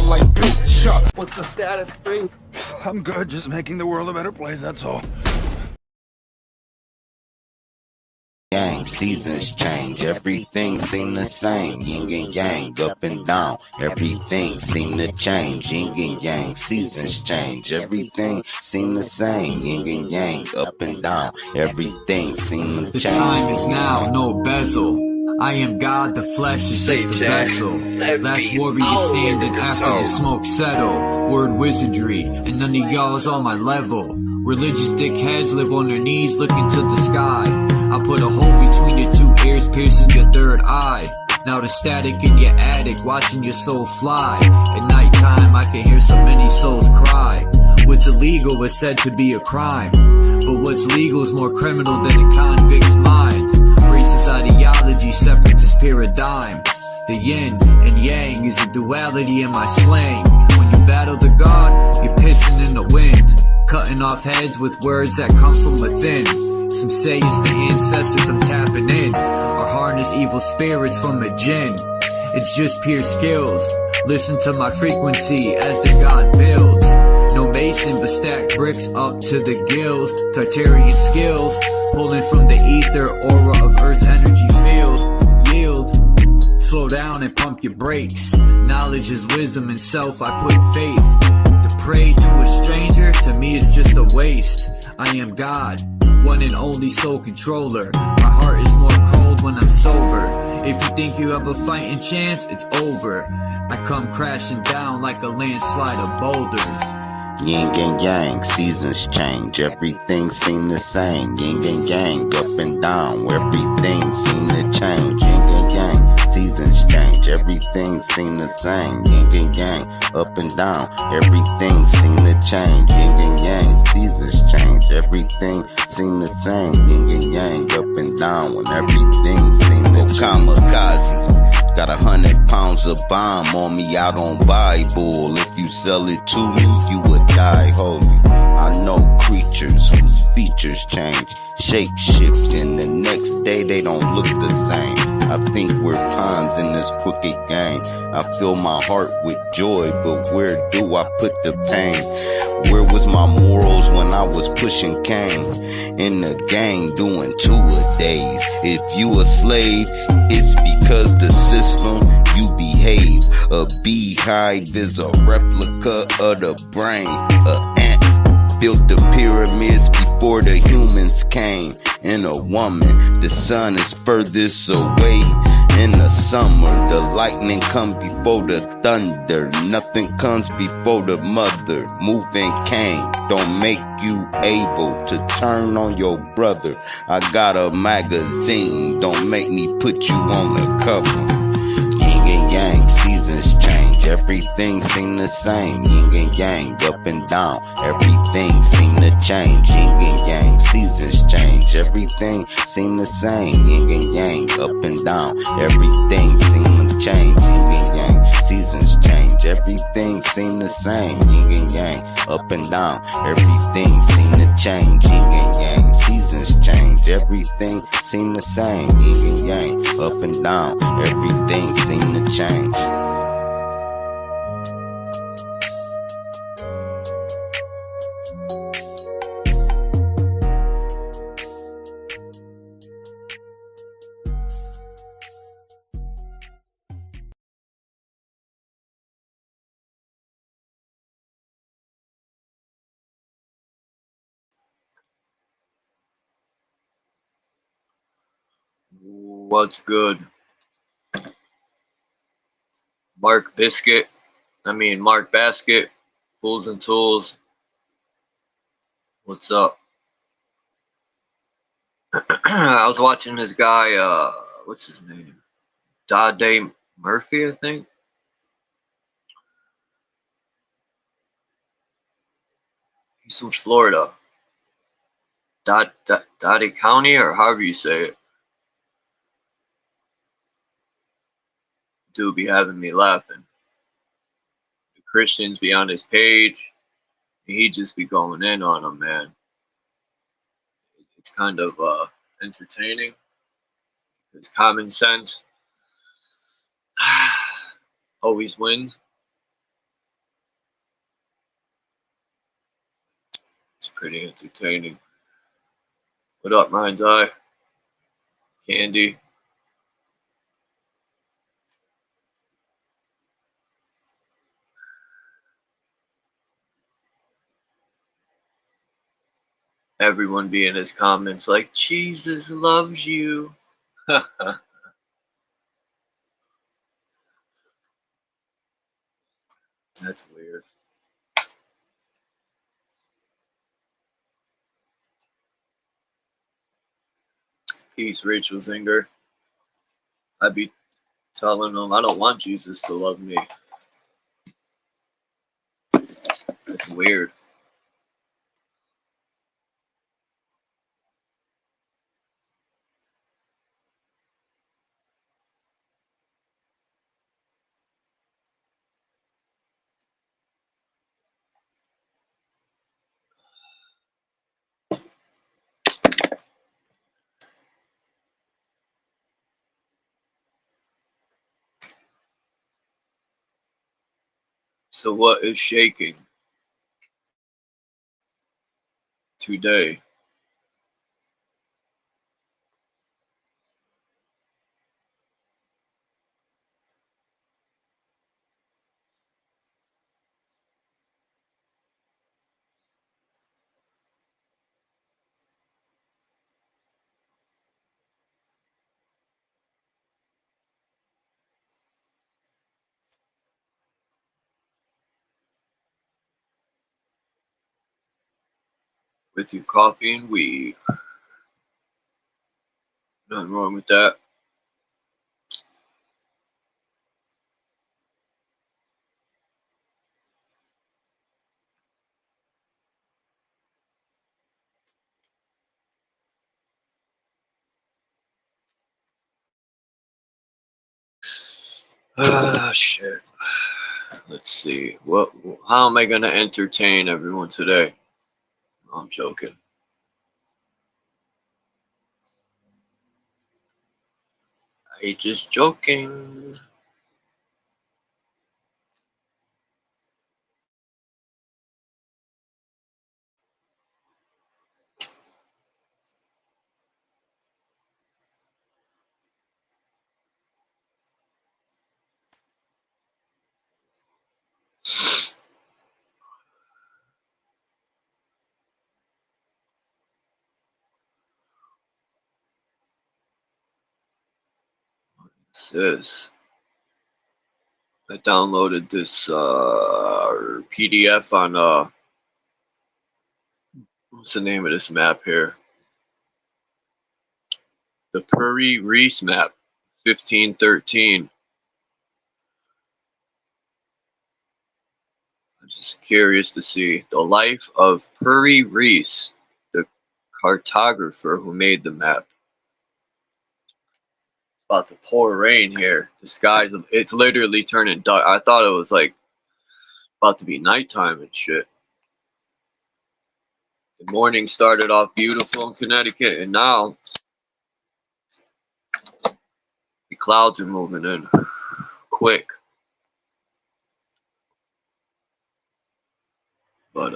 like BITCHUTE. What's the status, 3? I'm good, just making the world a better place, that's all. Gang, seasons change, everything seem the same. Yin and yang, up and down, everything seem to change. Yin and yang, seasons change, everything seem the same. Yin and yang, up and down, everything seem to change. The time is now, no bezel. I am God, the flesh is just a vessel. Last warrior standing after the smoke settle. Word wizardry, and none of y'all's on my level. Religious dickheads live on their knees looking to the sky. I put a hole between your 2 ears, piercing your 3rd eye. Now the static in your attic, watching your soul fly. At nighttime, I can hear so many souls cry. What's illegal is said to be a crime, but what's legal is more criminal than a convict's mind. Racist ideology, separatist paradigm. The yin and yang is a duality in my slang. When you battle the god, you're pissing in the wind, cutting off heads with words that come from within. Some say it's the ancestors I'm tapping in, or harness evil spirits from a jinn. It's just pure skills. Listen to my frequency as the god builds. No mason, but stack bricks up to the gills. Tartarian skills, pulling from the ether aura of Earth's energy field. Yield, slow down and pump your brakes. Knowledge is wisdom and self, I put faith. To pray to a stranger, to me is just a waste. I am God, one and only soul controller. My heart is more cold when I'm sober. If you think you have a fighting chance, it's over. I come crashing down like a landslide of boulders. Yin and yang, seasons change, everything seem the same. Yin and yang, up and down, everything seem to change. Yin and yang, seasons change, everything seem the same. Yin and yang, up and down, everything seem to change. Yin and yang, seasons change, everything seem the same. Yin and yang, up and down, when everything seem to change. Kamikaze. Got 100 pounds of bomb on me out on Bible. If you sell it to me, you would die holy. I know creatures whose features change, shape shift, and the next day they don't look the same. I think we're pawns in this crooked game. I fill my heart with joy, but where do I put the pain? Where was my morals when I was pushing cane? In the gang doing 2 a days. If you a slave, it's because the system you behave. A beehive is a replica of the brain. A ant built the pyramids before the humans came. In a woman, the sun is furthest away. In the summer, the lightning comes before the thunder. Nothing comes before the mother. Moving cane don't make you able to turn on your brother. I got a magazine, don't make me put you on the cover. Yin and yang, seasons change, everything seem the same. Yin and yang, up and down, everything seem to change. Yin and yang, seasons change, everything seem the same. Yin and yang, up and down, everything seem to change. Yin and yang, seasons change, everything seem the same. Yin and yang, up and down, everything seem to change. Yin and yang, seasons change, everything seem the same. Yin and yang, up and down, everything seem to change. What's good? Mark Basket, Fools and Tools. What's up? I was watching this guy, what's his name? Dade Murphy, I think. He's from Florida. Dade County, or however you say it. Dude be having me laughing. The Christians be on his page, and he just be going in on them, man. It's kind of entertaining. Because common sense always wins. entertaining. What up, Mind's Eye? Candy? Everyone be in his comments like, Jesus loves you. That's weird. Peace, Rachel Zinger. I'd be telling them I don't want Jesus to love me. That's weird. So what is shaking today? With your coffee and weed. Nothing wrong with that. Ah, shit. Let's see. How am I gonna entertain everyone today? I'm joking. I just joking. What's this? I downloaded this PDF on what's the name of this map here? The Puri Reese map, 1513. I'm just curious to see the life of Puri Reese, the cartographer who made the map. It's about to pour rain here. The sky, it's literally turning dark. I thought it was like about to be nighttime and shit. The morning started off beautiful in Connecticut, and now the clouds are moving in quick. But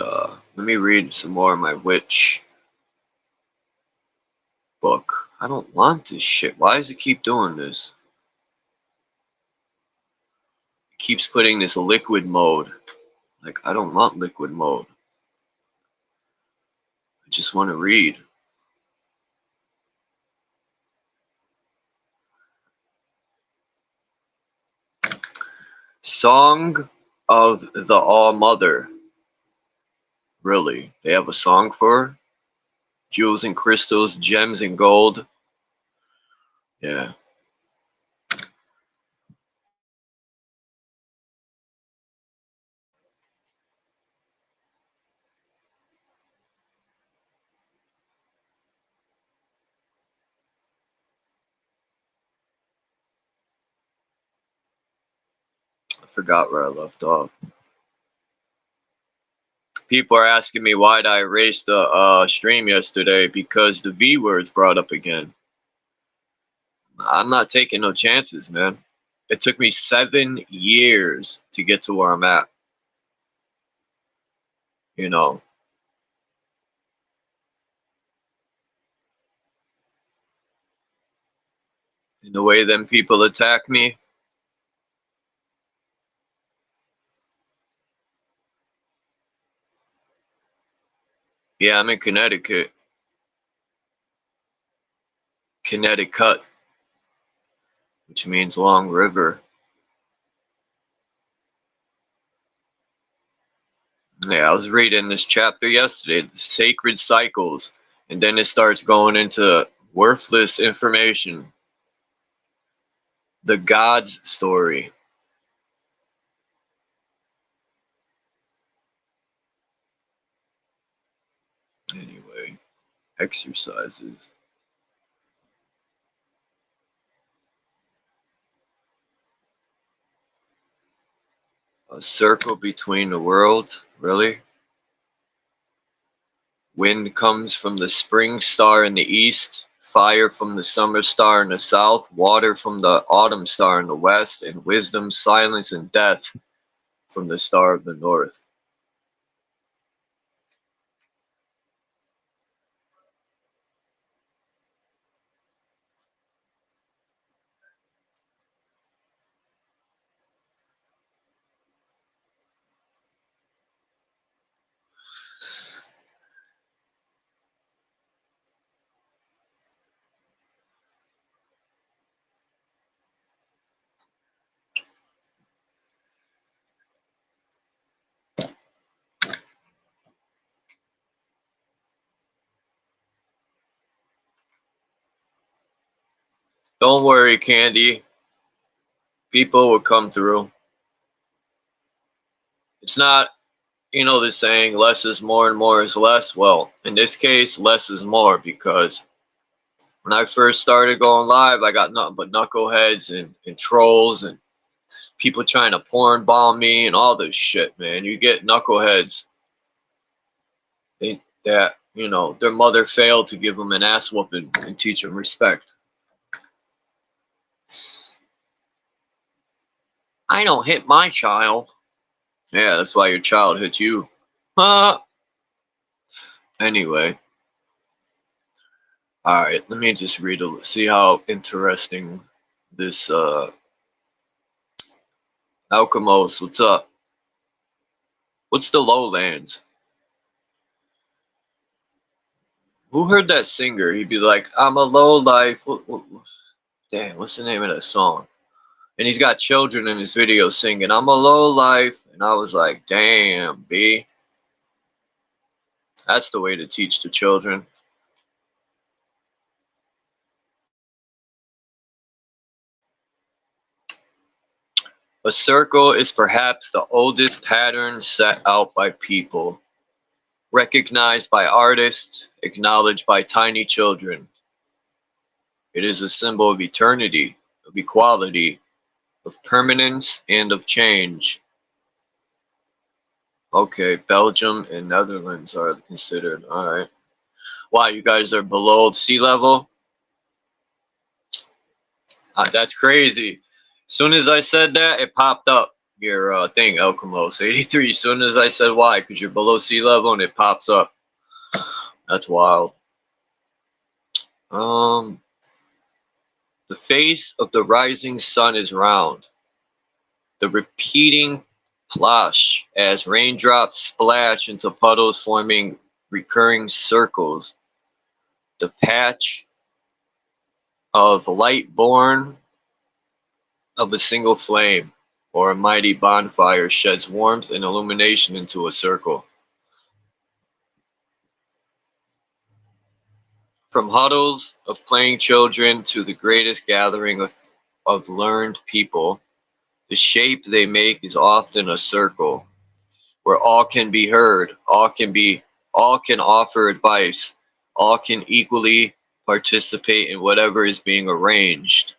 let me read some more of my witch book. I don't want this shit. Why does it keep doing this? It keeps putting this liquid mode. Like, I don't want liquid mode. I just want to read. Song of the All Mother. Really? They have a song for her? Jewels and crystals, gems and gold. Yeah. I forgot where I left off. People are asking me why I erased the stream yesterday because the V word's brought up again. I'm not taking no chances, man. It took me 7 years to get to where I'm at. You know. in the way them people attack me. Yeah, I'm in Connecticut. Connecticut, which means long river. Yeah, I was reading this chapter yesterday, the sacred cycles, and then it starts going into worthless information. The God's story. Anyway, exercises. A circle between the worlds, really? Wind comes from the spring star in the east, fire from the summer star in the south, water from the autumn star in the west, and wisdom, silence, and death from the star of the north. Don't worry, Candy. People will come through. It's not, you know, the saying, less is more and more is less. Well, in this case, less is more, because when I first started going live, I got nothing but knuckleheads and trolls and people trying to porn bomb me and all this shit, man. You get knuckleheads that, you know, their mother failed to give them an ass whooping and teach them respect. I don't hit my child. Yeah, that's why your child hit you. Anyway. Alright, let me just read see how interesting this Alchemos, what's up? What's the lowlands? Who heard that singer? He'd be like, I'm a low life. Damn, what's the name of that song? And he's got children in his video singing, I'm a low life. And I was like, damn, B. That's the way to teach the children. A circle is perhaps the oldest pattern set out by people, recognized by artists, acknowledged by tiny children. It is a symbol of eternity, of equality, of permanence, and of change. Okay, Belgium and Netherlands are considered. Alright. Wow, you guys are below sea level? That's crazy. As soon as I said that, it popped up. Your thing, Elcamos 83. As soon as I said why, because you're below sea level and it pops up. That's wild. The face of the rising sun is round. The repeating plosh as raindrops splash into puddles forming recurring circles. The patch of light born of a single flame or a mighty bonfire sheds warmth and illumination into a circle. From huddles of playing children to the greatest gathering of learned people, the shape they make is often a circle, where all can be heard, all can offer advice, all can equally participate in whatever is being arranged.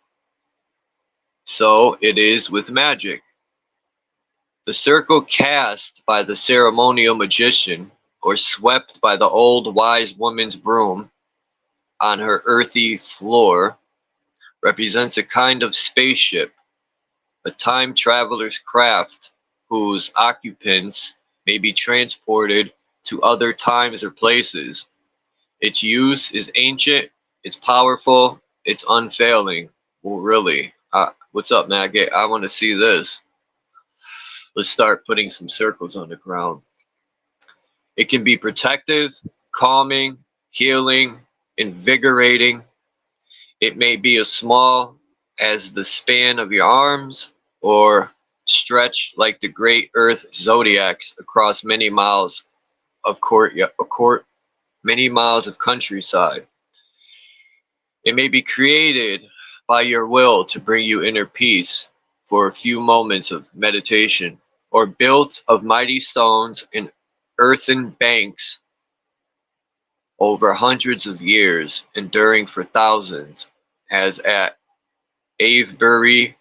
So it is with magic. The circle cast by the ceremonial magician, or swept by the old wise woman's broom on her earthy floor, represents a kind of spaceship, a time traveler's craft whose occupants may be transported to other times or places. Its use is ancient, it's powerful, it's unfailing. Well, really, what's up, Maggot? I want to see this. Let's start putting some circles on the ground. It can be protective, calming, healing, invigorating. It may be as small as the span of your arms or stretch like the great earth zodiacs across many miles of many miles of countryside. It may be created by your will to bring you inner peace for a few moments of meditation, or built of mighty stones and earthen banks over hundreds of years, enduring for thousands, as at Avebury,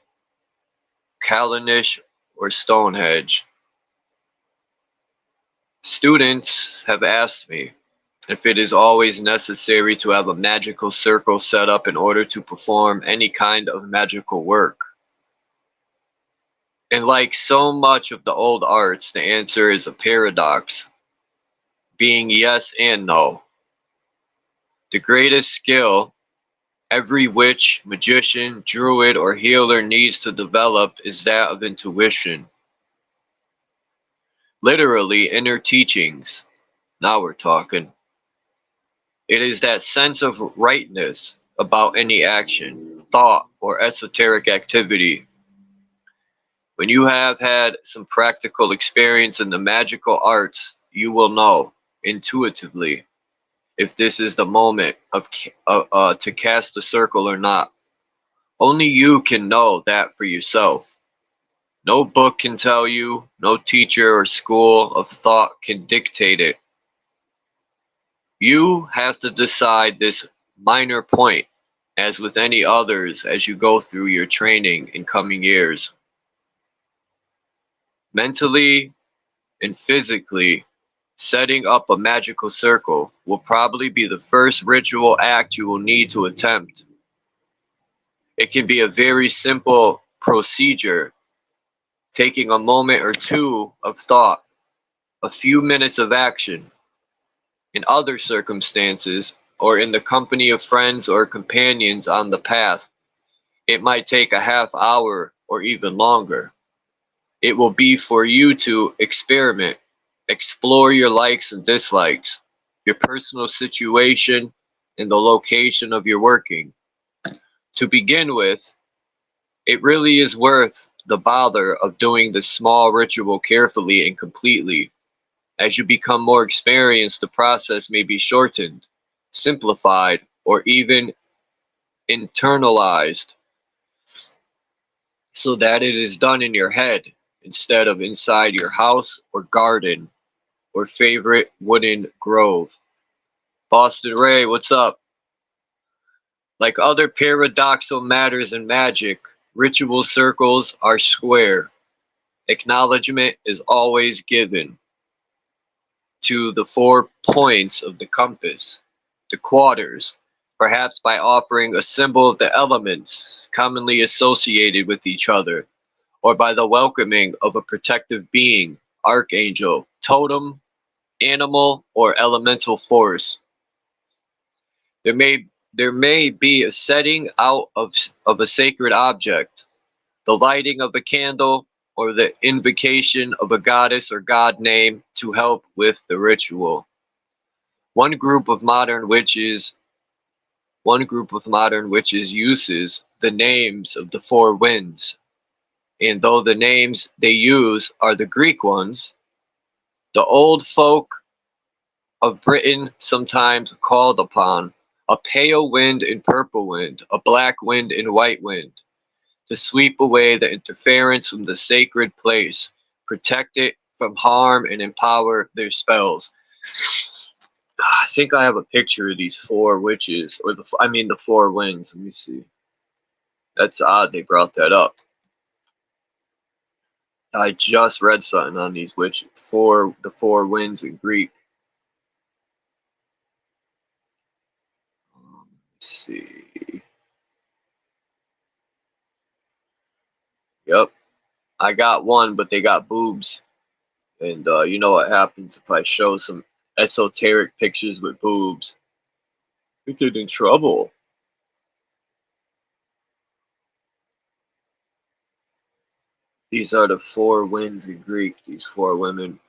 Callanish, or Stonehenge. Students have asked me if it is always necessary to have a magical circle set up in order to perform any kind of magical work. And like so much of the old arts, the answer is a paradox, being yes and no. The greatest skill every witch, magician, druid, or healer needs to develop is that of intuition. Literally, inner teachings. Now we're talking. It is that sense of rightness about any action, thought, or esoteric activity. When you have had some practical experience in the magical arts, you will know intuitively if this is the moment to cast the circle or not. Only you can know that for yourself. No book can tell you, no teacher or school of thought can dictate it. You have to decide this minor point, as with any others, as you go through your training in coming years. Mentally and physically, setting up a magical circle will probably be the first ritual act you will need to attempt. It can be a very simple procedure, taking a moment or two of thought, a few minutes of action. In other circumstances, or in the company of friends or companions on the path, it might take a half hour or even longer. It will be for you to experiment, explore your likes and dislikes, your personal situation, and the location of your working. To begin with, it really is worth the bother of doing this small ritual carefully and completely. As you become more experienced, the process may be shortened, simplified, or even internalized, so that it is done in your head instead of inside your house or garden or favorite wooden grove. Boston Ray, what's up? Like other paradoxical matters in magic, ritual circles are square. Acknowledgement is always given to the 4 points of the compass, the quarters, perhaps by offering a symbol of the elements commonly associated with each other, or by the welcoming of a protective being, archangel, totem, animal, or elemental force. There may be a setting out of a sacred object, the lighting of a candle, or the invocation of a goddess or god name to help with the ritual. One group of modern witches uses the names of the 4 winds, and though the names they use are the Greek ones, the old folk of Britain sometimes called upon a pale wind and purple wind, a black wind and white wind, to sweep away the interference from the sacred place, protect it from harm, and empower their spells. I think I have a picture of these 4 witches, or the 4 winds. Let me see. That's odd they brought that up. I just read something on these witches. The 4 winds in Greek. Let's see. Yep. I got one, but they got boobs. And you know what happens if I show some esoteric pictures with boobs? We get in trouble. These are the four winds in Greek, these four women.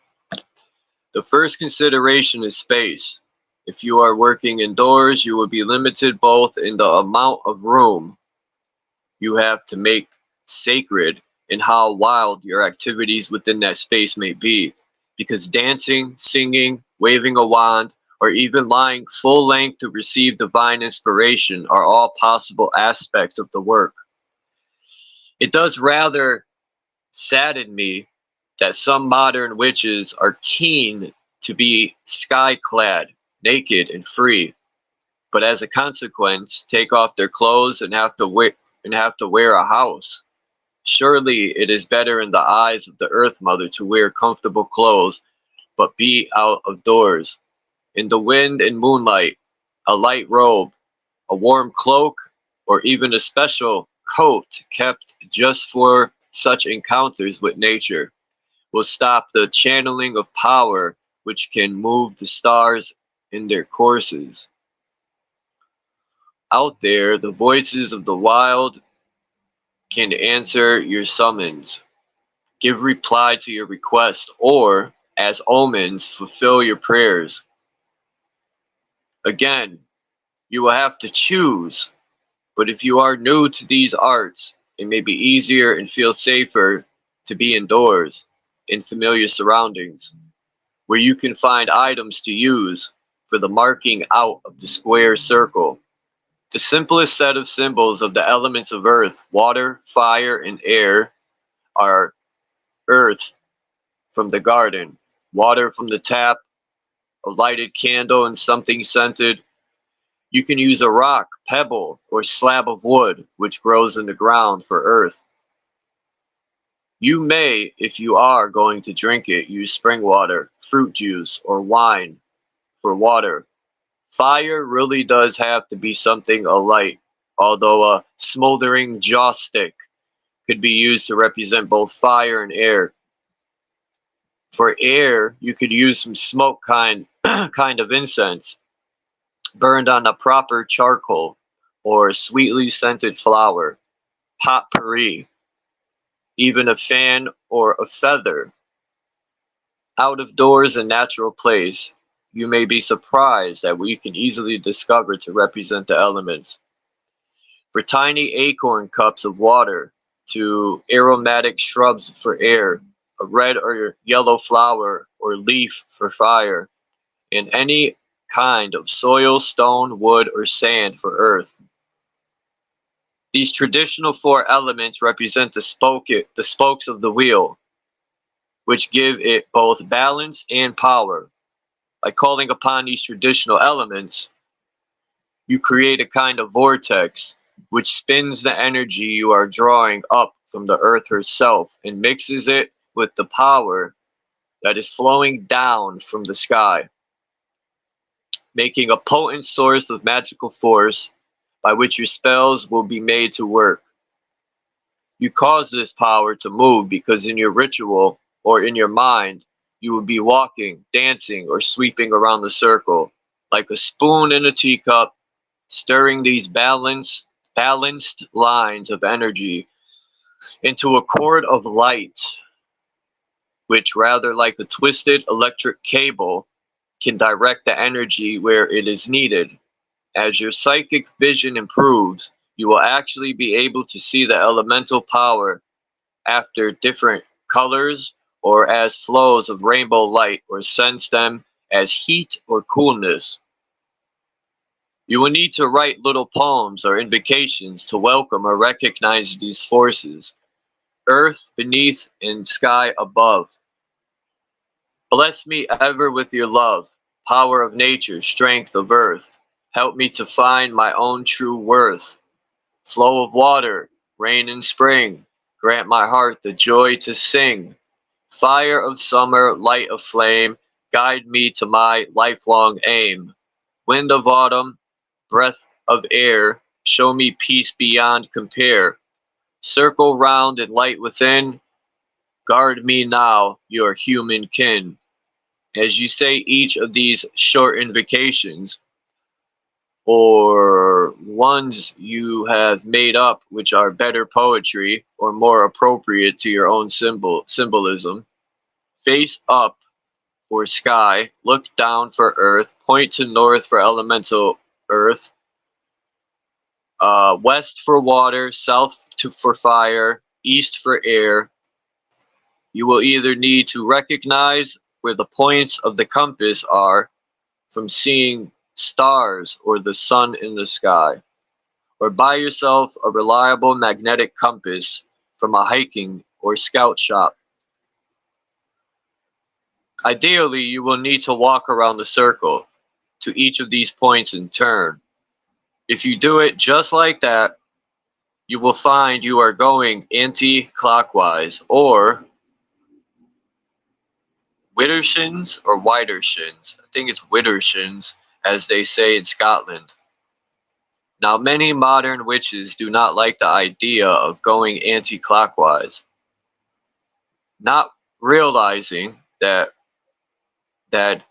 The first consideration is space. If you are working indoors, you will be limited both in the amount of room you have to make sacred and how wild your activities within that space may be. Because dancing, singing, waving a wand, or even lying full length to receive divine inspiration are all possible aspects of the work. It does rather sadden me that some modern witches are keen to be sky-clad, naked, and free, but as a consequence, take off their clothes and have to wear a house. Surely it is better in the eyes of the Earth Mother to wear comfortable clothes, but be out of doors, in the wind and moonlight, a light robe, a warm cloak, or even a special coat kept just for such encounters with nature will stop the channeling of power which can move the stars in their courses. Out there, the voices of the wild can answer your summons, give reply to your request, or, as omens, fulfill your prayers. Again, you will have to choose, but if you are new to these arts, it may be easier and feel safer to be indoors, in familiar surroundings, where you can find items to use for the marking out of the square circle. The simplest set of symbols of the elements of earth, water, fire, and air are earth from the garden, water from the tap, a lighted candle and something scented. You can use a rock, pebble, or slab of wood which grows in the ground for earth. You may, if you are going to drink it, use spring water, fruit juice, or wine for water. Fire really does have to be something alight, although a smoldering joss stick could be used to represent both fire and air. For air, you could use some smoke kind of incense, burned on a proper charcoal, or sweetly scented flower, potpourri, even a fan or a feather. Out of doors and natural place, you may be surprised at what you can easily discover to represent the elements. For tiny acorn cups of water, to aromatic shrubs for air, a red or yellow flower or leaf for fire, and any kind of soil, stone, wood, or sand for earth. These traditional four elements represent the spokes of the wheel, which give it both balance and power. By calling upon these traditional elements, you create a kind of vortex which spins the energy you are drawing up from the earth herself and mixes it with the power that is flowing down from the sky, making a potent source of magical force by which your spells will be made to work. You cause this power to move because in your ritual or in your mind, you will be walking, dancing, or sweeping around the circle, like a spoon in a teacup, stirring these balanced lines of energy into a cord of light, which, rather like a twisted electric cable, can direct the energy where it is needed. As your psychic vision improves, you will actually be able to see the elemental power after different colors or as flows of rainbow light, or sense them as heat or coolness. You will need to write little poems or invocations to welcome or recognize these forces, earth beneath and sky above. Bless me ever with your love, power of nature, strength of earth. Help me to find my own true worth. Flow of water, rain and spring, grant my heart the joy to sing. Fire of summer, light of flame, guide me to my lifelong aim. Wind of autumn, breath of air, show me peace beyond compare. Circle round and light within, guard me now, your human kin. As you say each of these short invocations, or ones you have made up which are better poetry or more appropriate to your own symbolism. Face up for sky, look down for earth, point to north for elemental earth, west for water, for fire, east for air. You will either need to recognize where the points of the compass are from seeing stars or the sun in the sky, or buy yourself a reliable magnetic compass from a hiking or scout shop. Ideally, you will need to walk around the circle to each of these points in turn. If you do it just like that, you will find you are going anti-clockwise, or Widdershins or Widershins. I think it's Widdershins, as they say in Scotland. Now, many modern witches do not like the idea of going anti-clockwise, not realizing that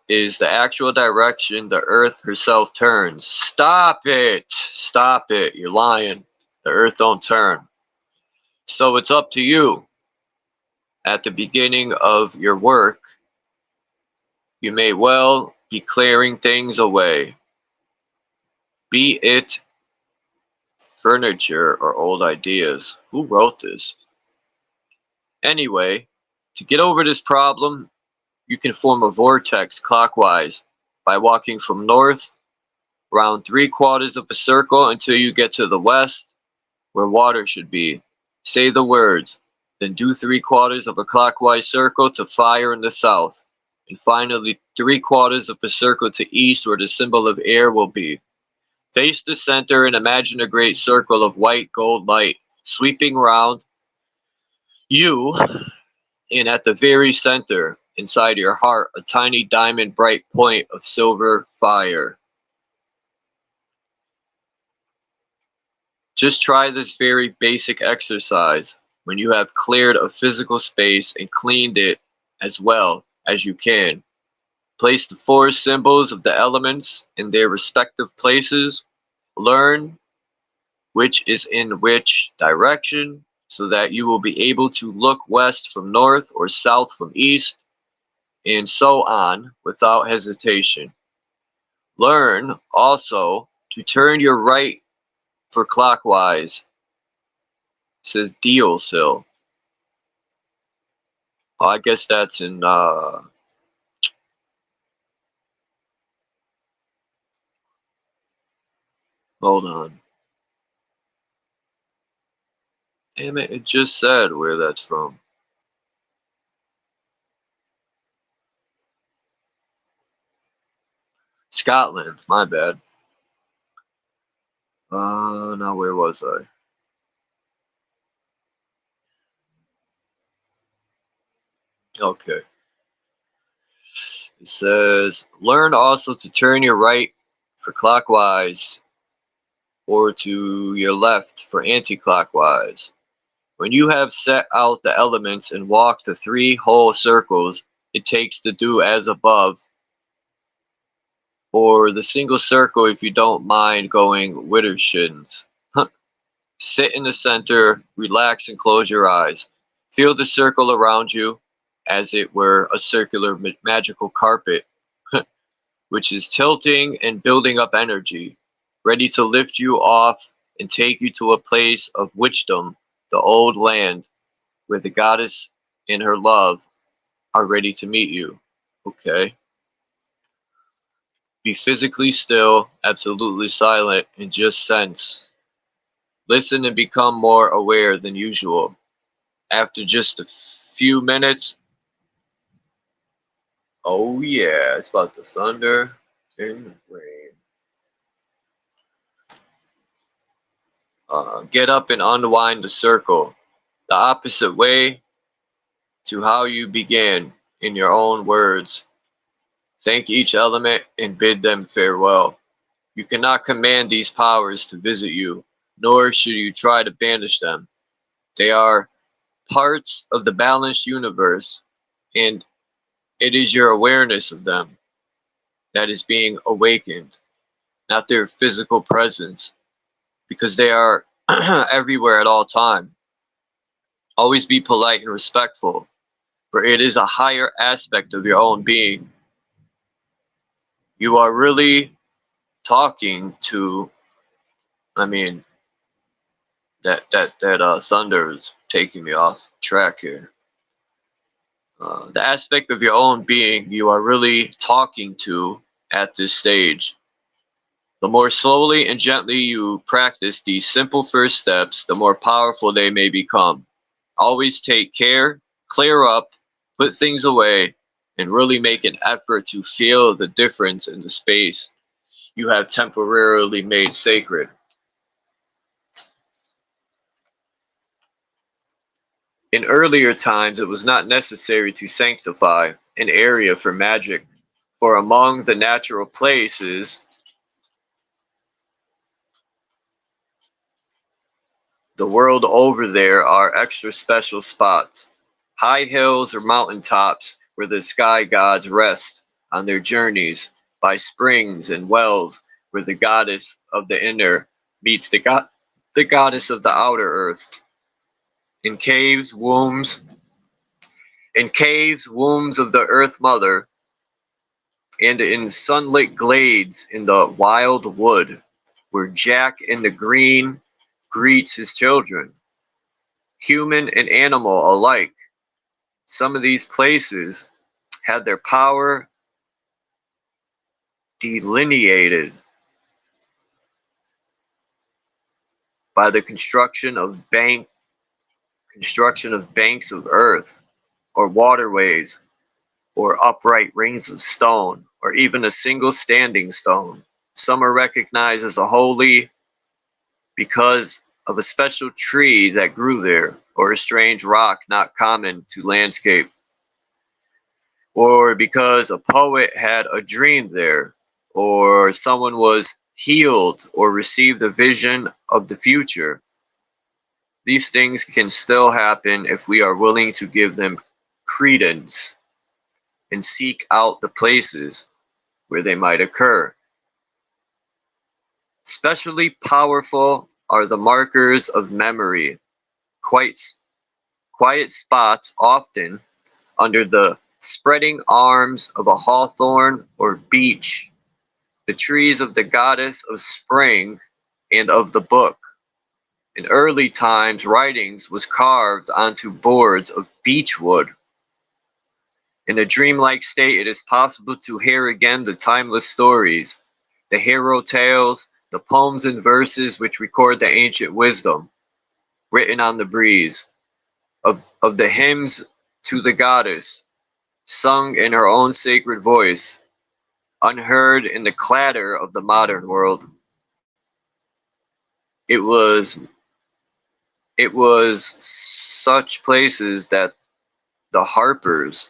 is the actual direction the earth herself turns. Stop it! Stop it! You're lying. The earth don't turn. So it's up to you. At the beginning of your work, you may well be clearing things away, be it furniture or old ideas. Who wrote this? Anyway, to get over this problem, you can form a vortex clockwise by walking from north around 3/4 of a circle until you get to the west, where water should be. Say the words, then do 3/4 of a clockwise circle to fire in the south, and finally 3/4 of a circle to east, where the symbol of air will be. Face the center and imagine a great circle of white gold light sweeping round you, and at the very center, inside your heart, a tiny diamond bright point of silver fire. Just try this very basic exercise when you have cleared a physical space and cleaned it as well as you can. Place the 4 symbols of the elements in their respective places. Learn which is in which direction so that you will be able to look west from north or south from east, and so on without hesitation. Learn also to turn your right for clockwise. It says deal sill. Oh, I guess that's in hold on. Damn it, it just said where that's from. Scotland, my bad. Now where was I? Okay. It says, learn also to turn your right for clockwise or to your left for anti-clockwise. When you have set out the elements and walked the 3 whole circles it takes to do as above, or the single circle if you don't mind going Widdershins. Sit in the center, relax and close your eyes. Feel the circle around you as it were a circular magical carpet, which is tilting and building up energy, ready to lift you off and take you to a place of witchdom, the old land, where the goddess and her love are ready to meet you. Okay. Be physically still, absolutely silent, and just sense. Listen and become more aware than usual. After just a few minutes, oh yeah, it's about to thunder and rain. Get up and unwind the circle, the opposite way to how you began, in your own words. Thank each element and bid them farewell. You cannot command these powers to visit you, nor should you try to banish them. They are parts of the balanced universe, and it is your awareness of them that is being awakened. not their physical presence, because they are everywhere at all time. Always be polite and respectful, for it is a higher aspect of your own being. You are really talking to, that thunder is taking me off track here. The aspect of your own being you are really talking to at this stage. The more slowly and gently you practice these simple first steps, the more powerful they may become. Always take care, clear up, put things away, and really make an effort to feel the difference in the space you have temporarily made sacred. In earlier times, it was not necessary to sanctify an area for magic, for among the natural places, the world over there are extra special spots, high hills or mountaintops where the sky gods rest on their journeys, by springs and wells where the goddess of the inner meets the goddess of the outer earth. In caves, wombs of the earth mother, and in sunlit glades in the wild wood, where Jack in the Green greets his children, human and animal alike. Some of these places had their power delineated by the construction of banks of earth, or waterways, or upright rings of stone, or even a single standing stone. Some are recognized as a holy because of a special tree that grew there, or a strange rock not common to landscape, or because a poet had a dream there, or someone was healed or received a vision of the future. These things can still happen if we are willing to give them credence and seek out the places where they might occur. Especially powerful are the markers of memory, quiet spots often under the spreading arms of a hawthorn or beech, the trees of the goddess of spring and of the book. In early times, writings was carved onto boards of beech wood. In a dreamlike state, it is possible to hear again the timeless stories, the hero tales, the poems and verses which record the ancient wisdom, written on the breeze, of the hymns to the goddess, sung in her own sacred voice, unheard in the clatter of the modern world. It was such places that the harpers,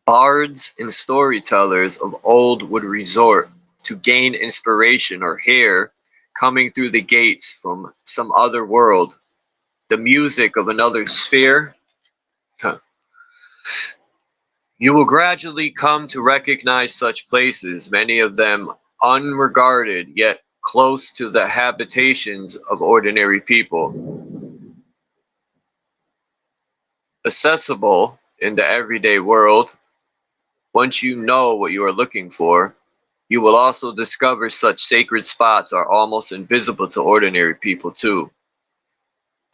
bards, and storytellers of old would resort to gain inspiration or hear, coming through the gates from some other world, the music of another sphere. You will gradually come to recognize such places, many of them unregarded yet close to the habitations of ordinary people. Accessible in the everyday world, once you know what you are looking for, you will also discover such sacred spots are almost invisible to ordinary people too.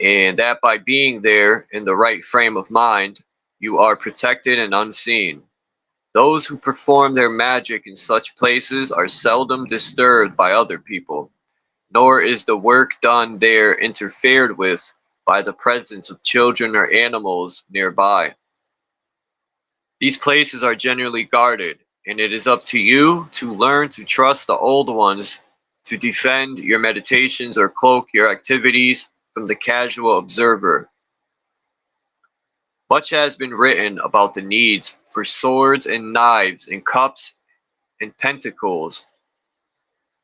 And that by being there in the right frame of mind, you are protected and unseen. Those who perform their magic in such places are seldom disturbed by other people, nor is the work done there interfered with by the presence of children or animals nearby. These places are generally guarded, and it is up to you to learn to trust the old ones to defend your meditations or cloak your activities from the casual observer. Much has been written about the needs for swords and knives and cups and pentacles,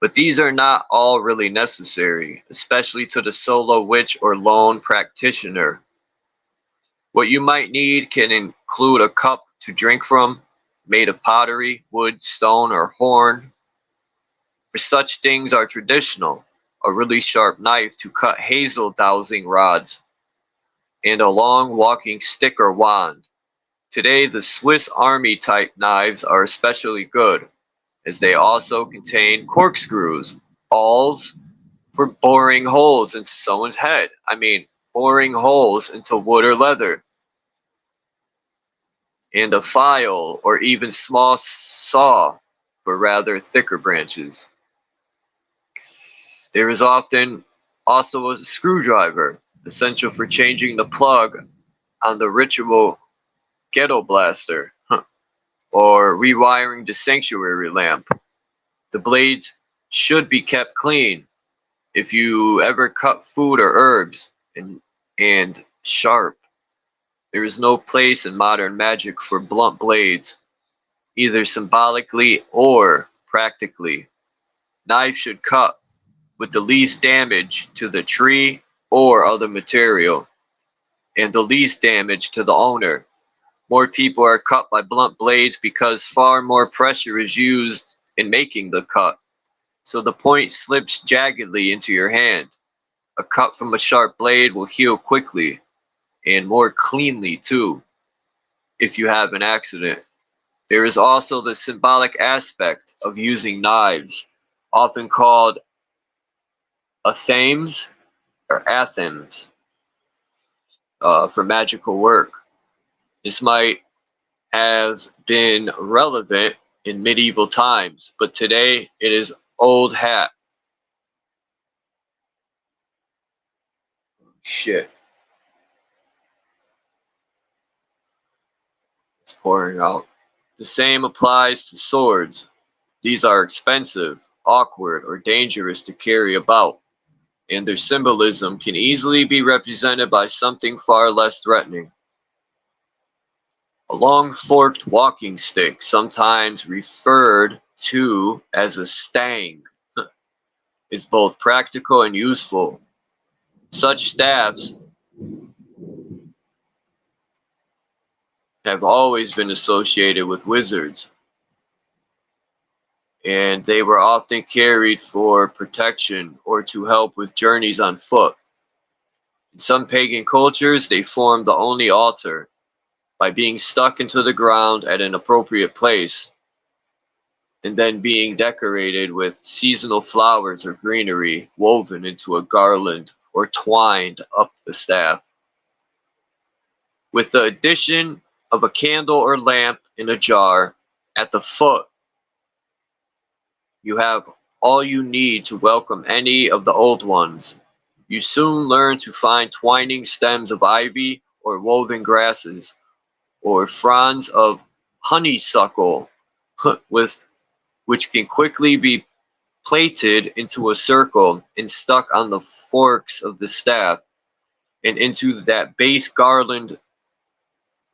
but these are not all really necessary, especially to the solo witch or lone practitioner. What you might need can include a cup to drink from, made of pottery, wood, stone, or horn, for such things are traditional: a really sharp knife to cut hazel dowsing rods, and a long walking stick or wand. Today, the Swiss Army type knives are especially good, as they also contain corkscrews, awls for boring holes into someone's head. I mean, boring holes into wood or leather, and a file or even small saw for rather thicker branches. There is often also a screwdriver, essential for changing the plug on the ritual ghetto blaster, or rewiring the sanctuary lamp. The blades should be kept clean. If you ever cut food or herbs, and sharp. There is no place in modern magic for blunt blades, either symbolically or practically. Knives should cut with the least damage to the tree or other material, and the least damage to the owner. More people are cut by blunt blades because far more pressure is used in making the cut, so the point slips jaggedly into your hand. A cut from a sharp blade will heal quickly, and more cleanly too, if you have an accident. There is also the symbolic aspect of using knives, often called athames or athems, for magical work. This might have been relevant in medieval times, but today it is old hat. Shit. It's pouring out. The same applies to swords. These are expensive, awkward, or dangerous to carry about, and their symbolism can easily be represented by something far less threatening. A long forked walking stick, sometimes referred to as a stang, is both practical and useful. Such staffs have always been associated with wizards, and they were often carried for protection or to help with journeys on foot. In some pagan cultures, they formed the only altar by being stuck into the ground at an appropriate place, and then being decorated with seasonal flowers or greenery woven into a garland or twined up the staff. With the addition of a candle or lamp in a jar at the foot, you have all you need to welcome any of the old ones. You soon learn to find twining stems of ivy or woven grasses, or fronds of honeysuckle, which can quickly be plaited into a circle and stuck on the forks of the staff, and into that base garland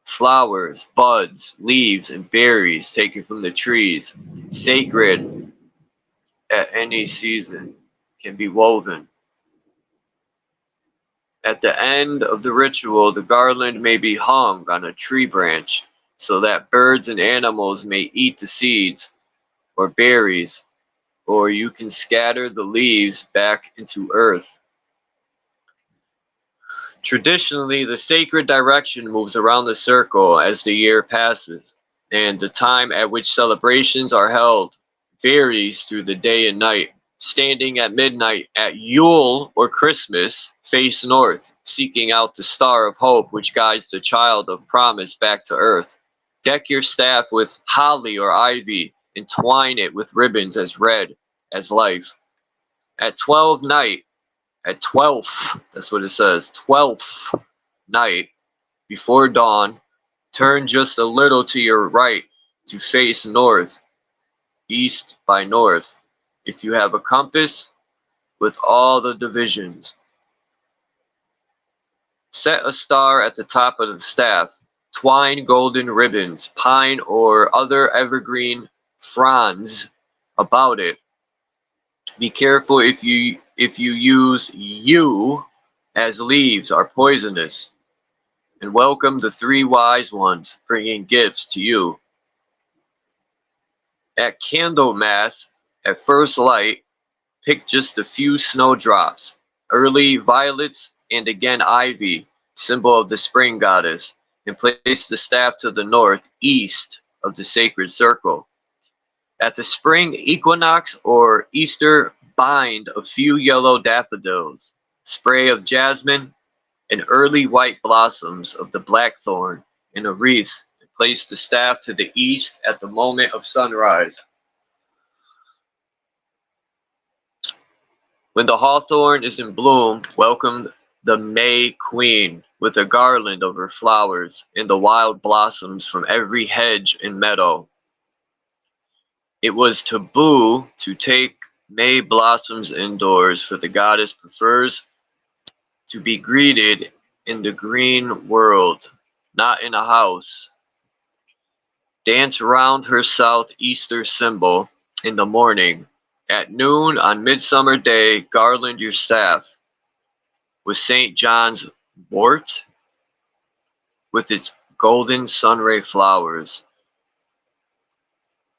flowers, buds, leaves, and berries taken from the trees, sacred at any season, can be woven. At the end of the ritual, the garland may be hung on a tree branch so that birds and animals may eat the seeds or berries, or you can scatter the leaves back into earth. Traditionally, the sacred direction moves around the circle as the year passes, and the time at which celebrations are held varies through the day and night. Standing at midnight at Yule or Christmas, face north, seeking out the star of hope which guides the child of promise back to earth. Deck your staff with holly or ivy and twine it with ribbons as red as life. At 12th night, at 12th, that's what it says, 12th night, before dawn, turn just a little to your right to face north, east by north, if you have a compass, with all the divisions. Set a star at the top of the staff. Twine golden ribbons, pine or other evergreen fronds about it. Be careful if you use yew, as leaves are poisonous. And welcome the 3 wise ones, bringing gifts to you. At Candlemas, At first light, pick just a few snowdrops, early violets, and again ivy, symbol of the spring goddess, and place the staff to the northeast of the sacred circle. At the spring equinox or Easter, bind a few yellow daffodils, spray of jasmine, and early white blossoms of the blackthorn in a wreath, and place the staff to the east at the moment of sunrise. When the hawthorn is in bloom, welcome the May Queen with a garland of her flowers and the wild blossoms from every hedge and meadow. It was taboo to take May blossoms indoors, for the goddess prefers to be greeted in the green world, not in a house. Dance round her southeaster symbol in the morning. At noon on Midsummer Day, garland your staff with St. John's wort with its golden sunray flowers,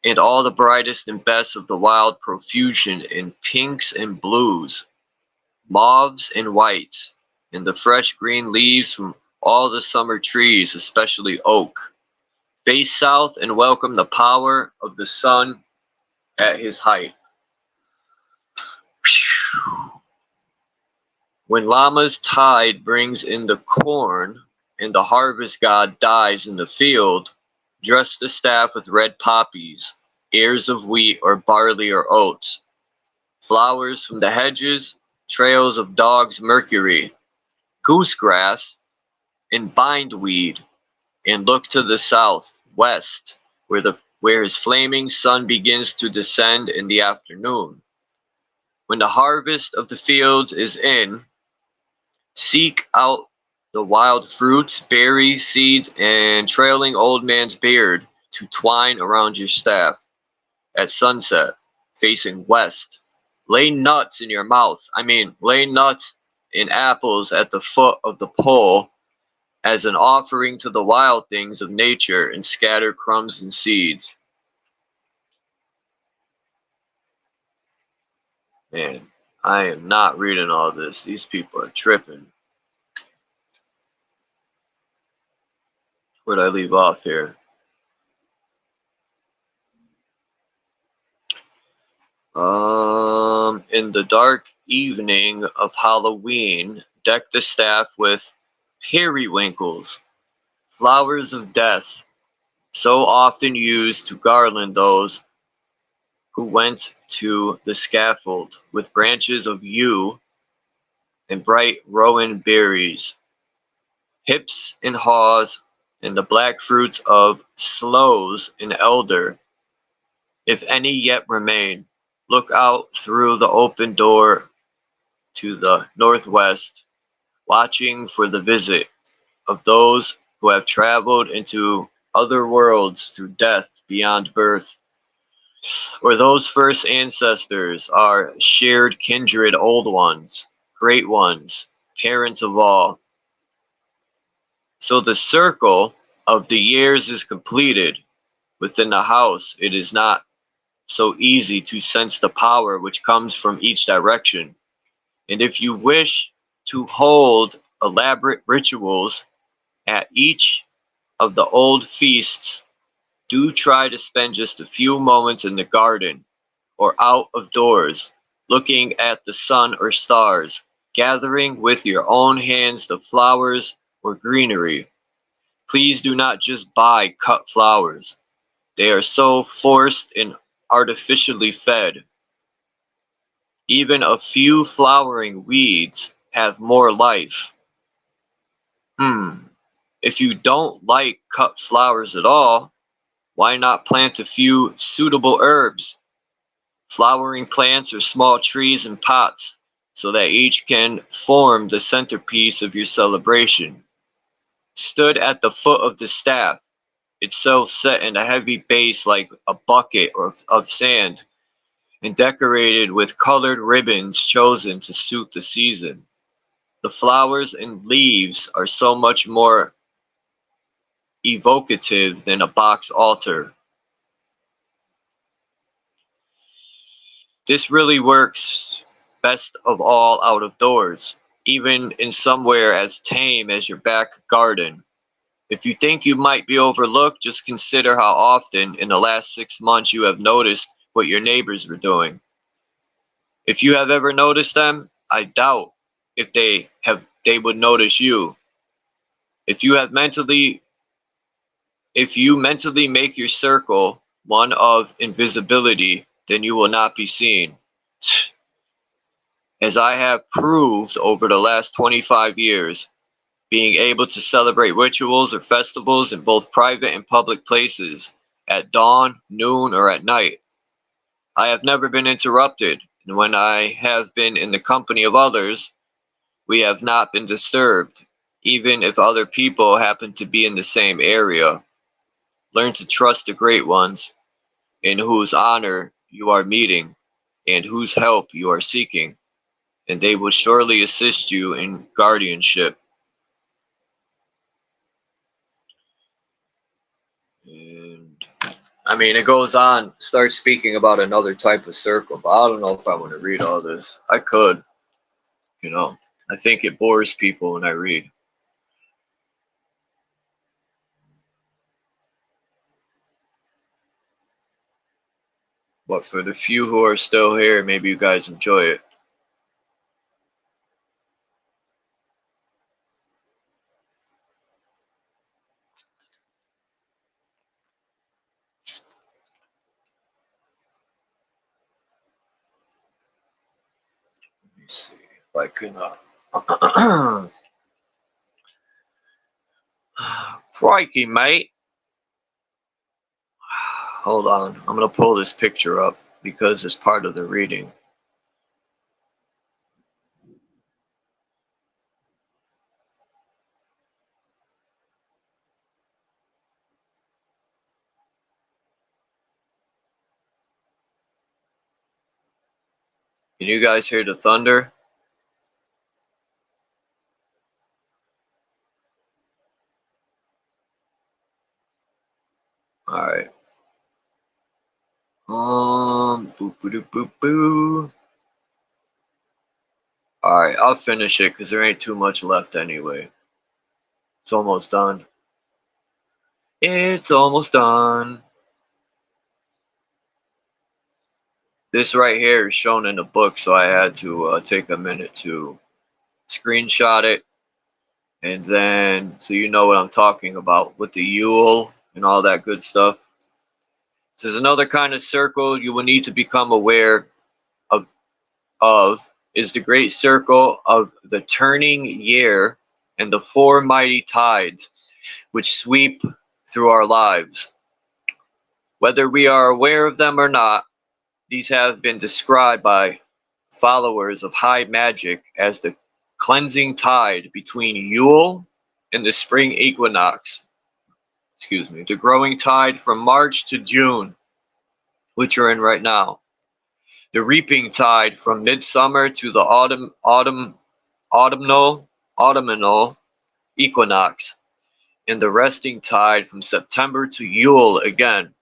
and all the brightest and best of the wild profusion in pinks and blues, mauves and whites, and the fresh green leaves from all the summer trees, especially oak. Face south and welcome the power of the sun at his height. When Lama's tide brings in the corn and the harvest god dies in the field, dress the staff with red poppies, ears of wheat or barley or oats, flowers from the hedges, trails of dog's mercury, goosegrass, and bindweed, and look to the south, west, where his flaming sun begins to descend in the afternoon. When the harvest of the fields is in, seek out the wild fruits, berries, seeds, and trailing old man's beard to twine around your staff. At sunset, facing west, lay nuts in your mouth. Lay nuts and apples at the foot of the pole as an offering to the wild things of nature, and scatter crumbs and seeds. Man, I am not reading all this. These people are tripping. Where'd I leave off here? In the dark evening of Halloween, deck the staff with periwinkles, flowers of death, so often used to garland those who went to the scaffold, with branches of yew and bright rowan berries, hips and haws, and the black fruits of sloes and elder, if any yet remain. Look out through the open door to the northwest, watching for the visit of those who have traveled into other worlds through death beyond birth, or those first ancestors are shared kindred old ones, great ones, parents of all. So the circle of the years is completed. Within the house, it is not so easy to sense the power which comes from each direction. And if you wish to hold elaborate rituals at each of the old feasts, do try to spend just a few moments in the garden or out of doors, looking at the sun or stars, gathering with your own hands the flowers or greenery. Please do not just buy cut flowers. They are so forced and artificially fed. Even a few flowering weeds have more life. If you don't like cut flowers at all, why not plant a few suitable herbs, flowering plants or small trees in pots, so that each can form the centerpiece of your celebration? Stood at the foot of the staff, itself set in a heavy base like a bucket of sand, and decorated with colored ribbons chosen to suit the season. The flowers and leaves are so much more evocative than a box altar. This really works best of all out of doors, even in somewhere as tame as your back garden. If you think you might be overlooked, just consider how often in the last 6 months you have noticed what your neighbors were doing. If you have ever noticed them, I doubt if they would notice you. If you mentally make your circle one of invisibility, then you will not be seen. As I have proved over the last 25 years, being able to celebrate rituals or festivals in both private and public places, at dawn, noon, or at night. I have never been interrupted, and when I have been in the company of others, we have not been disturbed, even if other people happen to be in the same area. Learn to trust the great ones, in whose honor you are meeting, and whose help you are seeking, and they will surely assist you in guardianship. And I mean, it goes on, starts speaking about another type of circle, but I don't know if I want to read all this. I could, you know. I think it bores people when I read. But for the few who are still here, maybe you guys enjoy it. Let me see if I can. Crikey, mate. Hold on. I'm going to pull this picture up because it's part of the reading. Can you guys hear the thunder? Alright. Boop, boop, boop, boop. Alright, I'll finish it because there ain't too much left anyway. It's almost done. It's almost done. This right here is shown in the book, so I had to take a minute to screenshot it. And then, so you know what I'm talking about with the Yule and all that good stuff. This is another kind of circle you will need to become aware of is the great circle of the turning year and the four mighty tides which sweep through our lives. Whether we are aware of them or not, these have been described by followers of high magic as the cleansing tide between Yule and the spring equinox. Excuse me, the growing tide from March to June, which we're in right now. The reaping tide from midsummer to the autumnal equinox, and the resting tide from September to Yule again.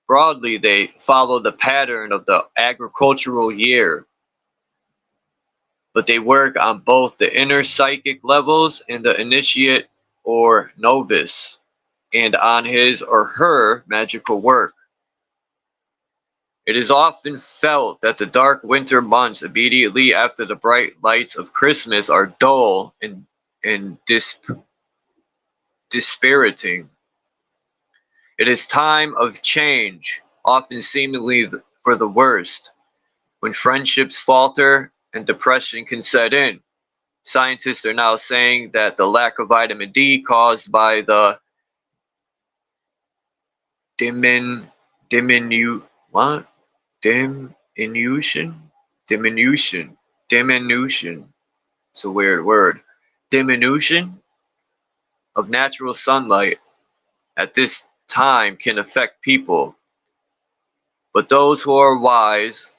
Broadly, they follow the pattern of the agricultural year, but they work on both the inner psychic levels and the initiate or novice, and on his or her magical work. It is often felt that the dark winter months immediately after the bright lights of Christmas are dull and dispiriting. It is time of change, often seemingly for the worst, when friendships falter and depression can set in. Scientists are now saying that the lack of vitamin D caused by the diminution. It's a weird word. Diminution of natural sunlight at this time can affect people. But those who are wise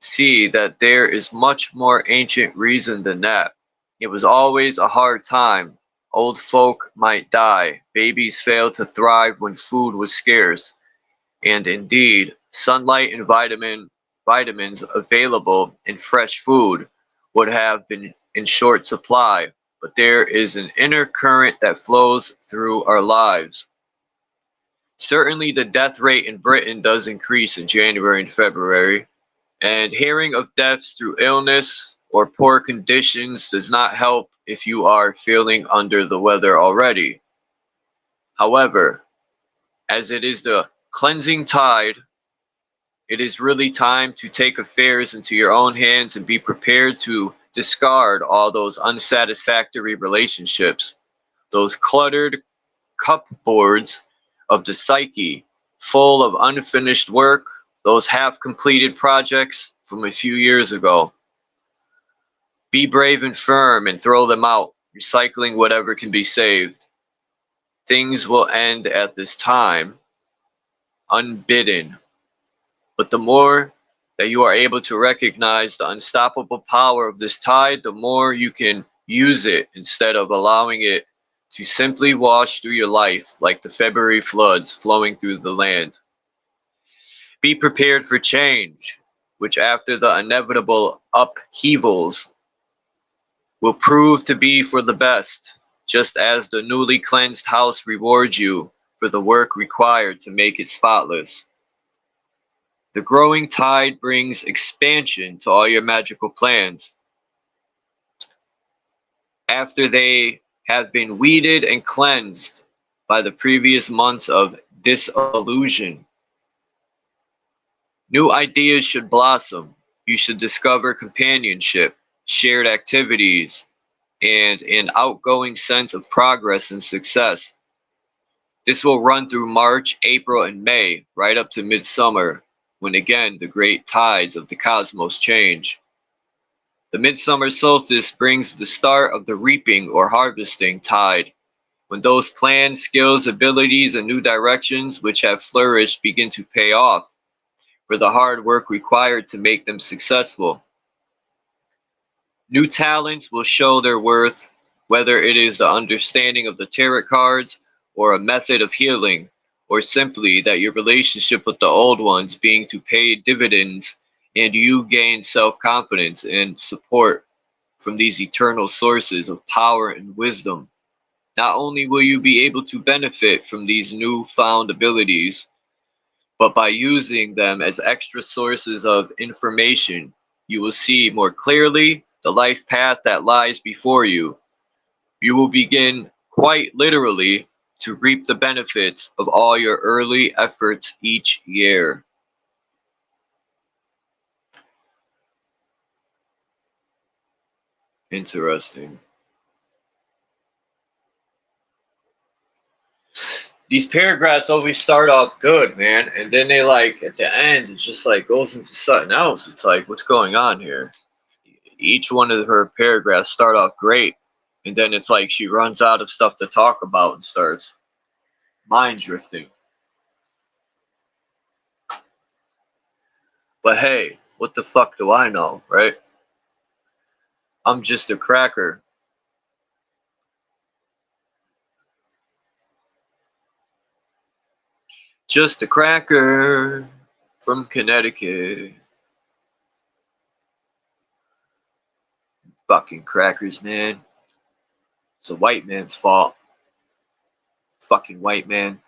see that there is much more ancient reason than that. It was always a hard time. Old folk might die. Babies failed to thrive when food was scarce. And indeed, sunlight and vitamin vitamins available in fresh food would have been in short supply, but there is an inner current that flows through our lives. Certainly, the death rate in Britain does increase in January and February, and hearing of deaths through illness or poor conditions does not help if you are feeling under the weather already. However, as it is the cleansing tide, it is really time to take affairs into your own hands and be prepared to discard all those unsatisfactory relationships, those cluttered cupboards of the psyche, full of unfinished work, those half-completed projects from a few years ago. Be brave and firm and throw them out, recycling whatever can be saved. Things will end at this time, unbidden. But the more that you are able to recognize the unstoppable power of this tide, the more you can use it instead of allowing it to simply wash through your life like the February floods flowing through the land. Be prepared for change, which after the inevitable upheavals will prove to be for the best, just as the newly cleansed house rewards you for the work required to make it spotless. The growing tide brings expansion to all your magical plans. After they have been weeded and cleansed by the previous months of disillusion, new ideas should blossom. You should discover companionship, shared activities, and an outgoing sense of progress and success. This will run through March, April, and May, right up to midsummer, when again the great tides of the cosmos change. The midsummer solstice brings the start of the reaping or harvesting tide, when those plans, skills, abilities, and new directions which have flourished begin to pay off for the hard work required to make them successful. New talents will show their worth, whether it is the understanding of the tarot cards or a method of healing, or simply that your relationship with the old ones being to pay dividends and you gain self-confidence and support from these eternal sources of power and wisdom. Not only will you be able to benefit from these newfound abilities, but by using them as extra sources of information, you will see more clearly the life path that lies before you. You will begin, quite literally, to reap the benefits of all your early efforts each year. Interesting. These paragraphs always start off good, man, and then they like at the end it just like goes into something else. It's like, what's going on here? Each one of her paragraphs start off great, and then it's like she runs out of stuff to talk about and starts mind drifting. But hey, what the fuck do I know, right? I'm just a cracker. Just a cracker from Connecticut. Fucking crackers, man. It's a white man's fault. Fucking white man.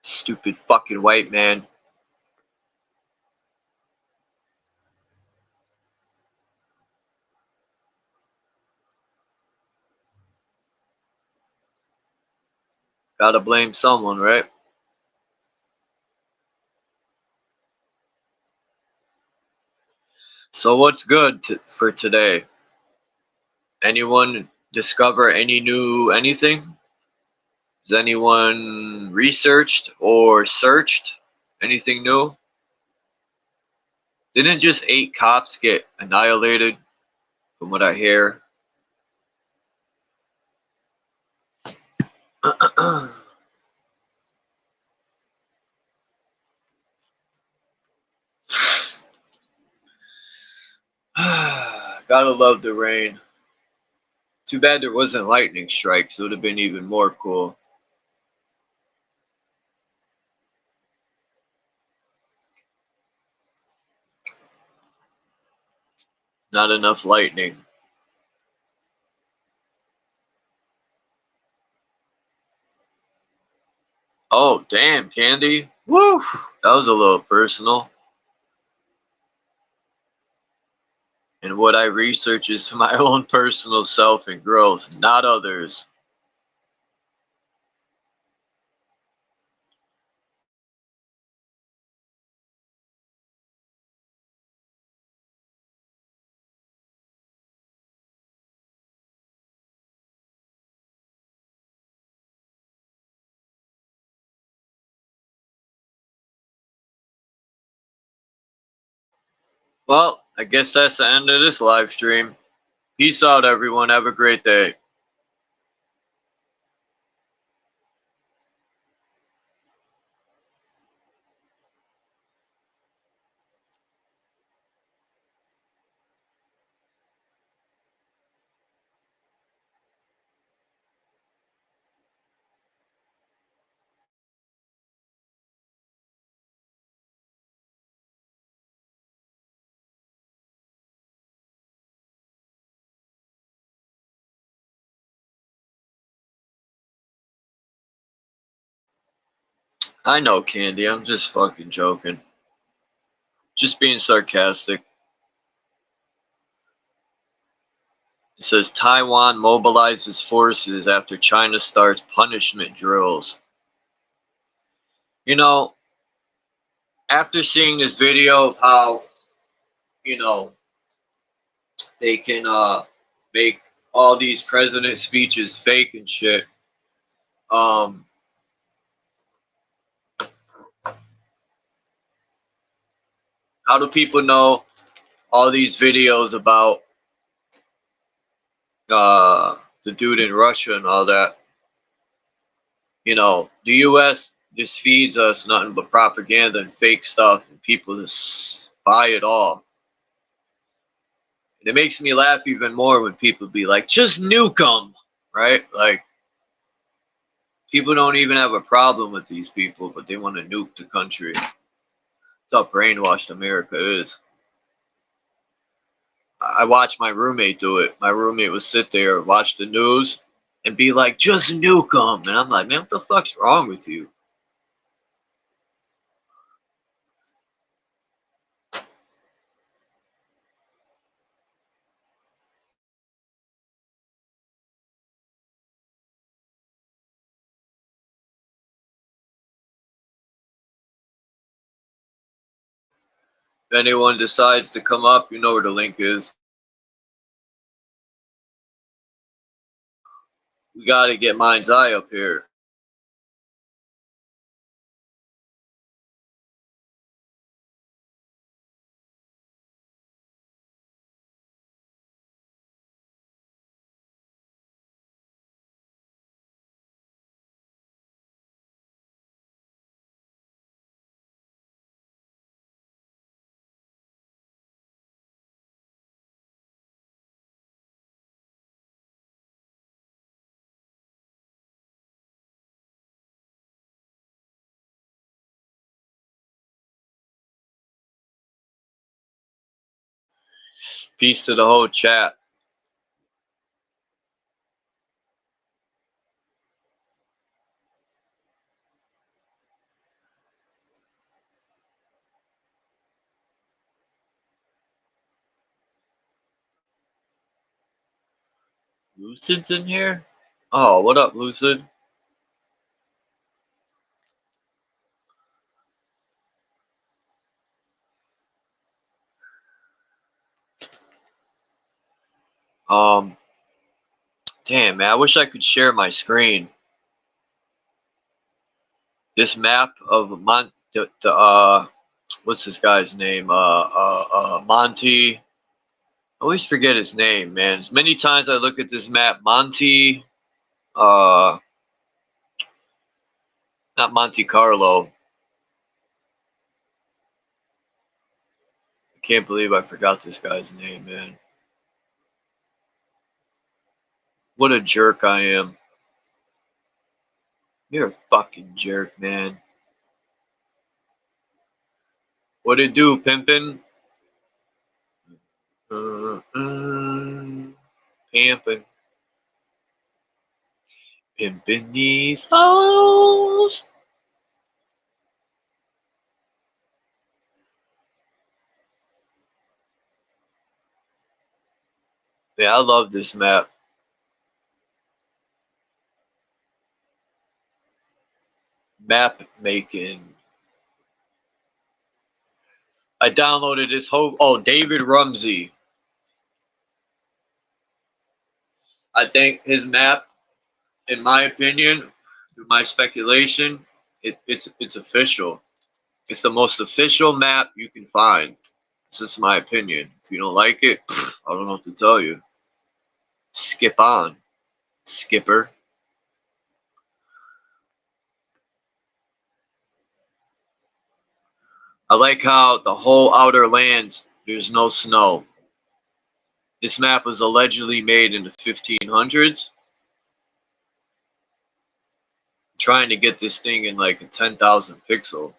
Stupid fucking white man. Gotta blame someone, right? So what's good for today? Anyone discover any new anything? Has anyone researched or searched anything new? Didn't just 8 cops get annihilated, from what I hear? Gotta love the rain. Too bad there wasn't lightning strikes. It would have been even more cool. Not enough lightning. Oh, damn, Candy. Woo! That was a little personal. And what I research is for my own personal self and growth, not others. Well, I guess that's the end of this live stream. Peace out, everyone. Have a great day. I know, Candy. I'm just fucking joking. Just being sarcastic. It says Taiwan mobilizes forces after China starts punishment drills. You know, after seeing this video of how, you know, they can make all these president speeches fake and shit. How do people know all these videos about the dude in Russia and all that? You know, the U.S. just feeds us nothing but propaganda and fake stuff, and people just buy it all. And it makes me laugh even more when people be like, just nuke them, right? Like, people don't even have a problem with these people, but they want to nuke the country. That's how brainwashed America is. I watched my roommate do it. My roommate would sit there, watch the news, and be like, just nuke them. And I'm like, man, what the fuck's wrong with you? If anyone decides to come up, you know where the link is. We gotta get Mind's Eye up here. Peace to the whole chat. Lucid's in here? Oh, what up, Lucid? Damn, man, I wish I could share my screen. This map of what's this guy's name? Monty. I always forget his name, man. As many times I look at this map, Monty, not Monte Carlo. I can't believe I forgot this guy's name, man. What a jerk I am. You're a fucking jerk, man. What it do, pimpin'? Pimping. Pimping these hoes. Yeah, I love this map. Map making. I downloaded this whole. Oh, David Rumsey. I think his map, in my opinion, through my speculation, it's official. It's the most official map you can find. It's just my opinion. If you don't like it, I don't know what to tell you. Skip on, skipper. I like how the whole outer lands, there's no snow. This map was allegedly made in the 1500s. Trying to get this thing in like a 10,000 pixel.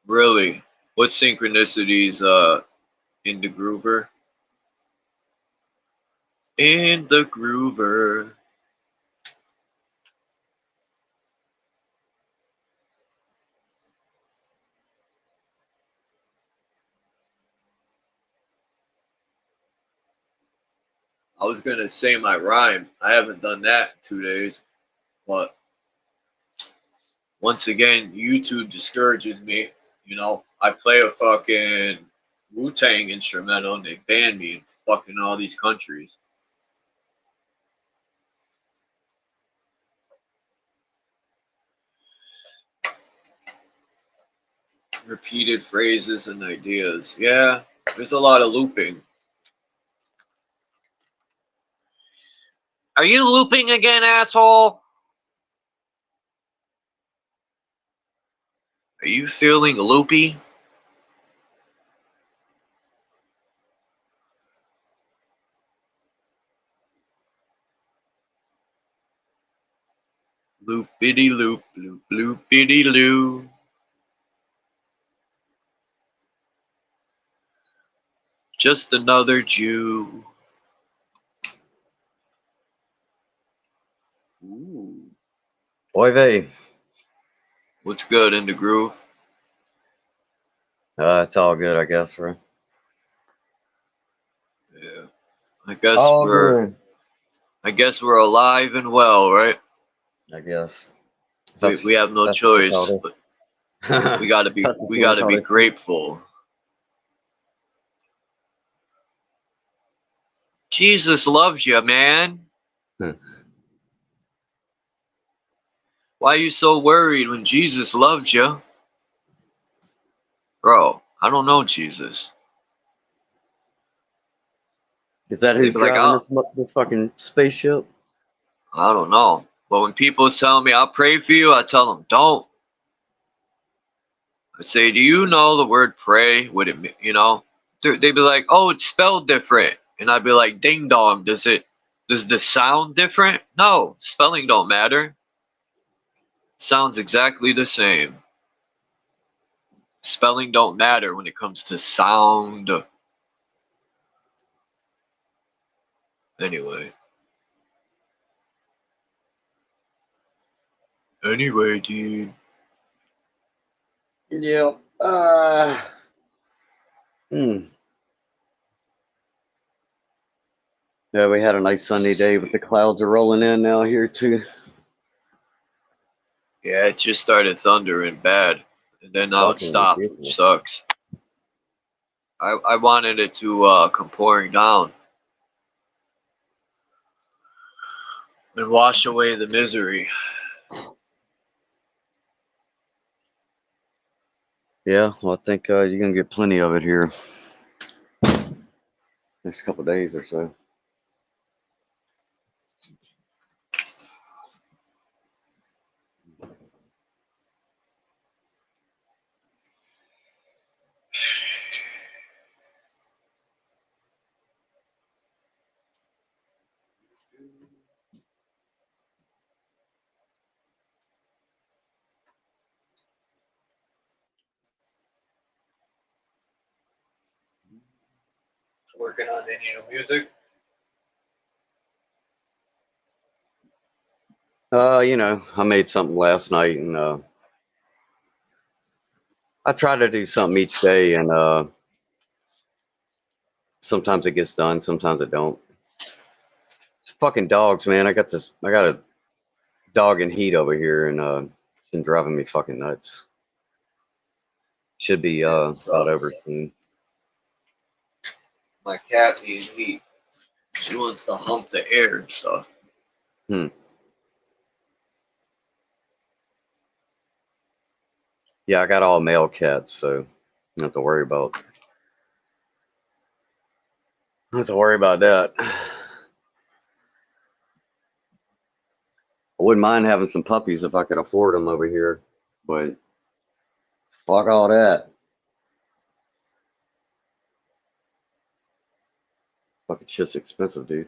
Really? What synchronicities in the groover? In the groover. I was gonna say my rhyme. I haven't done that in 2 days. But once again, YouTube discourages me. You know, I play a fucking Wu-Tang instrumental and they ban me in fucking all these countries. Repeated phrases and ideas. Yeah, there's a lot of looping. Are you looping again, asshole? Are you feeling loopy? Loopity loop, loop, loopity loo. Just another Jew. Ooh. Oy vey. What's good in the groove? It's all good, I guess, right? Yeah. I guess All we're good. I guess we're alive and well, right? I guess. We have no That's what they choice, call but it. we gotta be That's what we you want gotta to be call it. grateful. Jesus loves you, man. Why are you so worried when Jesus loves you? Bro, I don't know Jesus. Is that They'd who's be like, driving oh, this fucking spaceship? I don't know. But when people tell me I'll pray for you, I tell them don't. I say, do you know the word pray? Would it, you know? They'd be like, oh, it's spelled different. And I'd be like, ding dong, does the sound different? No, spelling don't matter. Sounds exactly the same. Spelling don't matter when it comes to sound. Anyway. Anyway, dude. Yep. Yeah, we had a nice sunny day, but the clouds are rolling in now here too. Yeah, it just started thundering bad. And then now it Fucking stopped, which ridiculous. sucks. I wanted it to come pouring down and wash away the misery. Yeah, well, I think you're gonna get plenty of it here next couple of days or so. Working on any new music? You know, I made something last night, and I try to do something each day, and sometimes it gets done, sometimes it don't. It's fucking dogs, man. I got a dog in heat over here, and it's been driving me fucking nuts. Should be about over soon. My cat needs heat. She wants to hump the air and stuff. Yeah, I got all male cats, so you don't have to worry about. Don't have to worry about that. I wouldn't mind having some puppies if I could afford them over here, but fuck all that. Fucking shit's expensive, dude.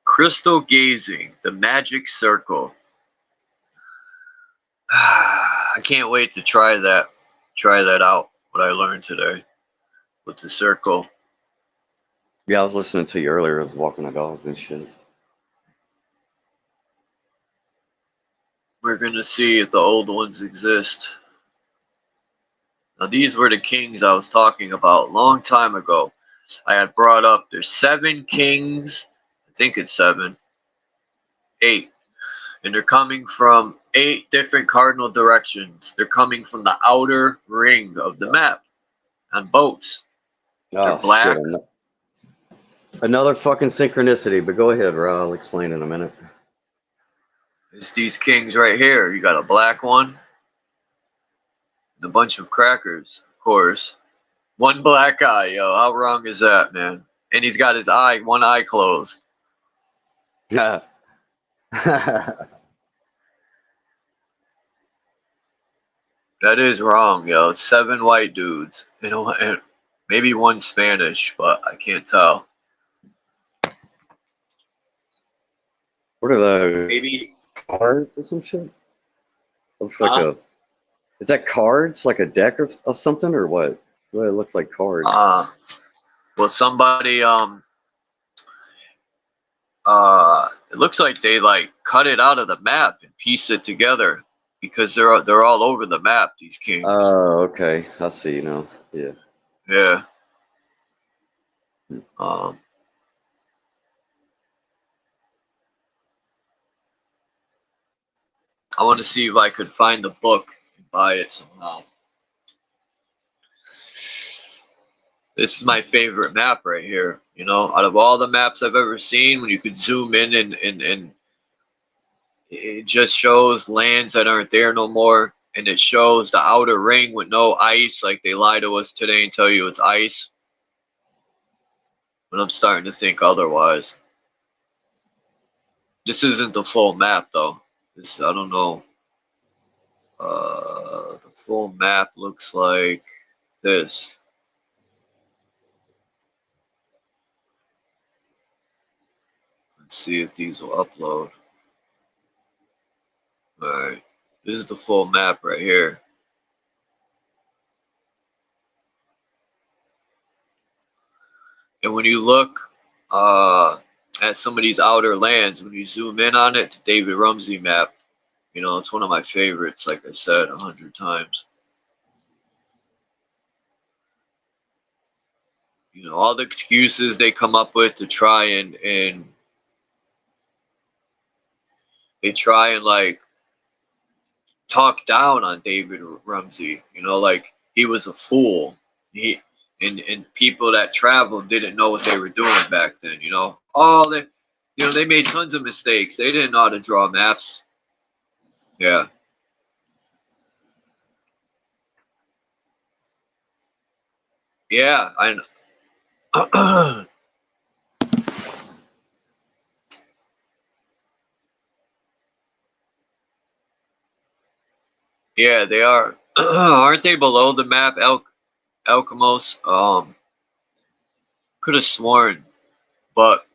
Crystal gazing, the magic circle. I can't wait to try that out, what I learned today with the circle. Yeah, I was listening to you earlier. I was walking the dogs and shit. We're gonna see if the old ones exist. Now these were the kings I was talking about a long time ago. I had brought up there's 7 kings, I think it's 7, 8. And they're coming from 8 different cardinal directions. They're coming from the outer ring of the map on boats. They're black. Shit. Another fucking synchronicity, but go ahead, Ra. I'll explain in a minute. There's these kings right here. You got a black one and a bunch of crackers, of course. One black eye, yo. How wrong is that, man? And he's got his one eye closed. Yeah. That is wrong, yo. It's 7 white dudes. You know, and maybe 1 Spanish, but I can't tell. What are those? Maybe cards or some shit? Looks like is that cards? Like a deck or something, or what? Well, it looks like cards. Well, somebody it looks like they like cut it out of the map and pieced it together because they're all over the map, these kings. Oh, okay. I see now. Yeah. Yeah. I want to see if I could find the book and buy it somehow. This is my favorite map right here. You know, out of all the maps I've ever seen, when you could zoom in and it just shows lands that aren't there no more, and it shows the outer ring with no ice, like they lie to us today and tell you it's ice. But I'm starting to think otherwise. This isn't the full map though. This, I don't know. The full map looks like this. Let's see if these will upload. Alright, this is the full map right here. And when you look at some of these outer lands, when you zoom in on it, the David Rumsey map, you know, it's one of my favorites, like I said 100 times. You know, all the excuses they come up with to try and they try and like talk down on David Rumsey, you know, like he was a fool. And people that traveled didn't know what they were doing back then, you know. Oh, they made tons of mistakes. They didn't know how to draw maps. Yeah. Yeah, I know. Yeah, they are. Aren't they below the map, Alchemos? Could have sworn, but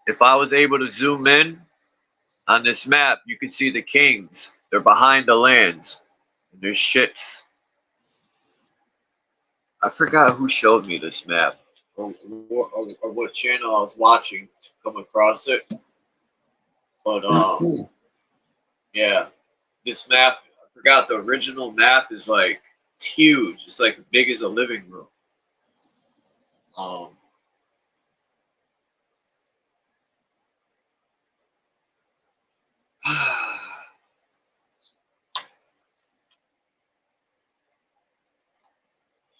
if I was able to zoom in on this map, you can see the kings. They're behind the lands. And there's ships I forgot who showed me this map or what channel I was watching to come across it. But yeah, this map, I forgot the original map is like it's huge. It's like big as a living room. Um,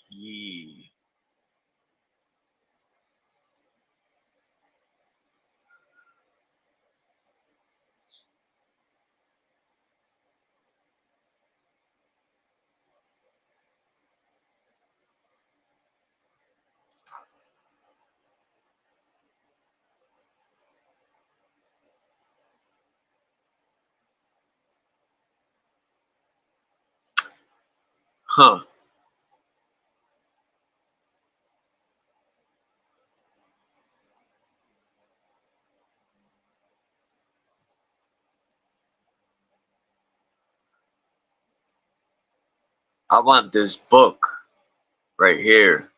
Yee. Huh. I want this book right here.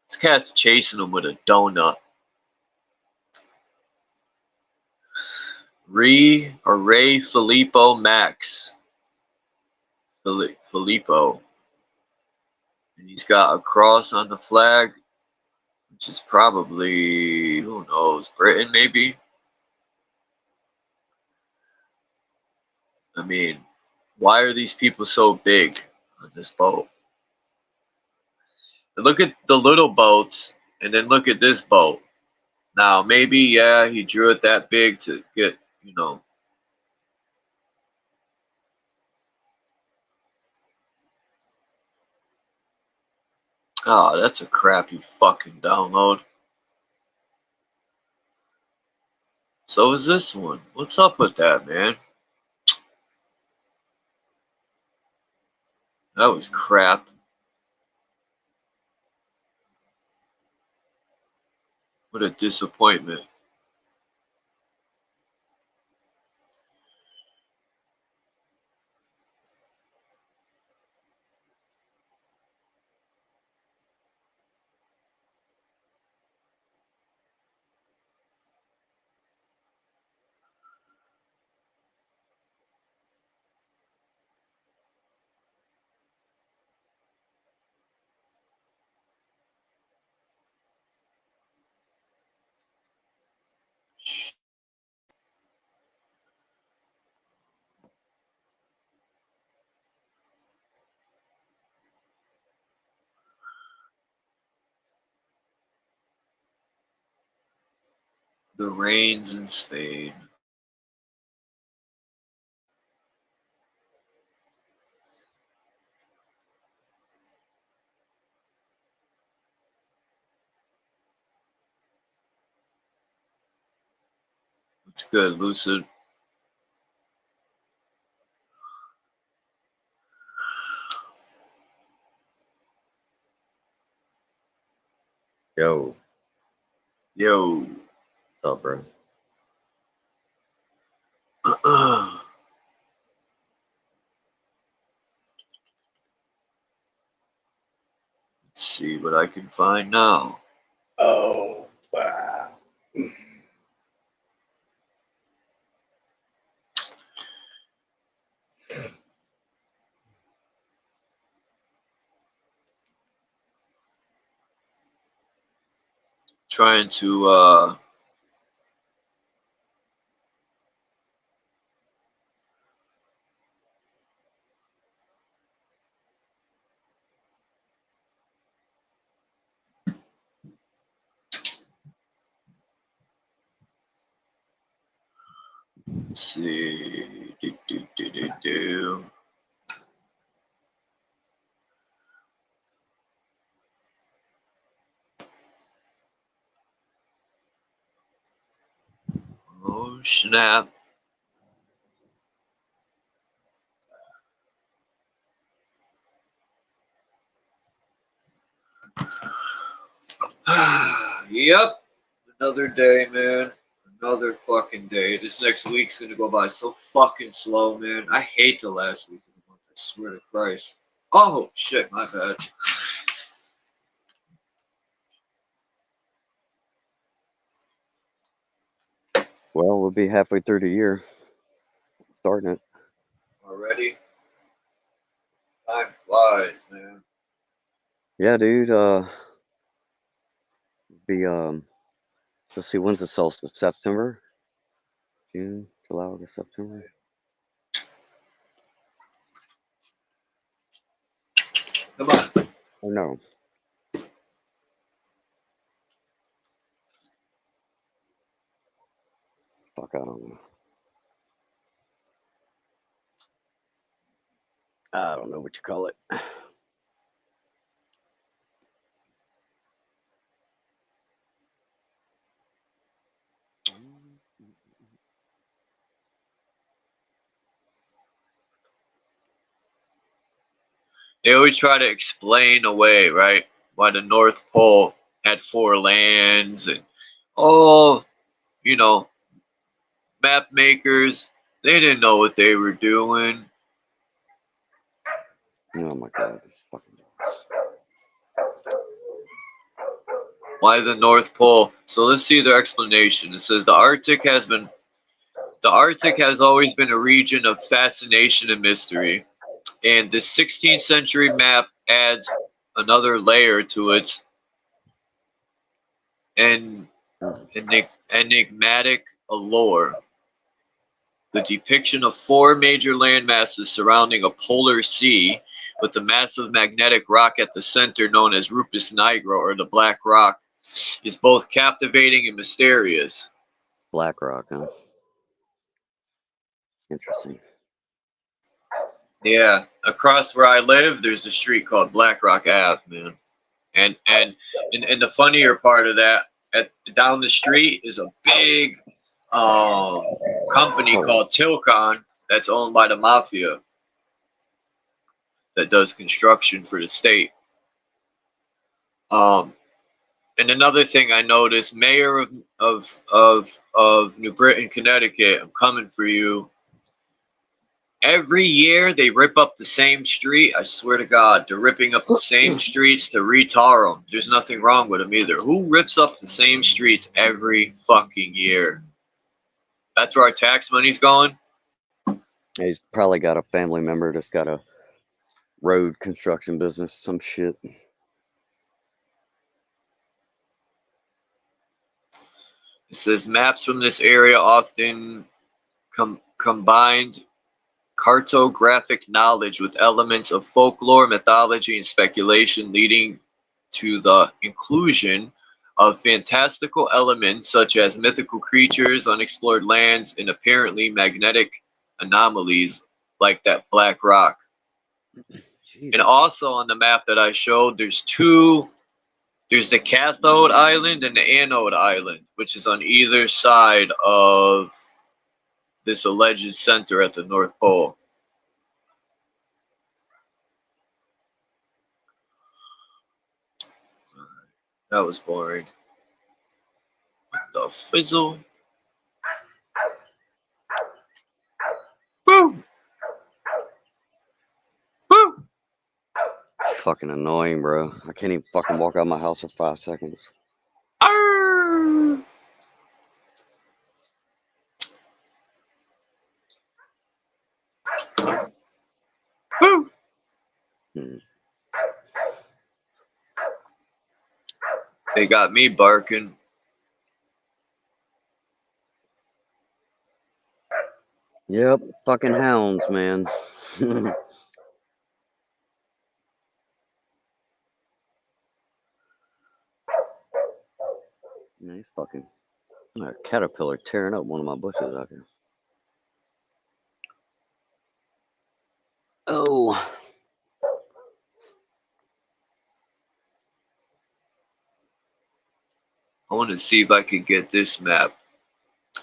This cat's chasing him with a donut. Ray Filippo Max. Filippo. And he's got a cross on the flag, which is probably, who knows, Britain maybe? I mean, why are these people so big on this boat? And look at the little boats, and then look at this boat. Now, maybe, yeah, he drew it that big to get, you know. Oh, that's a crappy fucking download. So is this one. What's up with that, man? That was crap. What a disappointment. The rains in Spain. It's good, Lucid. Yo, Yo. what's up, bro? Let's see what I can find now. Oh, wow. Trying to let's see. Do. Oh snap. Yep. Another day, man. Another fucking day. This next week's gonna go by so fucking slow, man. I hate the last week of the month. I swear to Christ. Oh, shit, my bad. Well, we'll be halfway through the year. Starting it. Already? Time flies, man. Yeah, dude. Let's see, when's the solstice? September? June, July, August, September? Come on. Oh, no. Fuck, I don't know. I don't know what you call it. They always try to explain away, right, why the North Pole had 4 lands and, oh, you know, map makers, they didn't know what they were doing. Oh my god, this fucking. Why the North Pole? So let's see their explanation. It says the Arctic has always been a region of fascination and mystery, and the 16th century map adds another layer to its enigmatic allure. The depiction of 4 major land masses surrounding a polar sea with the massive magnetic rock at the center known as Rupus Nigra, or the Black Rock, is both captivating and mysterious. Black Rock, huh? Interesting. Yeah, across where I live, there's a street called Black Rock Ave, man. And the funnier part of that, down the street is a big company called Tilcon that's owned by the mafia that does construction for the state. And another thing I noticed, mayor of New Britain, Connecticut, I'm coming for you. Every year they rip up the same street. I swear to God, they're ripping up the same streets to retar them. There's nothing wrong with them either. Who rips up the same streets every fucking year? That's where our tax money's going. He's probably got a family member that's got a road construction business, some shit. It says maps from this area often combined cartographic knowledge with elements of folklore, mythology, and speculation, leading to the inclusion of fantastical elements such as mythical creatures, unexplored lands, and apparently magnetic anomalies like that Black Rock. Jesus. And also on the map that I showed, there's the cathode island and the anode island, which is on either side of this alleged center at the North Pole. That was boring. What the fizzle? Woo! Woo! Fucking annoying, bro. I can't even fucking walk out of my house for 5 seconds. Arr! Woo! They got me barking. Yep, fucking hounds, man. Nice fucking a caterpillar tearing up one of my bushes out here. Oh. I want to see if I could get this map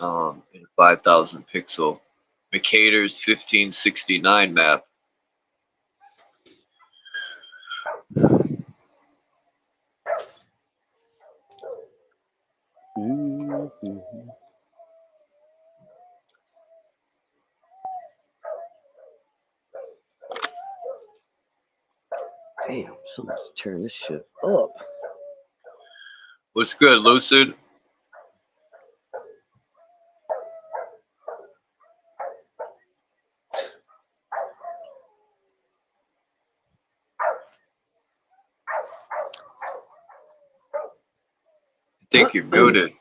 in 5,000 pixel. Mercator's 1569 map. Mm-hmm. Damn, someone's tearing this shit up. What's good, Lucid? I think you're muted.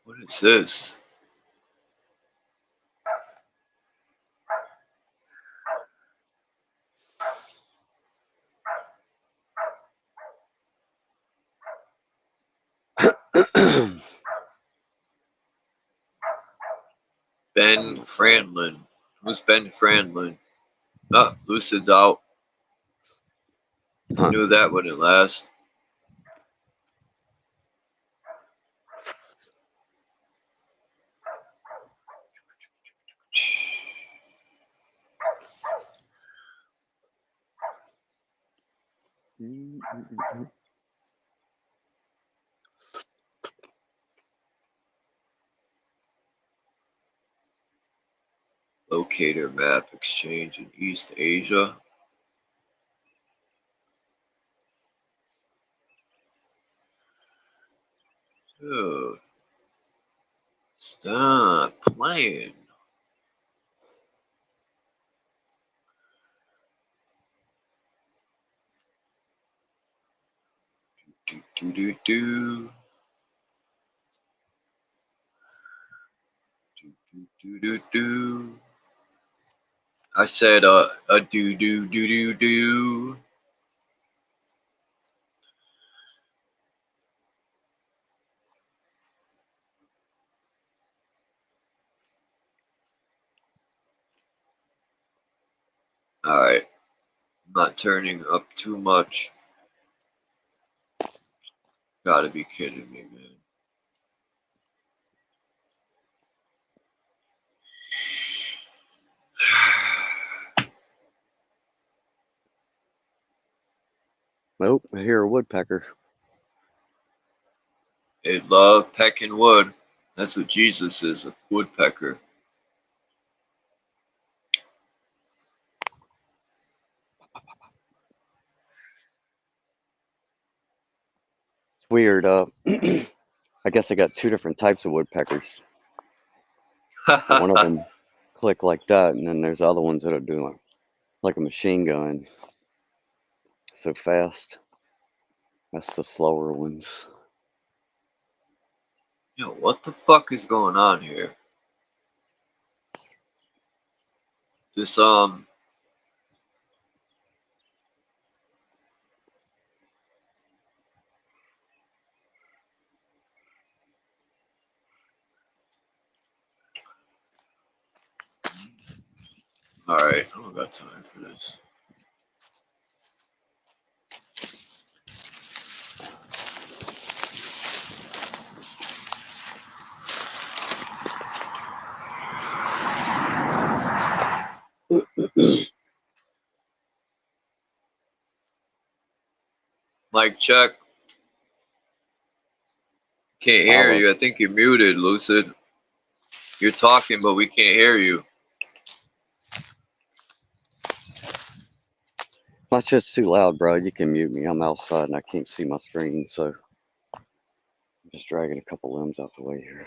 What is this? Ben Franklin. Who's Ben Franklin? Oh, Lucid's out. Huh. Knew that wouldn't last. Locator map exchange in East Asia. Dude, stop playing. Do. Do. I said a do. Alright. I'm not turning up too much. Gotta be kidding me, man. Nope, I hear a woodpecker. They love pecking wood. That's what Jesus is, a woodpecker. It's weird. I guess I got two different types of woodpeckers. One of them click like that, and then there's other ones that are doing like a machine gun. So fast. That's the slower ones. Yo, what the fuck is going on here? This, alright, I don't got time for this. Mic check. Can't hear you. I think you're muted, Lucid. You're talking, but we can't hear you. My shit's too loud, bro. You can mute me. I'm outside and I can't see my screen, so I'm just dragging a couple limbs out the way here.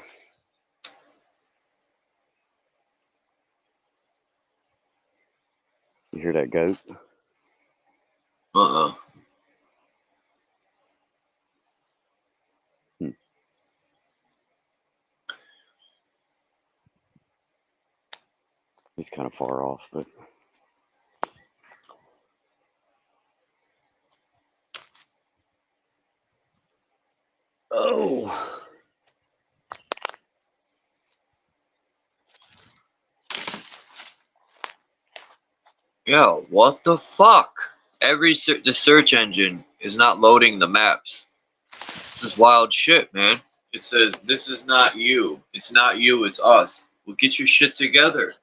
You hear that goat? He's kind of far off, but oh, Yeah, what the fuck? The search engine is not loading the maps. This is wild shit, man. It says, this is not you. It's not you, it's us. Well, get your shit together.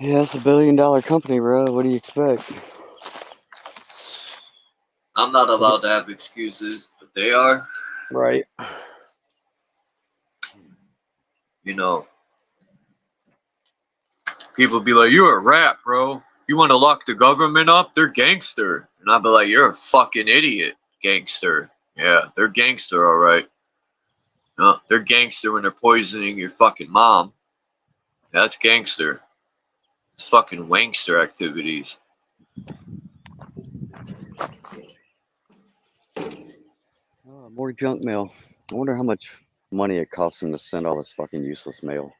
Yeah, it's $1 billion company, bro. What do you expect? I'm not allowed to have excuses, but they are. Right. You know, people be like, you're a rat, bro. You want to lock the government up? They're gangster. And I'll be like, you're a fucking idiot, gangster. Yeah, they're gangster, all right. No, they're gangster when they're poisoning your fucking mom. That's gangster. It's fucking wankster activities. Oh, more junk mail. I wonder how much money it costs them to send all this fucking useless mail.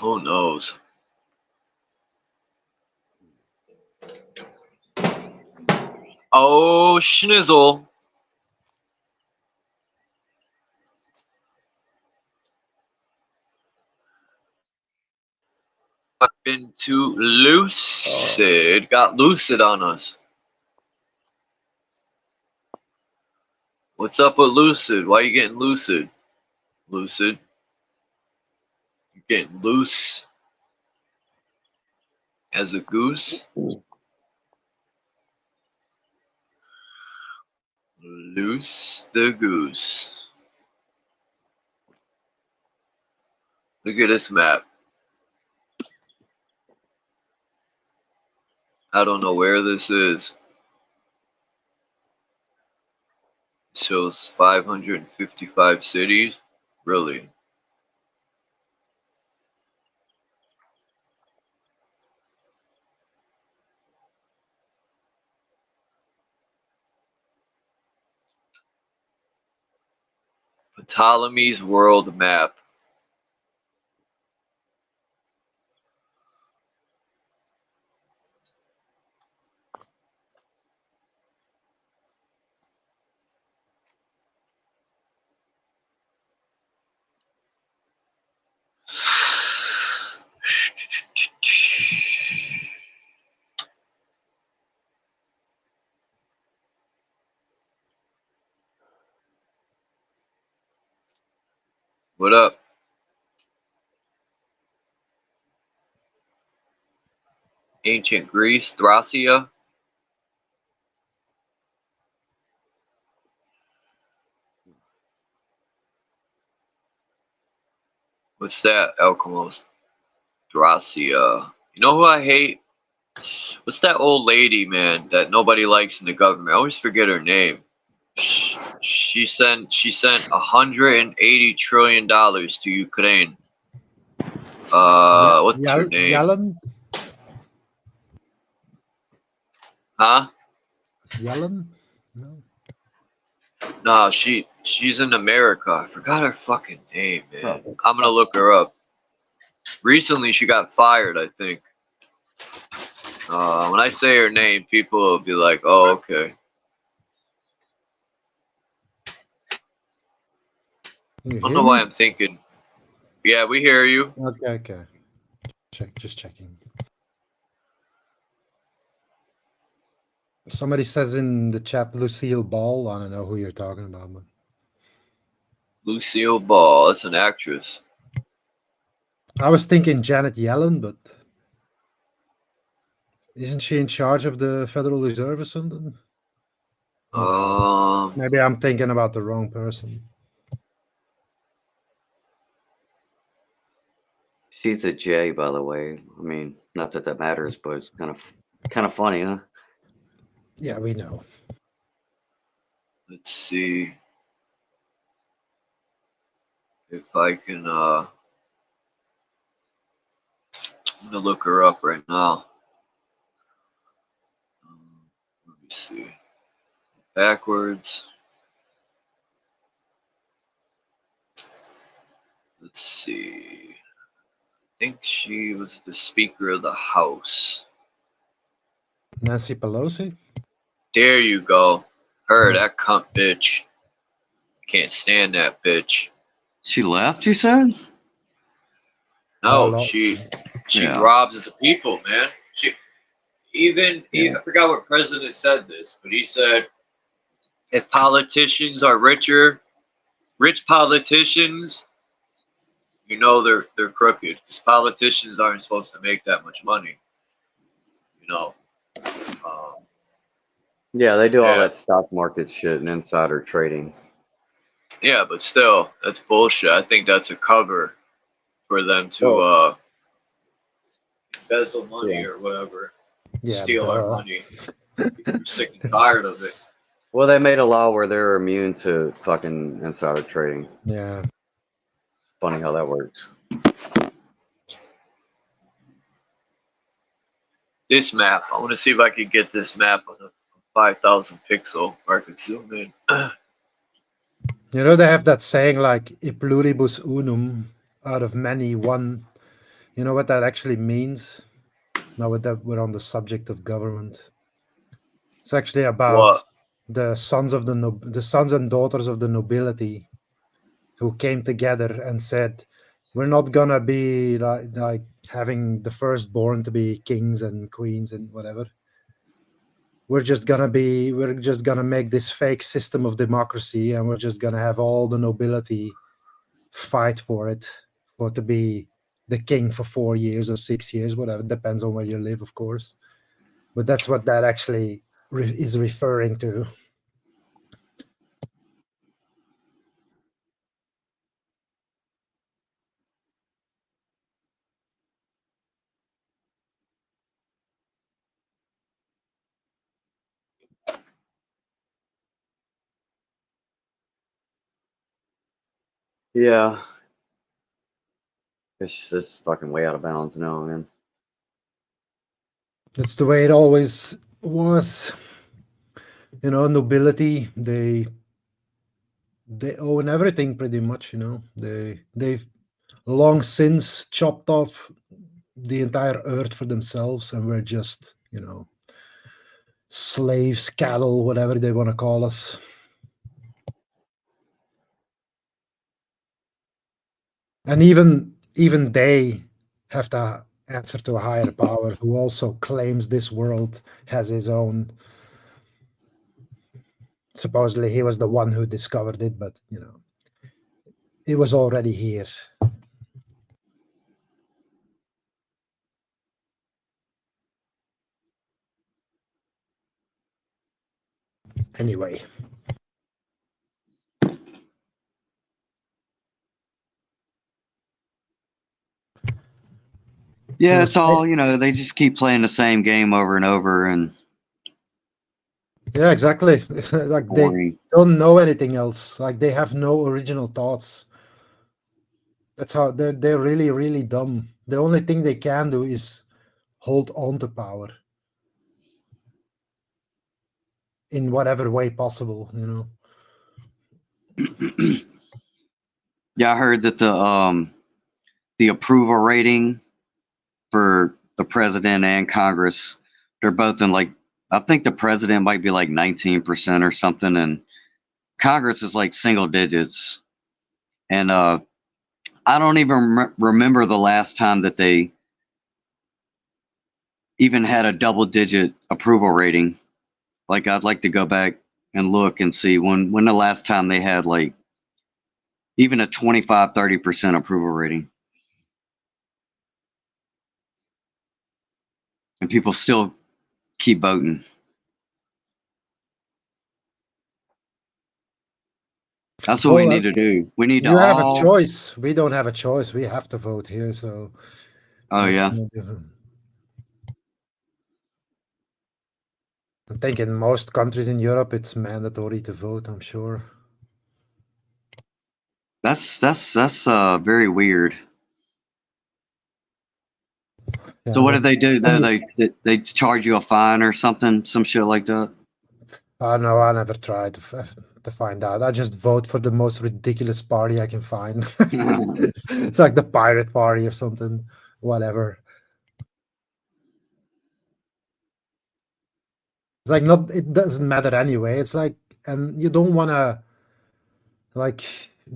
Who knows? Oh, schnizzle. I've been too lucid. Got lucid on us. What's up with lucid? Why you getting lucid? Lucid. You're getting loose as a goose. Loose the goose. Look at this map. I don't know where this is. It shows 555 cities. Really? Ptolemy's world map. What up? Ancient Greece, Thracia. What's that, Alchemist? Thracia. You know who I hate? What's that old lady, man, that nobody likes in the government? I always forget her name. She sent $180 trillion to Ukraine. What's her name? Yellen? Huh? Yellen? No. No, she's in America. I forgot her fucking name, man. I'm gonna look her up. Recently, she got fired, I think. When I say her name, people will be like, "Oh, okay." I don't know why I'm thinking. Yeah, we hear you. Okay. Just checking. Somebody says in the chat, Lucille Ball. I don't know who you're talking about, but Lucille Ball. That's an actress. I was thinking Janet Yellen, but isn't she in charge of the Federal Reserve or something? Maybe I'm thinking about the wrong person. She's a J, by the way. I mean, not that that matters, but it's kind of funny, huh? Yeah, we know. Let's see if I can. I'm gonna look her up right now. Let me see. Backwards. Let's see. I think she was the Speaker of the House. Nancy Pelosi? There you go. Her, that cunt bitch. Can't stand that bitch. She left, you said? No, Well, she Yeah. robs the people, man. I forgot what president said this, but he said if politicians are rich politicians, you know they're crooked because politicians aren't supposed to make that much money. You know. Yeah, they do all Yeah. that stock market shit and insider trading. Yeah, but still, that's bullshit. I think that's a cover for them to embezzle money or whatever, yeah, steal our money. We're sick and tired of it. Well, they made a law where they're immune to fucking insider trading. yeah. Funny how that works. This map, I want to see if I could get this map on a 5,000 pixel where I could zoom in. You know, they have that saying like "e pluribus unum," out of many, one. You know what that actually means? Now that we're on the subject of government, it's actually about What? the sons of the sons and daughters of the nobility who came together and said, "We're not gonna be like having the firstborn to be kings and queens and whatever. We're just gonna make this fake system of democracy, and we're just gonna have all the nobility fight for it, for to be the king for 4 years or 6 years, whatever. Depends on where you live, of course. But that's what that actually is referring to. Yeah. It's just fucking way out of bounds now, man. It's the way it always was. You know, nobility, they own everything pretty much. You know, they've long since chopped off the entire earth for themselves, and we're just, you know, slaves, cattle, whatever they want to call us. And even they have to answer to a higher power who also claims this world has his own. Supposedly he was the one who discovered it, but you know, it was already here. Anyway. Yeah, it's all, you know, they just keep playing the same game over and over, and Yeah, exactly. Like they don't know anything else. Like they have no original thoughts. That's how they're really, really dumb. The only thing they can do is hold on to power in whatever way possible, you know. Yeah, I heard that the approval rating for the president and Congress, they're both in like, I think the president might be like 19% or something, and Congress is like single digits. And I don't even remember the last time that they even had a double digit approval rating. Like I'd like to go back and look and see when the last time they had like even a 25-30% approval rating. And people still keep voting. That's what we need to do. We need to You have a all. choice. We don't have a choice. We have to vote here. So. Oh yeah. No different. I think in most countries in Europe, it's mandatory to vote. I'm sure. That's very weird. Yeah, so what did they do? They charge you a fine or something, some shit like that. No, I never tried to find out. I just vote for the most ridiculous party I can find. It's like the pirate party or something, whatever. It's like it doesn't matter anyway. It's like, and you don't want to, like,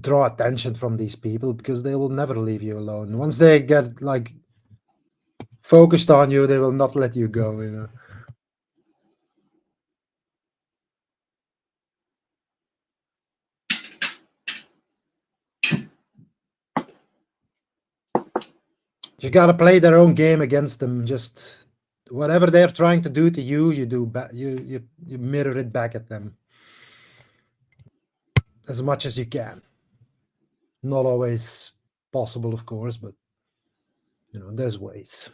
draw attention from these people, because they will never leave you alone. Once they get like focused on you, they will not let you go, you know. You gotta play their own game against them. Just whatever they're trying to do to you, you do you mirror it back at them as much as you can. Not always possible, of course, but you know, there's ways.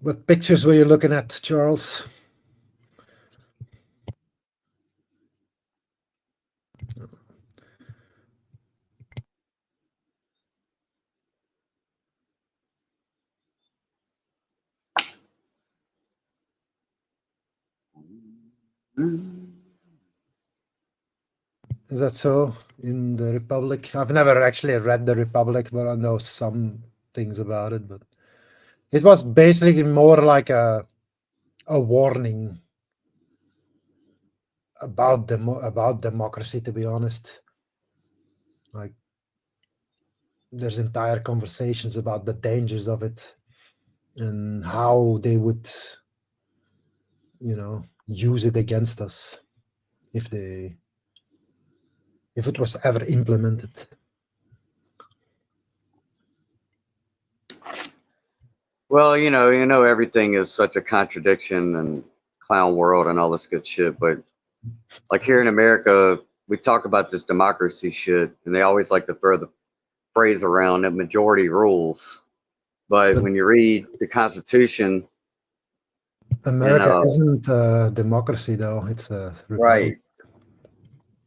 What pictures were you looking at, Charles? Is that so in the Republic? I've never actually read the Republic, but I know some things about it. But it was basically more like a warning about democracy, to be honest. Like, there's entire conversations about the dangers of it and how they would, you know, use it against us if it was ever implemented. Well, you know, everything is such a contradiction and clown world and all this good shit. But like here in America, we talk about this democracy shit, and they always like to throw the phrase around that majority rules. But when you read the Constitution, America isn't a democracy, though. It's a republic.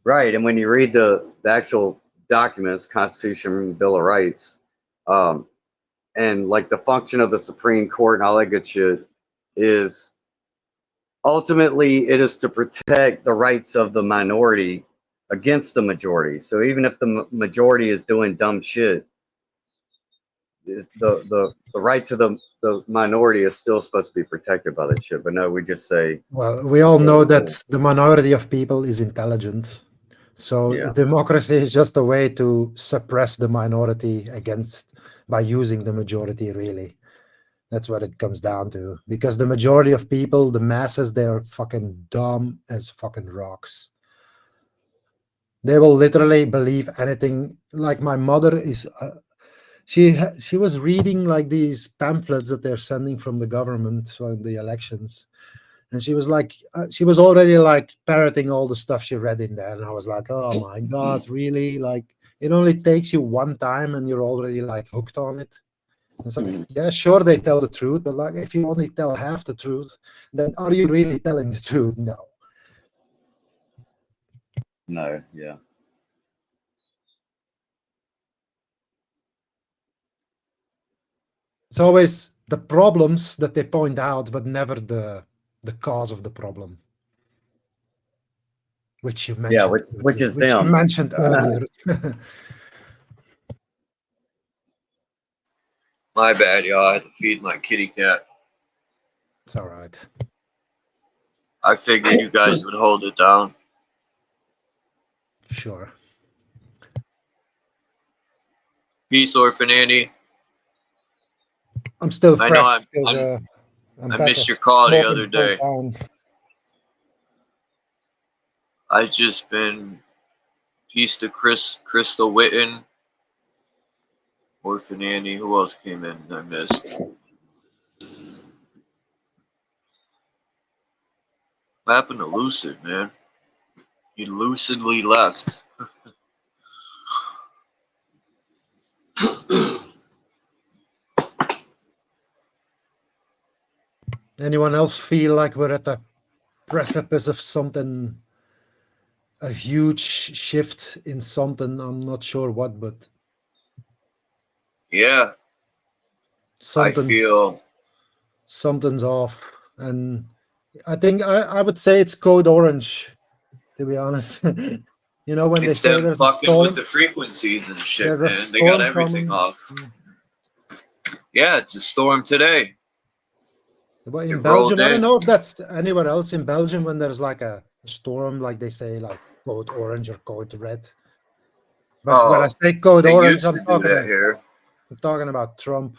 Right. And when you read the actual documents, Constitution, Bill of Rights, and like the function of the Supreme Court and all that good shit is ultimately it is to protect the rights of the minority against the majority. So even if the majority is doing dumb shit, the rights of the minority is still supposed to be protected by that shit. But no, we just say, well, we all know that the minority of people is intelligent. So democracy is just a way to suppress the minority by using the majority, really. That's what it comes down to. Because the majority of people, the masses, they're fucking dumb as fucking rocks. They will literally believe anything. Like my mother is... she was reading like these pamphlets that they're sending from the government for the elections. And she was like, she was already like parroting all the stuff she read in there. And I was like, oh my God, really? Like, it only takes you one time and you're already like hooked on it. It's like, yeah, sure, they tell the truth, but like, if you only tell half the truth, then are you really telling the truth? No. No, yeah. It's always the problems that they point out, but never the cause of the problem, which you mentioned. Yeah, which is them. You mentioned earlier. My bad, y'all. I had to feed my kitty cat. It's all right. I figured you guys would hold it down. Sure. Peace, Orphan Andy. I'm still fresh. I know I missed your call the other day. I've just been peace to Crystal Witten, Orphan Andy. Who else came in I missed? What happened to Lucid, man? He lucidly left. Anyone else feel like we're at the precipice of something, a huge shift in something? I'm not sure what, but yeah, I feel something's off, and I think I would say it's Code Orange, to be honest. You know, when It's they say them there's a fucking storm, with the frequencies and shit, there's a man. They got storm everything coming. off. Yeah, it's a storm today. But It in rolled Belgium, I don't in. know if that's anywhere else in Belgium when there's like a storm, like they say, like code orange or code red. But when I Oh, say code they orange, used to do that here. I'm talking about Trump.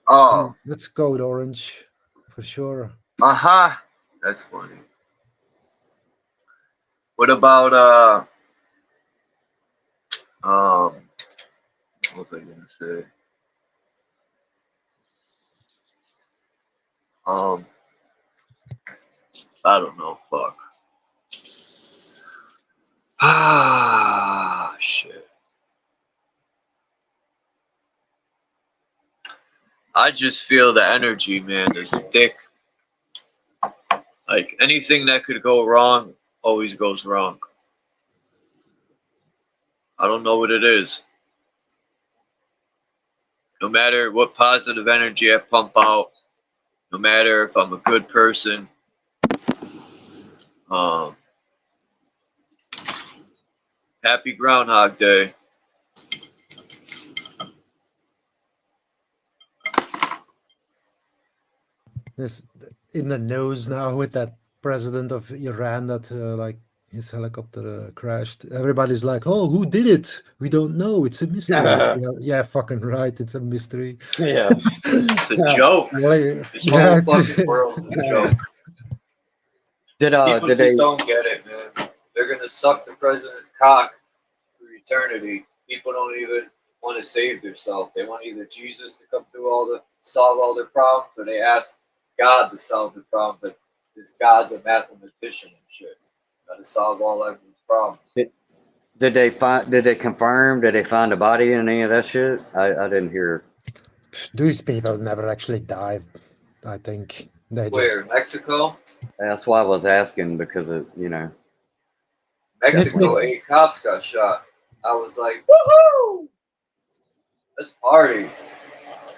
Oh, That's code orange for sure. aha. That's funny. What about what was I gonna say? I don't know. Fuck. Ah, shit. I just feel the energy, man, is thick. Like anything that could go wrong always goes wrong. I don't know what it is. No matter what positive energy I pump out, no matter if I'm a good person, happy Groundhog Day. This in the news now with that president of Iran that like his helicopter crashed. Everybody's like, "Oh, who did it? We don't know. It's a mystery." Yeah, fucking right. It's a mystery. Yeah. It's a joke. This whole fucking world is a joke. People just don't get it, man. They're gonna suck the president's cock for eternity. People don't even want to save themselves. They want either Jesus to come through solve all their problems, or they ask God to solve the problems. That this God's a mathematician and shit. Got to solve all everyone's problems. Did they confirm? Did they find a body in any of that shit? I didn't hear. These people never actually died. I think they Where, Mexico? That's why I was asking, because of, you know. Mexico, 8 cops got shot. I was like, woohoo! Let's party.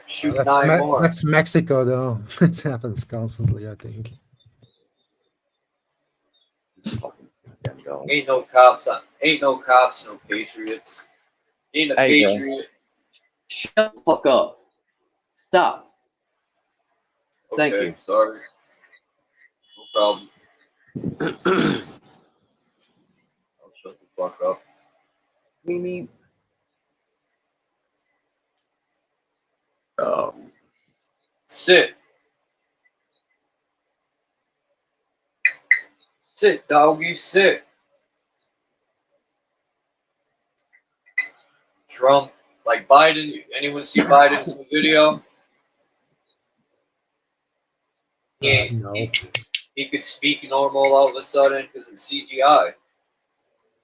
Shoot 9 more. That's Mexico, though. It happens constantly, I think. Ain't no cops, no patriots. Ain't a patriot. Shut the fuck up. Stop. Okay, Thank you. Sorry. No problem. I'll shut the fuck up. Me. Sit. Sit, doggy, sit. Trump, like Biden. Anyone see Biden's new video? No. He could speak normal all of a sudden because it's CGI.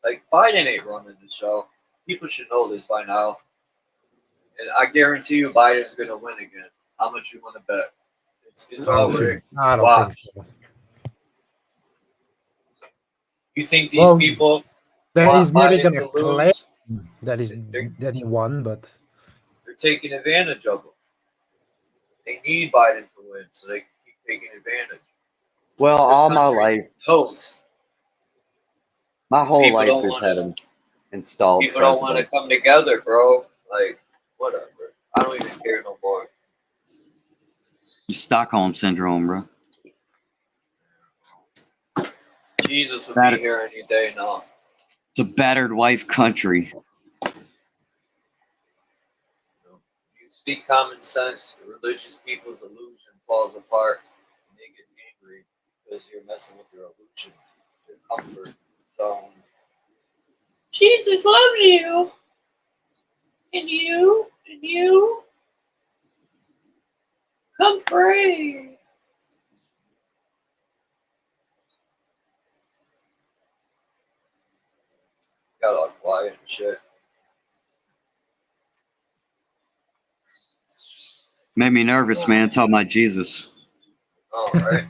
Like, Biden ain't running the show. People should know this by now. And I guarantee you Biden's going to win again. How much you want to bet? It's all rigged. I don't think so. You think these people that he's maybe Biden going to to lose? claim that he won, but they're taking advantage of him. They need Biden to win so they can keep taking advantage. Well, all my life, toast. My whole life has had him installed. People don't want to come together, bro. Like, whatever. I don't even care no more. Stockholm syndrome, bro. Jesus will be here any day now. It's a battered wife country. You speak common sense, the religious people's illusion falls apart, and they get angry because you're messing with their illusion, their comfort zone. Jesus loves you. And you. Come pray. Got all quiet and shit. Made me nervous, man, talking about Jesus. All right.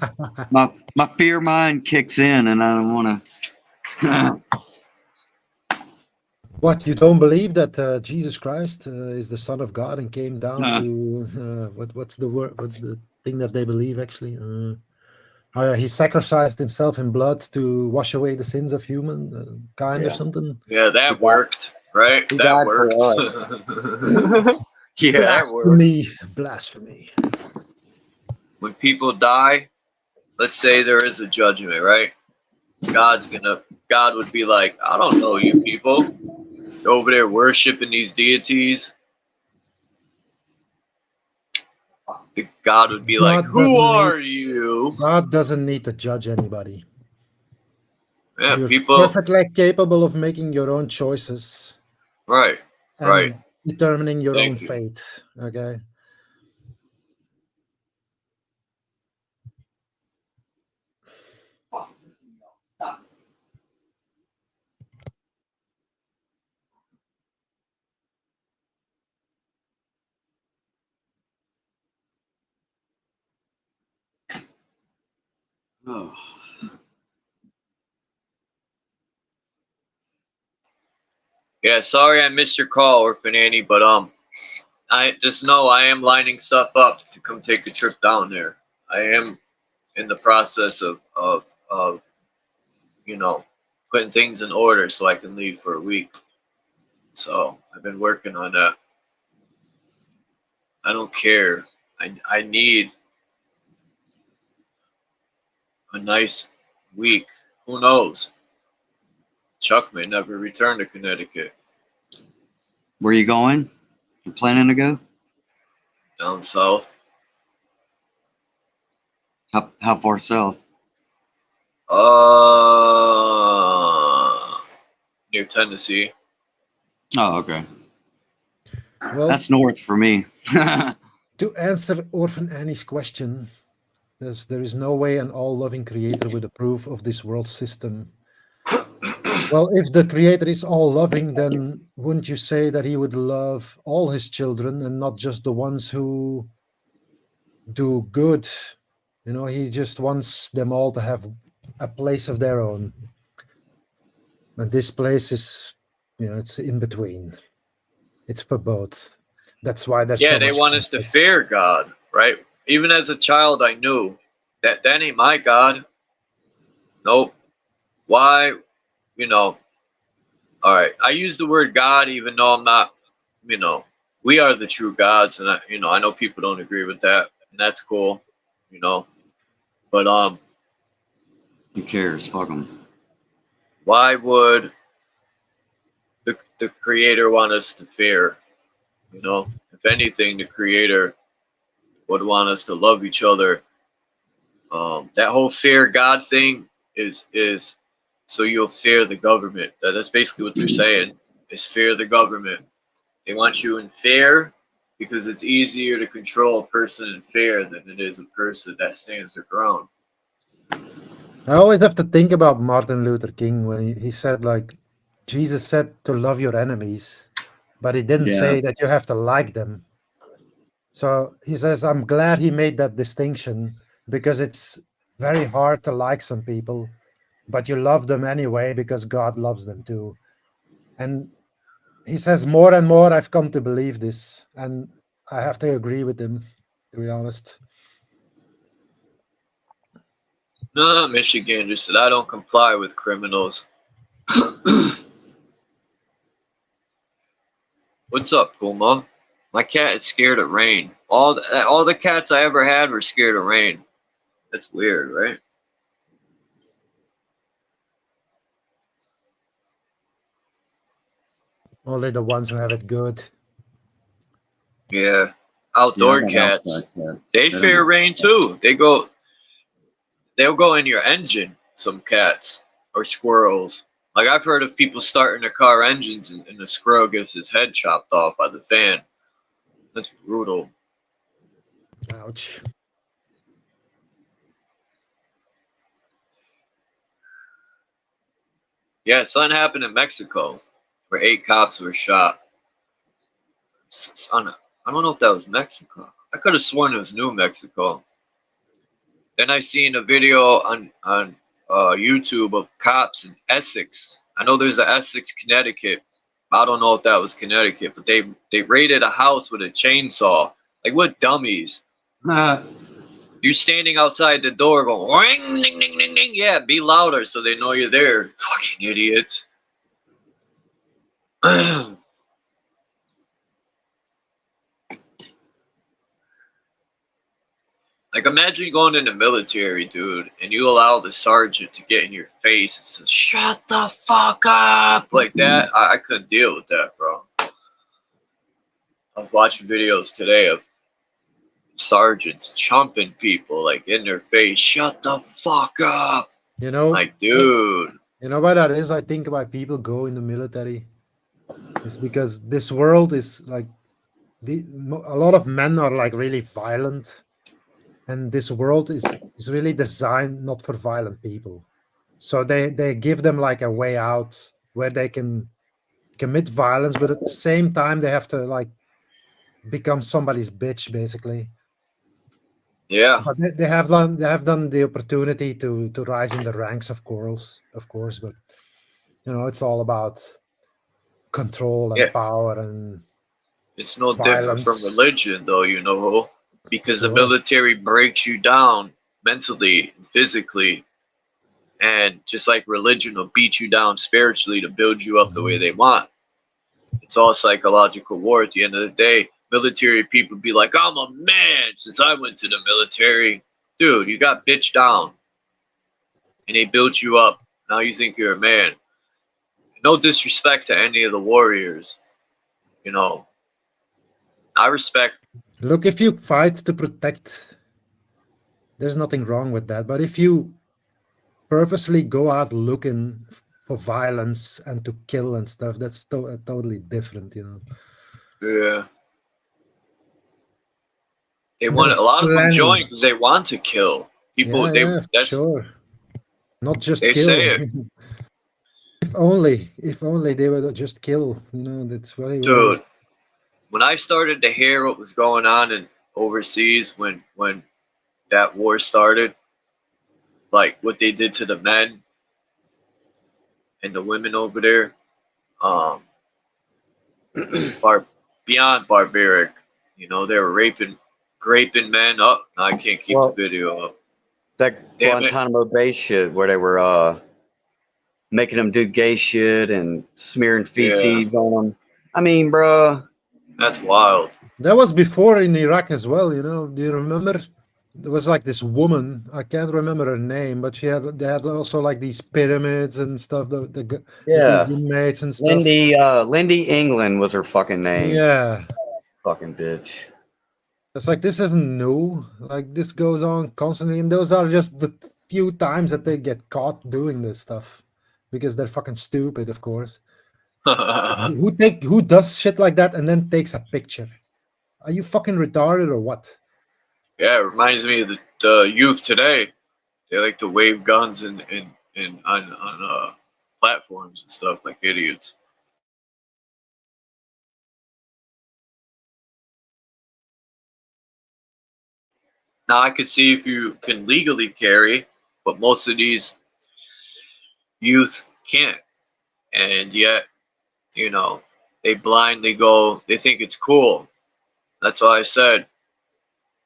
my fear mind kicks in, and I don't want to. What, you don't believe that Jesus Christ is the Son of God and came down to what's the word? What's the thing that they believe actually? He sacrificed himself in blood to wash away the sins of humankind or Yeah. something. Yeah, that worked, right? He That died worked. for us. Yeah, that worked. Blasphemy. Blasphemy. When people die, let's say there is a judgment, right? God would be like, I don't know you people. You're over there worshiping these deities. God would be like, who are you? God doesn't need to judge anybody. Yeah, You're people. perfectly capable of making your own choices. Right. And Right. determining your own Thank you. fate. Okay. Oh. Yeah, sorry I missed your call, Orphan Annie, but I just know I am lining stuff up to come take a trip down there. I am in the process of you know, putting things in order so I can leave for a week. So I've been working on that. I don't care. I need a nice week. Who knows? Chuck may never return to Connecticut. Where you going? You planning to go? Down south. How far south? Near Tennessee. Oh, okay. Well, that's north for me. To answer Orphan Annie's question, there is no way an all-loving creator would approve of this world system. Well, if the creator is all-loving, then wouldn't you say that he would love all his children and not just the ones who do good? You know, he just wants them all to have a place of their own. And this place is, it's in between. It's for both. That's why there's so they much want us to fear God, right? Even as a child, I knew that ain't my God. Nope. Why? All right. I use the word God, even though I'm not. We are the true gods, and I know people don't agree with that, and that's cool. But who cares? Fuck them. Why would the Creator want us to fear? If anything, the Creator would want us to love each other. That whole fear God thing is so you'll fear the government. That's basically what they're saying, is fear the government. They want you in fear because it's easier to control a person in fear than it is a person that stands their ground. I always have to think about Martin Luther King when he said, like, Jesus said to love your enemies, but he didn't say that you have to like them. So he says, I'm glad he made that distinction, because it's very hard to like some people, but you love them anyway because God loves them too. And he says, more and more I've come to believe this, and I have to agree with him, to be honest. No, Michigan just said, I don't comply with criminals. What's up, Puma? My cat is scared of rain. All the cats I ever had were scared of rain. That's weird, right? Only the ones who have it good. Yeah. Outdoor cats. They fear rain too. They'll go in your engine, some cats. Or squirrels. Like, I've heard of people starting their car engines and the squirrel gets his head chopped off by the fan. That's brutal. Ouch. Yeah, something happened in Mexico where 8 cops were shot. I don't know if that was Mexico. I could have sworn it was New Mexico. Then I seen a video on YouTube of cops in Essex. I know there's an Essex, Connecticut. I don't know if that was Connecticut, but they raided a house with a chainsaw. Like, what dummies? You're standing outside the door going, ring, ding, ding, ding, ding. Yeah, be louder so they know you're there. Fucking idiots. Like, imagine going in the military, dude, and you allow the sergeant to get in your face and says, shut the fuck up! Like that, I couldn't deal with that, bro. I was watching videos today of sergeants chumping people, like, in their face, shut the fuck up! You know, Like, dude. You know why that is? I think why people go in the military is because this world is like, a lot of men are like really violent, and this world is really designed not for violent people. So they give them like a way out where they can commit violence, but at the same time they have to like become somebody's bitch, basically. Yeah. But they have done the opportunity to rise in the ranks, of course, but you know, it's all about control and Yeah. power and It's no different violence. from religion, though, you know, because Sure. the military breaks you down mentally and physically, and just like religion will beat you down spiritually to build you up the way they want. It's all psychological war at the end of the day. Military people be like, I'm a man since I went to the military. Dude, you got bitched down, and they built you up. Now you think you're a man. No disrespect to any of the warriors, you know. I respect. Look, if you fight to protect, there's nothing wrong with that. But if you purposely go out looking for violence and to kill and stuff, that's totally different, you know. Yeah. They want a lot of them join because they want to kill people. That's sure. Not just they kill. say it. If only they would just kill, you know. That's why. Dude, when I started to hear what was going on in overseas when that war started, like what they did to the men and the women over there, beyond barbaric. You know, they were raping men up. Oh, I can't keep the video up. That Guantanamo Bay shit where they were making them do gay shit and smearing feces on them. I mean, bro. That's wild. That was before in Iraq as well, you know. Do you remember? There was like this woman, I can't remember her name, but they had also like these pyramids and stuff. These inmates and stuff. Lindy England was her fucking name. Yeah. Fucking bitch. It's like, this isn't new. Like, this goes on constantly, and those are just the few times that they get caught doing this stuff because they're fucking stupid, of course. Who does shit like that and then takes a picture? Are you fucking retarded or what? Yeah, it reminds me of the youth today. They like to wave guns on platforms and stuff like idiots. Now I could see if you can legally carry, but most of these youth can't, and yet, you know, they blindly go. They think it's cool. That's why I said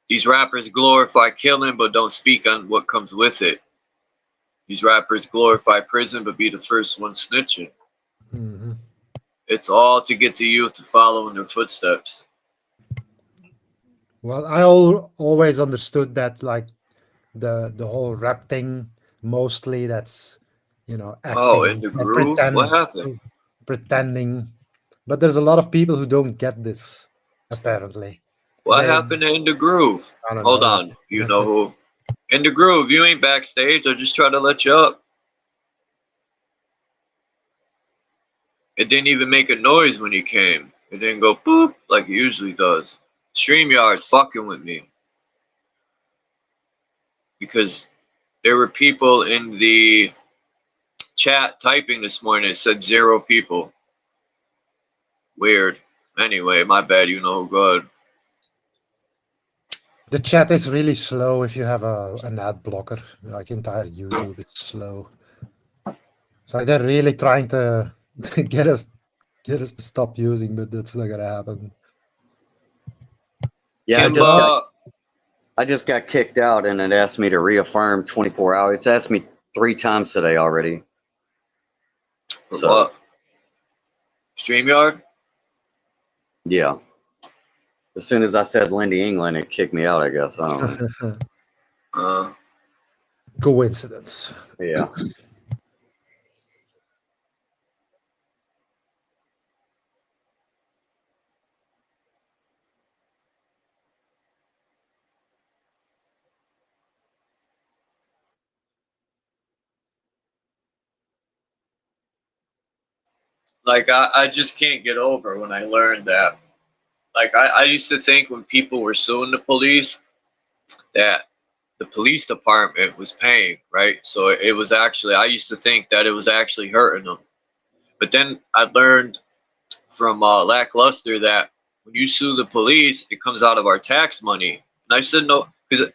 these rappers glorify killing, but don't speak on what comes with it. These rappers glorify prison, but be the first one snitching. Mm-hmm. It's all to get the youth to follow in their footsteps. Well, I always understood that, like, the whole rap thing, mostly that's, you know, acting. Oh, in the groove? What happened? Pretending. But there's a lot of people who don't get this, apparently. What happened to In the Groove? Hold on. You know who? In the Groove, you ain't backstage. I just try to let you up. It didn't even make a noise when you came. It didn't go boop like it usually does. StreamYard's fucking with me. Because there were people in the chat typing this morning. It said 0 people. Weird. Anyway, my bad. You know, good. The chat is really slow if you have an ad blocker. Like entire YouTube, it's slow. So they're really trying to get us to stop using, but that's not gonna happen. Yeah, I just got kicked out and it asked me to reaffirm 24 hours. It's asked me 3 times today already. For So, what? StreamYard? yeah. As soon as I said Lindy England, it kicked me out, I guess. I don't know. Coincidence. Yeah. Like, I just can't get over when I learned that. Like, I used to think when people were suing the police that the police department was paying, right? So it was actually, I used to think that it was actually hurting them. But then I learned from Lackluster that when you sue the police, it comes out of our tax money. And I said no, because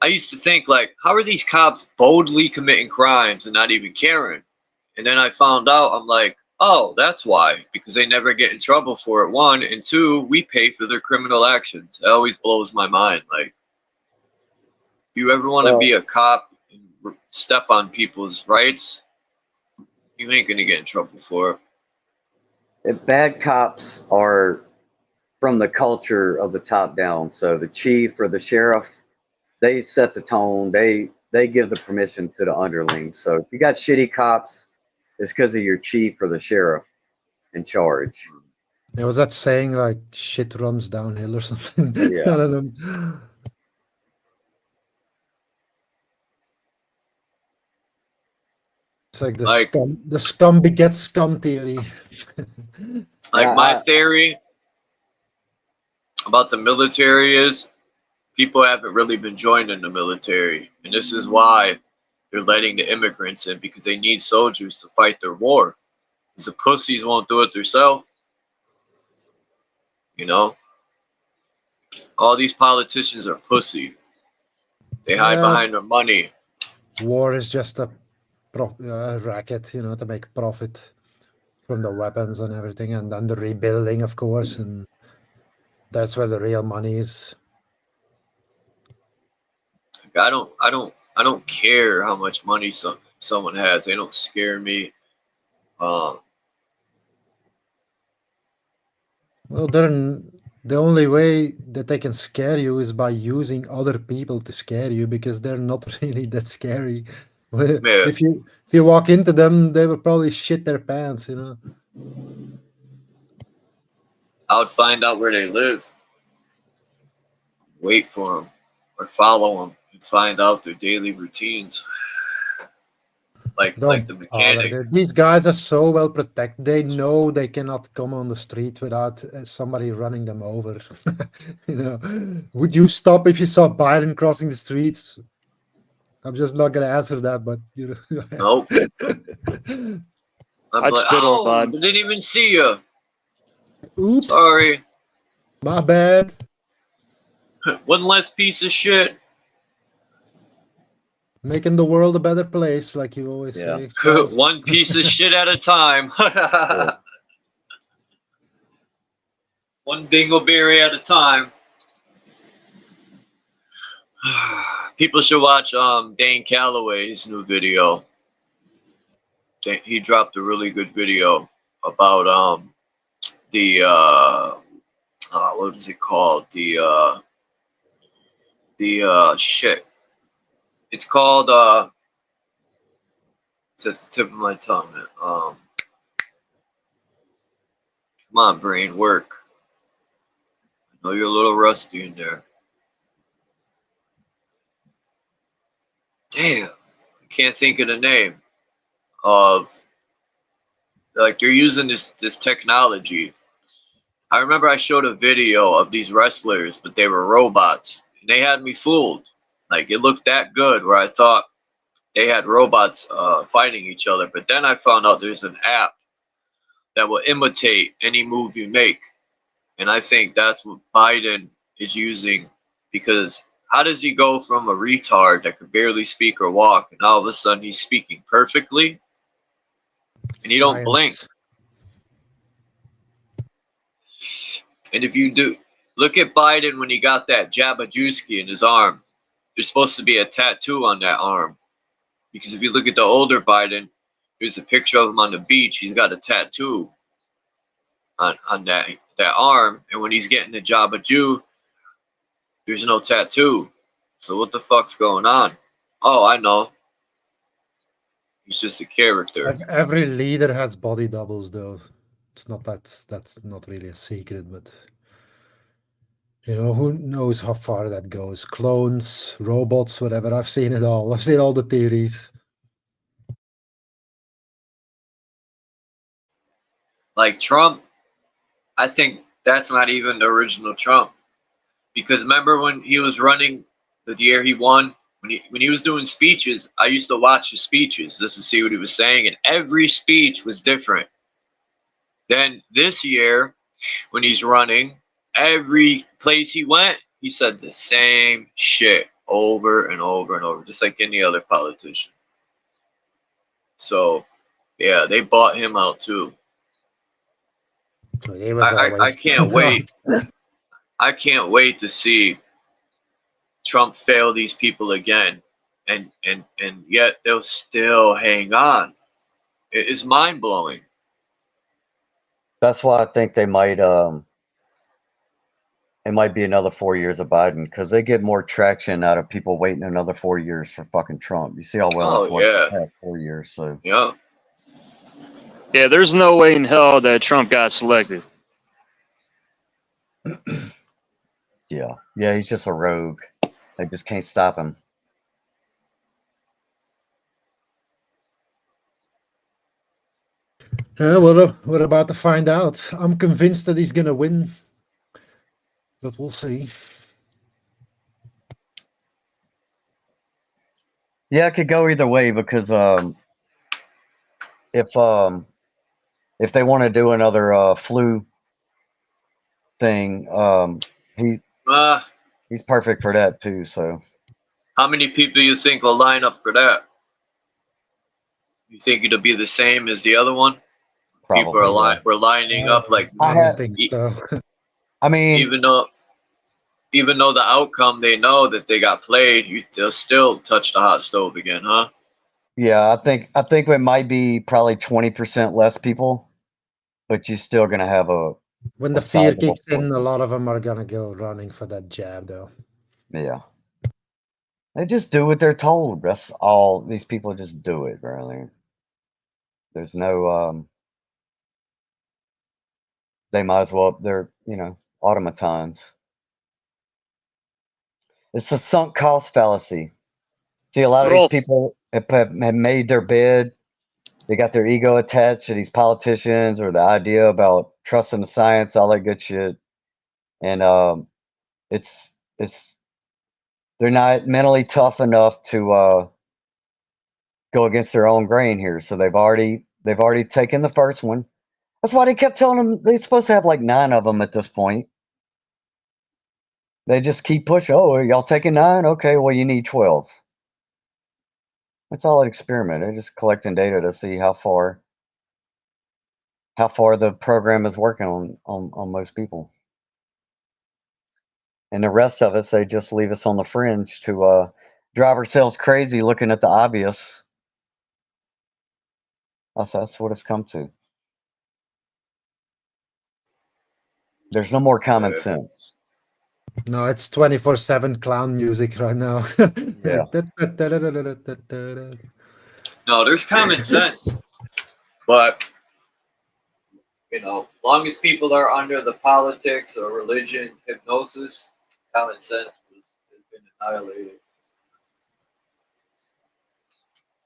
I used to think, like, how are these cops boldly committing crimes and not even caring? And then I found out, I'm like, oh, that's why. Because they never get in trouble for it, 1. And 2, we pay for their criminal actions. It always blows my mind. Like, if you ever want to be a cop and step on people's rights, you ain't going to get in trouble for it. Bad cops are from the culture of the top down. So the chief or the sheriff, they set the tone. They give the permission to the underlings. So if you got shitty cops, it's because of your chief or the sheriff in charge. There was that saying like shit runs downhill or something. Yeah. I don't know. It's like the scum begets scum theory. Like, my theory about the military is people haven't really been joining the military. And this is why they're letting the immigrants in, because they need soldiers to fight their war. Because the pussies won't do it themselves. You know? All these politicians are pussy. They hide behind their money. War is just a racket, you know, to make profit from the weapons and everything, and then the rebuilding, of course, and that's where the real money is. I don't care how much money someone has. They don't scare me. Well, the only way that they can scare you is by using other people to scare you, because they're not really that scary. If you walk into them, they will probably shit their pants, you know. I would find out where they live, wait for them, or follow them and find out their daily routines. Like the mechanic. These guys are so well protected. They know they cannot come on the street without somebody running them over. You know, would you stop if you saw Biden crossing the streets? I'm just not gonna answer that, but you know. Nope. I'm like, oh, I didn't even see you. Oops. Sorry. My bad. One less piece of shit. Making the world a better place, like you always say. One piece of shit at a time. One dingleberry at a time. People should watch Dane Calloway's new video. He dropped a really good video about the what is it called? The shit. It's called it's at the tip of my tongue. Come on, brain, work. I know you're a little rusty in there. Damn, I can't think of the name of, like, they're using this technology. I remember I showed a video of these wrestlers, but they were robots, and they had me fooled. Like, it looked that good where I thought they had robots fighting each other, but then I found out there's an app that will imitate any move you make, and I think that's what Biden is using, because how does he go from a retard that could barely speak or walk, and all of a sudden he's speaking perfectly, and he don't blink? And if you do, Look at Biden when he got that Jabba-Juski in his arm. There's supposed to be a tattoo on that arm. Because if you look at the older Biden, there's a picture of him on the beach. He's got a tattoo on that arm. And when he's getting the Jabba-Ju, there's no tattoo. So what the fuck's going on? Oh, I know. He's just a character. Every leader has body doubles, though. It's not that's not really a secret, but you know, who knows how far that goes? Clones, robots, whatever. I've seen it all. I've seen all the theories. Like Trump, I think that's not even the original Trump. Because remember when he was running the year he won? When he was doing speeches, I used to watch his speeches just to see what he was saying, and every speech was different. Then this year, when he's running, every place he went, he said the same shit over and over and over, just like any other politician. So, yeah, they bought him out too. I can't wait. I can't wait to see Trump fail these people again, and yet they'll still hang on. It's mind blowing. That's why I think they might it might be another 4 years of Biden, because they get more traction out of people waiting another 4 years for fucking Trump. You see how well it's worked the past 4 years, so yeah. Yeah, there's no way in hell that Trump got selected. yeah, he's just a rogue. They just can't stop him. We're about to find out. I'm convinced that he's gonna win, but we'll see. Yeah, it could go either way, because if they want to do another flu thing, he's perfect for that too. So, how many people do you think will line up for that? You think it'll be the same as the other one? Probably, people are we're lining up like. I don't think so. I mean, even though the outcome, they know that they got played, they'll still touch the hot stove again, huh? Yeah, I think it might be probably 20% less people, but you're still gonna have when the fear kicks in, a lot of them are gonna go running for that jab, though. Yeah, they just do what they're told. That's all. These people just do it, really. There's no they might as well. They're automatons. It's a sunk cost fallacy. See, a lot of these people have made their bed. They got their ego attached to these politicians or the idea about trusting the science, all that good shit. And it's they're not mentally tough enough to go against their own grain here. So they've already taken the first one. That's why they kept telling them they're supposed to have like 9 of them at this point. They just keep pushing. Oh, y'all taking 9? Okay, well you need 12. That's all an experiment. They're just collecting data to see how far the program is working on most people. And the rest of us, they just leave us on the fringe to drive ourselves crazy looking at the obvious. That's what it's come to. There's no more common sense. No, it's 24/7 clown music right now. Yeah. No, there's common sense, but long as people are under the politics or religion hypnosis, common sense has been annihilated.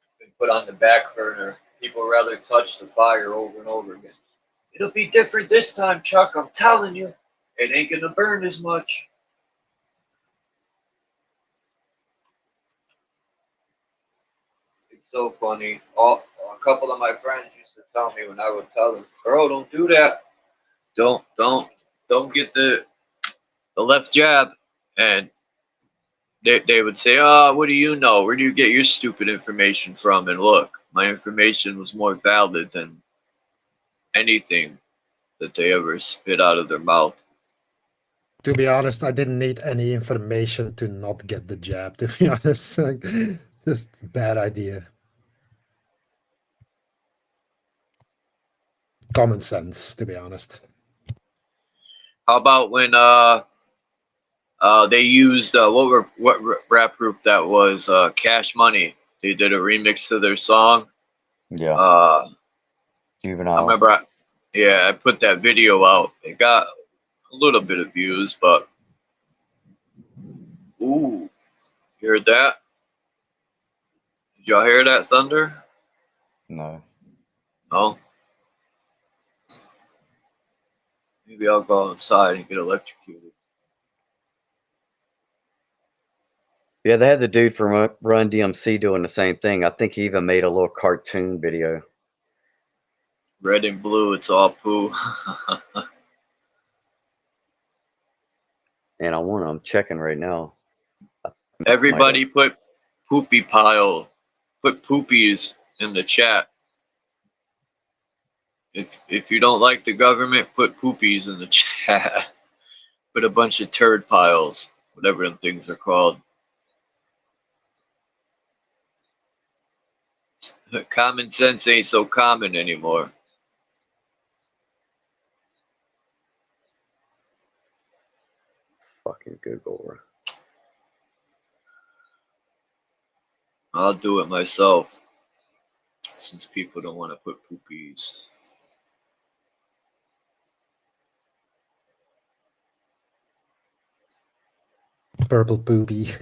It's been put on the back burner. People rather touch the fire over and over again. It'll be different this time, Chuck. I'm telling you, it ain't gonna burn as much. It's so funny. A couple of my friends used to tell me when I would tell them, "Bro, don't do that. Don't get the left jab." And they would say, "Oh, what do you know? Where do you get your stupid information from?" And look, my information was more valid than anything that they ever spit out of their mouth. To be honest, I didn't need any information to not get the jab. To be honest, like, just bad idea. Common sense, to be honest. How about when they used what rap group that was, Cash Money? They did a remix to their song. Yeah. I Juvenile. remember, I put that video out. It got a little bit of views, but ooh, you heard that? Did y'all hear that thunder? No. No. Maybe I'll go outside and get electrocuted. Yeah, they had the dude from Run DMC doing the same thing. I think he even made a little cartoon video. Red and blue, it's all poo. And I'm checking right now. Everybody put poopy pile. Put poopies in the chat. If you don't like the government, put poopies in the chat. Put a bunch of turd piles, whatever them things are called. Common sense ain't so common anymore. Fucking Google. I'll do it myself, since people don't want to put poopies. Purple poopy.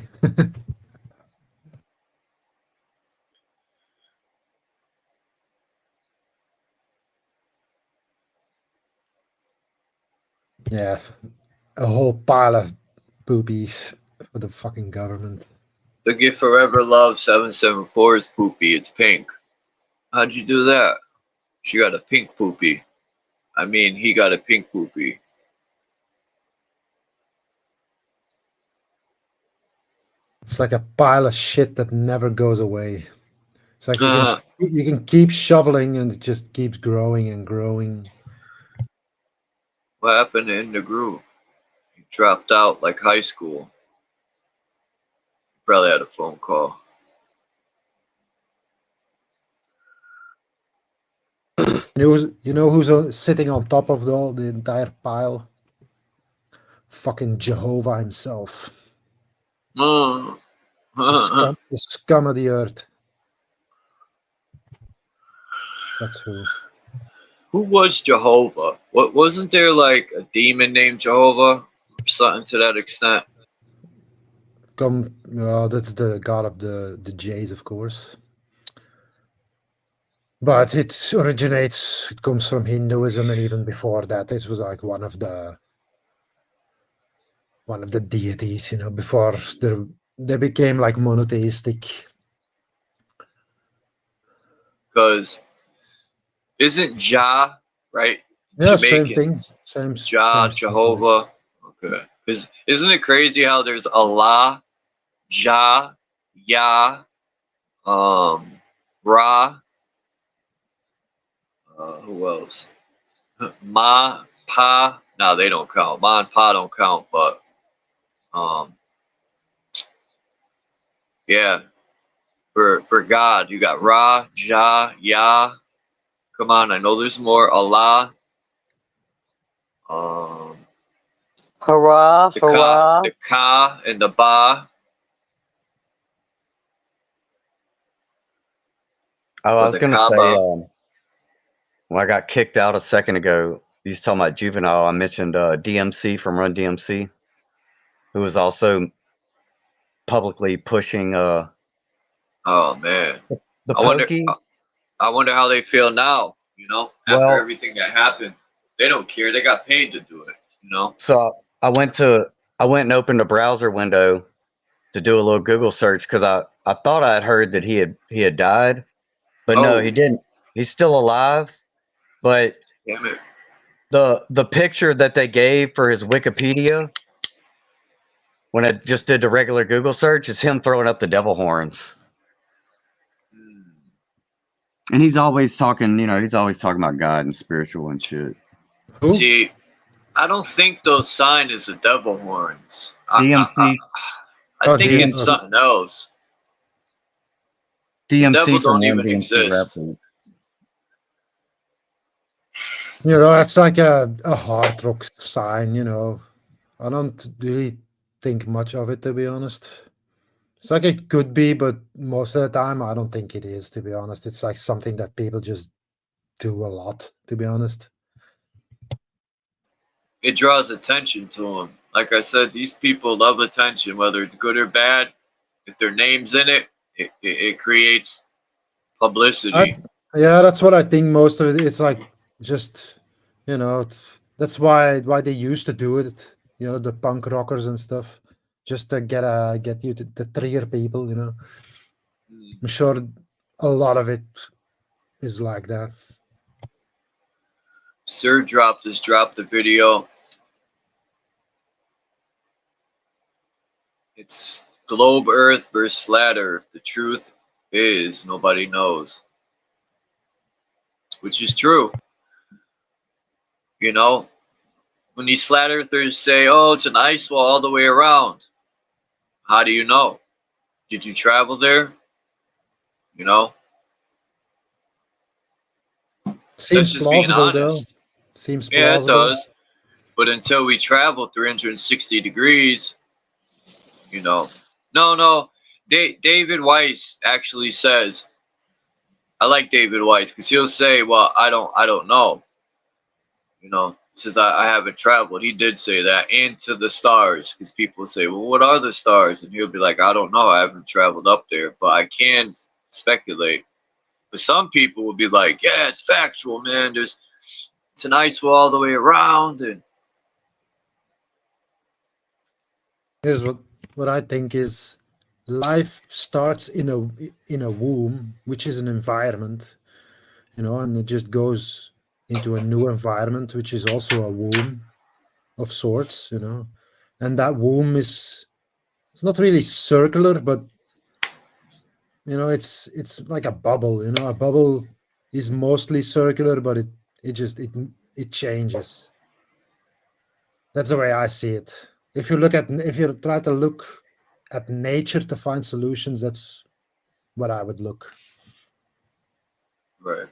Yeah, a whole pile of poopies for the fucking government. The gift forever love 774 is poopy. It's pink. How'd you do that? She got a pink poopy. I mean, he got a pink poopy. It's like a pile of shit that never goes away. It's like you can keep shoveling and it just keeps growing and growing. What happened to In the Groove? He dropped out like high school. Probably had a phone call. You know who's sitting on top of the entire pile? Fucking Jehovah himself. The scum of the earth. That's who. Who was Jehovah? What, wasn't there like a demon named Jehovah? Or something to that extent. That's the god of the Jays, of course. But it comes from Hinduism, and even before that, this was like one of the deities, before they became like monotheistic. Because isn't Jah, right? Yeah, Jamaicans. same thing. Jah, Jehovah. Okay. Because isn't it crazy how there's Allah, Jah, Yah, Ra, who else? Ma, Pa. No, they don't count. Ma and Pa don't count, but yeah. For God, you got Ra, Jah, Yah. Come on, I know there's more. Allah. Hurrah, hurrah. The Ka and the Ba. Oh, I was going to say, when I got kicked out a second ago, you was talking about Juvenile, I mentioned DMC from Run DMC, who was also publicly pushing oh, man. the pokey. I wonder how they feel now, after everything that happened. They don't care. They got paid to do it, So I went and opened a browser window to do a little Google search because I thought I had heard that he had died, but no, he didn't. He's still alive, but damn it. The picture that they gave for his Wikipedia when I just did the regular Google search is him throwing up the devil horns. And he's always talking, he's always talking about God and spiritual and shit. See, I don't think those sign as the devil horns. DMC, I think DM, it's something else. The devil DMC from don't Run even DMC Rap exist. Group. you know, it's like a hard rock sign, you know. I don't really think much of it, to be honest. It's like it could be, but most of the time I don't think it is, to be honest. It's like something that people just do a lot, to be honest. It draws attention to them. Like I said, these people love attention, whether it's good or bad. If their name's in it, it creates publicity. Yeah, that's what I think. Most of it, it's like just, you know, that's why they used to do it. You know, the punk rockers and stuff, just to get you to trigger people. You know, I'm sure a lot of it is like that. Sir dropped the video. It's globe Earth versus flat Earth. The truth is nobody knows, which is true. You know, when these flat earthers say, "Oh, it's an ice wall all the way around," how do you know? Did you travel there? You know, Seems that's just being plausible, though. honest. Seems Yeah, it plausible. does. But until we travel 360 degrees, you know, no. David Weiss actually says, I like David Weiss because he'll say, "Well, I don't know." You know, says I haven't traveled. He did say that, and to the stars, because people say, "Well, what are the stars?" And he'll be like, "I don't know. I haven't traveled up there, but I can speculate." But some people will be like, "Yeah, it's factual, man. It's an ice wall all the way around." And Here's what I think is life starts in a womb, which is an environment, you know, and it just goes into a new environment, which is also a womb of sorts, you know. And that womb it's not really circular, but you know, it's like a bubble, you know. A bubble is mostly circular, but it changes. That's the way I see it. If you try to look at nature to find solutions, that's what I would look. right,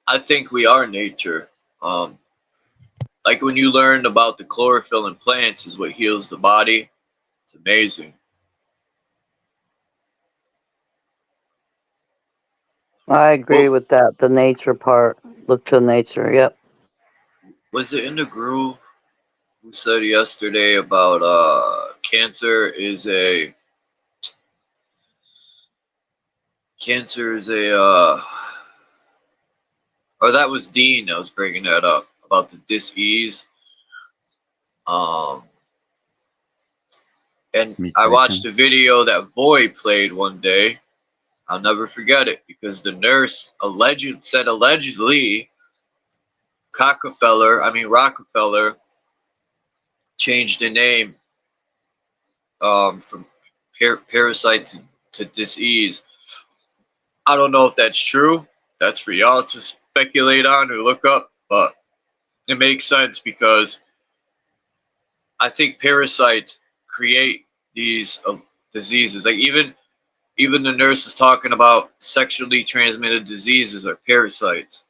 I think we are nature. Like when you learn about the chlorophyll in plants is what heals the body. It's amazing. I agree Well, with that. The nature part. Look to nature. Yep. was it in the groove who said yesterday about cancer is a or that was Dean that was bringing that up about the dis-ease. And I watched a video that Voy played one day. I'll never forget it because the nurse allegedly Rockefeller changed the name from parasite to dis-ease. I don't know if that's true. That's for y'all to speculate on or look up, but it makes sense because I think parasites create these diseases. Like even the nurse is talking about sexually transmitted diseases are parasites.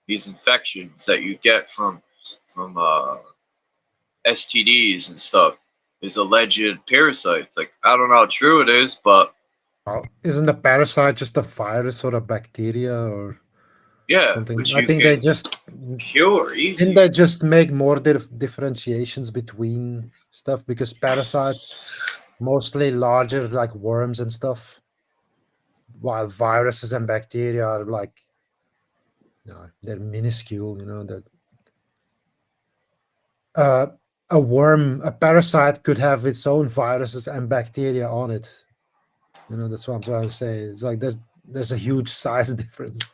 These infections that you get from STDs and stuff is alleged parasites. Like I don't know how true it is, but isn't a parasite just a virus or a bacteria or something? which I you think can they just cure easy. didn't they just make more differentiations between stuff because parasites mostly larger like worms and stuff, while viruses and bacteria are like, you know, they're minuscule, you know. That a parasite could have its own viruses and bacteria on it. You know, that's what I'm trying to say. It's like there's a huge size difference.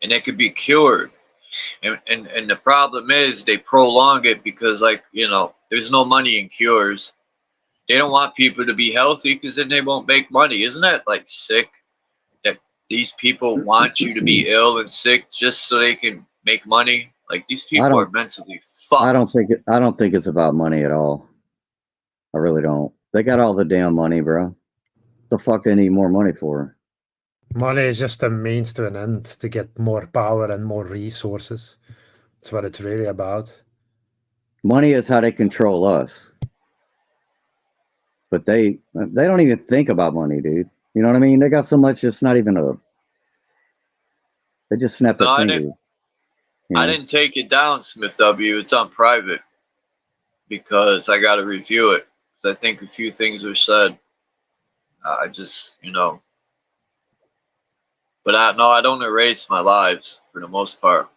And it could be cured. And the problem is they prolong it because, like, you know, there's no money in cures. They don't want people to be healthy because then they won't make money. Isn't that like sick that these people want you to be ill and sick just so they can make money. Like, these people are mentally fucked. I don't think it's about money at all. I really don't. They got all the damn money, bro. The fuck they need more money for? Money is just a means to an end to get more power and more resources. That's what it's really about. Money is how they control us. But they don't even think about money, dude. You know what I mean? They got so much, it's not even a... They just snap their fingers. I didn't take it down, Smith W. It's on private. Because I got to review it. Because I think a few things were said. I just, you know... But I don't erase my lives, for the most part.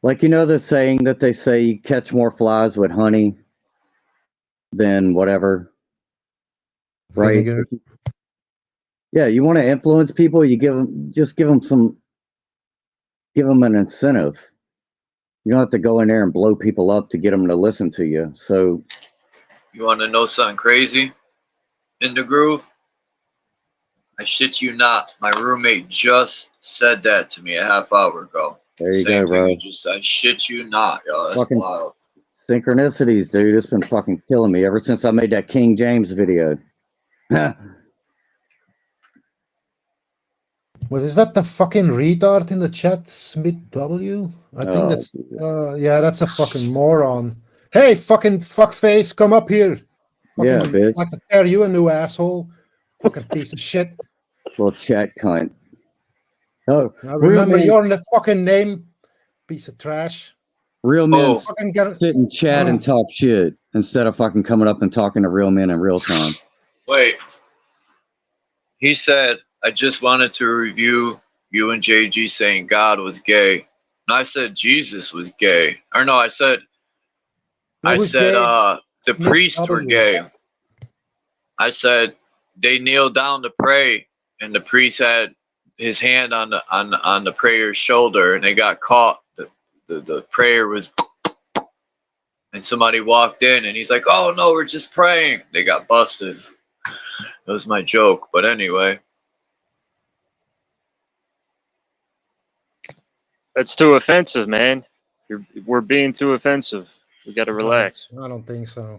Like, you know the saying that they say you catch more flies with honey than whatever, right? Vinegar. Yeah, you want to influence people, you give them an incentive. You don't have to go in there and blow people up to get them to listen to you. So, you want to know something crazy? In the groove? I shit you not. My roommate just said that to me a half hour ago. There you go, bro. I shit you not, yo. That's fucking wild. Synchronicities, dude. It's been fucking killing me ever since I made that King James video. Well, is that the fucking retard in the chat, Smith W? I think that's yeah, that's a fucking moron. Hey, fucking fuckface, come up here. Fucking, yeah, bitch. I can tear you a new asshole. Fucking piece of shit. Little chat cunt. Oh, now remember your fucking name, piece of trash. Real men sit and chat and talk shit instead of fucking coming up and talking to real men in real time. Wait. He said, I just wanted to review you and JG saying God was gay. And I said Jesus was gay. Or no, I said the priests were gay. I said they kneeled down to pray and the priest had his hand on the prayer's shoulder and they got caught. The prayer was, and somebody walked in and he's like, oh no, we're just praying. They got busted. That was my joke, but anyway. That's too offensive, man. We're being too offensive. We got to relax. I don't think so.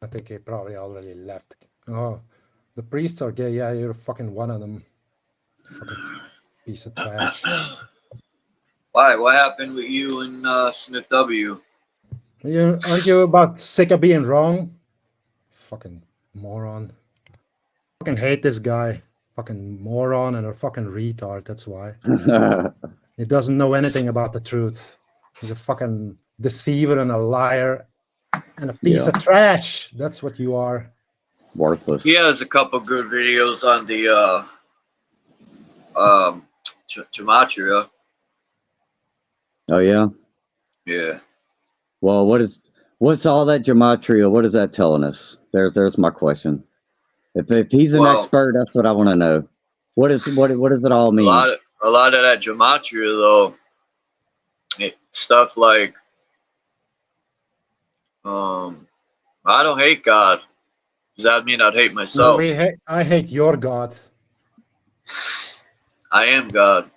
I think he probably already left. Oh, the priests are gay. Yeah, you're fucking one of them. Fucking piece of trash. Why? What happened with you and Smith W? Aren't you about sick of being wrong? Fucking moron. Fucking hate this guy. Fucking moron and a fucking retard. That's why. He doesn't know anything about the truth. He's a fucking deceiver and a liar and a piece of trash. That's what you are. Worthless. He has a couple good videos on the gematria. Oh yeah. Yeah. Well, what's all that gematria? What is that telling us? There's my question. If he's an expert, that's what I want to know. What does it all mean? A lot of that gematria though, stuff like I don't hate God. Does that mean I'd hate myself? No, I hate your God. I am God.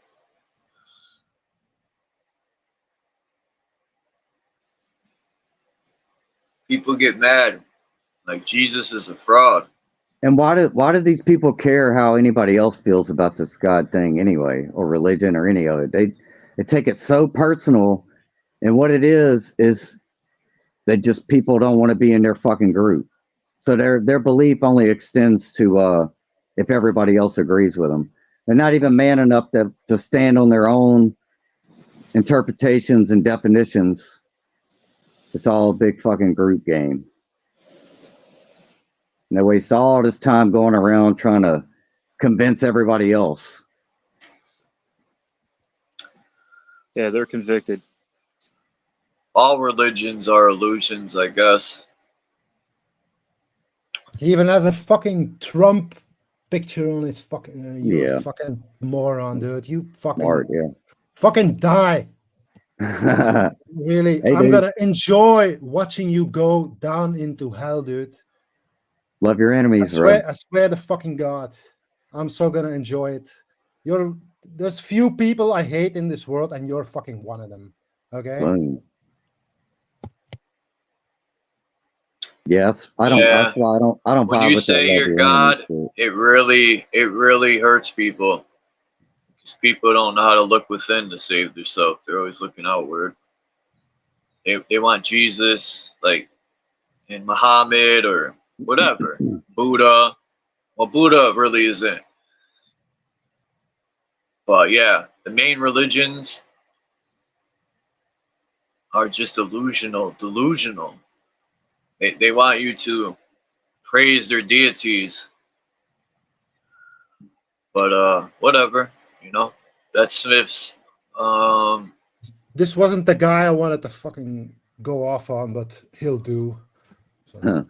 People get mad, like Jesus is a fraud. And why do these people care how anybody else feels about this God thing anyway, or religion or any of it? They take it so personal, and what it is that just people don't want to be in their fucking group. So their belief only extends to if everybody else agrees with them. They're not even man enough to stand on their own interpretations and definitions. It's all a big fucking group game. And they waste all this time going around trying to convince everybody else. Yeah, they're convicted. All religions are illusions, I guess. He even has a fucking Trump picture on his fucking you fucking moron, dude. You fucking Smart, fucking die. Really, hey, I'm dude. gonna enjoy watching you go down into hell, dude. Love your enemies, bro. I swear to fucking God, I'm so gonna enjoy it. There's few people I hate in this world, and you're fucking one of them. Okay? Well, yes, I don't. Yeah. That's why I don't When vibe you with that say love you're your enemies God, shit. it really hurts people. Because people don't know how to look within to save themselves. They're always looking outward. They want Jesus, like in Muhammad or whatever. Buddha. Well, Buddha really isn't. But yeah, the main religions are just delusional. They want you to praise their deities. But whatever, you know. That's Smith's. This wasn't the guy I wanted to fucking go off on, but he'll do. So. Huh.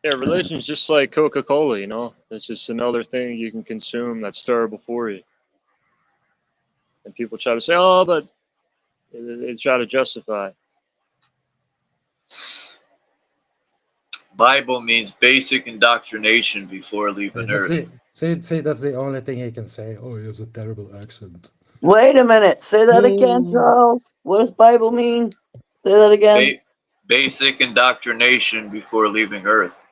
Yeah, religion's just like Coca-Cola, you know? It's just another thing you can consume that's terrible for you. And people try to say, oh, but they try to justify. Bible means basic indoctrination before leaving That's Earth. it. Say that's the only thing he can say. Oh, he has a terrible accent. Wait a minute. Say that again, Charles. What does Bible mean? Say that again. Basic indoctrination before leaving Earth.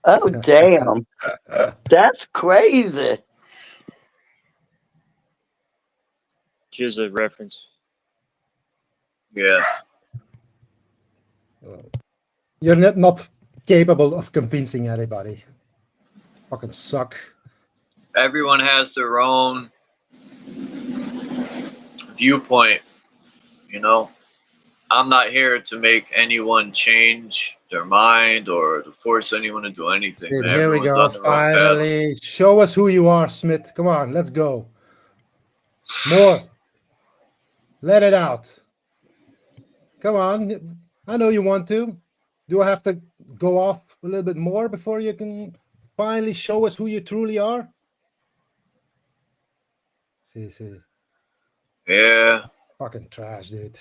Oh, damn. That's crazy. Here's a reference. Yeah. You're not capable of convincing anybody. Fucking suck. Everyone has their own viewpoint, you know. I'm not here to make anyone change their mind or to force anyone to do anything. Dude, Man. here we Everyone's go. on their own path. Finally, show us who you are, Smith. Come on, let's go. More. Let it out. Come on. I know you want to. Do I have to go off a little bit more before you can finally show us who you truly are? See. Yeah. Fucking trash, dude.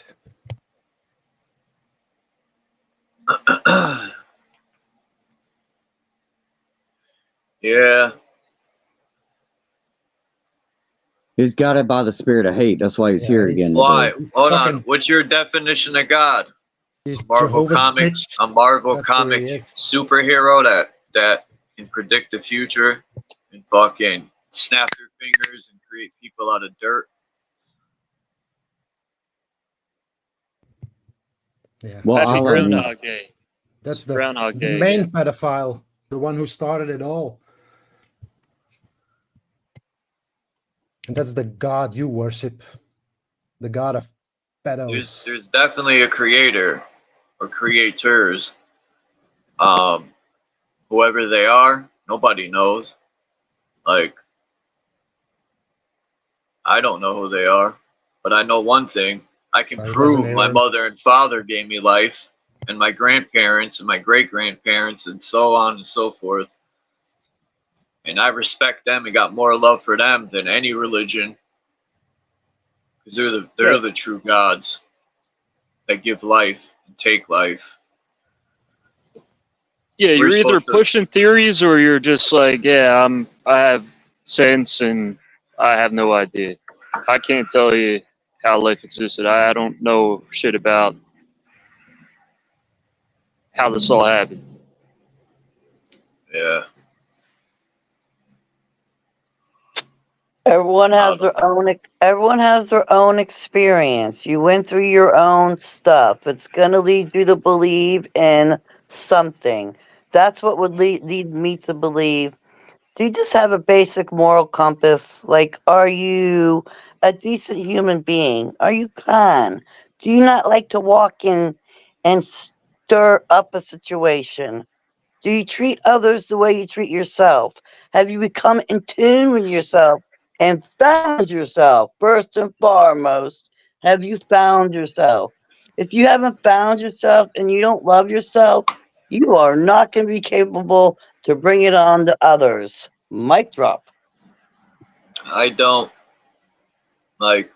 Yeah. He's got it by the spirit of hate. That's why he's here again. Why? Today. Hold on. What's your definition of God? A Marvel comic, a Marvel comic superhero that can predict the future and fucking snap their fingers and create people out of dirt. Yeah. Well, Happy Groundhog Day. That's the Groundhog Day. The main pedophile, the one who started it all. And that's the God you worship, the God of pedos. There's definitely a creator or creators. Whoever they are, nobody knows. Like, I don't know who they are, but I know one thing. I can prove my mother and father gave me life, and my grandparents and my great-grandparents, and so on and so forth. And I respect them and got more love for them than any religion, because they're the true gods that give life and take life. Yeah, you're either pushing theories or you're just like, yeah, I have sense and I have no idea. I can't tell you how life existed. I don't know shit about how this all happened. Yeah. Everyone has their own experience. You went through your own stuff. It's going to lead you to believe in something. That's what would lead me to believe. Do you just have a basic moral compass? Like, are you a decent human being? Are you kind? Do you not like to walk in and stir up a situation? Do you treat others the way you treat yourself? Have you become in tune with yourself and found yourself? First and foremost, have you found yourself? If you haven't found yourself and you don't love yourself, you are not going to be capable to bring it on to others. Mic drop. I don't like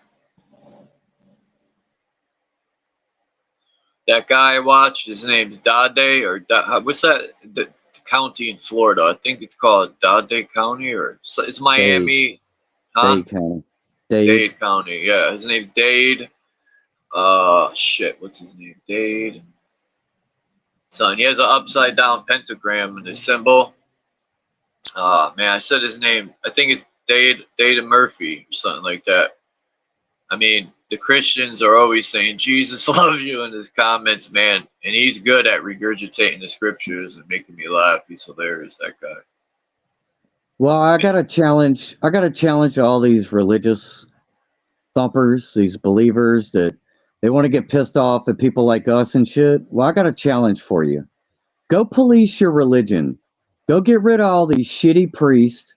that guy I watched. His name's Dade or what's that? The county in Florida. I think it's called Dade County, or it's Miami. Huh? Dade County. Dade County. Yeah, his name's Dade. Shit, what's his name? Dade. Son, he has an upside down pentagram in his symbol. Man, I said his name. I think it's Dade Murphy or something like that. I mean, the Christians are always saying Jesus loves you in his comments, man, and he's good at regurgitating the scriptures and making me laugh. He's hilarious, that guy. Well, I gotta challenge all these religious thumpers, these believers that they want to get pissed off at people like us and shit. Well, I got a challenge for you. Go police your religion. Go get rid of all these shitty priests.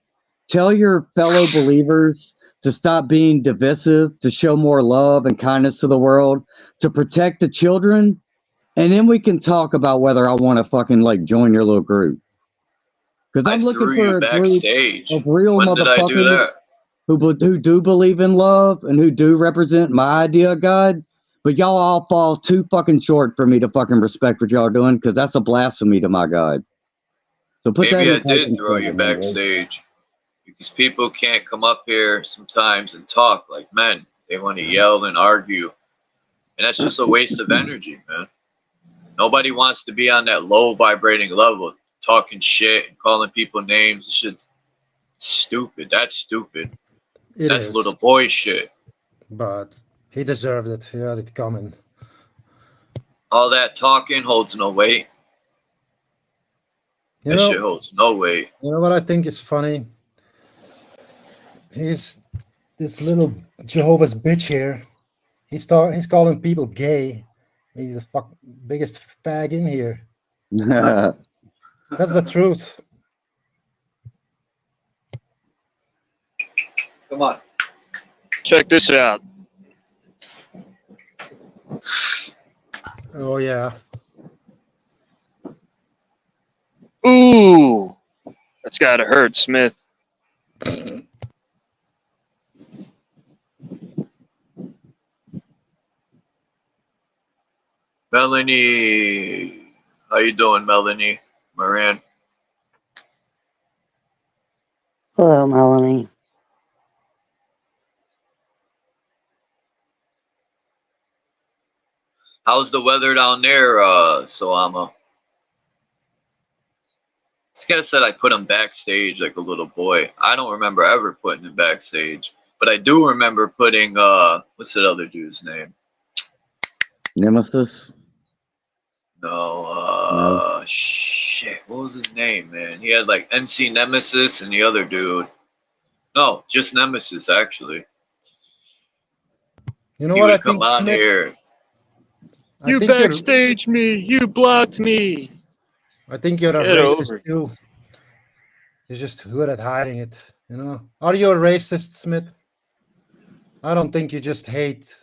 Tell your fellow believers to stop being divisive, to show more love and kindness to the world, to protect the children, and then we can talk about whether I want to fucking like join your little group. Because I'm looking for a backstage. Group of real when did I do motherfuckers that? who do believe in love and who do represent my idea of God. But y'all all fall too fucking short for me to fucking respect what y'all are doing, because that's a blasphemy to my God. So put Maybe that I did throw you backstage. Because people can't come up here sometimes and talk like men. They want to yell and argue. And that's just a waste of energy, man. Nobody wants to be on that low vibrating level, talking shit and calling people names. This shit's stupid. That's stupid. That's little boy shit. But he deserved it. He had it coming. All that talking holds no weight. That shit holds no weight. You know what I think is funny? He's this little Jehovah's bitch here. He's calling people gay. He's the biggest fag in here. That's the truth. Come on. Check this out. Oh yeah. Ooh, that's gotta hurt, Smith. Melanie, how you doing, Melanie Moran? Hello, Melanie. How's the weather down there, Salama? This guy said I put him backstage like a little boy. I don't remember ever putting him backstage, but I do remember putting what's that other dude's name? Nemesis. No, shit. What was his name, man? He had like MC Nemesis and the other dude. No, just Nemesis, actually. You know he what would I come think, on Smith? here. You backstage me. You blocked me. I think you're a Get racist over. too. You're just good at hiding it. You know? Are you a racist, Smith? I don't think you just hate,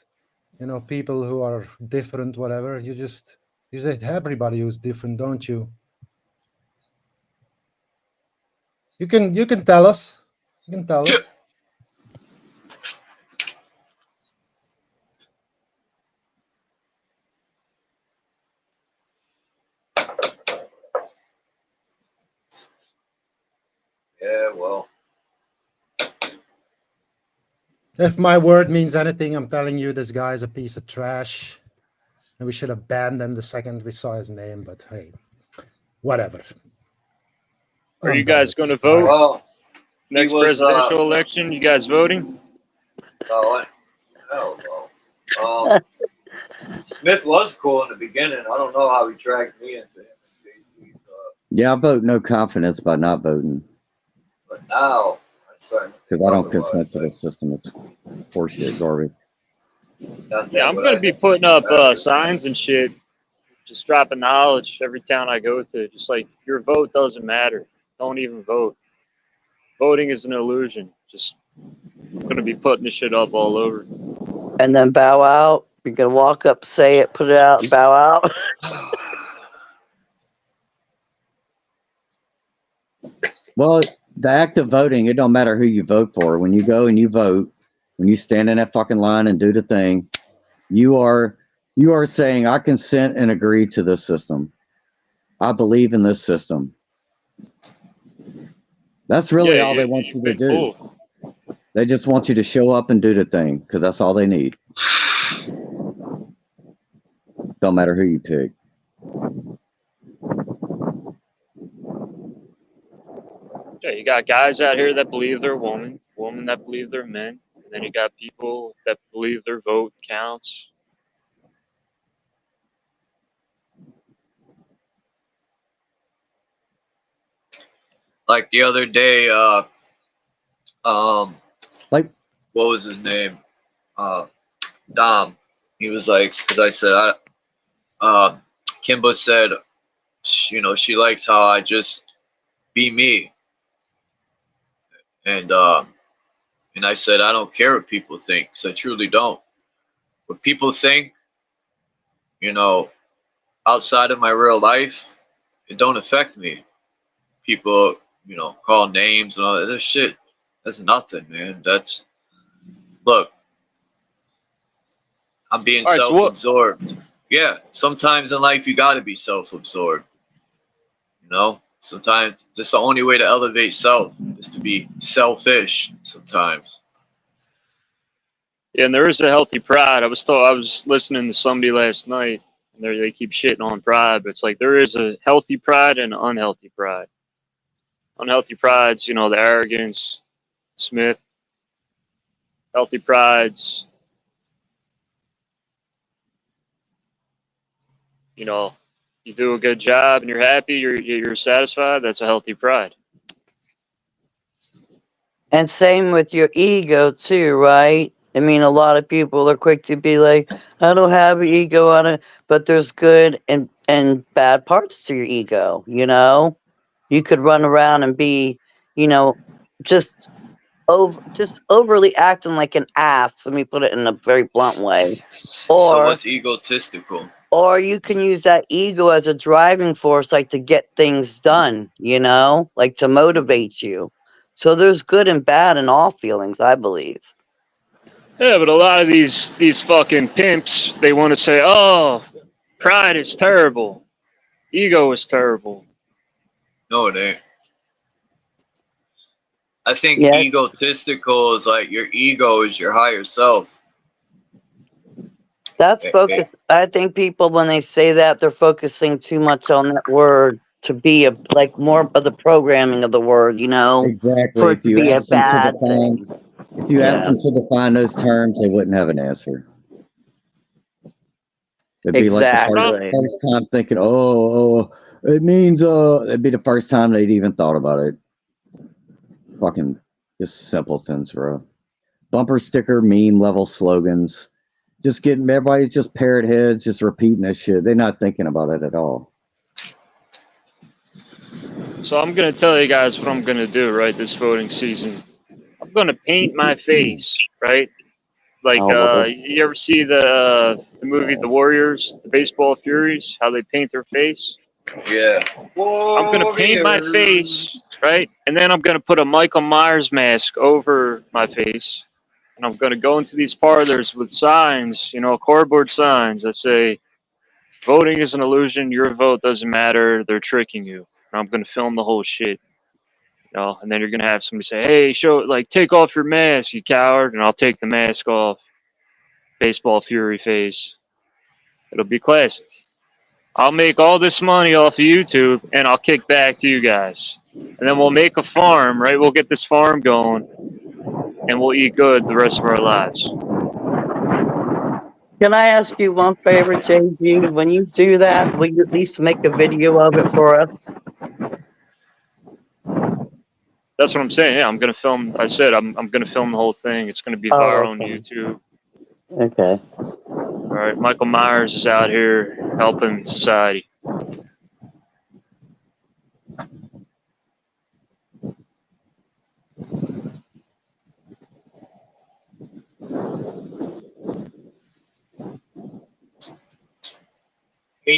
people who are different, whatever. You just hate everybody who's different, don't you? You can tell us. You can tell us. Yeah, well. If my word means anything, I'm telling you this guy's a piece of trash. And we should have banned him the second we saw his name, but hey, whatever. Are you guys going to vote? Well, Next presidential election, you guys voting? Oh, hell no. Smith was cool in the beginning. I don't know how he dragged me into it. Yeah, I vote no confidence by not voting. But now, I'm starting to Because I don't consent to the system. It's horseshit garbage. Yeah, I'm going to be putting up signs and shit. Just dropping knowledge every town I go to. Just like, your vote doesn't matter. Don't even vote. Voting is an illusion. Just going to be putting this shit up all over. And then bow out. You're going to walk up, say it, put it out, and bow out. Well, the act of voting, it don't matter who you vote for. When you go and you vote, when you stand in that fucking line and do the thing, you are saying, I consent and agree to this system. I believe in this system. That's really Yeah, all they want you to been do. fooled. They just want you to show up and do the thing, because that's all they need. Don't matter who you pick. Yeah, you got guys out here that believe they're women that believe they're men, and then you got people that believe their vote counts. Like the other day, Like, what was his name? Dom. He was like, because I said, Kimba said, you know, she likes how I just be me. And I said, I don't care what people think, because I truly don't. What people think, you know, outside of my real life, it don't affect me. People, you know, call names and all that. This shit, that's nothing, man. That's, look, I'm being All right, so self-absorbed. Yeah, sometimes in life you gotta be self-absorbed. You know, sometimes just the only way to elevate self is to be selfish. Sometimes. Yeah, and there is a healthy pride. I was listening to somebody last night, and they keep shitting on pride, but it's like there is a healthy pride and an unhealthy pride. Unhealthy pride's, you know, the arrogance, Smith. Healthy pride's, you know, you do a good job and you're happy, you're satisfied. That's a healthy pride. And same with your ego too, right? I mean, a lot of people are quick to be like, I don't have an ego on it, but there's good and bad parts to your ego, you know? You could run around and be, you know, just overly acting like an ass. Let me put it in a very blunt way. So what's egotistical? Or you can use that ego as a driving force, like to get things done, you know, like to motivate you. So there's good and bad in all feelings, I believe. Yeah, but a lot of these fucking pimps, they want to say, "Oh, pride is terrible, ego is terrible." No, it ain't. I think Yeah, egotistical is like your ego is your higher self. that's focus. I think people, when they say that, they're focusing too much on that word to be like more of the programming of the word, you know, exactly. for If it to you be a ask them to bad define, thing. if you ask them to define those terms, they wouldn't have an answer. It'd be like the first time thinking, oh, it means, it'd be the first time they'd even thought about it. Fucking just simpletons, bro. Bumper sticker, meme level slogans. Just getting, everybody's just parrot heads, just repeating that shit. They're not thinking about it at all. So I'm gonna tell you guys what I'm gonna do, right? This voting season, I'm gonna paint my face, right? Like, you ever see the movie The Warriors, the baseball Furies? How they paint their face? Yeah. I'm gonna paint my face, right? And then I'm gonna put a Michael Myers mask over my face, and I'm gonna go into these parlors with signs, you know, cardboard signs that say, "Voting is an illusion. Your vote doesn't matter. They're tricking you." And I'm gonna film the whole shit. You know, and then you're gonna have somebody say, "Hey, take off your mask, you coward," and I'll take the mask off. Baseball Fury face. It'll be classic. I'll make all this money off of YouTube, and I'll kick back to you guys, and then we'll make a farm, right? We'll get this farm going, and we'll eat good the rest of our lives. Can I ask you one favor, JG? When you do that, will you at least make a video of it for us? That's what I'm saying. Yeah, I'm gonna film. I said I'm gonna film the whole thing. It's gonna be viral on YouTube. Okay. All right, Michael Myers is out here helping society.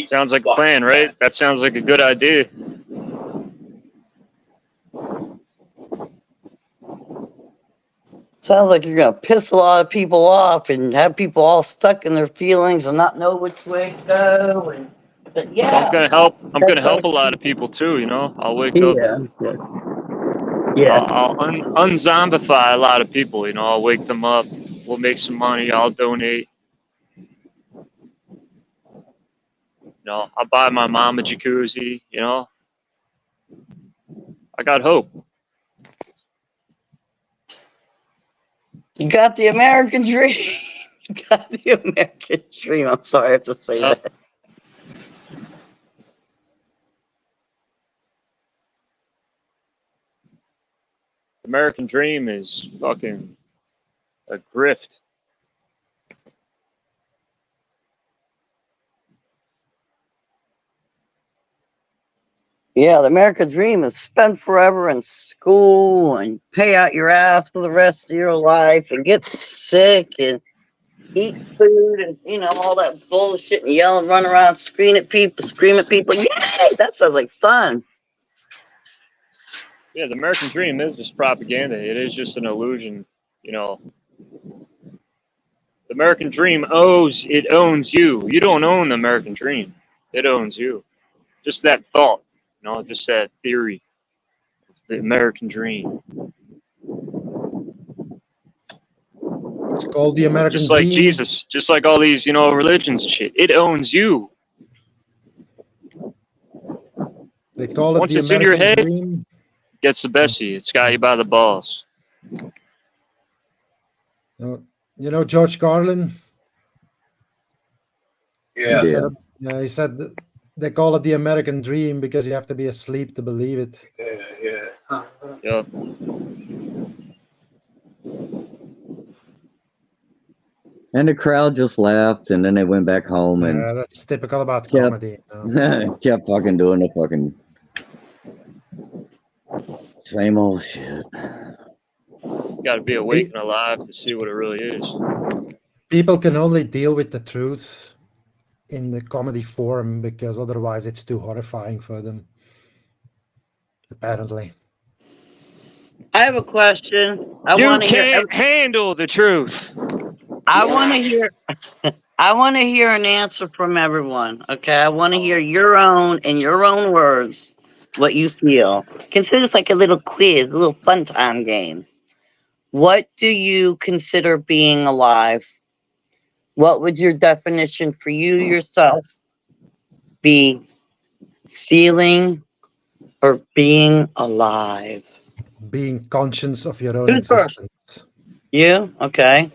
Sounds like a plan, right? That sounds like a good idea. Sounds like you're gonna piss a lot of people off and have people all stuck in their feelings and not know which way to go. And But yeah, I'm gonna help. I'm that's gonna help a lot of people too. You know, I'll wake up. yeah, yeah. I'll unzombify a lot of people. You know, I'll wake them up. We'll make some money. I'll donate. You know, I'll buy my mom a jacuzzi. You know, I got hope. You got the American dream. You got the American dream. I'm sorry I have to say Yep. that. American dream is fucking a grift. Yeah, the American dream is spend forever in school and pay out your ass for the rest of your life and get sick and eat food and all that bullshit and yell and run around, scream at people. Yay! That sounds like fun. Yeah, the American dream is just propaganda. It is just an illusion. You know, the American dream owns you. You don't own the American dream. It owns you. Just that thought. You know, just that theory. The American dream. It's called the American Just like dream. Jesus, just like all these, religions and shit. It owns you. They call it Once the it's in your American head, dream. gets the Bessie. It's got you by the balls. George Carlin. Yeah. He said they call it the American dream because you have to be asleep to believe it. Yeah. Yep. And the crowd just laughed, and then they went back home and That's typical about comedy. kept fucking doing the fucking same old shit. You got to be awake and alive to see what it really is. People can only deal with the truth in the comedy form because otherwise it's too horrifying for them. Apparently. I have a question. You can't handle the truth. I want to hear an answer from everyone. Okay, I want to hear in your own words, what you feel. Consider this like a little quiz, a little fun time game. What do you consider being alive? What would your definition for you yourself be? Feeling or being alive? Being conscious of your own Who's first? existence. You? Okay.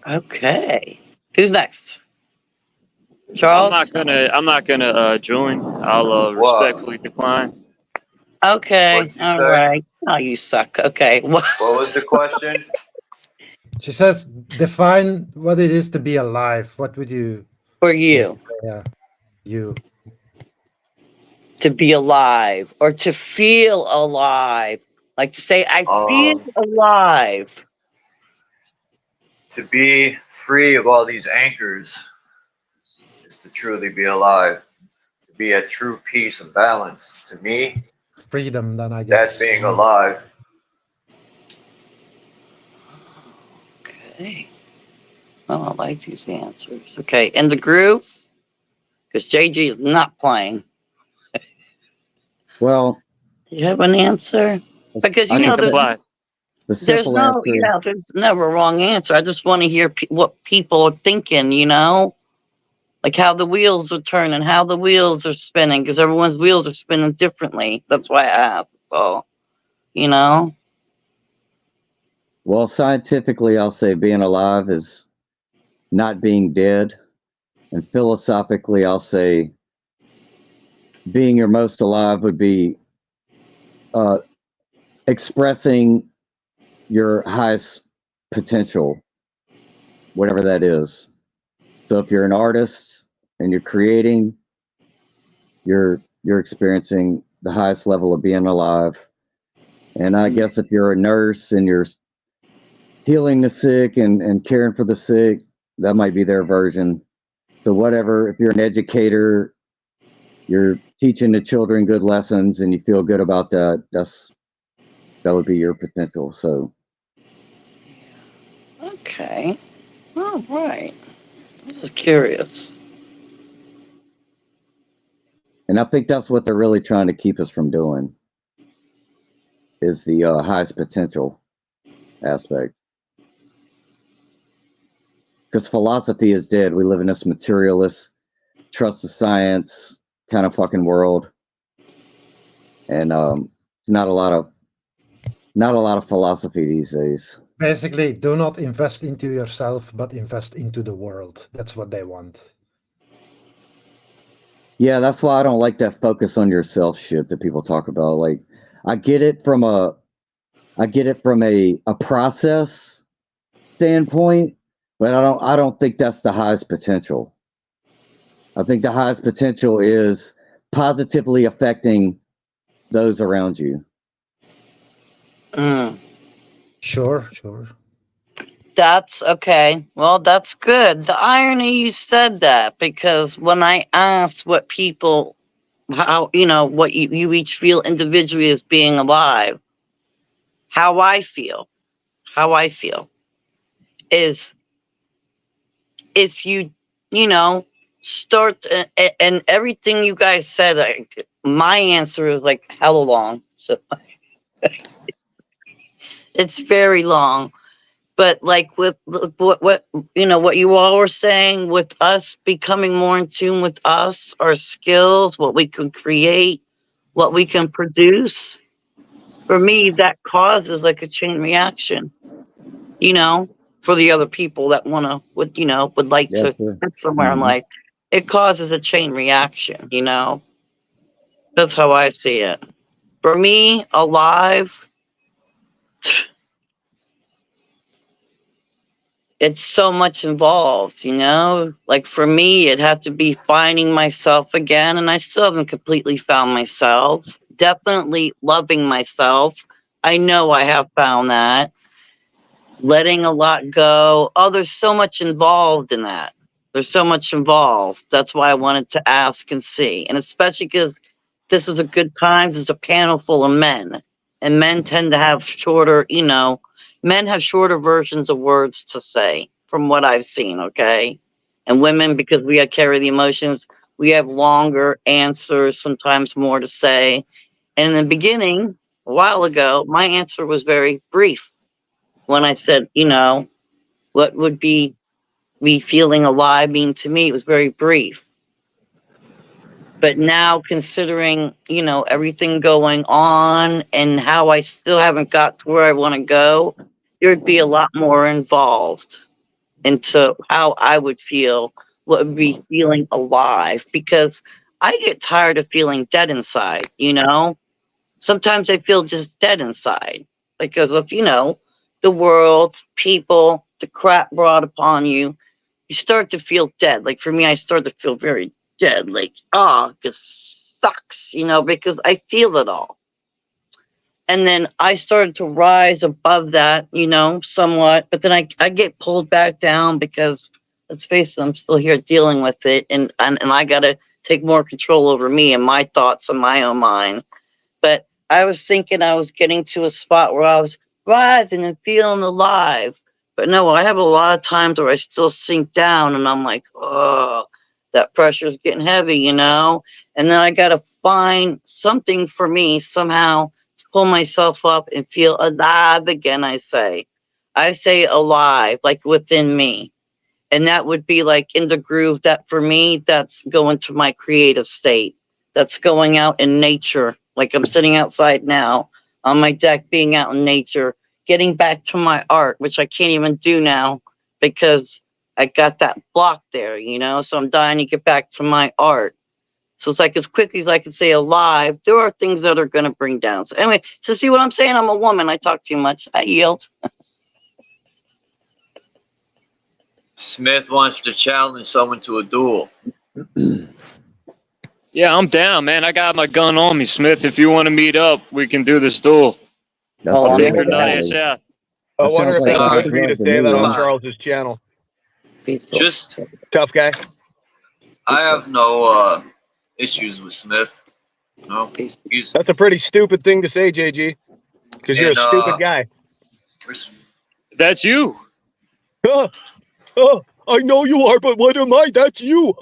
Okay. Who's next? Charles? I'm not gonna join. I'll respectfully decline. Okay. All right. Oh, you suck. Okay. What was the question? She says, define what it is to be alive. What would you... For you. Yeah. You. To be alive or to feel alive. Like to say, I feel alive. To be free of all these anchors is to truly be alive. To be at true peace and balance. To me, freedom, then I guess. That's being alive. Okay. Well, I like these answers. Okay. And the groove? Because JG is not playing. Well, do you have an answer? Because there's never a wrong answer. I just want to hear what people are thinking, like how the wheels are turning, how the wheels are spinning, because everyone's wheels are spinning differently. That's why I asked. So, Well, scientifically, I'll say being alive is not being dead. And philosophically, I'll say being your most alive would be expressing your highest potential, whatever that is. So if you're an artist and you're creating, you're experiencing the highest level of being alive. And I guess if you're a nurse and you're healing the sick and caring for the sick, that might be their version. So whatever, if you're an educator, you're teaching the children good lessons and you feel good about that, that would be your potential. So okay. All right. Just curious. And I think that's what they're really trying to keep us from doing, is the highest potential aspect. Because philosophy is dead. We live in this materialist, trust the science kind of fucking world, and not a lot of philosophy these days. Basically, do not invest into yourself, but invest into the world. That's what they want. Yeah, that's why I don't like that focus on yourself shit that people talk about. Like, I get it from a process standpoint, but I don't think that's the highest potential. I think the highest potential is positively affecting those around you. Sure. That's okay. Well, that's good. The irony you said that, because when I asked what people, how, what you each feel individually as being alive, how I feel is, if you, start, and everything you guys said, my answer is like hella long. So it's very long. But like with what you all were saying, with us becoming more in tune with us, our skills, what we can create, what we can produce, for me, that causes like a chain reaction, for the other people that would like Yeah, to sure. get somewhere in Mhm. life. It causes a chain reaction, That's how I see it. For me, alive, it's so much involved, Like for me, it had to be finding myself again, and I still haven't completely found myself. Definitely loving myself. I know I have found that. Letting a lot go. Oh, there's so much involved in that. There's so much involved. That's why I wanted to ask and see. And especially because this was a good time. It's a panel full of men. And men tend to have shorter, men have shorter versions of words to say from what I've seen, okay? And women, because we carry the emotions, we have longer answers, sometimes more to say. And in the beginning, a while ago, my answer was very brief when I said, what would be me feeling alive mean to me? It was very brief. But now, considering, everything going on and how I still haven't got to where I want to go, there'd be a lot more involved into how I would feel, what would be feeling alive, because I get tired of feeling dead inside, Sometimes I feel just dead inside because of, the world, people, the crap brought upon you. You start to feel dead. Like for me, I start to feel very dead. Like, it sucks, because I feel it all. And then I started to rise above that, somewhat. But then I get pulled back down because, let's face it, I'm still here dealing with it. And I got to take more control over me and my thoughts and my own mind. But I was thinking I was getting to a spot where I was rising and feeling alive. But no, I have a lot of times where I still sink down and I'm like, oh, that pressure is getting heavy, And then I got to find something for me somehow to pull myself up and feel alive again, I say. I say alive, like within me. And that would be like in the groove that for me, that's going to my creative state. That's going out in nature. Like I'm sitting outside now on my deck, being out in nature, getting back to my art, which I can't even do now because I got that block there, So I'm dying to get back to my art. So it's like as quickly as I can say alive, there are things that are going to bring down. So anyway, so see what I'm saying? I'm a woman. I talk too much. I yield. Smith wants to challenge someone to a duel. Yeah, I'm down, man. I got my gun on me, Smith. If you want to meet up, we can do this duel. I'll take your nut ass out. I wonder if like that's a good for you to say that on Charles's channel. Just, Tough guy. I have no issues with Smith. No, he's That's a pretty stupid thing to say, JG, because you're a stupid guy. That's you. Oh, oh, I know you are, but what am I? That's you.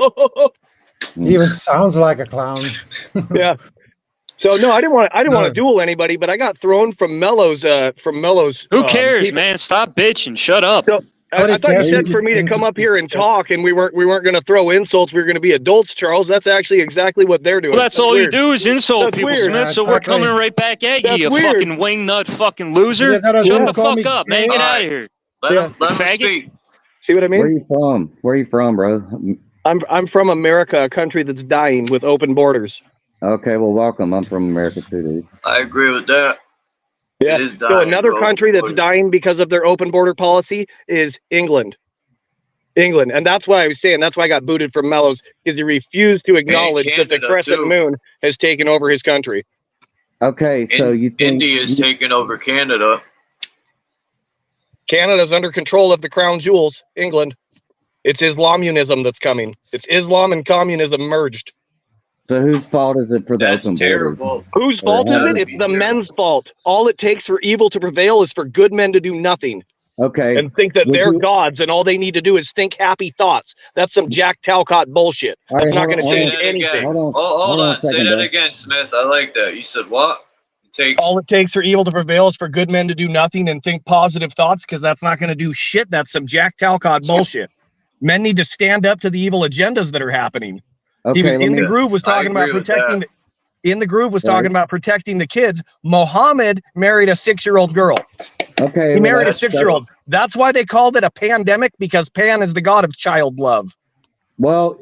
He even sounds like a clown. Yeah. So no, I didn't want to duel anybody, but I got thrown from Mello's. Who cares, man? Stop bitching. Shut up. So, I thought you said for me to come up here and talk, and we weren't going to throw insults. We were going to be adults, Charles. That's actually exactly what they're doing. Well, that's all weird. You do is insult That's people, weird. Smith. So we're coming right back at you, you fucking wingnut fucking loser. Shut the fuck up, man. Get out of here. Let him speak. See what I mean? Where you from? Where you from, bro? I'm from America, a country that's dying with open borders. Okay, well, welcome. I'm from America too, dude. I agree with that. Yeah. It is So dying, another bro. country that's dying because of their open border policy is England. And that's why I was saying, that's why I got booted from Mellows, because he refused to acknowledge that the crescent moon has taken over his country. Okay, so you think India's taking over Canada. Canada's under control of the crown jewels, England. It's Islamunism that's coming. It's Islam and communism merged. So whose fault is it for the open terrible. Whose fault is it? It's the men's fault. All it takes for evil to prevail is for good men to do nothing. Okay. And think that they're gods, and all they need to do is think happy thoughts. That's some Jack Talcott bullshit. That's not going to change anything. Hold on. Say that again, Smith. I like that. You said what? All it takes for evil to prevail is for good men to do nothing and think positive thoughts, because that's not going to do shit. That's some Jack Talcott bullshit. Men need to stand up to the evil agendas that are happening. Okay, He was in the groove was talking about protecting. In the groove was talking about protecting the kids. Muhammad married a 6-year-old girl. Okay, he married a 6-year-old. That's why they called it a pandemic, because Pan is the god of child love. Well,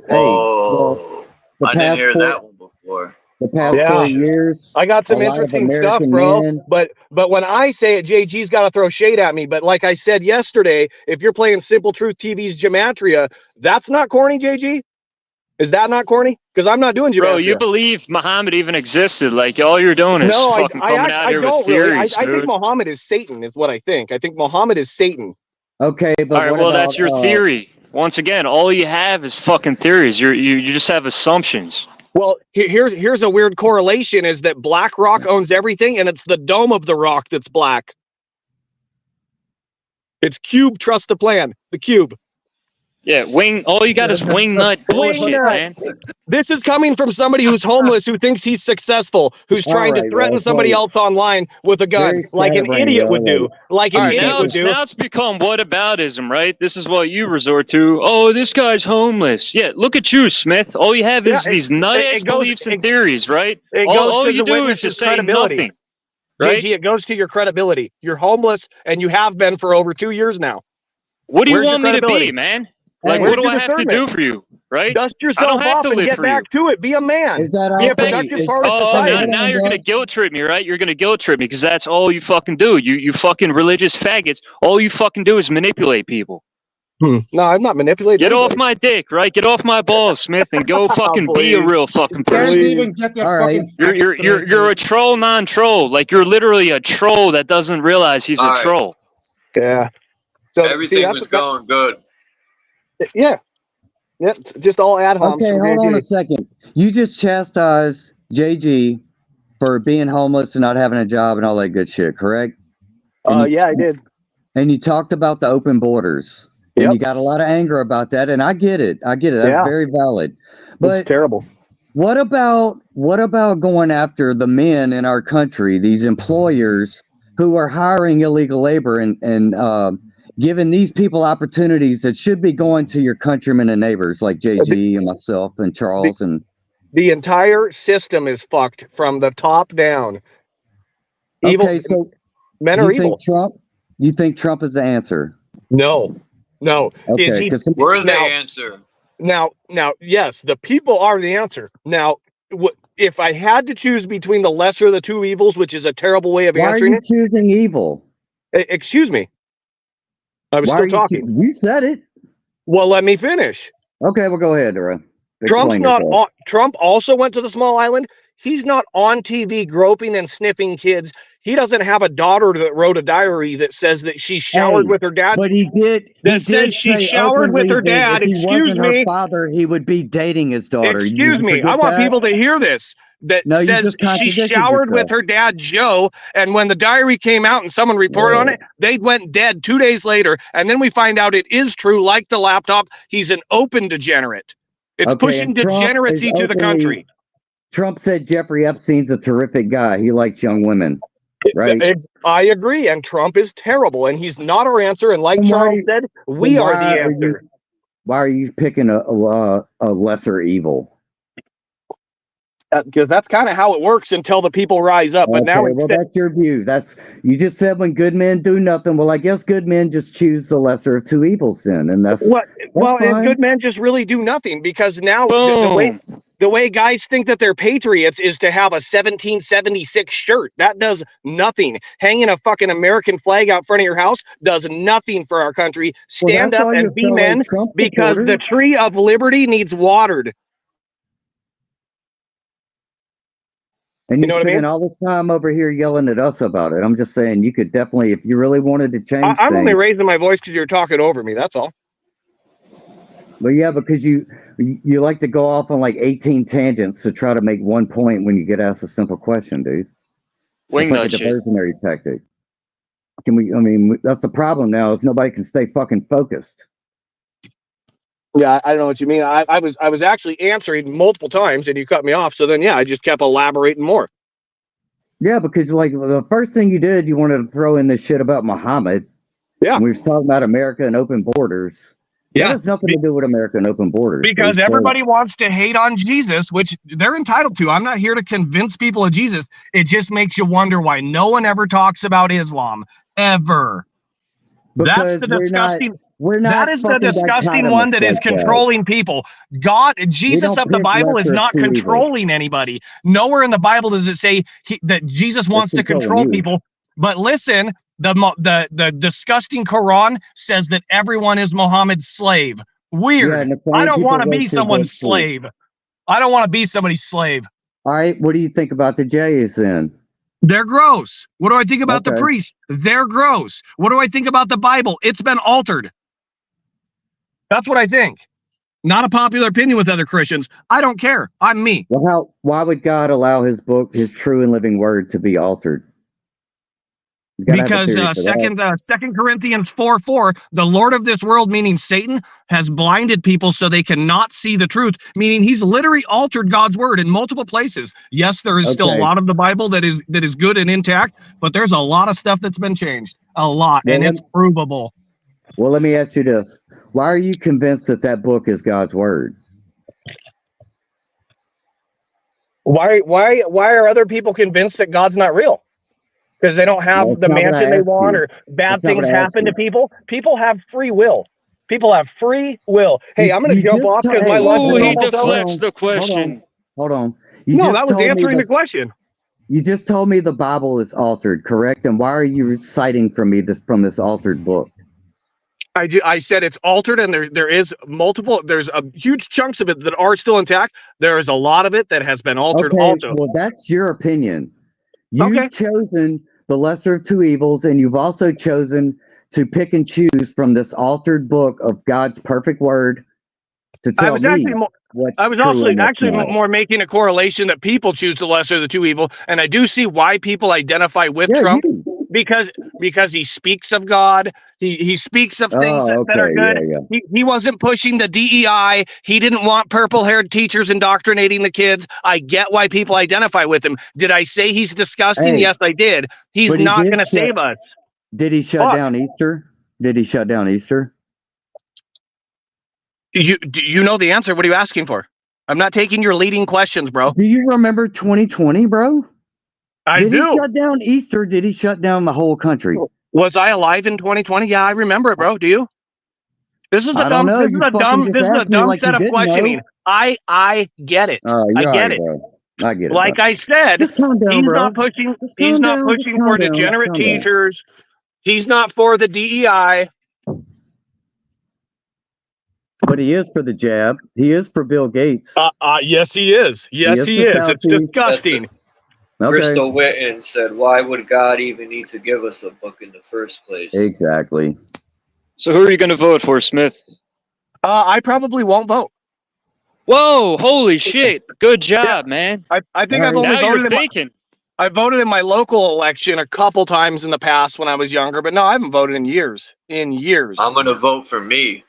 I didn't hear that one before. The past 4 years, I got some interesting stuff, bro. But when I say it, JG's got to throw shade at me. But like I said yesterday, if you're playing Simple Truth TV's Gematria, that's not corny, JG. Is that not corny? Because I'm not doing Gematria. Bro, you believe Muhammad even existed. Like, all you're doing is fucking coming out here with theories, I think Muhammad is Satan, is what I think. I think Muhammad is Satan. Okay, but all right, well, that's your theory. Once again, all you have is fucking theories. You just have assumptions. Well, here's a weird correlation, is that Black Rock owns everything, and it's the dome of the rock that's black. It's Cube, trust the plan. The Cube. Yeah, all you got is wingnut bullshit, man. This is coming from somebody who's homeless, who thinks he's successful, who's trying to threaten somebody else online with a gun, like an idiot would do. Like an idiot would do. Now it's become whataboutism, right? This is what you resort to. Oh, this guy's homeless. Yeah, look at you, Smith. All you have is these nut-ass beliefs and theories, right? All you do is just say nothing. Right? JG, it goes to your credibility. You're homeless, and you have been for over 2 years now. What do you want me to be, man? Like, what do I have to do for you, right? Dust yourself off and get back to it. Be a man. Be a productive part of society. Now you're going to guilt trip me, right? You're going to guilt trip me because that's all you fucking do. You fucking religious faggots. All you fucking do is manipulate people. No, I'm not manipulating. Get off my dick, right? Get off my balls, Smith, and go fucking be a real fucking person. You're a troll, non-troll. Like, you're literally a troll that doesn't realize he's a troll. Yeah. So everything was going good. Yeah. It's just all ad homs. Okay, hold on a second. You just chastised JG for being homeless and not having a job and all that good shit, correct? Yeah, I did. And you talked about the open borders. And you got a lot of anger about that, and I get it. That's very valid. But it's terrible. What about going after the men in our country, these employers who are hiring illegal labor and giving these people opportunities that should be going to your countrymen and neighbors like JG and myself and Charles and the entire system is fucked from the top down. Evil. Okay, so men are evil. You think Trump is the answer? No. Okay, where's the answer? Now, yes, the people are the answer. Now, if I had to choose between the lesser of the two evils, which is a terrible way of answering it. Why are you choosing evil? Excuse me. I was still talking. You said it. Well, let me finish. Okay, well, go ahead, Dora. Trump's Explain not yourself. on, Trump also went to the small island. He's not on TV groping and sniffing kids. He doesn't have a daughter that wrote a diary that says that she showered with her dad. But he did. He That says did she say showered with openly her that dad. if he Excuse wasn't her me. father, he would be dating his daughter. Excuse You me. I forget want that? people to hear this. That No, you says just she contradicted showered with yourself. her dad, Joe. And when the diary came out and someone reported on it, they went dead 2 days later. And then we find out it is true, like the laptop. He's an open degenerate. It's Okay, pushing and Trump is degeneracy to the country. Trump said Jeffrey Epstein's a terrific guy. He likes young women, right? I agree. And Trump is terrible. And he's not our answer. And like And why- Charles said, we then are why the are answer. Why are you picking a lesser evil? Because that's kind of how it works until the people rise up. But now well, instead, that's your view. You just said when good men do nothing. Well, I guess good men just choose the lesser of two evils then, and that's well, fine. and good men just really do nothing because now Boom. the way guys think that they're patriots is to have a 1776 shirt. That does nothing. Hanging a fucking American flag out front of your house does nothing for our country. Stand that's up all and your be fellow men Trump because the supporters. tree of liberty needs watered. And You you're know what I spending mean? all this time over here yelling at us about it. I'm just saying you could definitely, if you really wanted to change I'm only things. raising my voice because you're talking over me. That's all. But yeah, because you like to go off on like 18 tangents to try to make one point when you get asked a simple question, dude. Wing It's like a nut shit. diversionary tactic. I mean, that's the problem now is nobody can stay fucking focused. Yeah, I don't know what you mean. I was actually answering multiple times and you cut me off. So then, yeah, I just kept elaborating more. Yeah, because like the first thing you did, you wanted to throw in this shit about Muhammad. Yeah. And we were talking about America and open borders. Yeah. That has nothing to do with America and open borders. Because dude. everybody wants to hate on Jesus, which they're entitled to. I'm not here to convince people of Jesus. It just makes you wonder why no one ever talks about Islam, ever. That's the disgusting. That is the disgusting one that is controlling people. God, Jesus of the Bible is not controlling anybody. Nowhere in the Bible does it say that Jesus wants to control people. But listen, the disgusting Quran says that everyone is Muhammad's slave. Weird. Yeah, I don't want to be someone's slave. I don't want to be somebody's slave. All right, what do you think about the Jays then? They're gross. What do I think about the priests? They're gross. What do I think about the Bible? It's been altered. That's what I think. Not a popular opinion with other Christians. I don't care. I'm me. Well, why would God allow his book, his true and living word, to be altered? Because Second Corinthians 4:4, the Lord of this world, meaning Satan, has blinded people so they cannot see the truth, meaning he's literally altered God's word in multiple places. Yes, there is still a lot of the Bible that is good and intact, but there's a lot of stuff that's been changed. A lot, and it's provable. Well, let me ask you this. Why are you convinced that that book is God's word? Why are other people convinced that God's not real? Because they don't have the mansion they want, or bad things happen to people. People have free will. People have free will. Hey, I'm going to jump off because my lunch is almost deflects the question. Hold on. No, that was answering the question. You just told me the Bible is altered, correct? And why are you citing from me from this altered book? I said it's altered, and there is multiple. There's a huge chunks of it that are still intact. There is a lot of it that has been altered also. Well, that's your opinion. You've chosen the lesser of two evils, and you've also chosen to pick and choose from this altered book of God's perfect word to tell me what's I was true actually more making a correlation that people choose the lesser of the two evil, and I do see why people identify with Trump because he speaks of God. He speaks of things that are good. He wasn't pushing the DEI. He didn't want purple-haired teachers indoctrinating the kids. I get why people identify with him. Did I say he's disgusting? Yes, I did. He's not going to save us. Did he shut down Easter? Did he shut down Easter? Do you know the answer? What are you asking for? I'm not taking your leading questions, bro. Do you remember 2020, bro? Did he shut down Easter? Did he shut down the whole country? Was I alive in 2020? Yeah, I remember it, bro. Do you? This is a dumb set of questioning. Know. I get it. I get it. Bro. I get it. Like I said, he's not pushing for degenerate teachers. He's not for the DEI. But he is for the jab. He is for Bill Gates. Yes, he is. Yes, he is. It's disgusting. Crystal Witten said, "Why would God even need to give us a book in the first place?" Exactly. So who are you going to vote for, Smith? I probably won't vote. Whoa! Holy shit! Good job, man. I think I've only now voted you're thinking. I voted in my local election a couple times in the past when I was younger, but no, I haven't voted in years. In years. I'm gonna vote for me.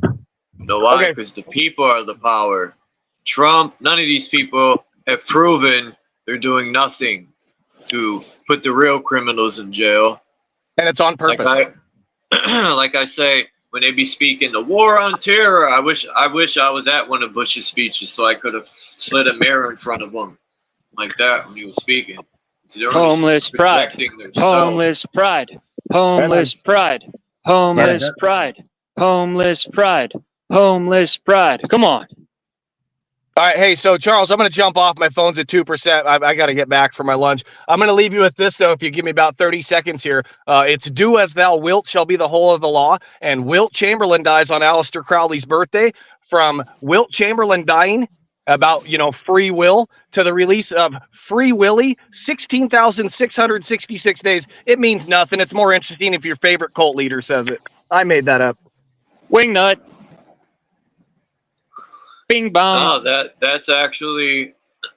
You know why? Because the people are the power. Trump, none of these people have proven they're doing nothing to put the real criminals in jail. And it's on purpose. Like I say, when they be speaking the war on terror, I wish I was at one of Bush's speeches so I could have slid a mirror in front of him like that when he was speaking. Homeless pride. Homeless pride. Homeless pride. Homeless pride. Homeless pride. Homeless pride. Come on. All right, hey, so Charles, I'm going to jump off. My phone's at 2%. I got to get back for my lunch. I'm going to leave you with this, though, if you give me about 30 seconds here. It's do as thou wilt shall be the whole of the law. And Wilt Chamberlain dies on Aleister Crowley's birthday. From Wilt Chamberlain dying about, free will to the release of Free Willy, 16,666 days. It means nothing. It's more interesting if your favorite cult leader says it. I made that up. Wingnut. Bing bong. No, that's actually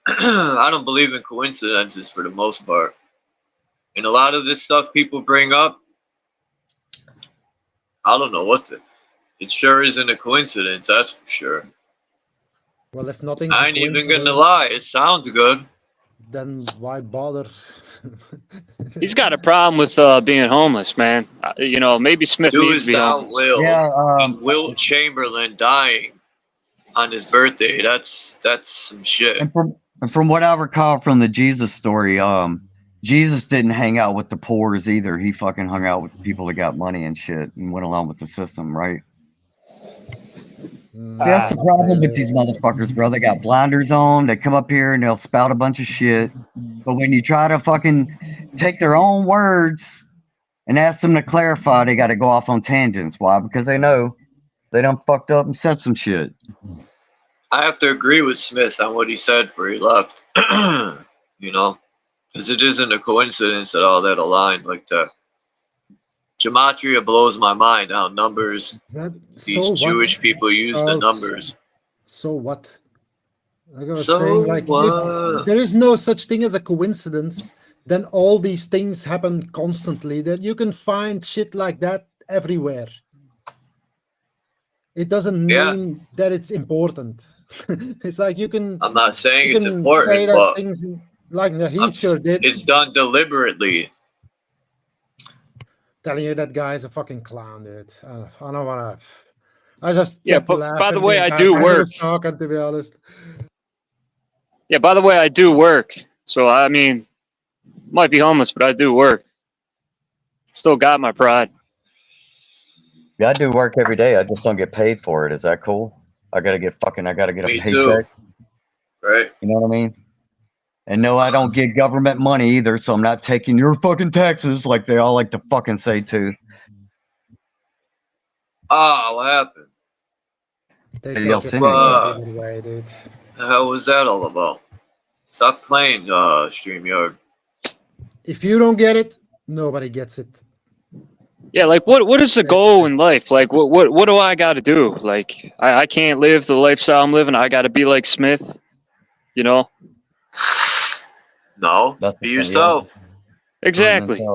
I don't believe in coincidences for the most part. And a lot of this stuff people bring up, I don't know it sure isn't a coincidence, that's for sure. Well, if nothing, I ain't even gonna lie, it sounds good. Then why bother? He's got a problem with being homeless, man. Maybe Smith needs to be homeless. And Wilt Chamberlain dying on his birthday, that's some shit. And from what I recall from the Jesus story, Jesus didn't hang out with the poors either. He fucking hung out with people that got money and shit and went along with the system, right? That's the problem with these motherfuckers, bro. They got blinders on. They come up here and they'll spout a bunch of shit. But when you try to fucking take their own words and ask them to clarify, they got to go off on tangents. Why? Because they know they done fucked up and said some shit. I have to agree with Smith on what he said before he left. Because it isn't a coincidence at all that aligned like that. Gematria blows my mind how numbers, these Jewish people use the numbers. So what? Like I was saying, if there is no such thing as a coincidence, then all these things happen constantly. That you can find shit like that everywhere. It doesn't mean that it's important. It's like you can. I'm not saying it's important, but things like he sure did. It's done deliberately. Telling you that guy is a fucking clown, dude. I don't want to. I just by the way, I do work. Talking, to be honest. Yeah, by the way, I do work. So I mean, might be homeless, but I do work. Still got my pride. Yeah, I do work every day. I just don't get paid for it. Is that cool? I gotta get a paycheck. Too. Right. You know what I mean? And no, I don't get government money either, so I'm not taking your fucking taxes like they all like to fucking say too. What happened? Anyway, dude. The hell was that all about? Stop playing StreamYard. If you don't get it, nobody gets it. Yeah, like what is the goal in life? Like what do I got to do? Like I can't live the lifestyle I'm living. I got to be like Smith, No, be yourself. Exactly.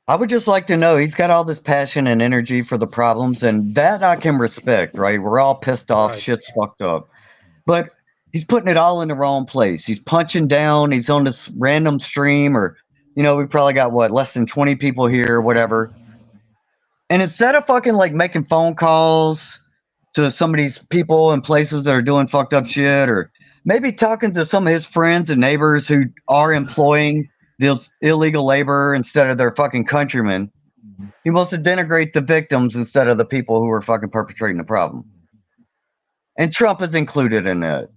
I would just like to know he's got all this passion and energy for the problems, and that I can respect, right? We're all pissed off, shit's fucked up. But he's putting it all in the wrong place. He's punching down, he's on this random stream, or we probably got less than 20 people here or whatever. And instead of fucking like making phone calls to some of these people in places that are doing fucked up shit, or maybe talking to some of his friends and neighbors who are employing the illegal labor instead of their fucking countrymen, he wants to denigrate the victims instead of the people who are fucking perpetrating the problem. And Trump is included in that.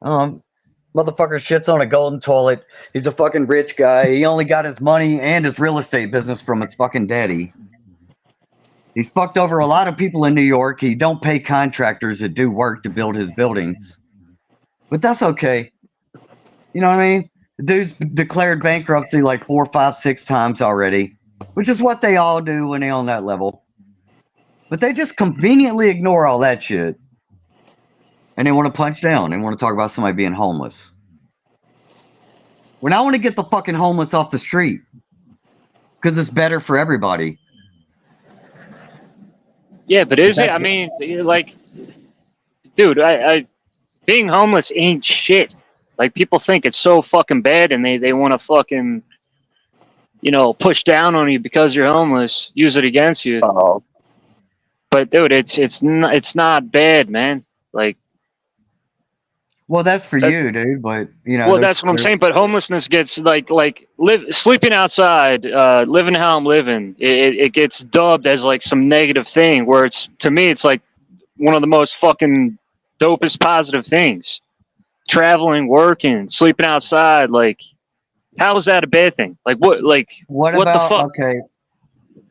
Motherfucker shits on a golden toilet. He's a fucking rich guy. He only got his money and his real estate business from his fucking daddy. He's fucked over a lot of people in New York. He don't pay contractors that do work to build his buildings. But that's okay. You know what I mean? The dude's declared bankruptcy like 4, 5, 6 times already, which is what they all do when they're on that level. But they just conveniently ignore all that shit. And they want to punch down. They want to talk about somebody being homeless. When I want to get the fucking homeless off the street. Because it's better for everybody. Yeah, but is it? I mean, like, dude, I being homeless ain't shit. Like, people think it's so fucking bad, and they want to fucking, you know, push down on you because you're homeless, use it against you. Oh. But dude, it's not bad, man. Like, well, that's for you, dude. But you know, well, that's what I'm saying. But homelessness gets sleeping outside, living how I'm living. It gets dubbed as like some negative thing. Where it's, to me, it's like one of the most fucking dopest positive things. Traveling, working, sleeping outside. Like, how is that a bad thing? Like, what? Like, what the about fuck? okay?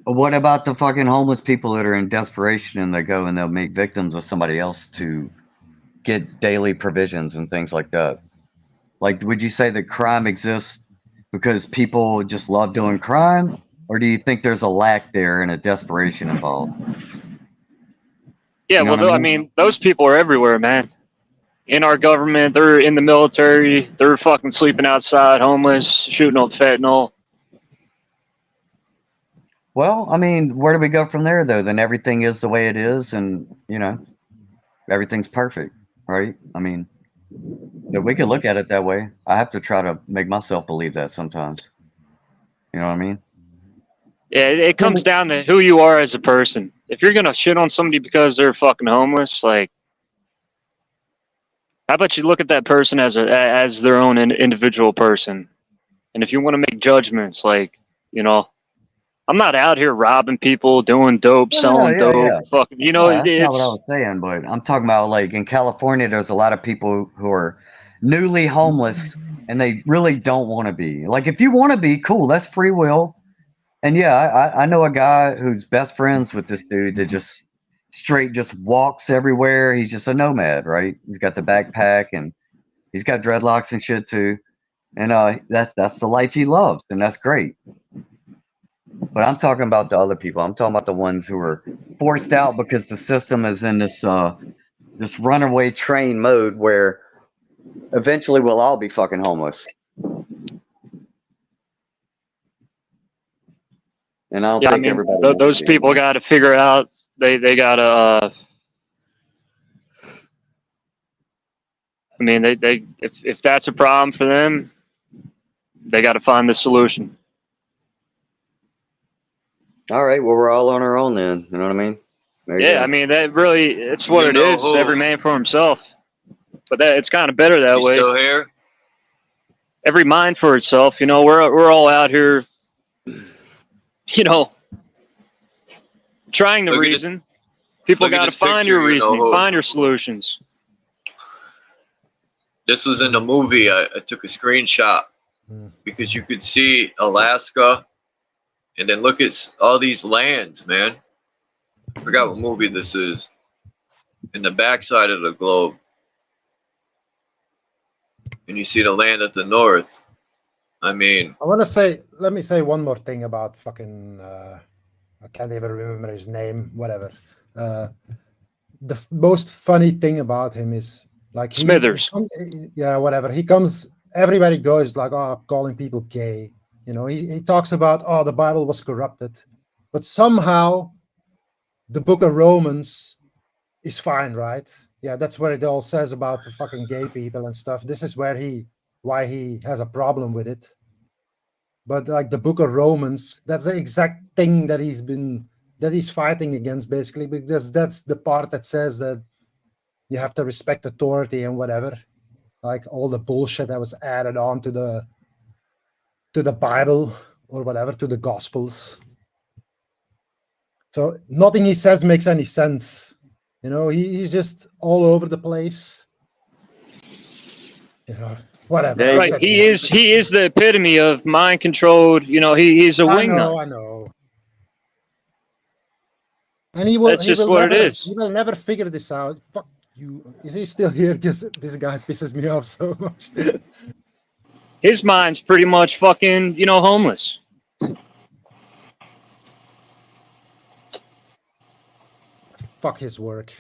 What about the fucking homeless people that are in desperation and they go and they'll make victims of somebody else to get daily provisions and things like that? Like, would you say that crime exists because people just love doing crime? Or do you think there's a lack there and a desperation involved? Yeah, you know well, I mean, those people are everywhere, man. In our government, they're in the military, they're fucking sleeping outside, homeless, shooting up fentanyl. Well, I mean, where do we go from there, though? Then everything is the way it is, and, you know, everything's perfect, right? I mean, we could look at it that way. I have to try to make myself believe that sometimes. You know what I mean? Yeah, it comes down to who you are as a person. If you're going to shit on somebody because they're fucking homeless, like, how about you look at that person as their own individual person? And if you want to make judgments, like, you know, I'm not out here robbing people, doing dope, selling dope. Fucking, you know, that's it's not what I was saying, but I'm talking about, like, in California, there's a lot of people who are newly homeless, and they really don't want to be. Like, if you want to be, cool, that's free will. And yeah, I know a guy who's best friends with this dude that just straight just walks everywhere. He's just a nomad, right? He's got the backpack and he's got dreadlocks and shit too. And that's the life he loves, and that's great. But I'm talking about the other people. I'm talking about the ones who are forced out because the system is in this this runaway train mode where eventually we'll all be fucking homeless. And I don't think everybody. Those people got to figure out. They got to. I mean, they if that's a problem for them, they got to find the solution. All right. Well, we're all on our own then. You know what I mean? Yeah, I mean, it's what it is. Who? Every man for himself. But it's kind of better that way. Still here? Every mind for itself. You know, we're all out here. You know, trying to reason. People got to find your reasoning, find your solutions. This was in the movie. I took a screenshot because you could see Alaska, and then look at all these lands, man. I forgot what movie this is. In the backside of the globe. And you see the land at the north. I mean, let me say one more thing about fucking, I can't even remember his name, whatever. The most funny thing about him is, like, Smithers. Yeah, whatever. He comes, everybody goes like, oh, calling people gay. You know, he talks about, oh, the Bible was corrupted. But somehow the book of Romans is fine, right? Yeah, that's where it all says about the fucking gay people and stuff. This is why he has a problem with it. But like the book of Romans, that's the exact thing that he's fighting against, basically, because that's the part that says that you have to respect authority and whatever. Like all the bullshit that was added on to the Bible or whatever, to the Gospels. So nothing he says makes any sense. You know, he's just all over the place. You know, whatever. Right. He is the epitome of mind controlled. You know, he's a wingnut. I know. And he will. That's just what it is. He will never figure this out. Fuck you. Is he still here? Because this guy pisses me off so much. His mind's pretty much fucking, you know, homeless. Fuck his work.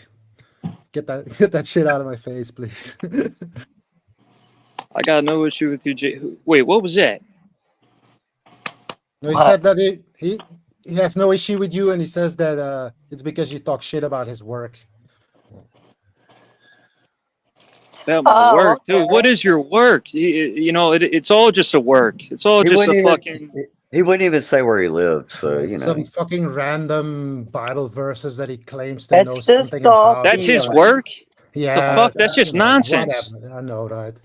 Get that shit out of my face, please. I got no issue with you, Jay. Wait, what was that? No, he said that he has no issue with you, and he says that it's because you talk shit about his work. About my work, dude. What is your work? You know, it's all just a work. It's all just a fucking. He wouldn't even say where he lived, so you know. Some fucking random Bible verses that he claims to know something about. That's his work. Yeah, the fuck? That's just nonsense. Whatever. I know, right?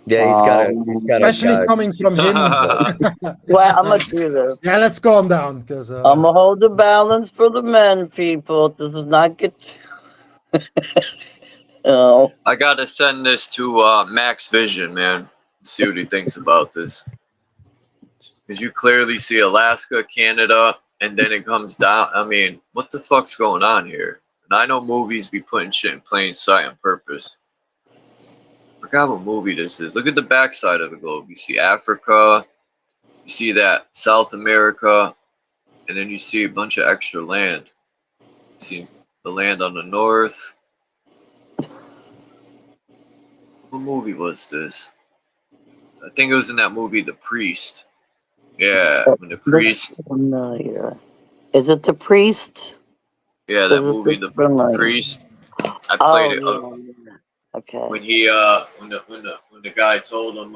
Yeah, he's got especially coming from him. Well, I'm gonna do this. Yeah, let's calm down, because I'm gonna hold the balance for the men, people. This does not get. Oh. I gotta send this to Max Vision, man. See what he thinks about this. Because you clearly see Alaska, Canada, and then it comes down. I mean, what the fuck's going on here? And I know movies be putting shit in plain sight on purpose. I forgot what movie this is. Look at the backside of the globe. You see Africa, you see that South America, and then you see a bunch of extra land. You see the land on the north. What movie was this? I think it was in that movie, The Priest. Yeah, when the priest. Familiar. Is it The Priest? Yeah, that movie, The Priest. I played it. Okay. When he when the guy told him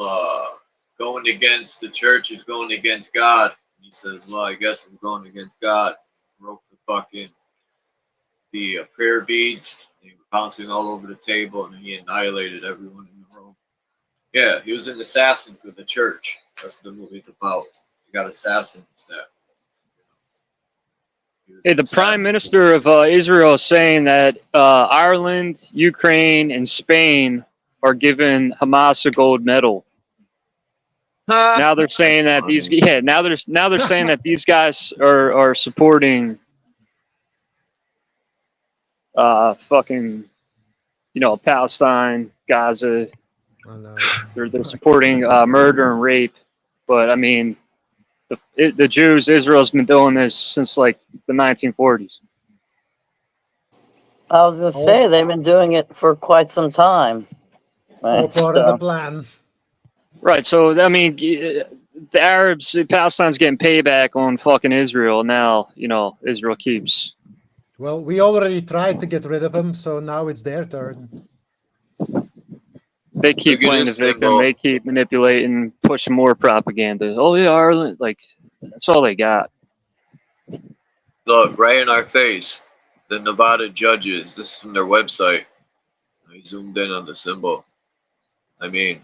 going against the church is going against God. And he says, well, I guess I'm going against God. Broke the fucking prayer beads. He was bouncing all over the table, and he annihilated everyone in the room. Yeah, he was an assassin for the church. That's what the movie's about. You got assassins that. Hey, the Prime Minister of Israel is saying that Ireland, Ukraine, and Spain are giving Hamas a gold medal. Now they're saying that now they're saying that these guys are supporting fucking, you know, Palestine, Gaza. Oh, no. They're supporting murder and rape. But I mean, the Jews, Israel's been doing this since like the 1940s. I was gonna say they've been doing it for quite some time. All part of the plan. Right. So I mean, the Arabs, Palestine's getting payback on fucking Israel. Now, you know, Israel keeps. Well, we already tried to get rid of them, so now it's their turn. They keep playing the victim. They keep manipulating, pushing more propaganda. Oh yeah, Ireland, like that's all they got. Look, right in our face, the Nevada judges. This is from their website. I zoomed in on the symbol. I mean,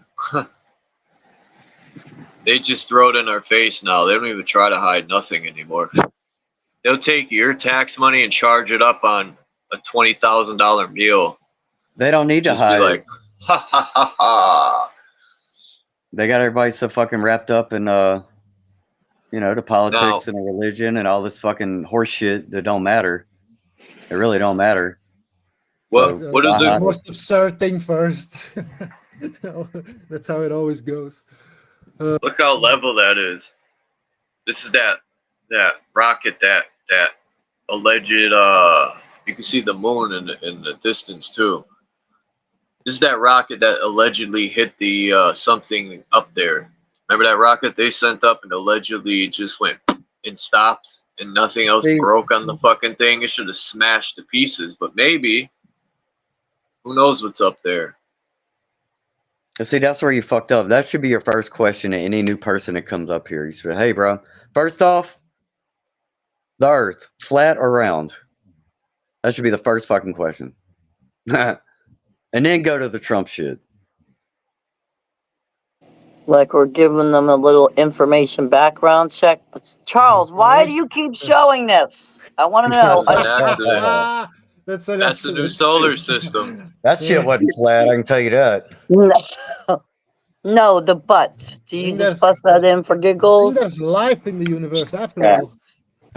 they just throw it in our face now. They don't even try to hide nothing anymore. They'll take your tax money and charge it up on a $20,000 meal. They don't need to Just hide. be like, ha ha ha ha. They got everybody so fucking wrapped up in you know, the politics and the religion and all this fucking horse shit that don't matter. It really don't matter. What is the most absurd thing first? That's how it always goes. Look how level that is. This is that rocket that alleged you can see the moon in the distance too. This is that rocket that allegedly hit the something up there. Remember that rocket they sent up and allegedly just went and stopped and nothing else broke on the fucking thing? It should have smashed to pieces, but maybe. Who knows what's up there? See, that's where you fucked up. That should be your first question to any new person that comes up here. You say, hey, bro, first off, the Earth, flat or round? That should be the first fucking question. And then go to the Trump shit. Like we're giving them a little information background check. Charles, why do you keep showing this? I want to know. It was an accident. That's the new solar system. That shit wasn't flat, I can tell you that. No, the butt. Do you just bust that in for giggles? There's life in the universe after all.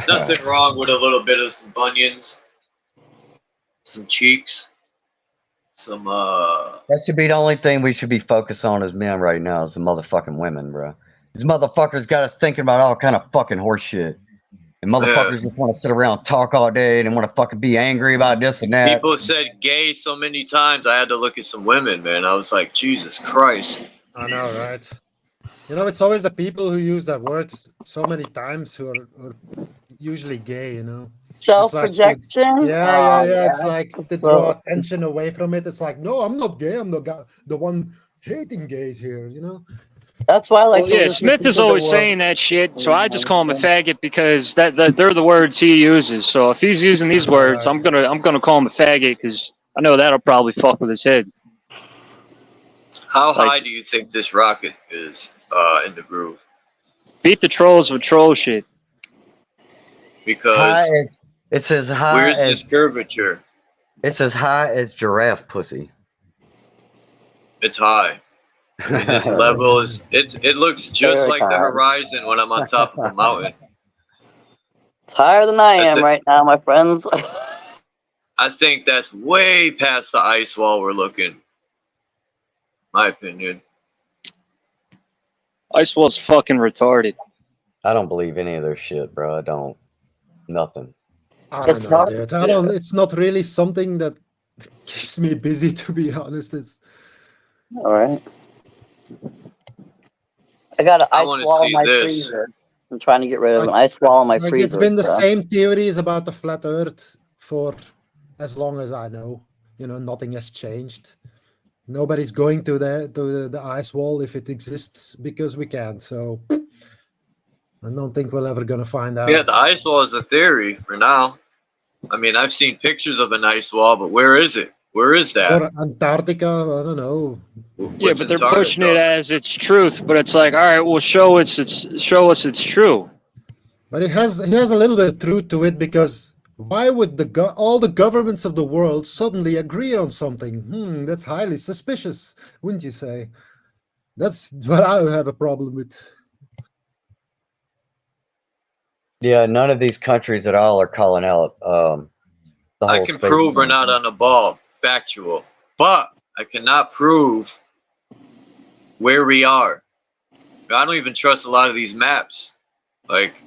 Nothing wrong with a little bit of some bunions, some cheeks, some That should be the only thing we should be focused on as men right now is the motherfucking women, bro. These motherfuckers got us thinking about all kind of fucking horse shit. And motherfuckers just want to sit around and talk all day and want to fucking be angry about this and that. People said gay so many times. I had to look at some women, man. I was like, Jesus Christ. I know, right? You know, it's always the people who use that word so many times who are usually gay, you know. Self-projection? Yeah. It's like to draw attention away from it. It's like, no, I'm not gay. I'm the one hating gays here, you know. That's why I like. Well, yeah, Smith is always saying that shit, so I just call him a faggot because that they're the words he uses. So if he's using these words, I'm gonna call him a faggot because I know that'll probably fuck with his head. How high do you think this rocket is in the groove? Beat the trolls with troll shit. Because it's as high. Where's this curvature? It's as high as giraffe pussy. It's high. I mean, this level is it looks just like the horizon when I'm on top of a mountain. It's higher than I am right now, my friends. I think that's way past the ice wall we're looking. My opinion. Ice wall's fucking retarded. I don't believe any of their shit, bro. I don't. Nothing. I don't know, dude. It's not really something that keeps me busy, to be honest. It's all right. I got an ice wall in my freezer. I'm trying to get rid of an ice wall in my freezer. It's been the same theories about the flat Earth for as long as I know. You know, nothing has changed. Nobody's going to the ice wall if it exists because we can't. So I don't think we're ever gonna find out. Yeah, the ice wall is a theory for now. I mean, I've seen pictures of an ice wall, but where is it? Where is that? Or Antarctica, I don't know. Yeah, but they're pushing it as its truth. But it's like, all right, well, show us it's true. But it has a little bit of truth to it because why would all the governments of the world suddenly agree on something? That's highly suspicious, wouldn't you say? That's what I have a problem with. Yeah, none of these countries at all are calling out. I can prove we're not on a ball. Factual, but I cannot prove where we are. I don't even trust a lot of these maps. Like,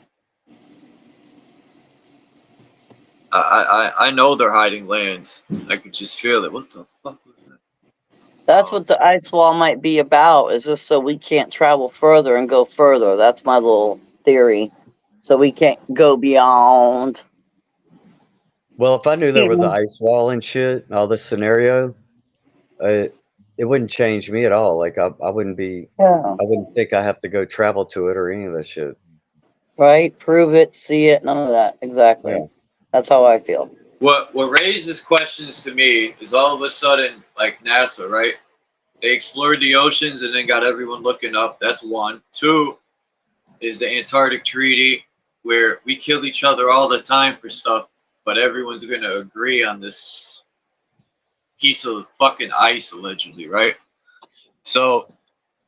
I know they're hiding lands. I could just feel it. What the fuck was that? That's what the ice wall might be about. Is just so we can't travel further and go further. That's my little theory. So we can't go beyond. Well, if I knew there was an ice wall and shit, all this scenario, it wouldn't change me at all. Like I wouldn't be, I wouldn't think I have to go travel to it or any of that shit. Right? Prove it, see it, none of that. Exactly. Yeah. That's how I feel. What raises questions to me is all of a sudden, like NASA, right? They explored the oceans and then got everyone looking up. That's one. Two is the Antarctic Treaty, where we kill each other all the time for stuff. But everyone's going to agree on this piece of fucking ice, allegedly, right? So,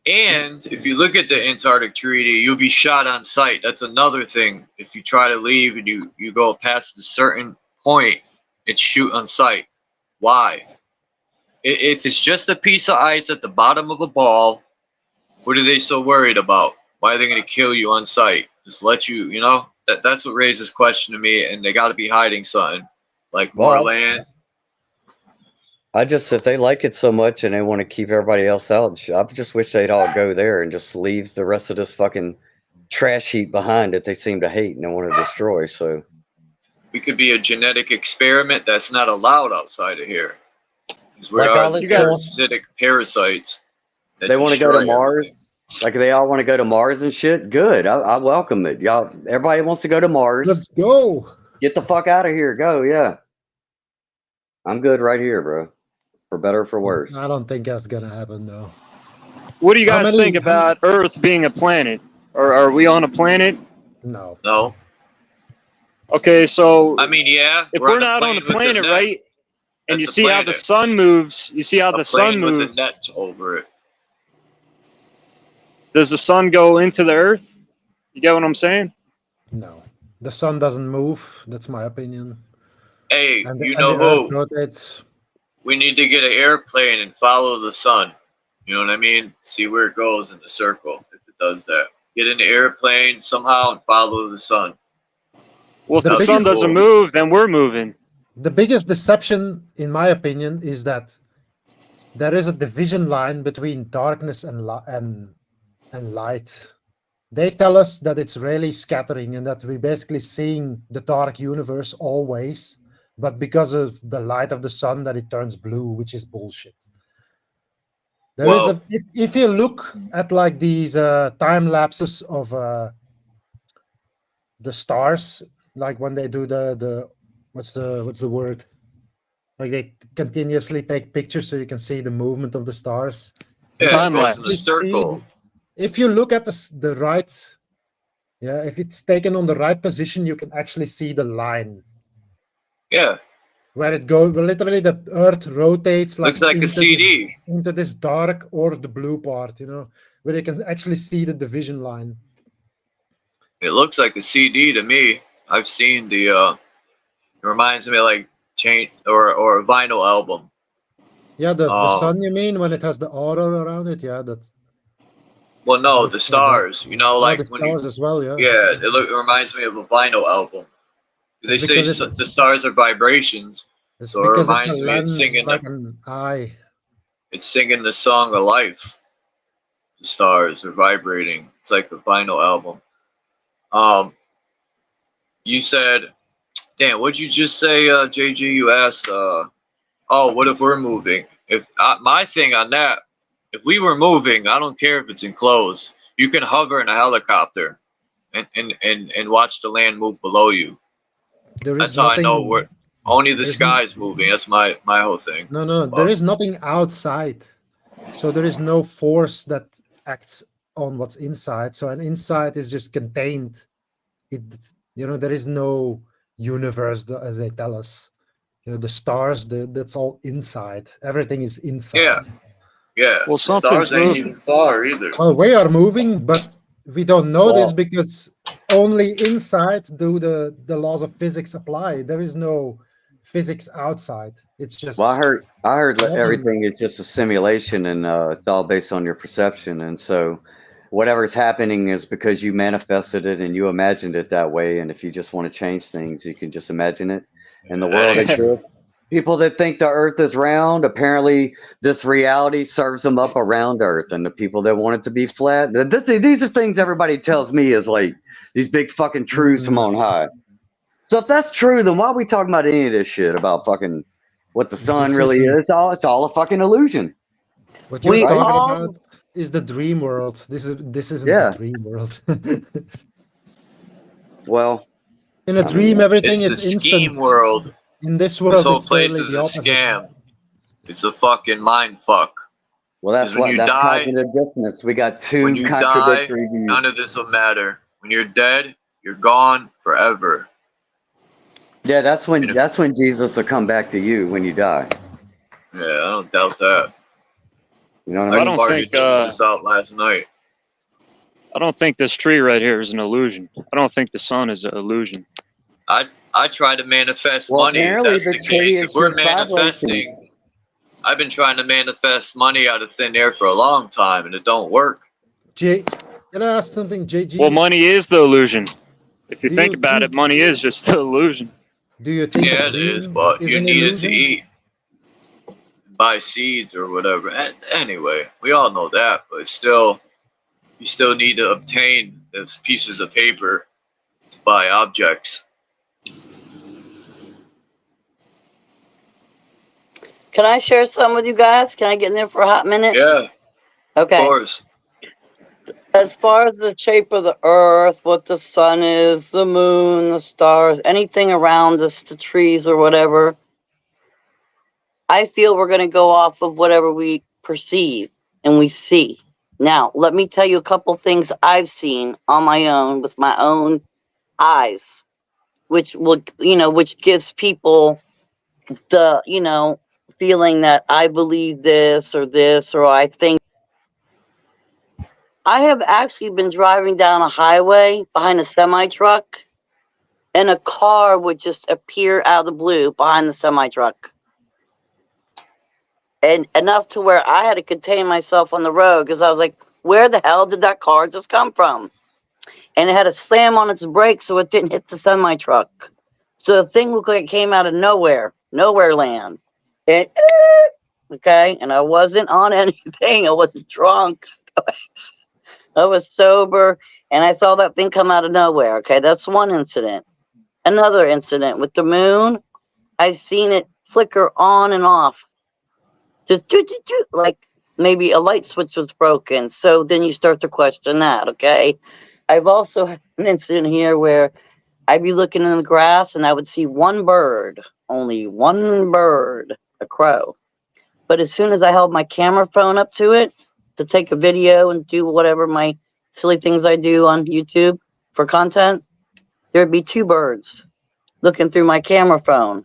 and if you look at the Antarctic Treaty, you'll be shot on sight. That's another thing. If you try to leave and you go past a certain point, it's shoot on sight. Why? If it's just a piece of ice at the bottom of a ball, what are they so worried about? Why are they going to kill you on sight? Just let you, you know? That's what raises question to me, and they got to be hiding something, like more land. If they like it so much and they want to keep everybody else out, I just wish they'd all go there and just leave the rest of this fucking trash heap behind that they seem to hate and they want to destroy. So we could be a genetic experiment that's not allowed outside of here. Because we're parasitic parasites. They want to go to Mars. Like they all want to go to Mars and shit. Good. I welcome it. Y'all, everybody wants to go to Mars. Let's go. Get the fuck out of here. Go. Yeah. I'm good right here, bro. For better or for worse. I don't think that's gonna happen though. What do you guys think about Earth being a planet? Or are we on a planet? No. No. Okay, so I mean, yeah. If we're not on a planet, right? And you see how the sun moves. You see how the sun moves. With a net over it. Does the sun go into the Earth? You get what I'm saying? No. The sun doesn't move. That's my opinion. Hey, And you and know the Earth who? rotates. We need to get an airplane and follow the sun. You know what I mean? See where it goes in the circle if it does that. Get in the airplane somehow and follow the sun. Well, if The the sun biggest- doesn't move, then we're moving. The biggest deception, in my opinion, is that there is a division line between darkness and light. They tell us that it's really scattering and that we're basically seeing the dark universe always, but because of the light of the sun that it turns blue, which is bullshit. There is a if you look at like these time lapses of the stars, like when they do the what's the word? Like they continuously take pictures so you can see the movement of the stars. Yeah, it goes in a circle. If you look at the right, yeah, if it's taken on the right position, you can actually see the line. Yeah. Where it goes, literally the Earth rotates Looks like a CD. into this dark or the blue part, you know, where you can actually see the division line. It looks like a CD to me. I've seen the. It reminds me of like or a vinyl album. Yeah, the sun, you mean, when it has the aura around it? Yeah, that's. Well, no, the stars. You know, like the stars as well. Yeah. Yeah, it reminds me of a vinyl album. They say the stars are vibrations, so it reminds me it's singing like an eye. It's singing the song of life. The stars are vibrating. It's like a vinyl album. You said, damn, what'd you just say, JG? You asked, oh, what if we're moving? If my thing on that, if we were moving, I don't care if it's enclosed. You can hover in a helicopter and watch the land move below you. That's how I know we're only the sky is moving. That's my whole thing. No, there is nothing outside, so there is no force that acts on what's inside. So an inside is just contained. There is no universe as they tell us. The stars, that's all inside. Everything is inside. Yeah. Well, stars ain't even far either. Well, we are moving, but we don't know this because only inside do the laws of physics apply. There is no physics outside. It's just. Well, I heard everything is just a simulation, and it's all based on your perception. And so, whatever's happening is because you manifested it and you imagined it that way. And if you just want to change things, you can just imagine it, and the world exists. People that think the Earth is round, apparently this reality serves them up around Earth, and the people that want it to be flat. These are things everybody tells me is like these big fucking truths from on high. So if that's true, then why are we talking about any of this shit about fucking what the sun really is? It's all a fucking illusion. What you're talking about is the dream world. This isn't the dream world. Well, in a dream, everything is the instant. Scheme world. In this world, this whole place is a scam. It's a fucking mind fuck. Well, that's what that's cognitive dissonance. We got two contradictory views. None of this will matter. When you're dead, you're gone forever. Yeah, that's when Jesus will come back to you when you die. Yeah, I don't doubt that. You know what I mean? I don't think this out last night. I don't think this tree right here is an illusion. I don't think the sun is an illusion. I try to manifest money. If that's the case. If we're manifesting, I've been trying to manifest money out of thin air for a long time, and it don't work. Can I ask something, JG? Well, money is the illusion. If you think about it, money is just the illusion. Do you think? Yeah, it is, but you need it to eat, buy seeds or whatever. Anyway, we all know that, but still, you still need to obtain those pieces of paper to buy objects. Can I share some with you guys? Can I get in there for a hot minute? Yeah. Okay. Of course. As far as the shape of the earth, what the sun is, the moon, the stars, anything around us, the trees or whatever, I feel we're going to go off of whatever we perceive and we see. Now, let me tell you a couple things I've seen on my own with my own eyes, which will, which gives people the, feeling that I believe this, or I think. I have actually been driving down a highway behind a semi truck, and a car would just appear out of the blue behind the semi-truck. And enough to where I had to contain myself on the road because I was like, where the hell did that car just come from? And it had to slam on its brakes so it didn't hit the semi-truck. So the thing looked like it came out of nowhere land. And, okay, and I wasn't on anything. I wasn't drunk. I was sober, and I saw that thing come out of nowhere. Okay, that's one incident. Another incident with the moon, I've seen it flicker on and off. Just like maybe a light switch was broken. So then you start to question that, okay? I've also had an incident here where I'd be looking in the grass and I would see one bird, only one bird, a crow. But as soon as I held my camera phone up to it to take a video and do whatever my silly things I do on YouTube for content, there'd be two birds looking through my camera phone.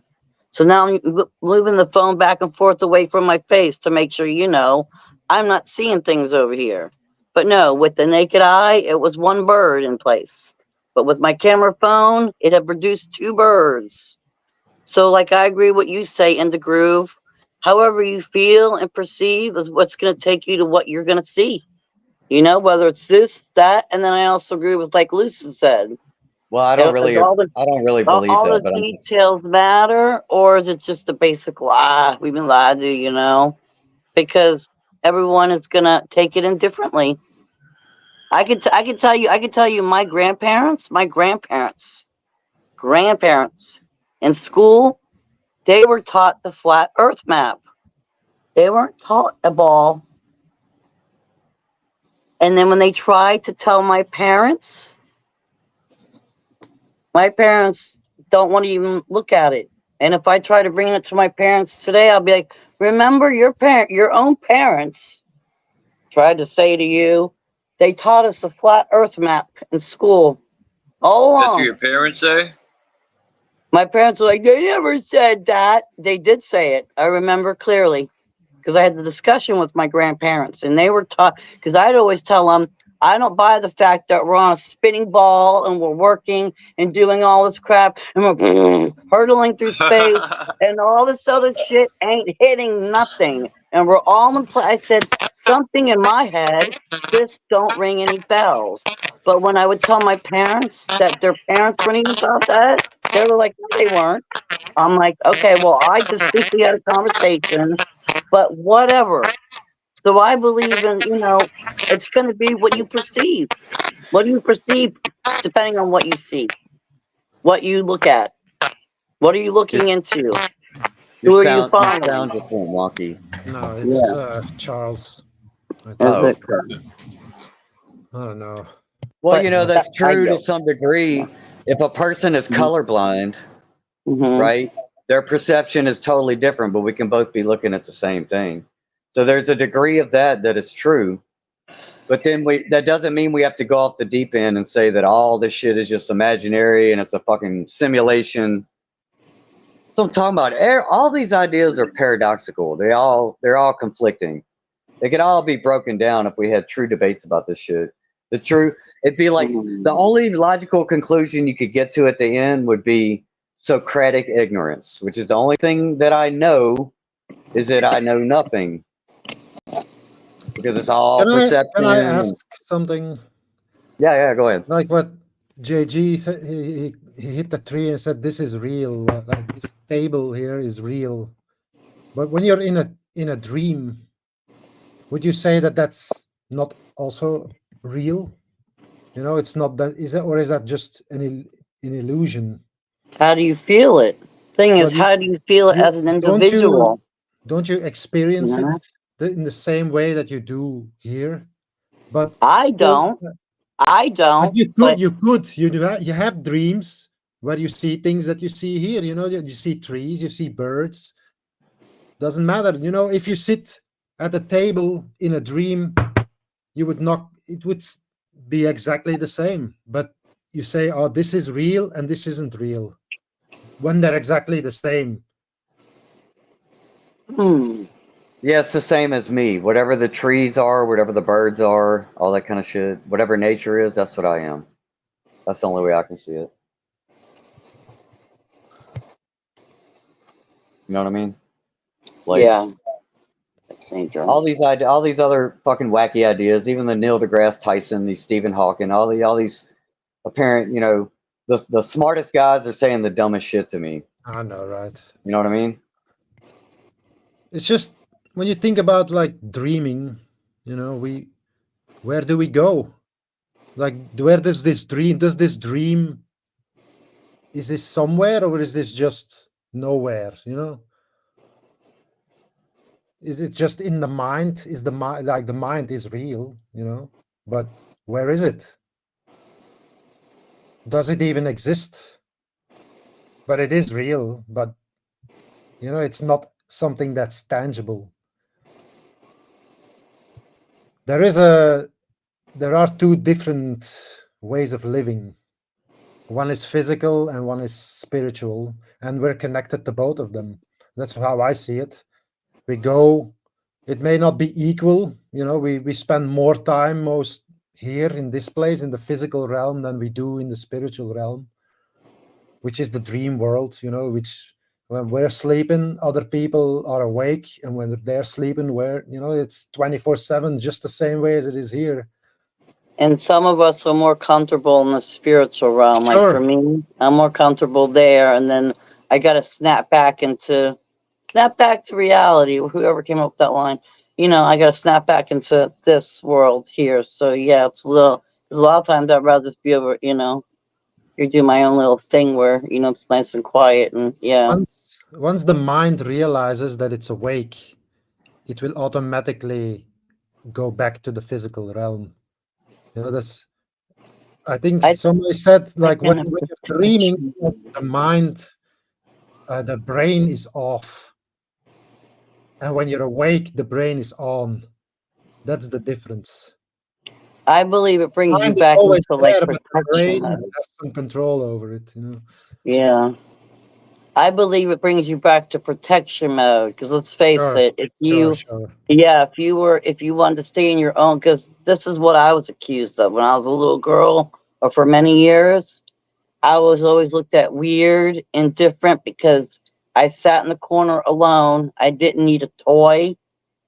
So now I'm moving the phone back and forth away from my face to make sure, you know, I'm not seeing things over here. But no, with the naked eye, it was one bird in place. But with my camera phone, it had produced two birds. So like I agree what you say in the groove. However you feel and perceive is what's going to take you to what you're going to see. You know, whether it's this, that, and then I also agree with like Lucid said. Well, I don't really believe all that, the but details matter, or is it just a basic lie? We've been lied to, you know, because everyone is gonna take it in differently. I could tell you, my grandparents in school, they were taught the flat Earth map. They weren't taught a ball. And then when they tried to tell my parents don't want to even look at it. And if I try to bring it to my parents today, I'll be like, remember your own parents tried to say to you, they taught us a flat Earth map in school all along. That's what your parents say? My parents were like, they never said that. They did say it. I remember clearly because I had the discussion with my grandparents and they were taught, because I'd always tell them, I don't buy the fact that we're on a spinning ball and we're working and doing all this crap and we're hurtling through space and all this other shit ain't hitting nothing. And we're all in place. I said, something in my head just don't ring any bells. But when I would tell my parents that their parents weren't even taught that, they were like, no, they weren't. I'm like, okay, well, I just think we had a conversation, but whatever. So I believe in, you know, it's going to be what you perceive. What do you perceive depending on what you see, what you look at? What are you looking into? Who are you following? Your sound just went wonky. No, it's Charles. I don't know. Well, you know, that's true to some degree. If a person is colorblind, right, their perception is totally different, but we can both be looking at the same thing. So there's a degree of that is true. But then that doesn't mean we have to go off the deep end and say that all this shit is just imaginary and it's a fucking simulation. So I'm talking about. All these ideas are paradoxical. They're all conflicting. They could all be broken down if we had true debates about this shit. It'd be like the only logical conclusion you could get to at the end would be Socratic ignorance, which is the only thing that I know is that I know nothing. Because it's all perception. Can I ask something? Yeah, go ahead. Like what JG said, he hit the tree and said, "This is real. Like this table here is real." But when you're in a dream, would you say that that's not also real? You know, it's not that. Is that just an illusion? How do you feel it? Thing is, how do you feel it as an individual? Don't you experience it in the same way that you do here? But I don't. But you have dreams where you see things that you see here. You know, you see trees, you see birds. Doesn't matter. You know, if you sit at a table in a dream, it would be exactly the same. But you say, oh, this is real and this isn't real, when they're exactly the same. Yeah, it's the same as me. Whatever the trees are, whatever the birds are, all that kind of shit. Whatever nature is, that's what I am. That's the only way I can see it. You know what I mean? Like, Yeah. all these other fucking wacky ideas, even the Neil deGrasse Tyson, these Stephen Hawking, all these apparent, you know, the smartest guys are saying the dumbest shit to me. I know, right? You know what I mean? It's just when you think about like dreaming, you know, where do we go? Like, where does this dream? Does this dream? Is this somewhere or is this just nowhere? You know, is it just in the mind? Is the mind like the mind is real? You know, but where is it? Does it even exist? But it is real. But you know, it's not something that's tangible. There are two different ways of living. One is physical and one is spiritual, and we're connected to both of them. That's how I see it. We go, it may not be equal, you know, we spend more time most here in this place in the physical realm than we do in the spiritual realm, which is the dream world, you know, which when we're sleeping, other people are awake, and when they're sleeping, you know, it's 24/7, just the same way as it is here. And some of us are more comfortable in the spiritual realm. Like for Sure. me, I'm more comfortable there, and then I got to snap back to reality. Whoever came up with that line, you know, I got to snap back into this world here. So yeah, it's a little. There's a lot of times I'd rather just be over, you know, you do my own little thing where you know it's nice and quiet, and yeah. Once the mind realizes that it's awake, it will automatically go back to the physical realm. You know, I think somebody said, like, when you're dreaming, the mind, the brain is off. And when you're awake, the brain is on. That's the difference. I believe it brings you Mind is back always into like there, but the brain protection mode. has some control over it, you know. Yeah. I believe it brings you back to protection mode because let's face Sure, it, if you, sure. yeah, if you wanted to stay in your own, because this is what I was accused of when I was a little girl or for many years. I was always looked at weird and different because I sat in the corner alone. I didn't need a toy,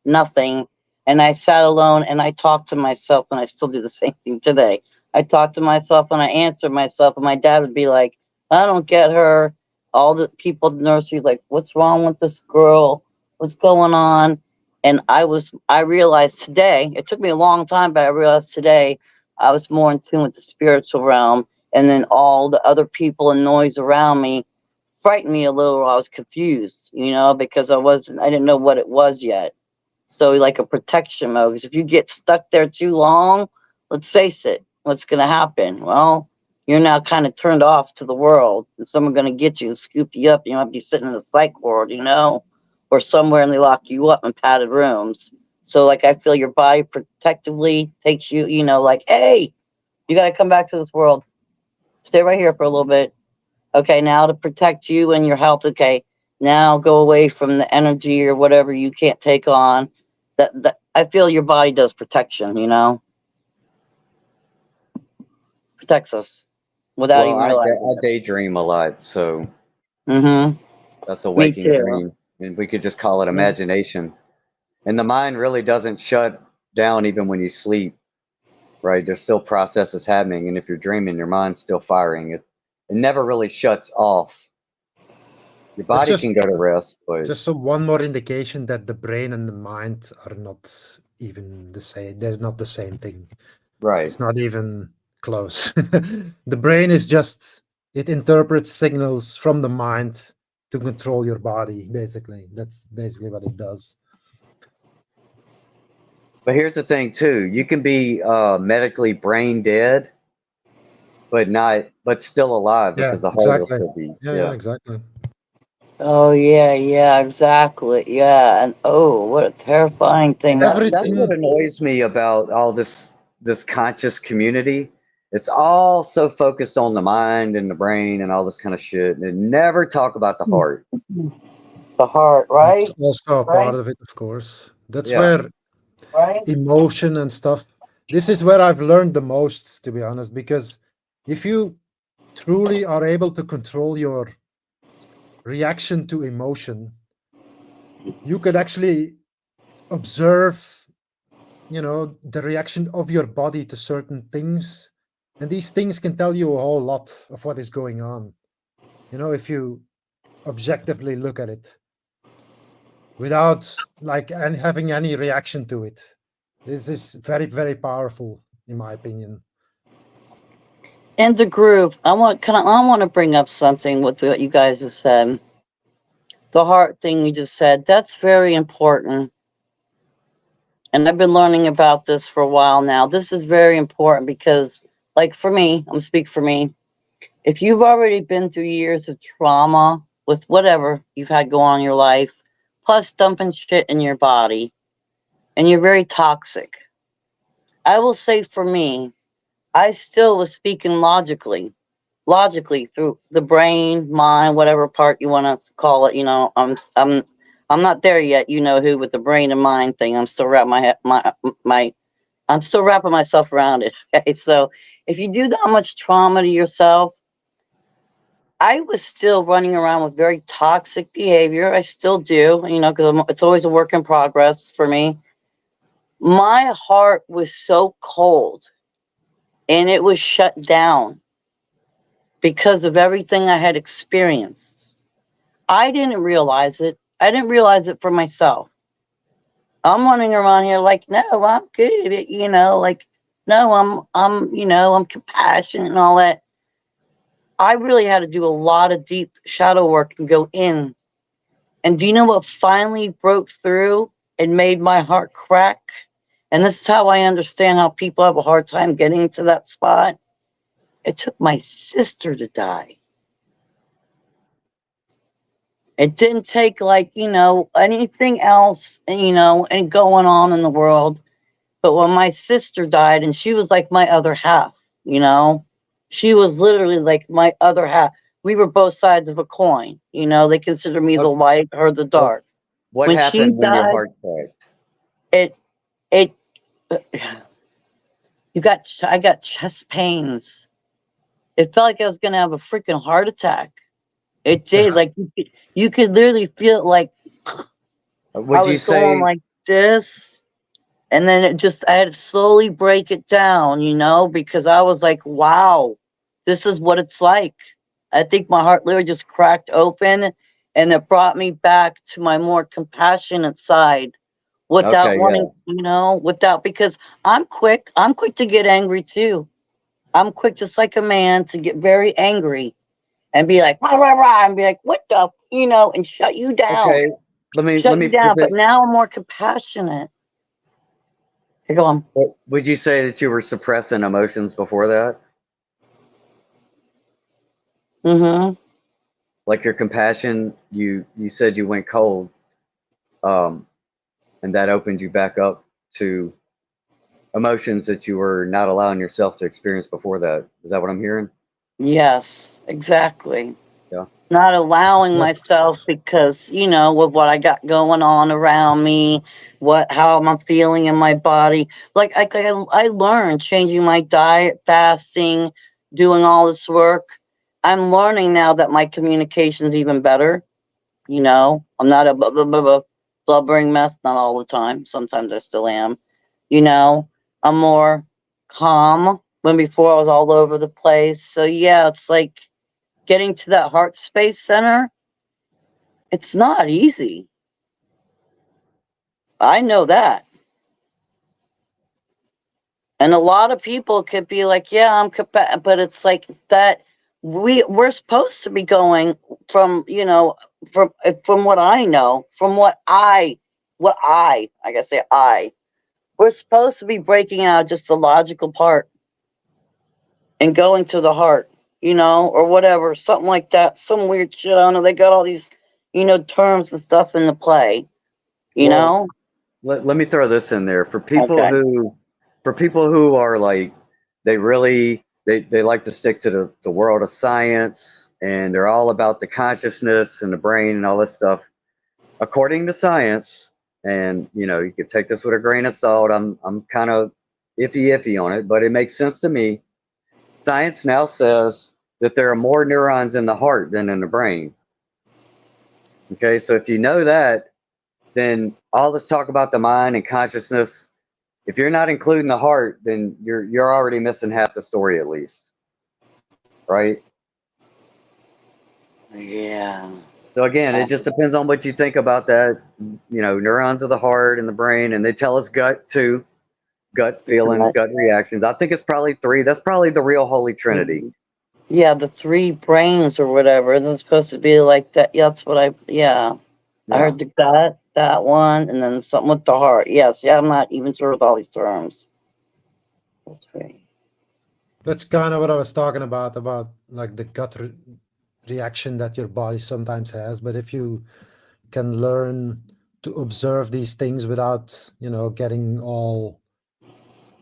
nothing. And I sat alone and I talked to myself, and I still do the same thing today. I talked to myself and I answered myself, and my dad would be like, I don't get her. All the people at the nursery, like, what's wrong with this girl? What's going on? And I realized today, it took me a long time, but I realized today I was more in tune with the spiritual realm. And then all the other people and noise around me frightened me a little. I was confused, you know, because I didn't know what it was yet. So like a protection mode, because if you get stuck there too long, let's face it, what's going to happen? Well, you're now kind of turned off to the world, and someone's going to get you and scoop you up. You might be sitting in a psych ward, you know, or somewhere, and they lock you up in padded rooms. So like I feel your body protectively takes you, you know, like, hey, you got to come back to this world. Stay right here for a little bit. Okay, now to protect you and your health. Okay, now go away from the energy or whatever you can't take on. That I feel your body does protection, you know, protects us without even realizing. I daydream a lot, so that's a Me waking too. dream, and we could just call it imagination. And the mind really doesn't shut down even when you sleep, right? There's still processes happening, and if you're dreaming, your mind's still firing. It never really shuts off. Your body can go to rest, but Just one more indication that the brain and the mind are not even the same. They're not the same thing. Right. It's not even close. The brain is just, it interprets signals from the mind to control your body, basically. That's basically what it does. But here's the thing too, you can be medically brain dead, but still alive, because the heart will still beat. Yeah, exactly. Oh yeah, exactly. Yeah, and oh, what a terrifying thing. That's what annoys me about all this conscious community. It's all so focused on the mind and the brain and all this kind of shit, and they never talk about the heart. The heart, right? It's also a part of it, of course. That's Yeah. where emotion and stuff. This is where I've learned the most, to be honest, because if you truly are able to control your reaction to emotion, you could actually observe, you know, the reaction of your body to certain things, and these things can tell you a whole lot of what is going on, you know, if you objectively look at it without like and having any reaction to it. This is very, very powerful, in my opinion. In the groove, I want to bring up something with what you guys have said. The heart thing you just said, that's very important. And I've been learning about this for a while now. This is very important because, like for me, I'm speak for me. If you've already been through years of trauma with whatever you've had go on in your life, plus dumping shit in your body, and you're very toxic, I will say for me, I still was speaking logically through the brain, mind, whatever part you want to call it. You know, I'm not there yet. You know who with the brain and mind thing. I'm still wrapping I'm still wrapping myself around it. Okay? So if you do that much trauma to yourself, I was still running around with very toxic behavior. I still do, you know, because it's always a work in progress for me. My heart was so cold and it was shut down because of everything I had experienced. I didn't realize it. I didn't realize it for myself. I'm running around here like, no, I'm good. You know, like, no, you know, I'm compassionate and all that. I really had to do a lot of deep shadow work and go in. And do you know what finally broke through and made my heart crack? And this is how I understand how people have a hard time getting to that spot. It took my sister to die. It didn't take like, you know, anything else, you know, and going on in the world. But when my sister died, and she was like my other half, you know, she was literally like my other half. We were both sides of a coin, you know. They consider me the light, her the dark. What When she happened when your died, heart cracked? it I got chest pains. It felt like I was gonna have a freaking heart attack. It did. Like you could literally feel it, like I Would you was going say like this. And then I had to slowly break it down, you know, because I was like, wow, this is what it's like. I think my heart literally just cracked open and it brought me back to my more compassionate side without okay, yeah. wanting, you know, because I'm quick to get angry too. I'm quick, just like a man, to get very angry and be like, rah, rah, rah, and be like, what the, you know, and shut you down, Okay. Let shut me you down. But present. now I'm more compassionate. Here, go on. Would you say that you were suppressing emotions before that? Mm-hmm. Like your compassion, you said you went cold, um, and that opened you back up to emotions that you were not allowing yourself to experience before that. Is that what I'm hearing? Yes, exactly. Yeah. Not allowing myself because, you know, with what I got going on around me, how am I feeling in my body? Like I learned changing my diet, fasting, doing all this work. I'm learning now that my communication's even better. You know, I'm not a blubbering mess, not all the time. Sometimes I still am. You know, I'm more calm when before I was all over the place. So yeah, it's like getting to that heart space center. It's not easy. I know that. And a lot of people could be like, yeah, but it's like that we're supposed to be going from, you know, from what I know, from I gotta say we're supposed to be breaking out just the logical part and going to the heart, you know, or whatever, something like that, some weird shit. I don't know. They got all these, you know, terms and stuff in the play, you Well, know. let me throw this in there Okay. for people who are like they like to stick to the world of science, and they're all about the consciousness and the brain and all this stuff. According to science, and you know, you could take this with a grain of salt. I'm kind of iffy on it, but it makes sense to me. Science now says that there are more neurons in the heart than in the brain. Okay, so if you know that, then all this talk about the mind and consciousness, if you're not including the heart, then you're already missing half the story at least, right? Yeah. So again, it just depends on what you think about that. You know, neurons of the heart and the brain, and they tell us gut too, gut feelings, gut reactions. I think it's probably three. That's probably the real holy trinity. Yeah, the three brains or whatever. It's supposed to be like that. Yeah, that's what I heard the gut, that one, and then something with the heart. Yes, yeah, I'm not even sure with all these terms. That's kind of what I was talking about like the gut reaction that your body sometimes has. But if you can learn to observe these things without, you know, getting all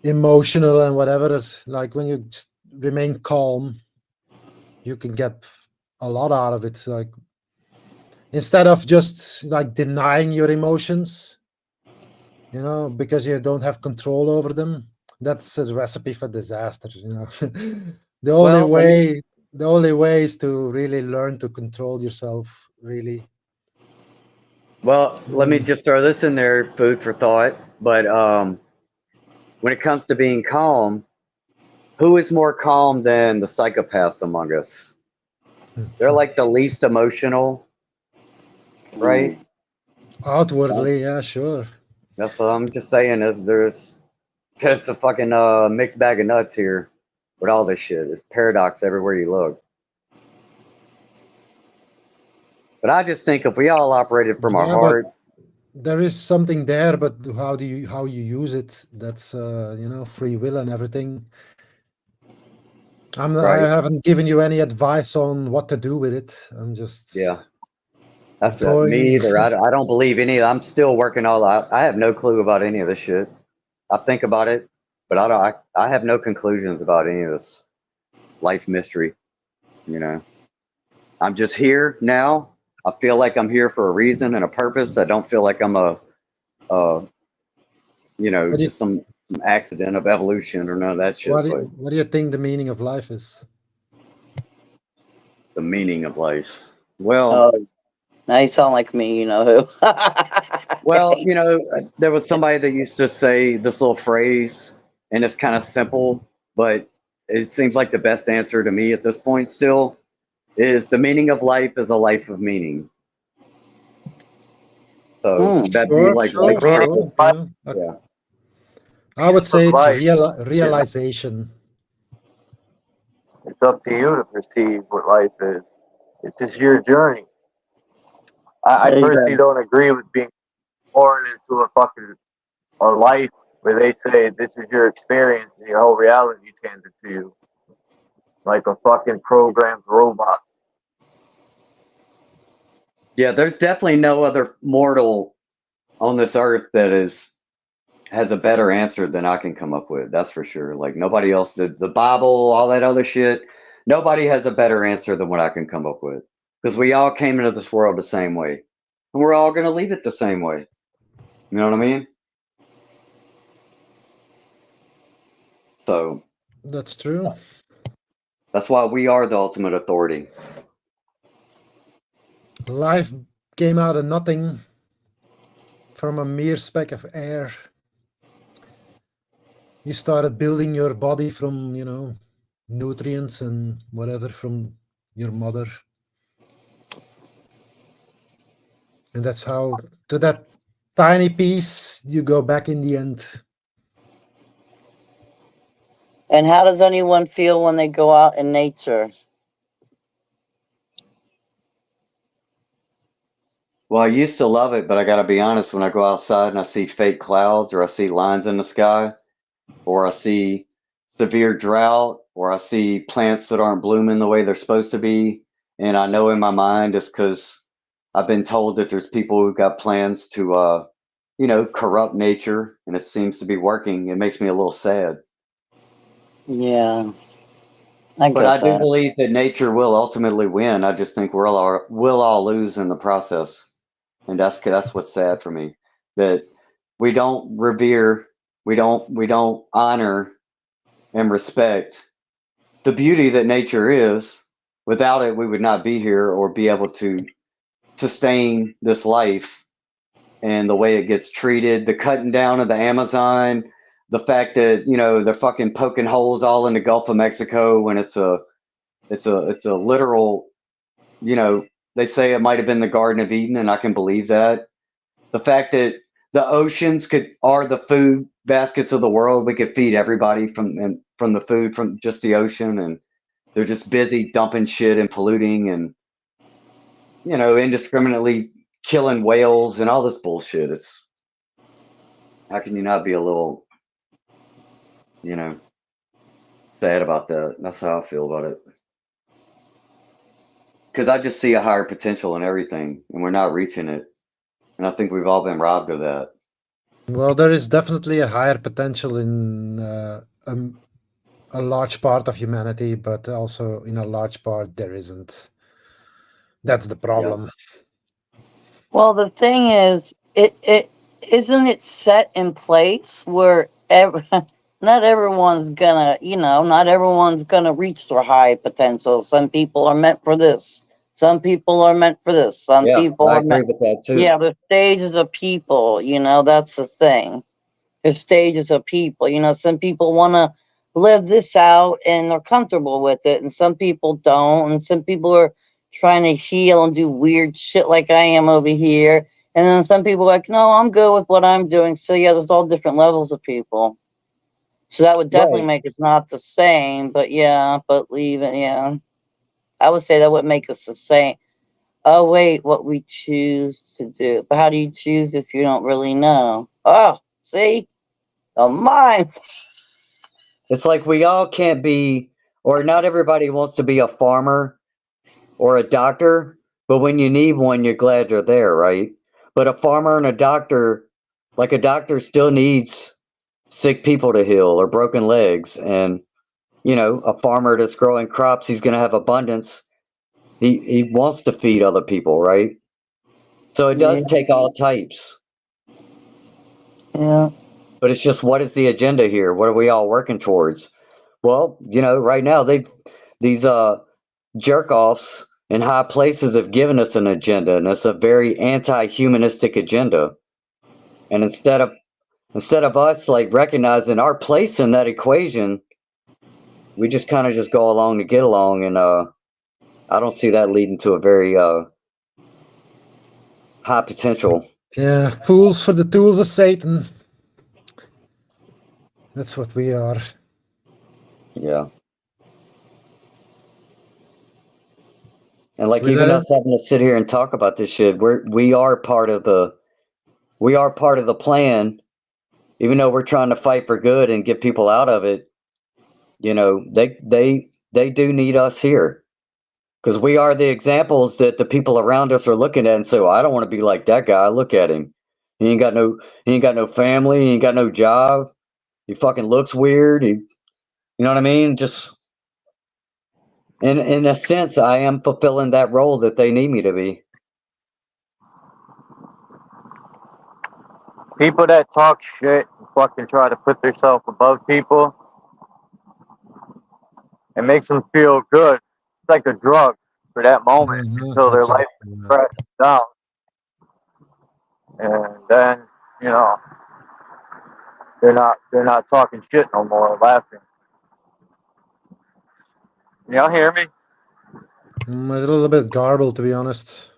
emotional and whatever, like when you just remain calm, you can get a lot out of it. Like instead of just like denying your emotions, you know, because you don't have control over them, that's a recipe for disaster, you know. the only Well, way the only way is to really learn to control yourself, really. well, let me just throw this in there, food for thought. But when it comes to being calm, who is more calm than the psychopaths among us? They're like the least emotional, right? Outwardly, yeah, sure. That's what I'm just saying. Is there's just a fucking mixed bag of nuts here with all this shit. It's paradox everywhere you look. But I just think if we all operated from our Yeah, but heart, there is something there, but how you use it, that's you know, free will and everything. I right? haven't given you any advice on what to do with it. I'm just Yeah, that's going. me either. I don't believe any. I'm still working all out. I have no clue about any of this shit. I think about it, but I don't. I have no conclusions about any of this life mystery. You know, I'm just here now. I feel like I'm here for a reason and a purpose. I don't feel like I'm a you know, What do you, just some accident of evolution or none of that shit. But what do you think the meaning of life is? the meaning of life. Well, Oh, now you sound like me, you know who. well, you know, there was somebody that used to say this little phrase, and it's kind of simple, but it seems like the best answer to me at this point still is the meaning of life is a life of meaning. So that'd be Sure, like life sure, sure. purpose. Yeah. Yeah. I would say it's Life. realization. It's up to you to perceive what life is. It's just your journey. I personally don't agree with being born into a life where they say this is your experience and your whole reality is handed to you like a fucking programmed robot. Yeah, there's definitely no other mortal on this earth that has a better answer than I can come up with. That's for sure. Like nobody else, the Bible, all that other shit, nobody has a better answer than what I can come up with. Because we all came into this world the same way. And we're all going to leave it the same way. You know what I mean? So That's true. that's why we are the ultimate authority. Life came out of nothing, from a mere speck of air. You started building your body from, you know, nutrients and whatever from your mother. And that's how, to that tiny piece, you go back in the end. And how does anyone feel when they go out in nature? Well, I used to love it, but I got to be honest, when I go outside and I see fake clouds or I see lines in the sky or I see severe drought or I see plants that aren't blooming the way they're supposed to be, and I know in my mind it's because I've been told that there's people who've got plans to, you know, corrupt nature, and it seems to be working. It makes me a little sad. Yeah, But I do believe that nature will ultimately win. I just think we'll all lose in the process, and that's what's sad for me. That we don't revere, we don't honor and respect the beauty that nature is. Without it, we would not be here or be able to sustain this life and the way it gets treated, the cutting down of the Amazon, the fact that, you know, they're fucking poking holes all in the Gulf of Mexico when it's a literal, you know, they say it might have been the Garden of Eden, and I can believe that. The fact that the oceans are the food baskets of the world. We could feed everybody from the food from just the ocean, and they're just busy dumping shit and polluting and, you know, indiscriminately killing whales and all this bullshit. It's, how can you not be a little, you know, sad about that? That's how I feel about it. Because I just see a higher potential in everything, and we're not reaching it. And I think we've all been robbed of that. Well, there is definitely a higher potential in a large part of humanity, but also in a large part there isn't. That's the problem. Yeah. Well, the thing is, it isn't it set in place where not everyone's gonna, you know, not everyone's gonna reach their high potential. Some people are meant for this. Some people are meant for this. Some Yeah, people I are agree meant. with that too. Yeah, the stages of people. You know, that's the thing. There's stages of people. You know, some people want to live this out and they're comfortable with it, and some people don't, and some people are trying to heal and do weird shit like I am over here, and then some people are like, no, I'm good with what I'm doing. So yeah, there's all different levels of people. So that would definitely Right. make us not the same, but yeah, but leave it, yeah. I would say that would make us the same. Oh wait, what we choose to do. But how do you choose if you don't really know? Oh, see? The mind. It's like we all can't be, or not everybody wants to be a farmer or a doctor, but when you need one, you're glad they're there, right? But a farmer and a doctor, like a doctor still needs sick people to heal or broken legs. And, you know, a farmer that's growing crops, he's going to have abundance. He wants to feed other people, right? So it does take all types. Yeah. But it's just, what is the agenda here? What are we all working towards? Well, you know, right now these jerk offs in high places have given us an agenda, and it's a very anti-humanistic agenda. And instead of us like recognizing our place in that equation, we just kind of just go along to get along, and I don't see that leading to a very high potential. Yeah, fools for the tools of Satan. That's what we are. Yeah. And like even us having to sit here and talk about this shit, we are part of the plan, even though we're trying to fight for good and get people out of it. You know, they do need us here, because we are the examples that the people around us are looking at and say, well, I don't want to be like that guy. Look at him. He ain't got no family. He ain't got no job. He fucking looks weird. You know what I mean? Just in a sense, I am fulfilling that role that they need me to be. People that talk shit and fucking try to put themselves above people, it makes them feel good. It's like a drug for that moment until their life crashes down. And then, you know, they're not talking shit no more or laughing. Y'all hear me? A little bit garbled, to be honest.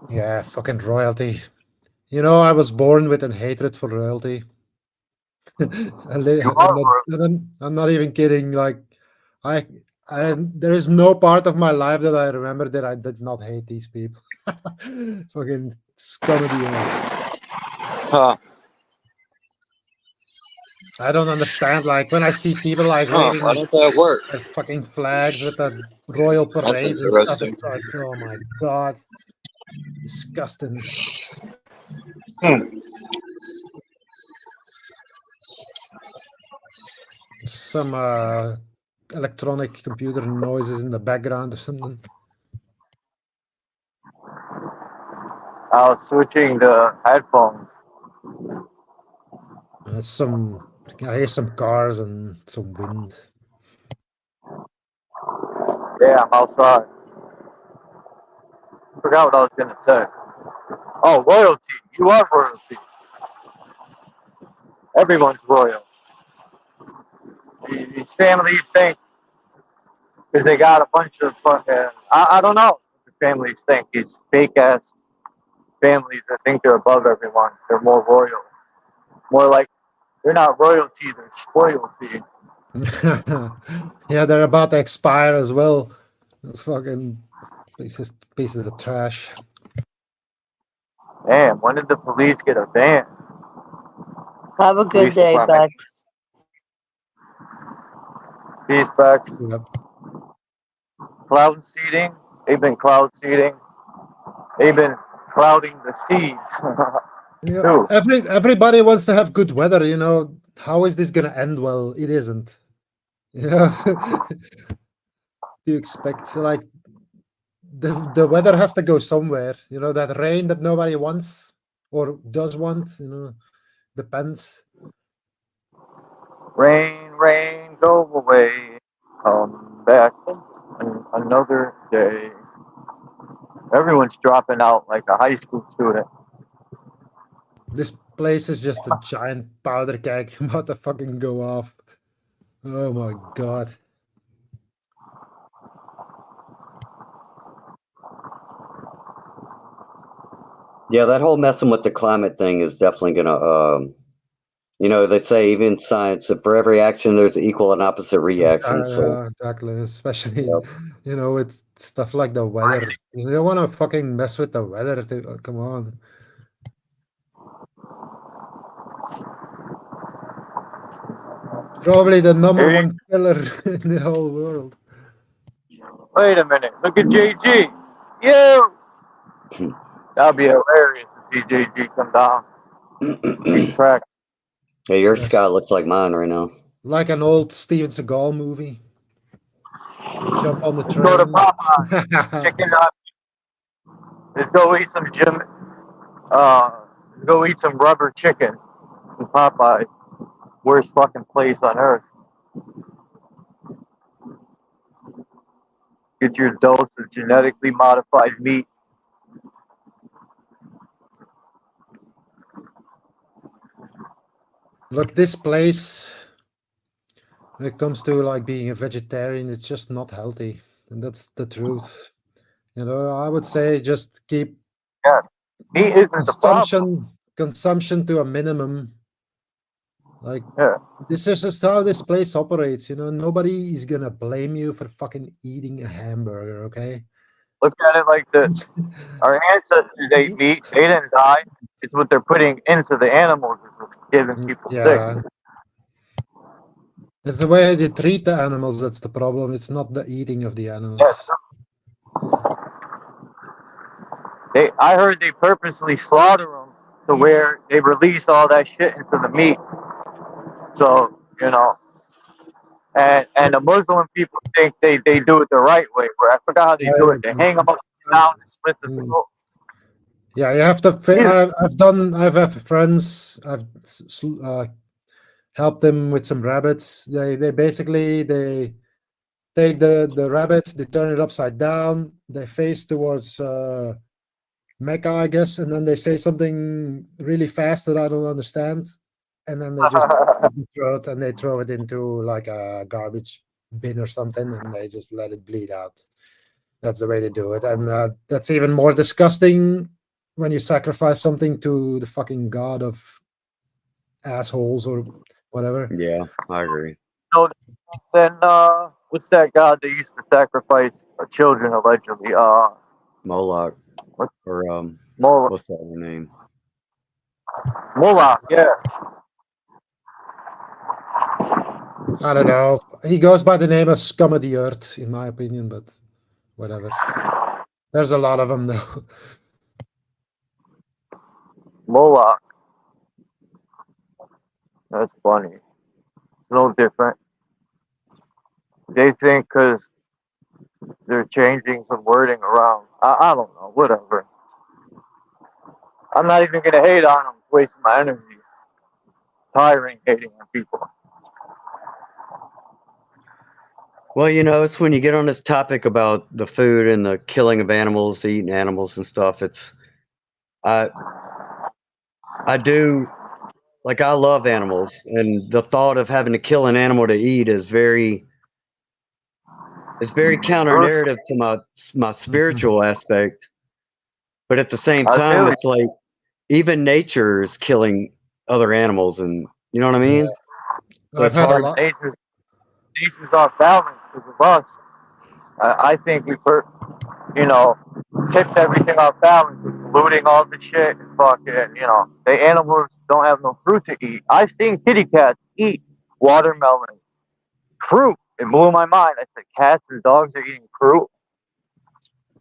Yeah, fucking royalty. You know, I was born with a hatred for royalty. I'm not even kidding. Like, there is no part of my life that I remember that I did not hate these people. Fucking scum of the earth. Huh. I don't understand. Like, when I see people like waving Why don't that work? their fucking flags with the royal That's parades and stuff, interesting. it's like, oh my god, disgusting. Some electronic computer noises in the background or something. I was switching to headphones. I hear some cars and some wind. Yeah, I'm outside. Forgot what I was gonna say. Oh, royalty. You are royalty. Everyone's royal. These families think because they got a bunch of fucking. I don't know. What the families think these fake ass families that think they're above everyone. They're more royal. More like they're not royalty. They're spoilty. Yeah, they're about to expire as well. Those fucking pieces of trash. Damn, when did the police get a van? Have a good day, Bex. Peace, Bex. Yep. Cloud seeding. They've been cloud seeding. They've been clouding the seeds. Yeah, everybody wants to have good weather, you know. How is this gonna end well? It isn't. You know, you expect like the weather has to go somewhere, you know, that rain that nobody wants or does want, you know, depends. Rain, rain, go away. Come back another day. Everyone's dropping out like a high school student. This place is just a giant powder keg about to fucking go off. Oh my god. Yeah, that whole messing with the climate thing is definitely gonna, you know, they say even in science that for every action there's equal and opposite reaction. So Exactly, especially yep. you know, with stuff like the weather. You don't want to fucking mess with the weather. Come on. Probably the number one killer in the whole world. Wait a minute. Look at JG. You. That'd be hilarious to see JG come down. Crack. Hey, your sky looks like mine right now. Like an old Steven Seagal movie. Jump on the train. Go to Popeye. Chicken up. Let's go eat some go eat some rubber chicken in Popeye. Worst fucking place on earth. Get your dose of genetically modified meat. Look, this place, when it comes to like being a vegetarian, it's just not healthy. And that's the truth. You know, I would say just keep meat isn't the problem. Consumption to a minimum. Like, this is just how this place operates. You know, nobody is gonna blame you for fucking eating a hamburger. Okay. Look at it like this: our ancestors ate meat; they didn't die. It's what they're putting into the animals that's giving people sick. It's the way they treat the animals that's the problem. It's not the eating of the animals. Yes. I heard they purposely slaughter them to where they release all that shit into the meat. So, you know, and the Muslim people think they do it the right way. Where I forgot how they do it. They hang them up down and split the throat. Yeah, you have to. I've had friends. I've helped them with some rabbits. They basically they take the rabbits, they turn it upside down, they face towards Mecca, I guess, and then they say something really fast that I don't understand, and then they just throw it into like a garbage bin or something, and they just let it bleed out. That's the way they do it, and that's even more disgusting when you sacrifice something to the fucking god of assholes or whatever. Yeah, I agree. So then, what's that god they used to sacrifice children allegedly? Moloch. Or Moloch. What's that name? Moloch, yeah. I don't know. He goes by the name of Scum of the Earth, in my opinion, but whatever. There's a lot of them, though. Moloch. That's funny. It's no different. They think because they're changing some wording around. I don't know. Whatever. I'm not even going to hate on them. Wasting my energy. Tiring hating on people. Well, you know, it's when you get on this topic about the food and the killing of animals, eating animals and stuff. It's I do like I love animals, and the thought of having to kill an animal to eat is very counter narrative to my spiritual aspect. But at the same time, it's like even nature is killing other animals, and you know what I mean. So I've it's had a hard. lot. Nature's off balance because of us. I think we tipped everything off balance with polluting all the shit and fucking, the animals don't have no fruit to eat. I've seen kitty cats eat watermelon, fruit. It blew my mind. I said, cats and dogs are eating fruit?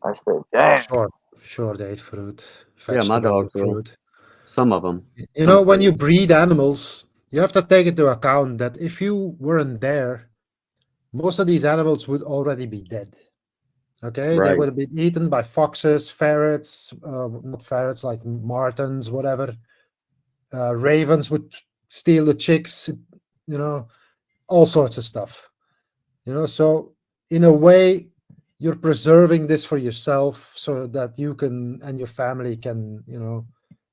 I said, damn. Sure, they eat fruit, Yeah, my vegetables, dogs and will. fruit. Some of them. You know, when you breed animals, you have to take into account that if you weren't there, most of these animals would already be dead. Okay, they Right. would have been eaten by foxes, ferrets, not ferrets, like martens, whatever. Ravens would steal the chicks, all sorts of stuff. So in a way, you're preserving this for yourself so that you can and your family can,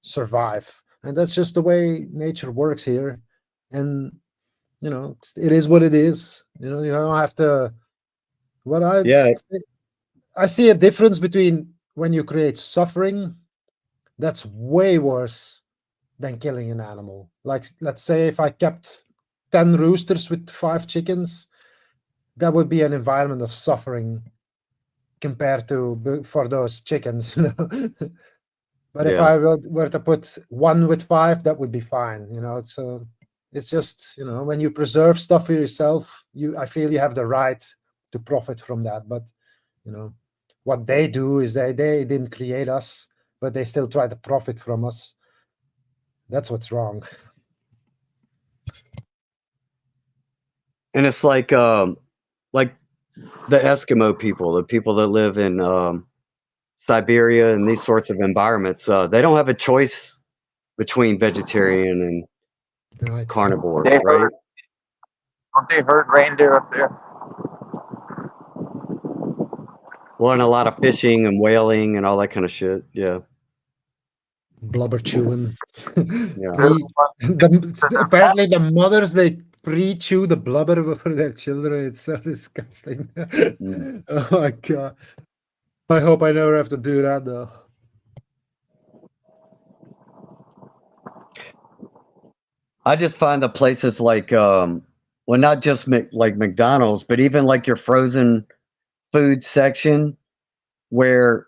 survive. And that's just the way nature works here. And it is what it is. You don't have to. What I see a difference between when you create suffering, that's way worse than killing an animal. Like, let's say if I kept 10 roosters with 5 chickens, that would be an environment of suffering compared to for those chickens. But if I were to put 1 with 5, that would be fine. So it's just, when you preserve stuff for yourself, I feel you have the right to profit from that. But what they do is they didn't create us, but they still try to profit from us. That's what's wrong. And it's like the Eskimo people, the people that live in Siberia and these sorts of environments. They don't have a choice between vegetarian and carnivore, right? Don't they herd reindeer up there? Well, and a lot of fishing and whaling and all that kind of shit. Yeah. Blubber chewing. Yeah. Apparently, the mothers, they pre-chew the blubber for their children. It's so disgusting. Oh my god! I hope I never have to do that though. I just find the places like well, not just like McDonald's, but even like your frozen food section, where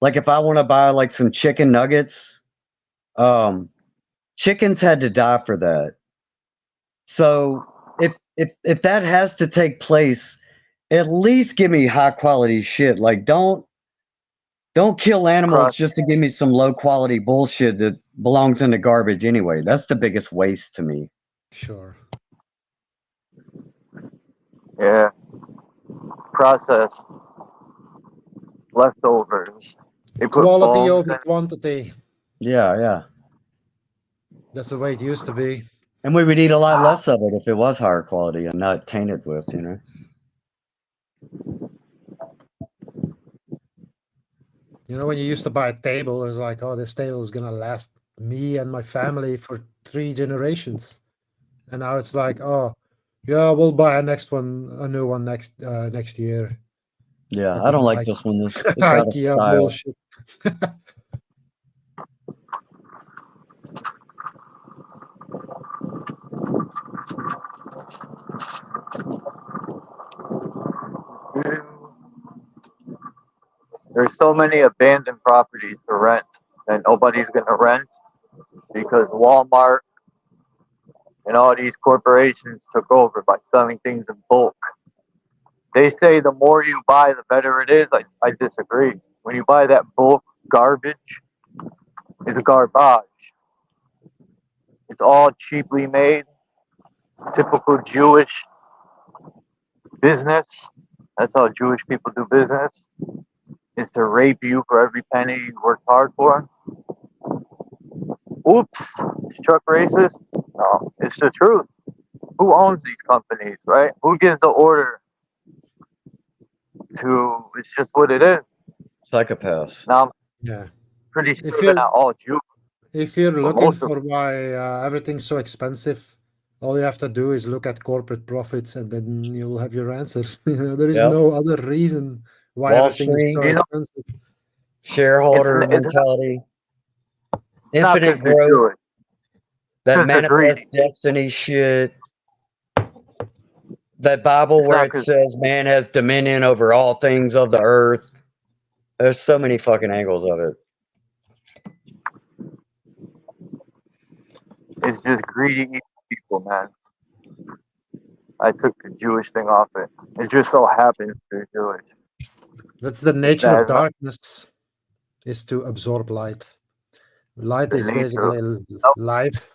like if I want to buy like some chicken nuggets, chickens had to die for that. So if that has to take place, at least give me high quality shit. Like don't kill animals just to give me some low quality bullshit that belongs in the garbage anyway. That's the biggest waste to me. Sure. Yeah. Processed. Leftovers. They put Quality over quantity. Yeah. That's the way it used to be. And we would eat a lot less of it if it was higher quality and not tainted with, When you used to buy a table, it was like, oh, this table is gonna last me and my family for 3 generations. And now it's like, oh, yeah, we'll buy a new one next year. Yeah, I don't like this one. It's out of IKEA style. bullshit. There's so many abandoned properties for rent that nobody's going to rent because Walmart and all these corporations took over by selling things in bulk. They say the more you buy, the better it is. I disagree. When you buy that bulk garbage, it's garbage. It's all cheaply made. Typical Jewish business. That's how Jewish people do business. Is to rape you for every penny you worked hard for. Oops, is Chuck racist? No, it's the truth. Who owns these companies, right? Who gives the order who it's just what it is. Psychopaths. Now I'm Yeah. pretty If sure they're you're not all Jews, if you're but looking most of for why everything's so expensive, all you have to do is look at corporate profits, and then you'll have your answers. There is Yep. no other reason why Wall everything is Street, so expensive. shareholder it's mentality, not infinite because they're growth, Jewish, that because they're manifest greedy. destiny shit, that Bible It's where not it because says man has dominion over all things of the earth. There's so many fucking angles of it. it's just greedy evil people, man. I took the Jewish thing off it. It just so happens they're Jewish. That's the nature That of is not darkness, is to absorb light. Light the is nature basically of life,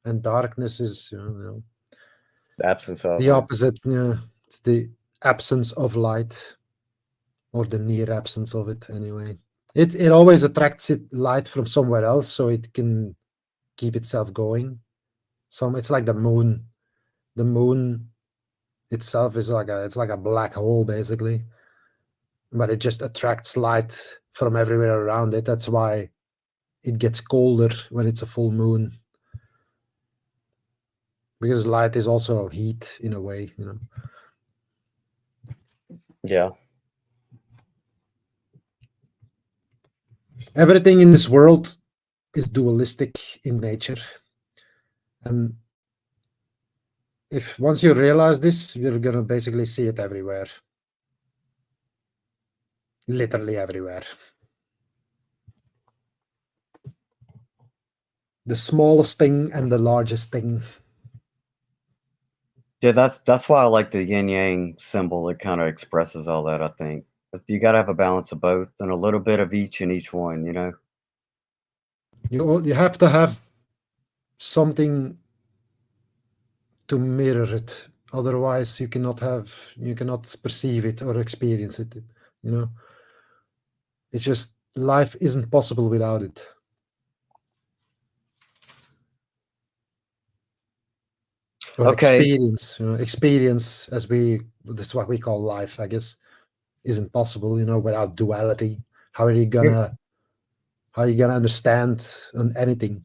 and darkness is The absence of the it. opposite. Yeah, it's the absence of light, or the near absence of it. Anyway, it always attracts light from somewhere else, so it can keep itself going. It's like the moon. The moon itself is it's like a black hole basically, but it just attracts light from everywhere around it. That's why it gets colder when it's a full moon, because light is also heat in a way. Yeah. Everything in this world is dualistic in nature, and if once you realize this, you're gonna basically see it everywhere, literally everywhere. The smallest thing and the largest thing. Yeah, that's why I like the yin yang symbol. It kind of expresses all that, I think. But you got to have a balance of both and a little bit of each in each one, you know? You have to have something to mirror it. Otherwise, you cannot perceive it or experience it. It's just life isn't possible without it. Or Okay. experience, that's what we call life, I guess, isn't possible, without duality. How are you gonna understand anything?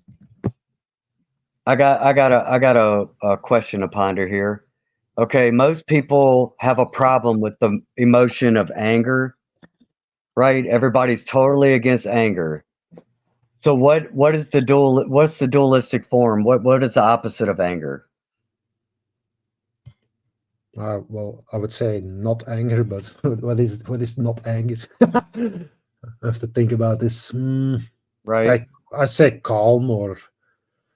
I got a question to ponder here. Okay, most people have a problem with the emotion of anger, right? Everybody's totally against anger. So what's the dualistic form? What is the opposite of anger? Well, I would say not anger, but what is not anger? I have to think about this. Right. I'd say calm, or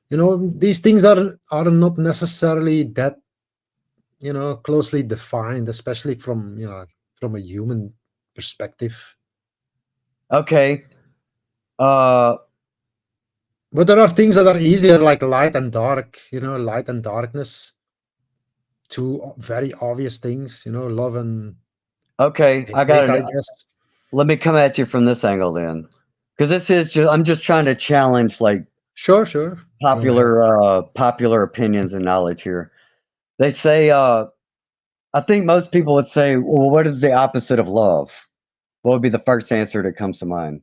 these things are not necessarily that closely defined, especially from a human perspective. Okay. But there are things that are easier, like light and dark. Light and darkness. Two very obvious things. Love and okay. hate, I guess. Let me come at you from this angle then, because I'm just trying to challenge Sure. popular opinions and knowledge here. They say, I think most people would say, well, what is the opposite of love? What would be the first answer that comes to mind?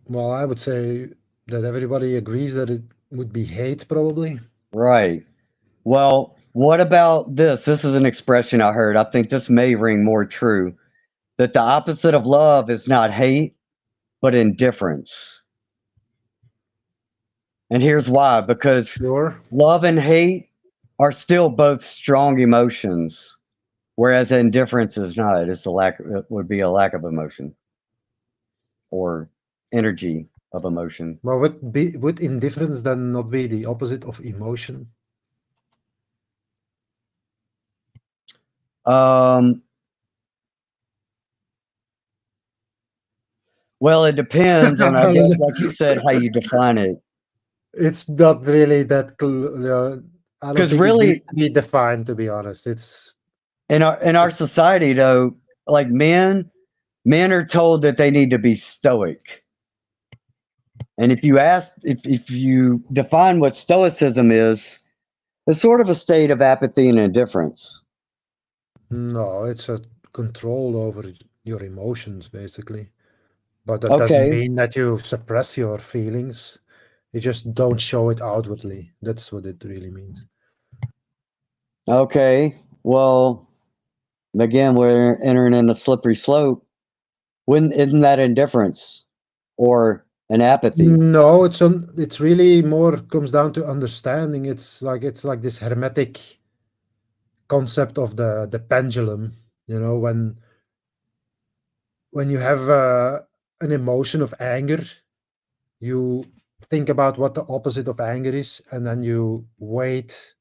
Well, I would say that everybody agrees that it would be hate, probably. Right. Well, what about this? This is an expression I heard. I think this may ring more true, that the opposite of love is not hate, but indifference. And here's why, because love and hate are still both strong emotions, whereas indifference is not. It would be a lack of emotion or energy of emotion. Well, would indifference then not be the opposite of emotion? Well, it depends on, I guess, like you said, how you define it. It's not really that. I don't think really, it needs to be defined. To be honest, it's in our society, though. Like men are told that they need to be stoic, and if you define what stoicism is, it's sort of a state of apathy and indifference. No, it's a control over your emotions, basically. But that doesn't mean that you suppress your feelings. You just don't show it outwardly. That's what it really means. Okay. Well, again, we're entering in a slippery slope. Isn't that indifference or an apathy? No, it's really more comes down to understanding. It's like this hermetic concept of the pendulum. You know, when you have an emotion of anger, you think about what the opposite of anger is, and then you wait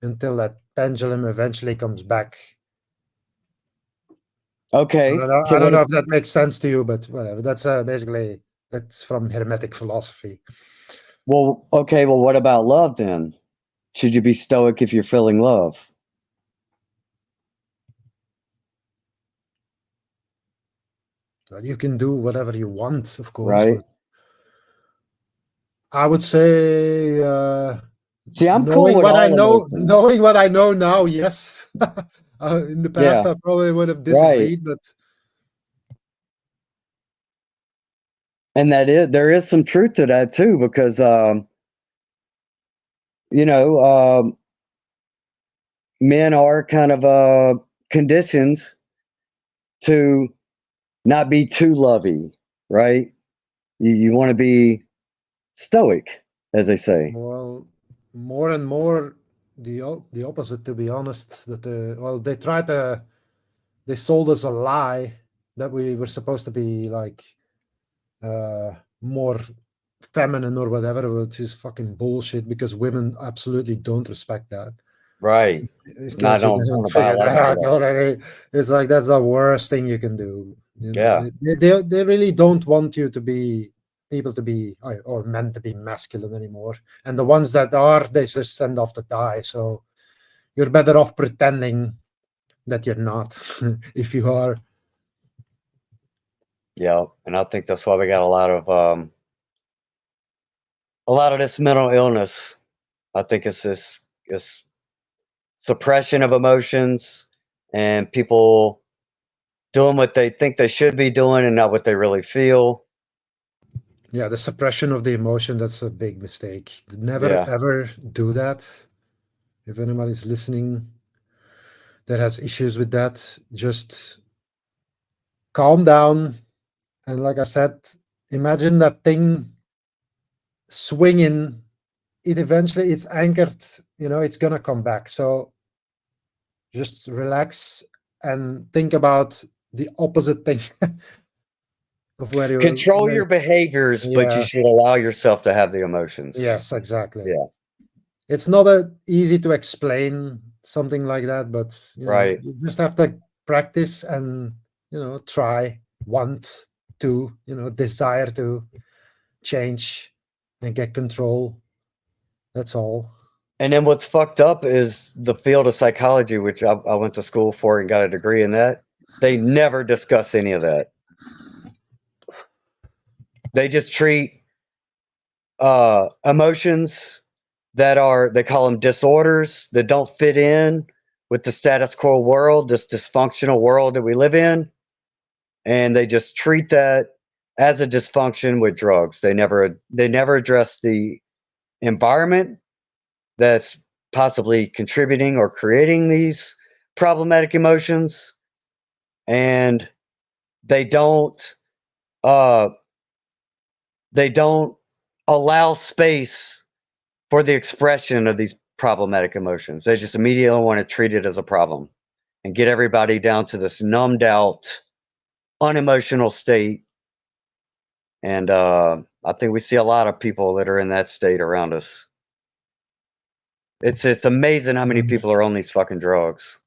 until that pendulum eventually comes back. Okay. I don't know if that makes sense to you, but whatever. That's basically that's from Hermetic philosophy. Well, okay. Well, what about love then? Should you be stoic if you're feeling love? Well, you can do whatever you want, of course. Right. But I would say, see, I'm cool with all emotions. Knowing what I know now, yes. In the past, I probably would have disagreed, but. And there is some truth to that too, because men are kind of conditioned to not be too lovey, right? You want to be stoic, as they say. Well, more and more the opposite, to be honest. That they sold us a lie that we were supposed to be like more feminine or whatever, which is fucking bullshit because women absolutely don't respect that. Right. Because you don't figure that out already. It's like that's the worst thing you can do. You know, they really don't want you to be people to be or men to be masculine anymore. And the ones that are, they just send off to die. So you're better off pretending that you're not if you are. Yeah, and I think that's why we got a lot of this mental illness. I think it's this suppression of emotions and people doing what they think they should be doing and not what they really feel. Yeah, the suppression of the emotion, that's a big mistake. Never ever do that. If anybody's listening that has issues with that, just calm down. And like I said, imagine that thing swinging. It's anchored, it's going to come back. So just relax and think about the opposite thing of where you control your behaviors, but you should allow yourself to have the emotions. Yes, exactly. Yeah. It's not easy to explain something like that, but you just have to practice and try, want to, desire to change and get control. That's all. And then what's fucked up is the field of psychology, which I went to school for and got a degree in that. They never discuss any of that. They just treat emotions they call them disorders that don't fit in with the status quo world, this dysfunctional world that we live in. And they just treat that as a dysfunction with drugs. They never address the environment that's possibly contributing or creating these problematic emotions. And they don't allow space for the expression of these problematic emotions. They just immediately want to treat it as a problem and get everybody down to this numbed out, unemotional state. And I think we see a lot of people that are in that state around us. It's amazing how many people are on these fucking drugs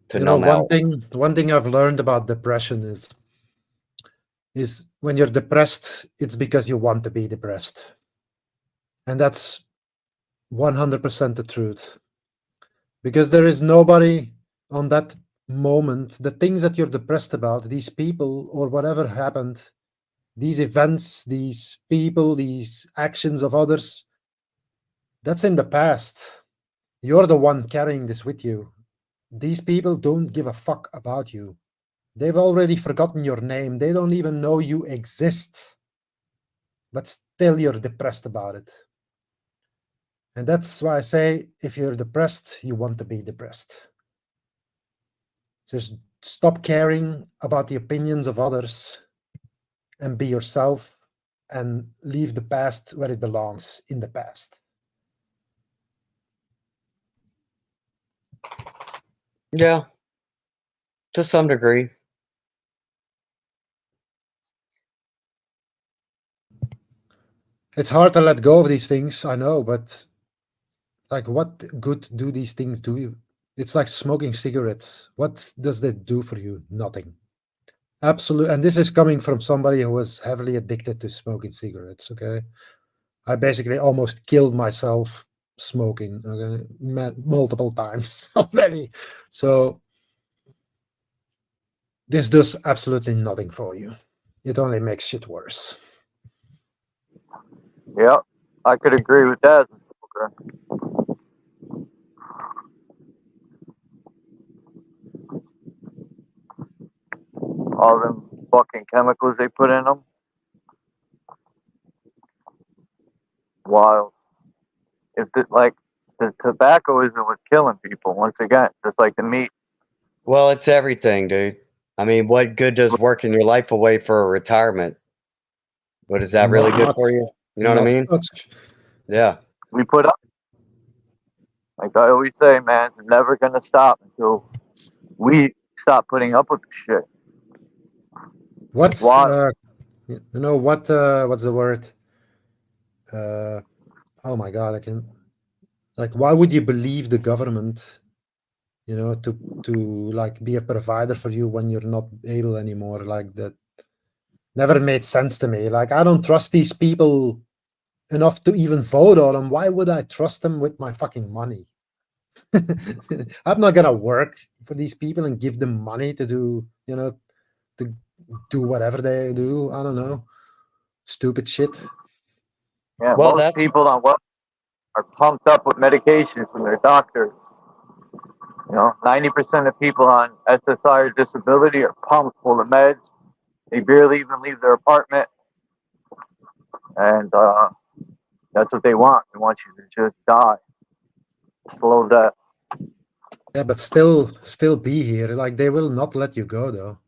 to numb out. One thing I've learned about depression is when you're depressed, it's because you want to be depressed. And that's 100% the truth. Because there is nobody on that moment, the things that you're depressed about, these people or whatever happened, these events, these people, these actions of others, that's in the past. You're the one carrying this with you. these people don't give a fuck about you. They've already forgotten your name. They don't even know you exist. But still you're depressed about it. And that's why I say, if you're depressed, you want to be depressed. Just stop caring about the opinions of others and be yourself and leave the past where it belongs, in the past. Yeah, to some degree. It's hard to let go of these things, I know, but like, what good do these things do you? It's like smoking cigarettes. What does that do for you? Nothing. Absolutely. And this is coming from somebody who was heavily addicted to smoking cigarettes, okay? I basically almost killed myself smoking, okay, multiple times already. So this does absolutely nothing for you. It only makes shit worse. Yep, I could agree with that. All them fucking chemicals they put in them. Wild. If it, like, the tobacco isn't what's killing people, once again, just like the meat. Well, it's everything, dude. I mean, what good does working your life away for a retirement? What is that really good for you? You know what I mean? Much. Yeah. We put up, like I always say, man, it's never gonna stop until we stop putting up with the shit. What's Wild. you know what's the word? Oh my god, I can, like, why would you believe the government, you know, to like be a provider for you when you're not able anymore? Like, that never made sense to me. Like, I don't trust these people enough to even vote on them. Why would I trust them with my fucking money? I'm not gonna work for these people and give them money to do, you know, to do whatever they do. I don't know, stupid shit. Yeah, Well, most people on welfare are pumped up with medication from their doctors. You know, 90% of people on SSI or disability are pumped full of meds. They barely even leave their apartment, and that's what they want. They want you to just die, slow death. Yeah, but still be here. Like, they will not let you go though.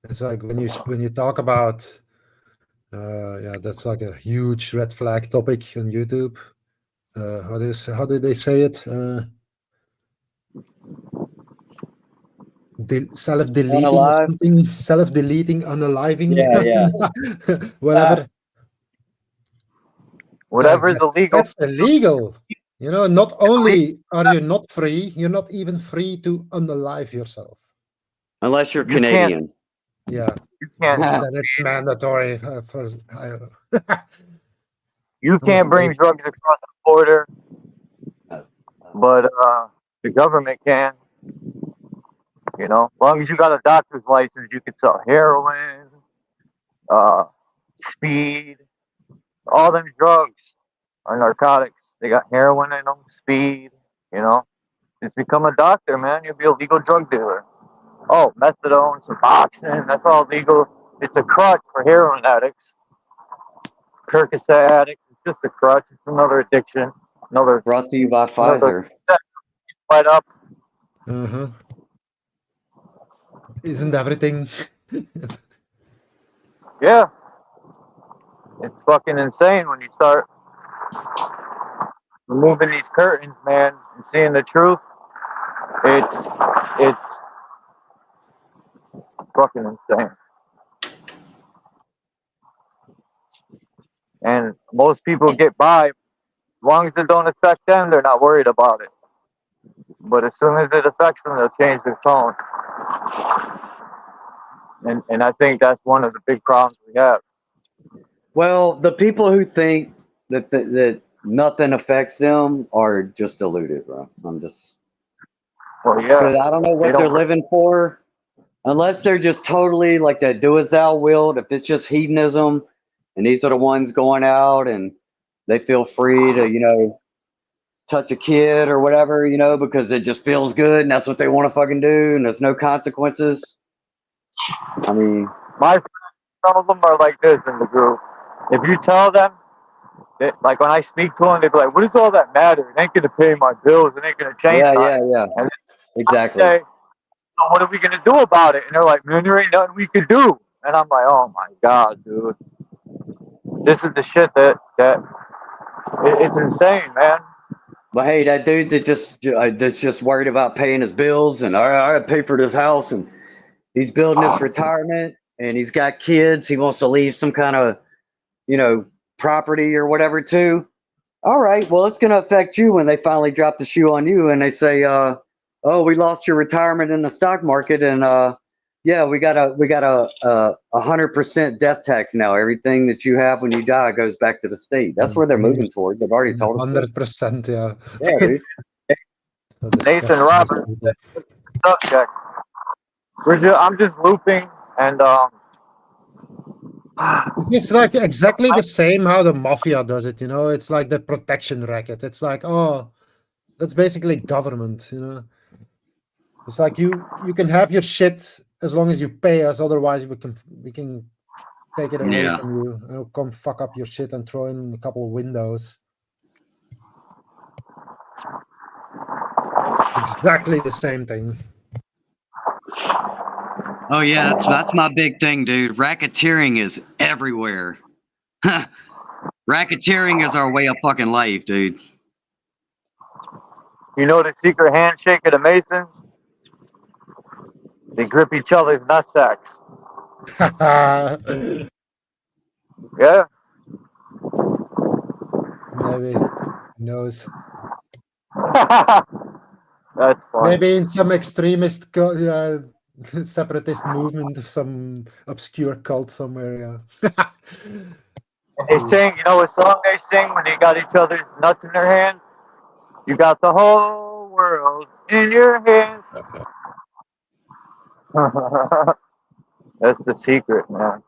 It's like when you talk about yeah, that's like a huge red flag topic on YouTube. How do they say it? Self-deleting or Unalive? something, self-deleting, unaliving. Yeah. Whatever. Whatever is illegal. That's illegal. You know, not only are you not free, you're not even free to unalive yourself. Unless you're Canadian. Yeah. You can't. Then it's mandatory. You can't bring drugs across the border, but the government can. You know, as long as you got a doctor's license, you can sell heroin, speed, all them drugs are narcotics. They got heroin in them, speed. You know, just become a doctor, man. You'll be a legal drug dealer. Oh, methadone, Suboxone, that's all legal. It's a crutch for heroin addicts. Percocet addicts, it's just a crutch. It's another addiction. Another. Brought to you by Pfizer. Right up. Isn't everything? Yeah. It's fucking insane when you start removing these curtains, man, and seeing the truth. It's fucking insane. And most people get by. As long as it don't affect them, they're not worried about it. But as soon as it affects them, they'll change their tone. And I think that's one of the big problems we have. Well, the people who think that nothing affects them are just deluded, bro. I'm just. Well, yeah. Because I don't know what they're living for, unless they're just totally like that do as thou wilt. If it's just hedonism, and these are the ones going out and they feel free to, you know, touch a kid or whatever, you know, because it just feels good and that's what they want to fucking do and there's no consequences. I mean, My friends, some of them are like this in the group. If you tell them, that, like when I speak to them, they be like, "What does all that matter? It ain't gonna pay my bills. It ain't gonna change nothing." yeah, And exactly. I say, "So what are we gonna do about it?" And they're like, "Man, there ain't nothing we could do." And I'm like, "Oh my god, dude, this is the shit it's insane, man." But hey, that dude that's just worried about paying his bills and I gotta pay for this house and he's building his retirement and he's got kids. He wants to leave some kind of, you know, property or whatever too. All right, well, it's going to affect you when they finally drop the shoe on you and they say, "Oh, we lost your retirement in the stock market, and yeah, we got a 100% death tax now. Everything that you have when you die goes back to the state." That's where they're moving toward. They've already told us. 100%, yeah. Yeah, dude. So Nathan disgusting. Roberts, subject. I'm just looping, and It's like exactly the same how the mafia does it, you know. It's like the protection racket. It's like, oh, that's basically government, you know. It's like you can have your shit as long as you pay us, otherwise we can take it away Yeah. from you. We'll come fuck up your shit and throw in a couple of windows. Exactly the same thing. Oh yeah, that's my big thing, dude. Racketeering is everywhere. Racketeering is our way of fucking life, dude. you know the secret handshake of the Masons? They grip each other's nutsacks. Yeah. Maybe. Who knows? That's funny. Maybe in some extremist separatist movement of some obscure cult somewhere, yeah. They sing, you know what song they sing when they got each other's nuts in their hands? You got the whole world in your hands. That's the secret, man.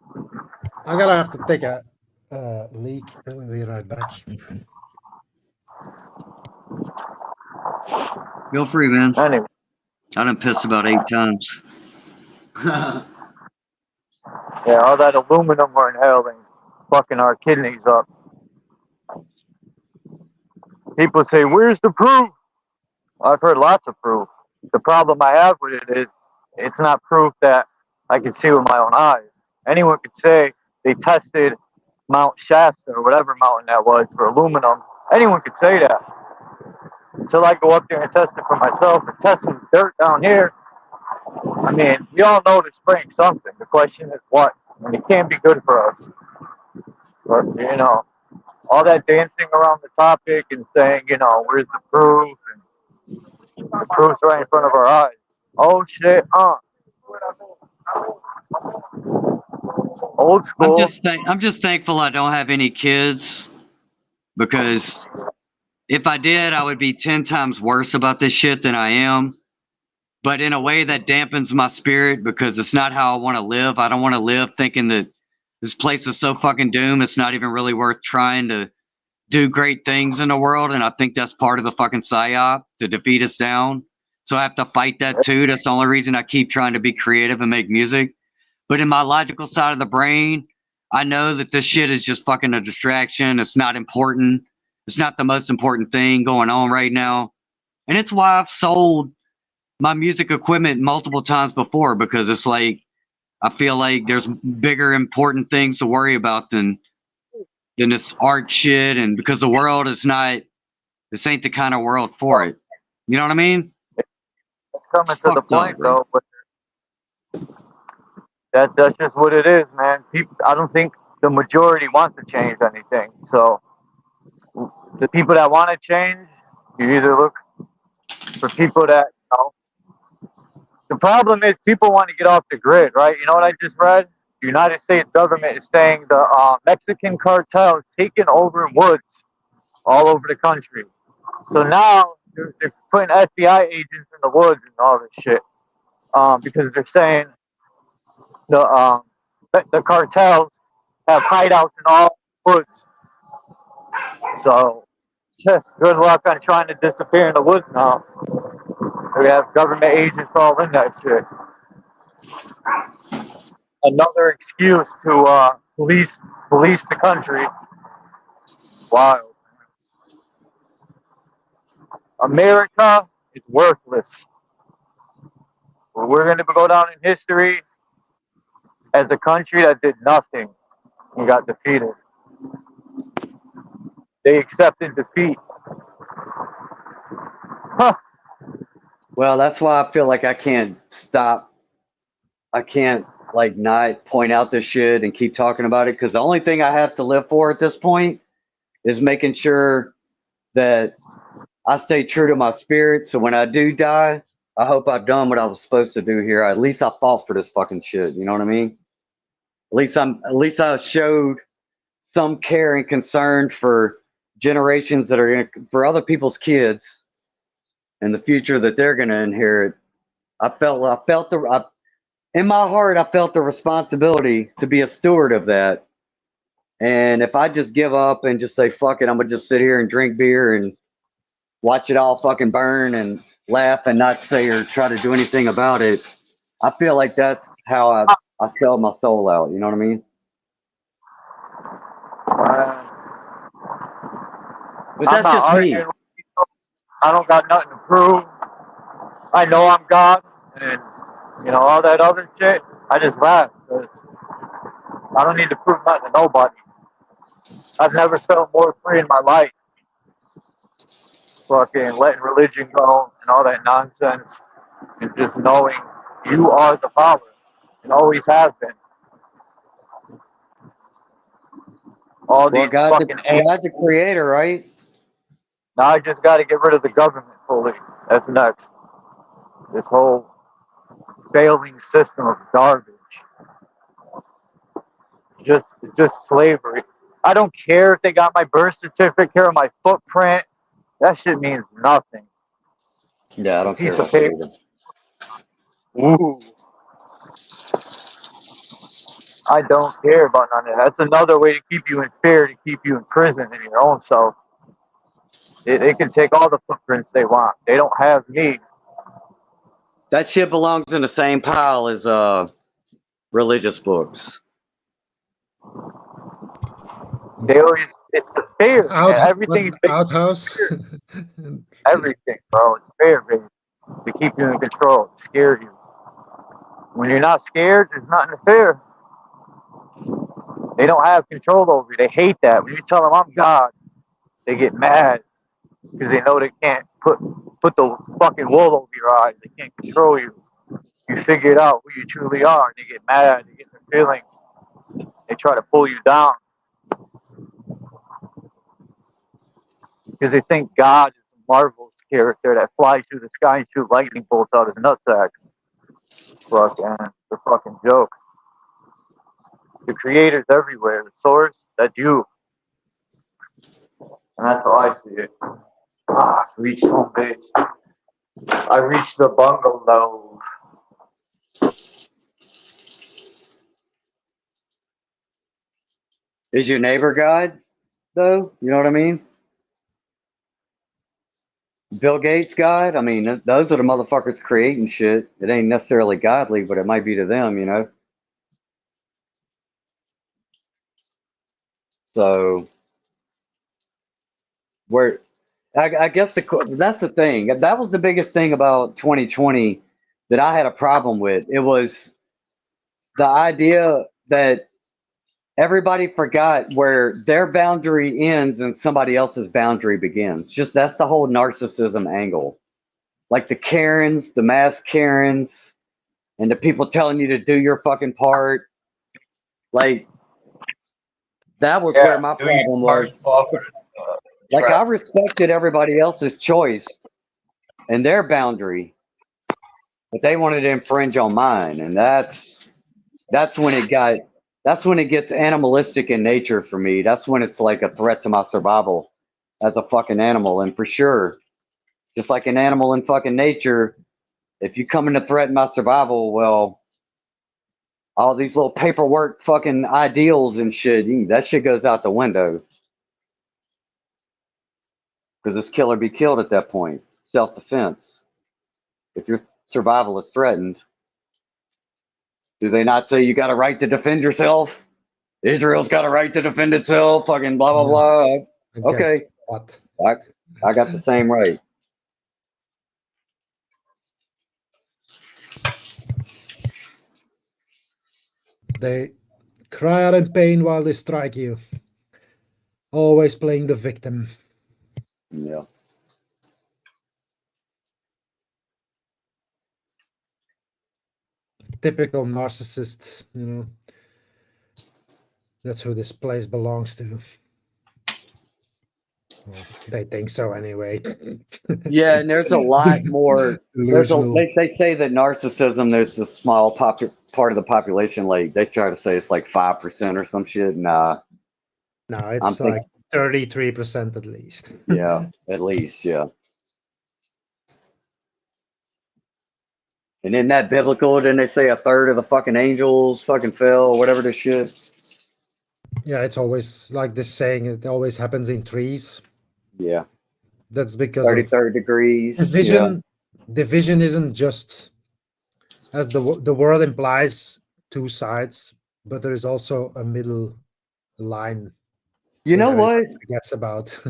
I'm gonna have to take a leak. I'll be right back. Feel free, man. Anyway. I done pissed about 8 times. Yeah, all that aluminum we're inhaling, fucking our kidneys up. People say, "Where's the proof?" I've heard lots of proof. The problem I have with it is it's not proof that I can see with my own eyes. Anyone could say they tested Mount Shasta or whatever mountain that was for aluminum. Anyone could say that. Until I go up there and test it for myself and test some dirt down here. I mean, we all know to spring something. The question is what? And it can't be good for us. But, you know, all that dancing around the topic and saying, you know, where's the proof? And the proof's right in front of our eyes. Oh, shit, Old school. I'm just thankful I don't have any kids, because if I did, I would be 10 times worse about this shit than I am. But in a way that dampens my spirit, because it's not how I want to live. I don't want to live thinking that this place is so fucking doomed, it's not even really worth trying to do great things in the world. And I think that's part of the fucking psyop, to defeat us down. So I have to fight that too. That's the only reason I keep trying to be creative and make music. But in my logical side of the brain, I know that this shit is just fucking a distraction. It's not important. It's not the most important thing going on right now. And it's why I've sold my music equipment multiple times before, because it's like, I feel like there's bigger important things to worry about than this art shit. And because the world is not, this ain't the kind of world for it. You know what I mean? It's coming to the point, though. But that's just what it is, man. I don't think the majority want to change anything. So the people that want to change, you either look for people that, you know. The problem is people want to get off the grid, right? You know what I just read? The United States government is saying the Mexican cartel is taking over woods all over the country. So now they're putting FBI agents in the woods and all this shit, because they're saying the cartels have hideouts in all woods. So Good luck on trying to disappear in the woods now. We have government agents all in that shit. Another excuse to police the country. Wild. America is worthless. We're going to go down in history as a country that did nothing and got defeated. They accepted defeat. Huh. Well, that's why I feel like I can't stop. I can't like not point out this shit and keep talking about it, because the only thing I have to live for at this point is making sure that I stay true to my spirit. So when I do die, I hope I've done what I was supposed to do here. At least I fought for this fucking shit. You know what I mean? At least I showed some care and concern for generations that are for other people's kids and the future that they're going to inherit. In my heart, I felt the responsibility to be a steward of that. And if I just give up and just say, fuck it, I'm going to just sit here and drink beer and watch it all fucking burn and laugh and not say or try to do anything about it, I feel like that's how I sell my soul out. You know what I mean? But that's just me. I don't got nothing to prove. I know I'm God, and you know all that other shit. I just laugh because I don't need to prove nothing to nobody. I've never felt more free in my life. Fucking letting religion go and all that nonsense, and just knowing you are the power and always have been. All these God's fucking the creator, right? Now I just got to get rid of the government fully. That's next. This whole failing system of garbage. Just slavery. I don't care if they got my birth certificate or my footprint. That shit means nothing. Yeah, I don't care Piece about that either. Ooh. I don't care about none of that. That's another way to keep you in fear, to keep you in prison in your own self. They can take all the footprints they want. They don't have me. That shit belongs in the same pile as religious books. They always, it's the fear. Everything. Outhouse. Everything, bro. It's fear, baby. To keep you in control, to scare you. When you're not scared, there's nothing to fear. They don't have control over you. They hate that. When you tell them I'm God, they get mad because they know they can't put the fucking wool over your eyes. They can't control you. You figured out who you truly are. They get mad. They get their feelings. They try to pull you down because they think God is a Marvel's character that flies through the sky and shoots lightning bolts out of his nutsack. It's a fucking joke. The creator's everywhere. The source, that's you. And that's how I see it. I reached home base. I reached the bungalow. Is your neighbor God, though? You know what I mean? Bill Gates God? I mean, those are the motherfuckers creating shit. It ain't necessarily godly, but it might be to them, you know? So, I guess that's the thing. That was the biggest thing about 2020 that I had a problem with. It was the idea that everybody forgot where their boundary ends and somebody else's boundary begins. Just that's the whole narcissism angle. Like the Karens, the mass Karens, and the people telling you to do your fucking part. Like, that was where my problem was. Like, I respected everybody else's choice and their boundary, but they wanted to infringe on mine, and that's when it gets animalistic in nature for me. That's when it's like a threat to my survival as a fucking animal. And for sure, just like an animal in fucking nature, if you come in to threaten my survival, well, all these little paperwork fucking ideals and shit, that shit goes out the window. because this killer be killed at that point. Self-defense. If your survival is threatened, do they not say you got a right to defend yourself? Israel's got a right to defend itself. Fucking blah blah blah. Okay, what? I got the same right. They cry out in pain while they strike you. Always playing the victim. Yeah. Typical narcissist, you know. That's who this place belongs to. Well, they think so anyway. Yeah, and there's a lot more. They say that narcissism, there's a small part of the population. Like they try to say it's like 5% or some shit. Nah. No, it's like 33% at least. Yeah, at least, yeah. And isn't that biblical? Didn't they say a third of the fucking angels fucking fell, or whatever this shit? Yeah, it's always like this saying. It always happens in threes. Yeah. That's because 33rd degrees. Division. Yeah. Division isn't just, as the word implies, two sides, but there is also a middle line. You know what? Forgets about.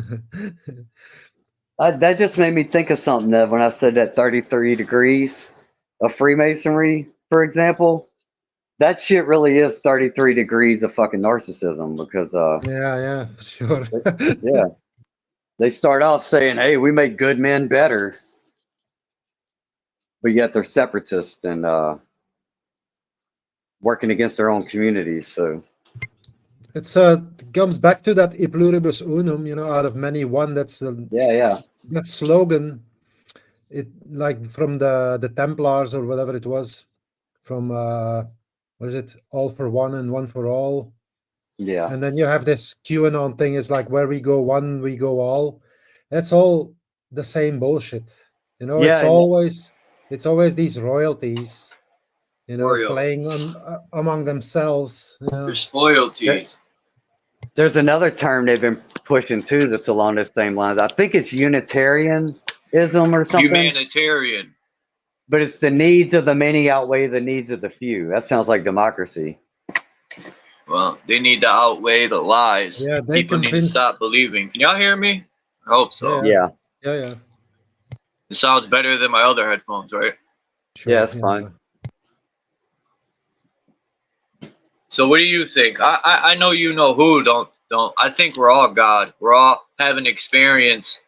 That just made me think of something, Nev, when I said that 33 degrees of Freemasonry, for example. That shit really is 33 degrees of fucking narcissism because yeah, sure. Yeah. They start off saying, hey, we make good men better. But yet they're separatists and working against their own communities. So it's comes back to that e pluribus unum, you know, out of many one. That's that slogan. It like from the Templars or whatever it was, from what is it, all for one and one for all. Yeah. And then you have this QAnon thing. It's like where we go one, we go all. That's all the same bullshit. You know, it's always these royalties, you know, playing among themselves. You know. There's loyalties. There's another term they've been pushing too that's along the same lines. I think it's Unitarianism or something. Humanitarian. But it's the needs of the many outweigh the needs of the few. That sounds like democracy. Well, they need to outweigh the lies. Yeah, people need to stop believing. Can y'all hear me? I hope so. Yeah. It sounds better than my other headphones, right? Sure, yeah, it's fine. So what do you think? I know you know who don't. I think we're all God. We're all having experience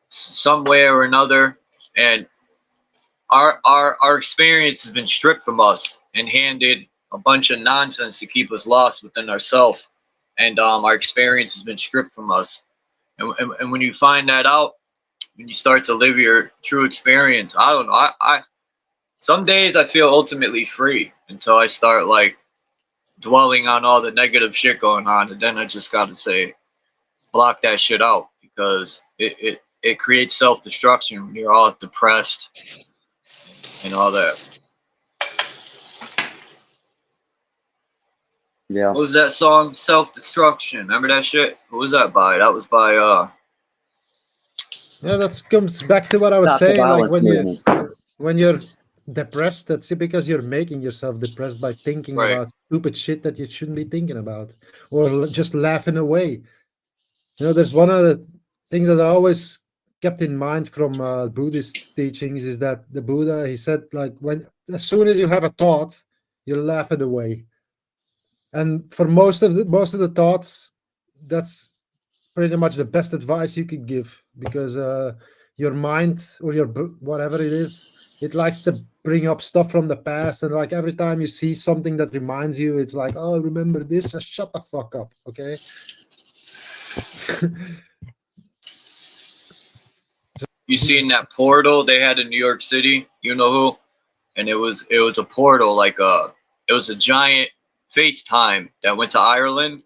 some way or another, and our experience has been stripped from us and handed a bunch of nonsense to keep us lost within ourselves, and our experience has been stripped from us. And when you find that out, when you start to live your true experience, I don't know. I some days I feel ultimately free until I start like dwelling on all the negative shit going on, and then I just gotta say, block that shit out, because it creates self-destruction when you're all depressed and all that. Yeah. What was that song? Self-Destruction. Remember that shit? What was that by? That was by Yeah, that comes back to what I was saying. Like when you're depressed, that's because you're making yourself depressed by thinking about stupid shit that you shouldn't be thinking about, or just laughing away. You know, there's one of the things that I always kept in mind from Buddhist teachings is that the Buddha, he said, like, as soon as you have a thought, you laugh it away. And for most of the thoughts, that's pretty much the best advice you could give, because your mind or your whatever it is, it likes to bring up stuff from the past, and like every time you see something that reminds you, it's like, oh, remember this? Shut the fuck up, okay? You seen that portal they had in New York City? You know who? And it was a portal, like it was a giant FaceTime that went to Ireland,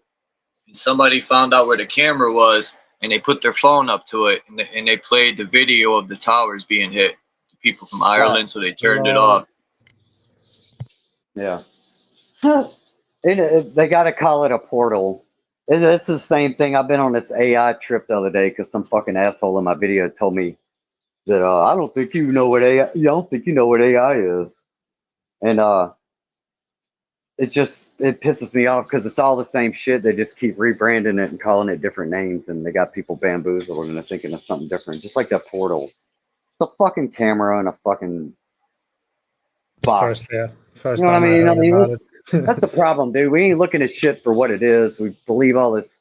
and somebody found out where the camera was, and they put their phone up to it, and they played the video of the towers being hit. The people from Ireland, so they turned it off. Yeah. They got to call it a portal. It's the same thing. I've been on this AI trip the other day because some fucking asshole in my video told me that I don't think you know what AI. You don't think you know what AI is, and it pisses me off because it's all the same shit. They just keep rebranding it and calling it different names, and they got people bamboozled and they're thinking of something different. Just like that Portal, it's a fucking camera and a fucking box. First You know what I time I mean? heard about it. That's the problem, dude. We ain't looking at shit for what it is. We believe all this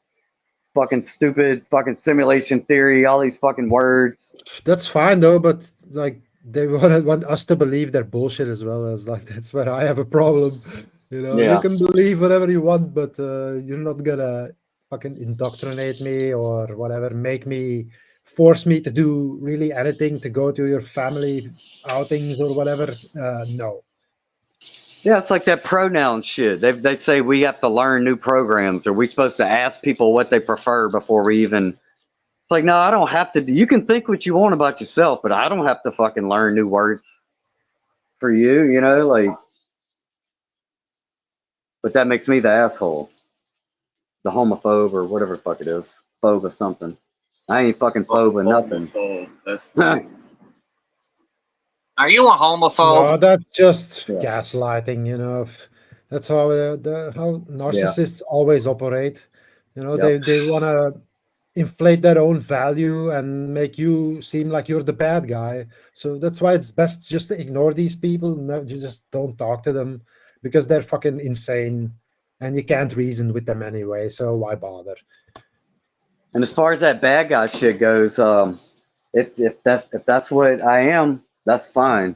fucking stupid fucking simulation theory, all these fucking words. That's fine though, but like they want us to believe their bullshit as well. As like that's where I have a problem. You know, you Yeah. can believe whatever you want, but you're not gonna fucking indoctrinate me or whatever, force me to do really anything to go to your family outings or whatever. No. Yeah, it's like that pronoun shit. They say we have to learn new programs. Are we supposed to ask people what they prefer before we even? It's like, no, I don't have to. You can think what you want about yourself, but I don't have to fucking learn new words for you. You know, like. But that makes me the asshole, the homophobe or whatever the fuck it is, phobe or something. I ain't fucking phobe or nothing. That's Are you a homophobe? No, that's just gaslighting. You know, that's how how narcissists always operate. You know, they want to inflate their own value and make you seem like you're the bad guy. So that's why it's best just to ignore these people. No, you just don't talk to them because they're fucking insane and you can't reason with them anyway. So why bother? And as far as that bad guy shit goes, if that's what I am, that's fine.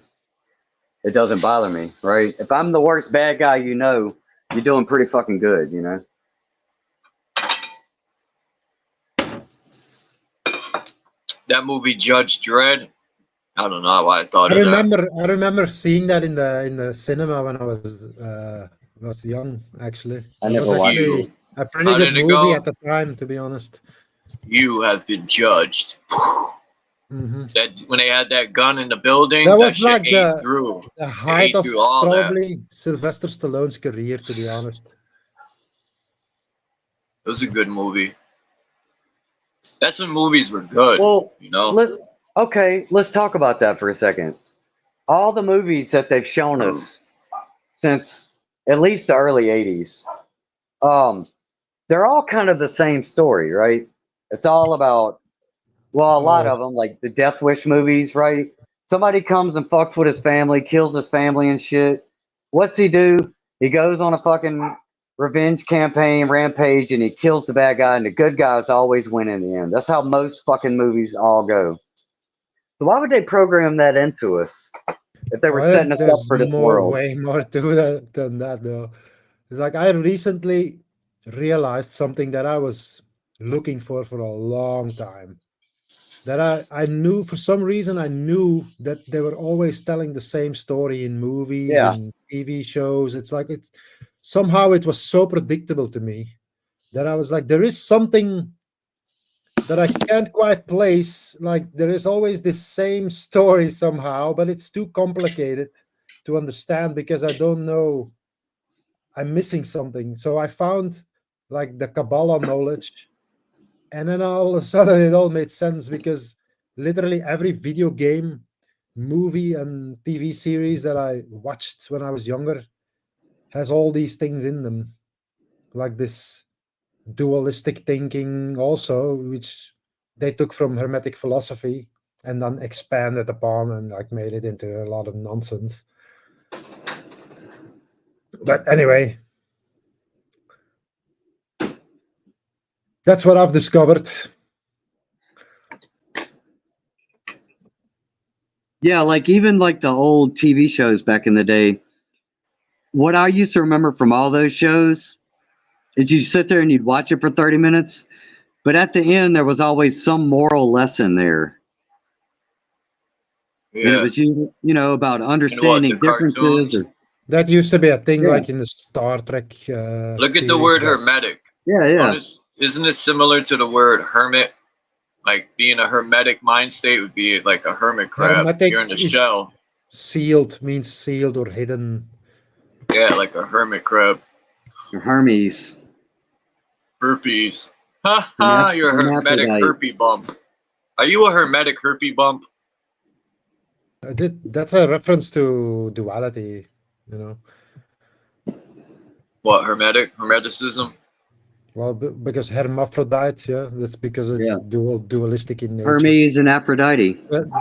It doesn't bother me, right? If I'm the worst bad guy, you know, you're doing pretty fucking good, you know. That movie Judge Dredd. I don't know why I thought I of that. I remember seeing that in the cinema when I was young. Actually, I it never was watched actually it. a pretty How good did it movie go? at the time, to be honest. You have been judged. That when they had that gun in the building, That that was shit like ate through. the It height ate of through all that. probably Sylvester Stallone's career, to be honest. It was a good movie. That's when movies were good. Well, you know. Let's talk about that for a second. All the movies that they've shown us since at least the early '80s, they're all kind of the same story, right? It's all about, well, a lot of them, like the Death Wish movies, right? Somebody comes and fucks with his family, kills his family and shit. What's he do? He goes on a fucking revenge campaign, rampage, and he kills the bad guy, and the good guys always win in the end. That's how most fucking movies all go. So why would they program that into us if they were setting us up There's for this world? way more to that than that, though. It's like I recently realized something that I was looking for a long time. That I knew, for some reason, I knew that they were always telling the same story in movies, in TV shows. It's like somehow it was so predictable to me that I was like, there is something that I can't quite place. Like there is always this same story somehow, but it's too complicated to understand because I don't know. I'm missing something. So I found like the Kabbalah knowledge, and then all of a sudden it all made sense because literally every video game, movie, and TV series that I watched when I was younger has all these things in them, like this dualistic thinking also, which they took from Hermetic philosophy and then expanded upon and like made it into a lot of nonsense. But anyway, that's what I've discovered. Yeah, like even like the old TV shows back in the day. What I used to remember from all those shows is you sit there and you'd watch it for 30 minutes, but at the end there was always some moral lesson there. Yeah. And it was you know about understanding differences. That used to be a thing, like in the Star Trek. Look at the word hermetic. Yeah. Isn't it similar to the word hermit? Like being a hermetic mind state would be like a hermit crab. Hermetic You're in the shell. Sealed means sealed or hidden. Yeah, like a hermit crab. Hermes. Herpes. Ha ha, you're a hermetic herpes bump. Are you a hermetic herpes bump? That's a reference to duality, you know. What, hermeticism? Well, because hermaphrodite, yeah, that's because it's dualistic in nature. Hermes and Aphrodite.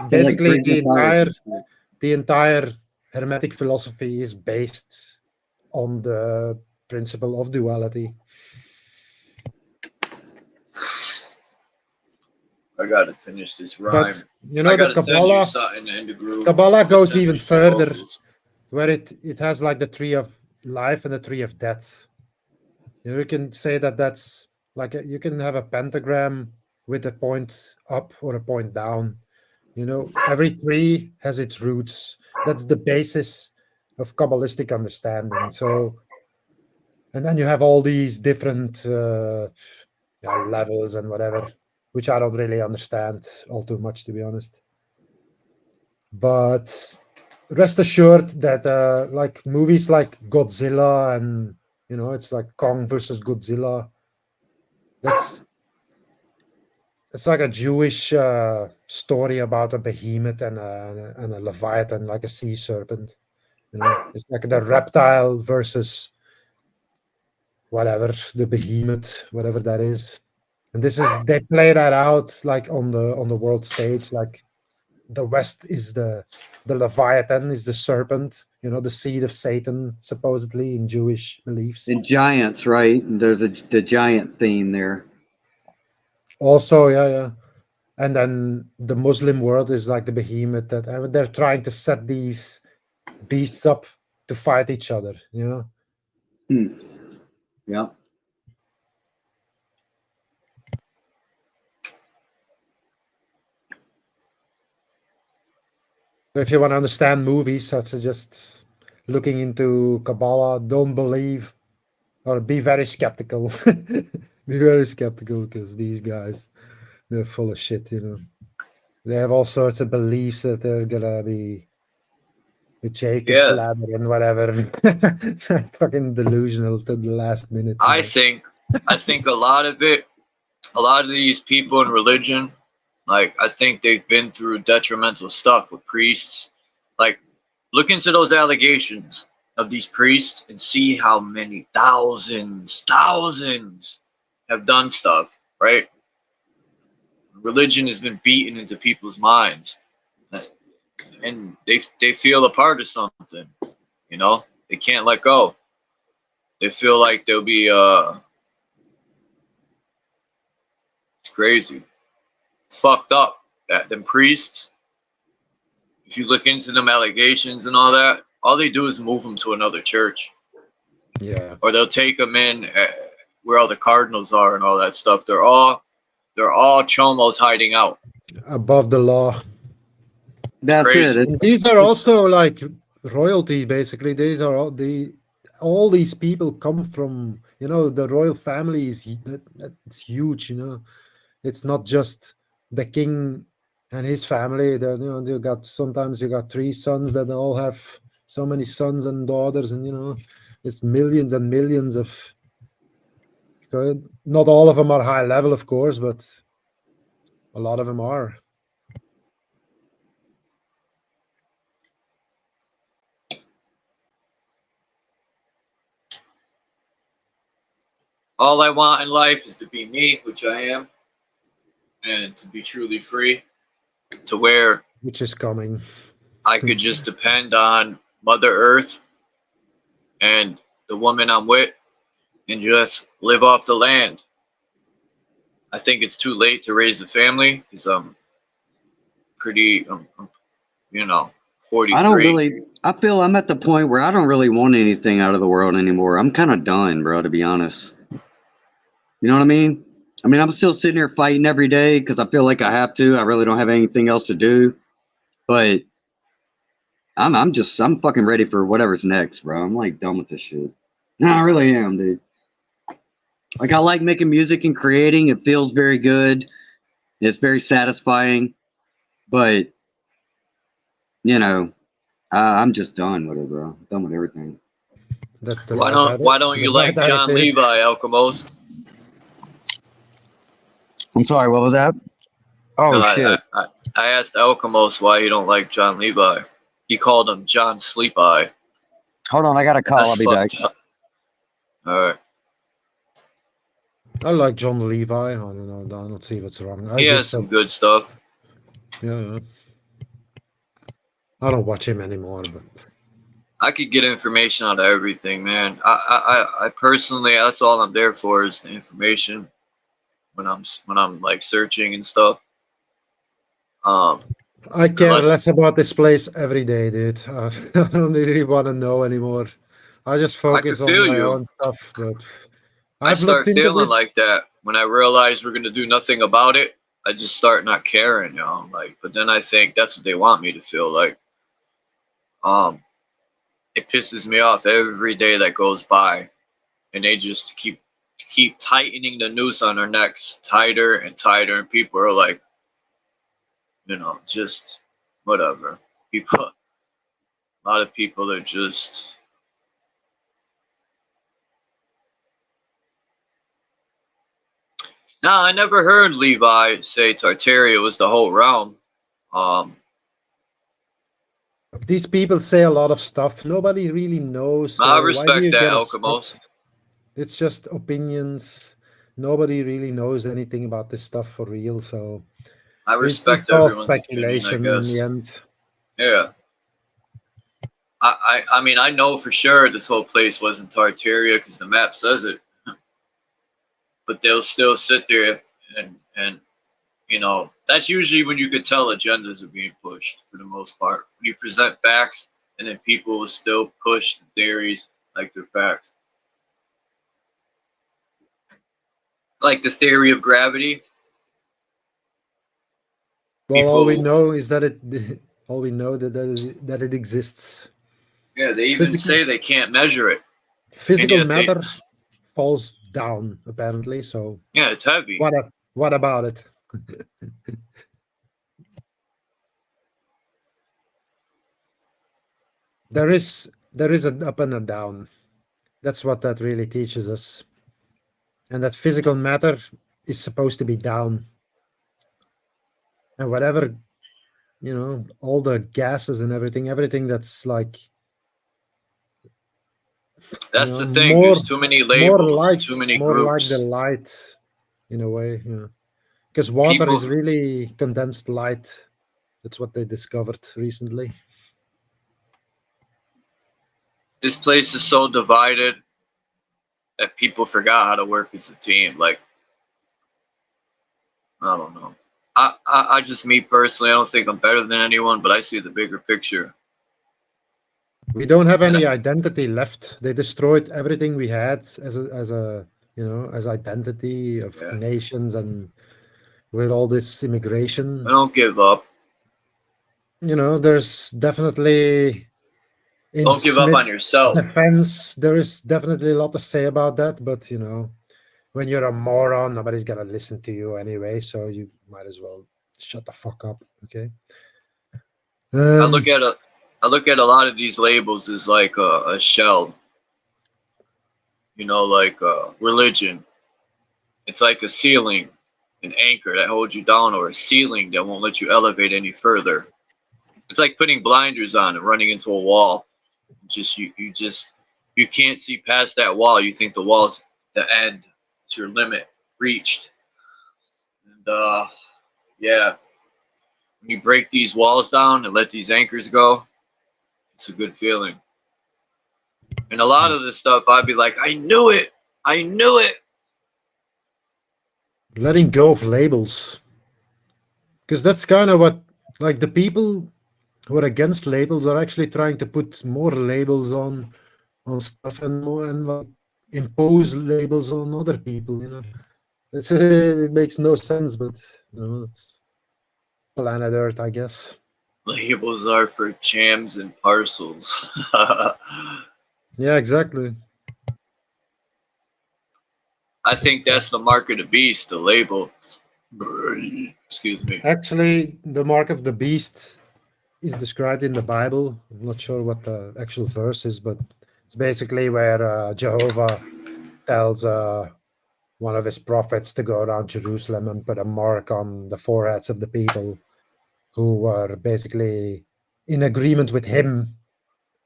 Basically, the entire hermetic philosophy is based on the principle of duality. I gotta finish this rhyme. But you know, the Kabbalah, Kabbalah goes even further, where it has like the tree of life and the tree of death. You can say that that's like you can have a pentagram with a point up or a point down. You know, every tree has its roots. That's the basis of Kabbalistic understanding. So, and then you have all these different levels and whatever, which I don't really understand all too much, to be honest. But rest assured that like movies like Godzilla and, you know, it's like Kong versus Godzilla. It's like a Jewish story about a behemoth and a leviathan, like a sea serpent. You know, it's like the reptile versus whatever, the behemoth, whatever that is. And they play that out like on the world stage. Like the West is the leviathan, is the serpent. You know, the seed of Satan, supposedly in Jewish beliefs. And giants, right? There's the giant theme there. Also, yeah. And then the Muslim world is like the behemoth that they're trying to set these beasts up to fight each other, you know? Yeah. If you want to understand movies, I suggest looking into Kabbalah. Don't believe, or be very skeptical. Be very skeptical, because these guys, they're full of shit, you know. They have all sorts of beliefs that they're gonna be Jacob's ladder and whatever. Fucking delusional to the last minute. I think a lot of these people in religion, like, I think they've been through detrimental stuff with priests. Like, look into those allegations of these priests and see how many thousands have done stuff, right? Religion has been beaten into people's minds, and they feel a part of something, you know? They can't let go. They feel like they'll be it's crazy. It's fucked up that them priests, if you look into them allegations and all that, all they do is move them to another church. Yeah. Or they'll take them in where all the cardinals are and all that stuff. They're all chomos hiding out above the law. That's it. And these are also like royalty, basically. These are all these people come from, you know, the royal family is that's huge, you know. It's not just the king and his family. You know, sometimes you got 3 sons that all have so many sons and daughters, and you know, it's millions and millions of. Not all of them are high level, of course, but a lot of them are. All I want in life is to be me, which I am, and to be truly free, to where which is coming. I could just depend on Mother Earth and the woman I'm with and just live off the land. I think it's too late to raise a family because I'm pretty, you know, 43. I feel I'm at the point where I don't really want anything out of the world anymore. I'm kind of done, bro, to be honest. You know what I mean? I mean, I'm still sitting here fighting every day because I feel like I have to. I really don't have anything else to do. But I'm fucking ready for whatever's next, bro. I'm like done with this shit. No, I really am, dude. Like, I like making music and creating. It feels very good. It's very satisfying. But, you know, I'm just done with it, bro. I'm done with everything. That's the why don't you like John Levi, Alchemos? I'm sorry, what was that? Oh, No, shit. I asked Alchemos why he don't like John Levi. He called him John Sleep Eye. Hold on, I got a call. I'll be back. All right. I like John Levi. I don't know. I don't see what's wrong. He has some good stuff. Yeah. I don't watch him anymore, but I could get information out of everything, man. I personally, that's all I'm there for is the information when I'm like searching and stuff. I care less about this place every day, dude. I don't really want to know anymore. I just focus on my own stuff. But I start feeling like that when I realize we're gonna do nothing about it. I just start not caring, you know. Like, but then I think that's what they want me to feel like. It pisses me off every day that goes by, and they just keep tightening the noose on our necks tighter and tighter, and people are like, you know, just whatever. People, a lot of people are just. No, I never heard Levi say Tartaria was the whole realm. These people say a lot of stuff. Nobody really knows. I respect that, Alchemos. It's just opinions. Nobody really knows anything about this stuff for real. So I respect it's all everyone's speculation opinion, I guess. in the end. Yeah. I mean, I know for sure this whole place wasn't Tartaria because the map says it. But they'll still sit there and you know, that's usually when you could tell agendas are being pushed for the most part. When you present facts and then people will still push the theories like they're facts. Like the theory of gravity. Well, all we know is that that it exists. Yeah, they even say they can't measure it. Physical matter falls down, apparently. So yeah, it's heavy. What about it? There is an up and a down. That's what that really teaches us. And that physical matter is supposed to be down. And whatever, you know, all the gases and everything that's like. That's the thing. There's too many labels, too many groups. More like the light, in a way. Yeah. Because water is really condensed light. That's what they discovered recently. This place is so divided that people forgot how to work as a team. Like, I don't know. I just, me personally, I don't think I'm better than anyone, but I see the bigger picture. We don't have any identity left. They destroyed everything we had as a you know, as identity of nations, and with all this immigration. I don't give up. You know, there's definitely don't give up on yourself. Defense, there is definitely a lot to say about that, but you know, when you're a moron, nobody's gonna listen to you anyway, so you might as well shut the fuck up. Okay. I look at a lot of these labels as like a shell. You know, like religion. It's like a ceiling, an anchor that holds you down, or a ceiling that won't let you elevate any further. It's like putting blinders on and running into a wall. You can't see past that wall. You think the wall's the end. It's your limit reached. And yeah, when you break these walls down and let these anchors go, it's a good feeling. And a lot of this stuff, I'd be like, I knew it. I knew it. Letting go of labels. Because that's kind of what, like, the people who are against labels are actually trying to put more labels on stuff and more, and like impose labels on other people, you know. It makes no sense, but you know, it's planet Earth, I guess. Labels are for jams and parcels. Yeah, exactly. I think that's the mark of the beast, the label. Excuse me. Actually, the mark of the beast is described in the Bible. I'm not sure what the actual verse is, but it's basically where Jehovah tells one of his prophets to go around Jerusalem and put a mark on the foreheads of the people who were basically in agreement with him,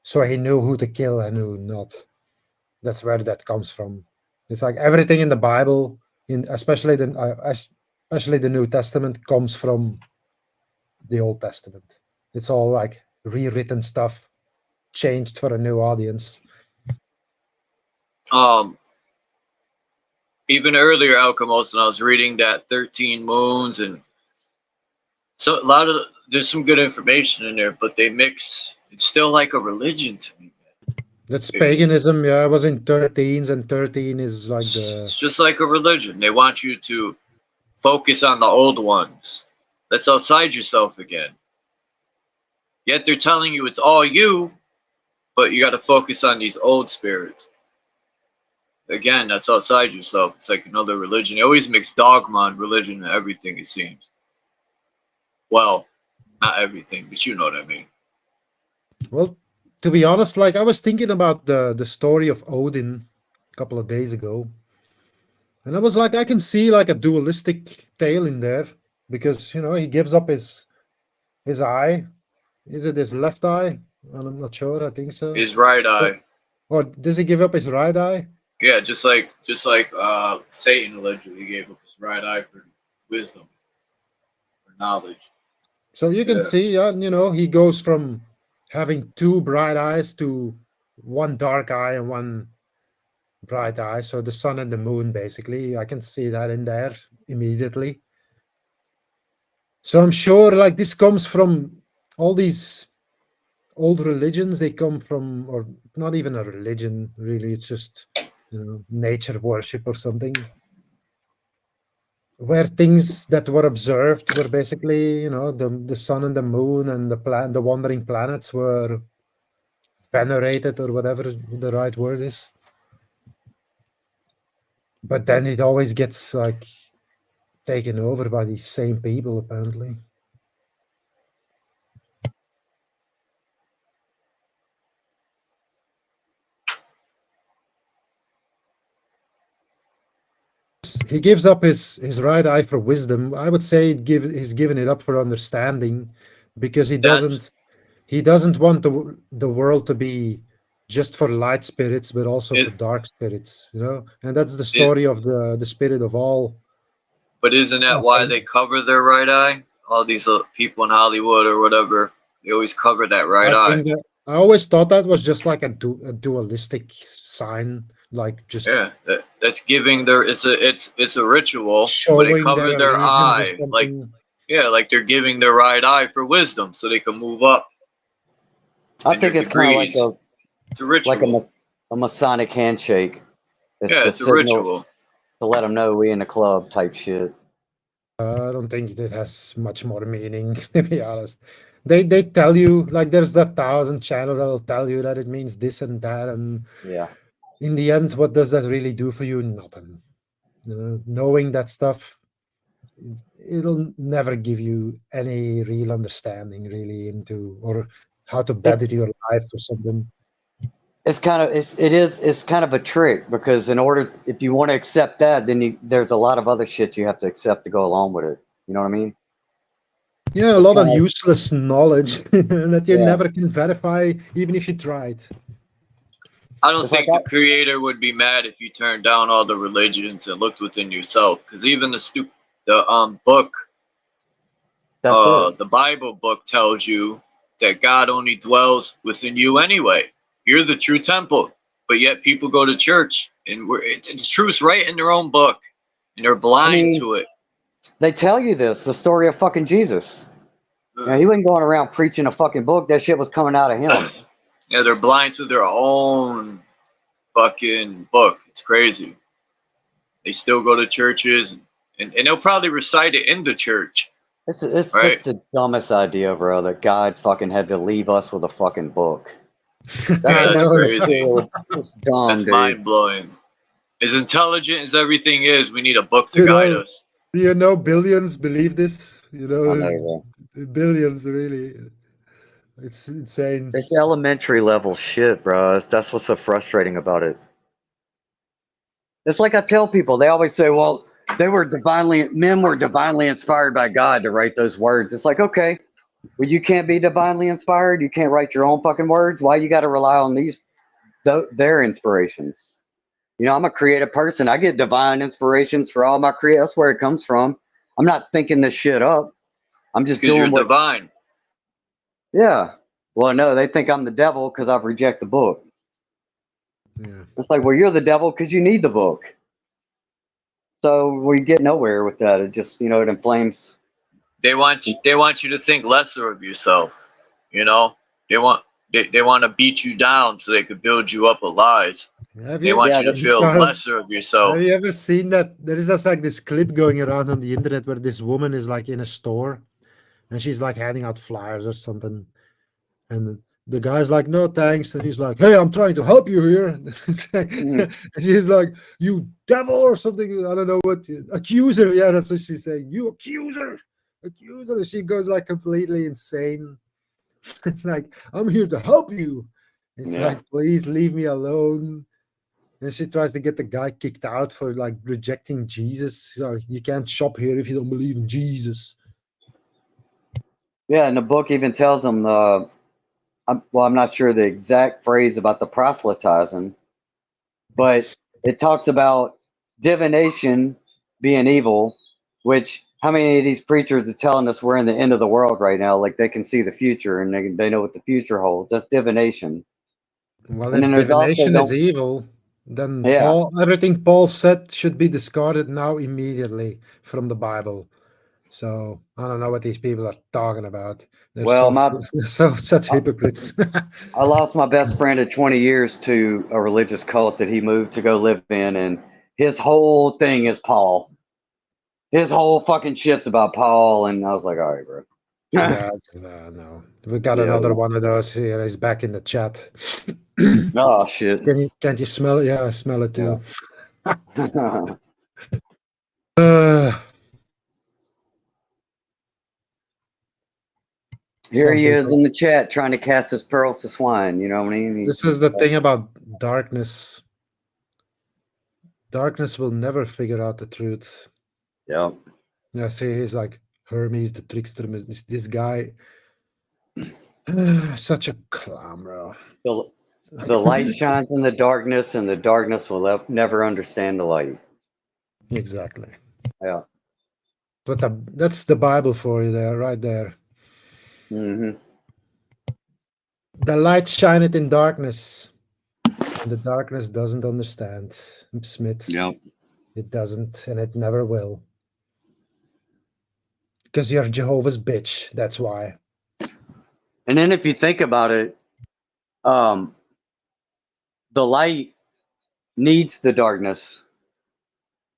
so he knew who to kill and who not. That's where that comes from. It's like everything in the Bible, especially the New Testament, comes from the Old Testament. It's all like rewritten stuff, changed for a new audience. Even earlier, Alchemist, and I was reading that 13 moons, and so there's some good information in there, but they mix. It's still like a religion to me. That's paganism. Yeah, I was in 13s, and 13 is like It's just like a religion. They want you to focus on the old ones. That's outside yourself again. Yet they're telling you it's all you, but you got to focus on these old spirits. Again, that's outside yourself. It's like another religion. They always mix dogma and religion and everything, it seems. Well, not everything, but you know what I mean. Well, to be honest, like I was thinking about the story of Odin a couple of days ago, and I was like, I can see like a dualistic tale in there, because he gives up his eye. Is it his left eye? I'm not sure. I think so. His right eye. Or does he give up his right eye? Yeah, just like Satan allegedly gave up his right eye for wisdom, for knowledge. So you can see, he goes from having two bright eyes to one dark eye and one bright eye. So the sun and the moon, basically. I can see that in there immediately. So I'm sure like this comes from all these old religions. They come from, or not even a religion, really. It's just, nature worship or something, where things that were observed were basically, the sun and the moon and the wandering planets were venerated, or whatever the right word is. But then it always gets like taken over by these same people, apparently. He gives up his right eye for wisdom. I would say he's given it up for understanding, because he doesn't want the world to be just for light spirits, but also for dark spirits, and that's the story of the spirit of all. But isn't that why they cover their right eye? All these people in Hollywood or whatever, they always cover that right eye. I always thought that was just like a dualistic sign, like just that's giving their it's a ritual where they cover their eye, like they're giving their right eye for wisdom, so they can move up. I think it's kind of like it's a ritual, like a Masonic handshake. It's a ritual to let them know we in the club type shit. I don't think it has much more meaning, to be honest. They tell you, like, there's the 1,000 channels that will tell you that it means this and that, and in the end, what does that really do for you? Nothing. Knowing that stuff, it'll never give you any real understanding, really, into or how to better your life or something. It's kind of a trick, because if you want to accept that, then there's a lot of other shit you have to accept to go along with it. You know what I mean? Yeah, a lot of useless knowledge that you never can verify, even if you tried. I don't think the creator would be mad if you turned down all the religions and looked within yourself, because even the book, the Bible book tells you that God only dwells within you anyway. You're the true temple, but yet people go to church, and it's truth's right in their own book, and they're blind to it. They tell you this, the story of fucking Jesus. He wasn't going around preaching a fucking book. That shit was coming out of him. Yeah, they're blind to their own fucking book. It's crazy. They still go to churches, and they'll probably recite it in the church. It's just the dumbest idea, bro, that God fucking had to leave us with a fucking book. That's crazy. It's dumb, that's mind-blowing. As intelligent as everything is, we need a book to guide us. Billions believe this. I know, billions, really. It's insane. It's elementary level shit, bro. That's what's so frustrating about it. It's like I tell people, they always say, well, men were divinely inspired by God to write those words. It's like, okay, well, you can't be divinely inspired. You can't write your own fucking words. Why you got to rely on their inspirations? You know, I'm a creative person. I get divine inspirations for all my that's where it comes from. I'm not thinking this shit up. I'm just Because you're doing what. divine. Yeah. Well, no, they think I'm the devil because I've rejected the book. Yeah. It's like, well, you're the devil because you need the book. So we get nowhere with that. It just, you know, it inflames. They want you to think lesser of yourself. You know, they want to beat you down so they could build you up with lies. They want you to feel lesser of yourself. Have you ever seen that? There is just like this clip going around on the internet where this woman is like in a store and she's like handing out flyers or something. And the guy's like, no, thanks. And he's like, hey, I'm trying to help you here. And she's like, you devil or something. I don't know what. Accuser. Yeah, that's what she's saying. You accuser. Accuser. And she goes like completely insane. It's like, I'm here to help you. It's like, please leave me alone. And she tries to get the guy kicked out for like rejecting Jesus. So you can't shop here if you don't believe in Jesus. Yeah, and the book even tells them, I'm not sure the exact phrase about the proselytizing, but it talks about divination being evil, which how many of these preachers are telling us we're in the end of the world right now? Like they can see the future and they know what the future holds. That's divination. Well, And if then there's divination also is evil, then yeah. everything Paul said should be discarded now immediately from the Bible. So I don't know what these people are talking about. They're such hypocrites. I lost my best friend of 20 years to a religious cult that he moved to go live in, and his whole thing is Paul. His whole fucking shit's about Paul, and I was like, all right, bro. Yeah, no. We got another one of those here. He's back in the chat. Oh shit! Can't you smell it? Yeah, I smell it too. Here he is in the chat trying to cast his pearls to swine. You know what I mean? This is the thing about darkness. Darkness will never figure out the truth. Yep. Yeah, see, he's like Hermes, the trickster. This guy, such a clown, bro. The light shines in the darkness, and the darkness will never understand the light. Exactly. Yeah. But that's the Bible for you there, right there. Mm-hmm. The light shineth in darkness, and the darkness doesn't understand. Smith. Yep. It doesn't, and it never will. Because you're Jehovah's bitch. That's why. And then if you think about it, the light needs the darkness,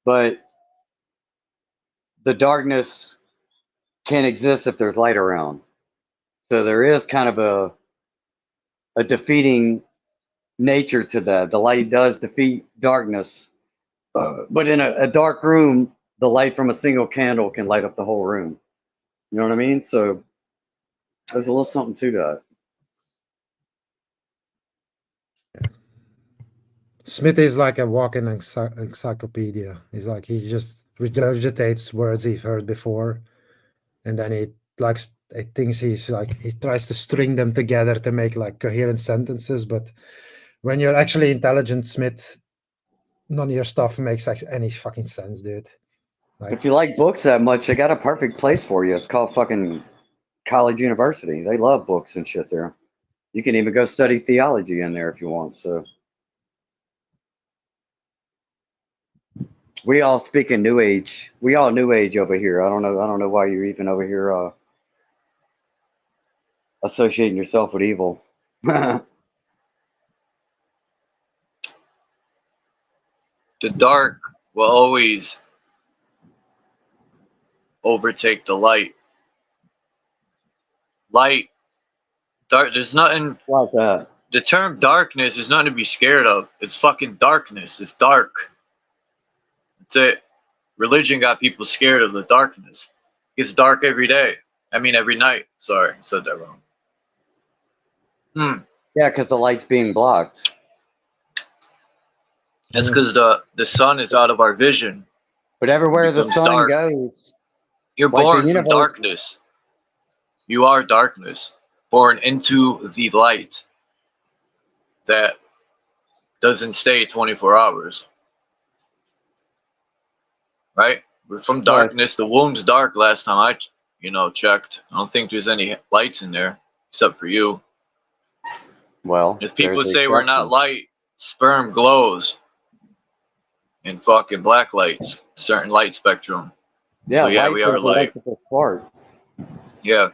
but the darkness can't exist if there's light around. So there is kind of a defeating nature to that. The light does defeat darkness, but in a dark room, the light from a single candle can light up the whole room. You know what I mean? So there's a little something to that. Smith is like a walking encyclopedia. He's like, he just regurgitates words he's heard before, and then he thinks he's like, he tries to string them together to make like coherent sentences. But when you're actually intelligent, Smith, none of your stuff makes any fucking sense, dude. Like, if you like books that much, they got a perfect place for you. It's called fucking college university. They love books and shit there. You can even go study theology in there if you want. So we all speak in New Age. We all New Age over here. I don't know why you're even over here associating yourself with evil. The dark will always overtake the light. Light, dark. There's nothing. What's that? The term darkness is nothing to be scared of. It's fucking darkness. It's dark. That's it. Religion got people scared of the darkness. It's dark every day. I mean, every night. Sorry, I said that wrong. Yeah, because the light's being blocked. That's because the sun is out of our vision. But everywhere the becomes sun dark. goes, You're like the born from universe. darkness. You are darkness, born into the light that doesn't stay 24 hours. Right? We're from darkness. The womb's dark last time I, checked. I don't think there's any lights in there except for you. Well, If people there's say we're not exceptions. light, sperm glows in fucking black lights, certain light spectrum. Yeah, So yeah, light we is are light. electrical spark. Yeah.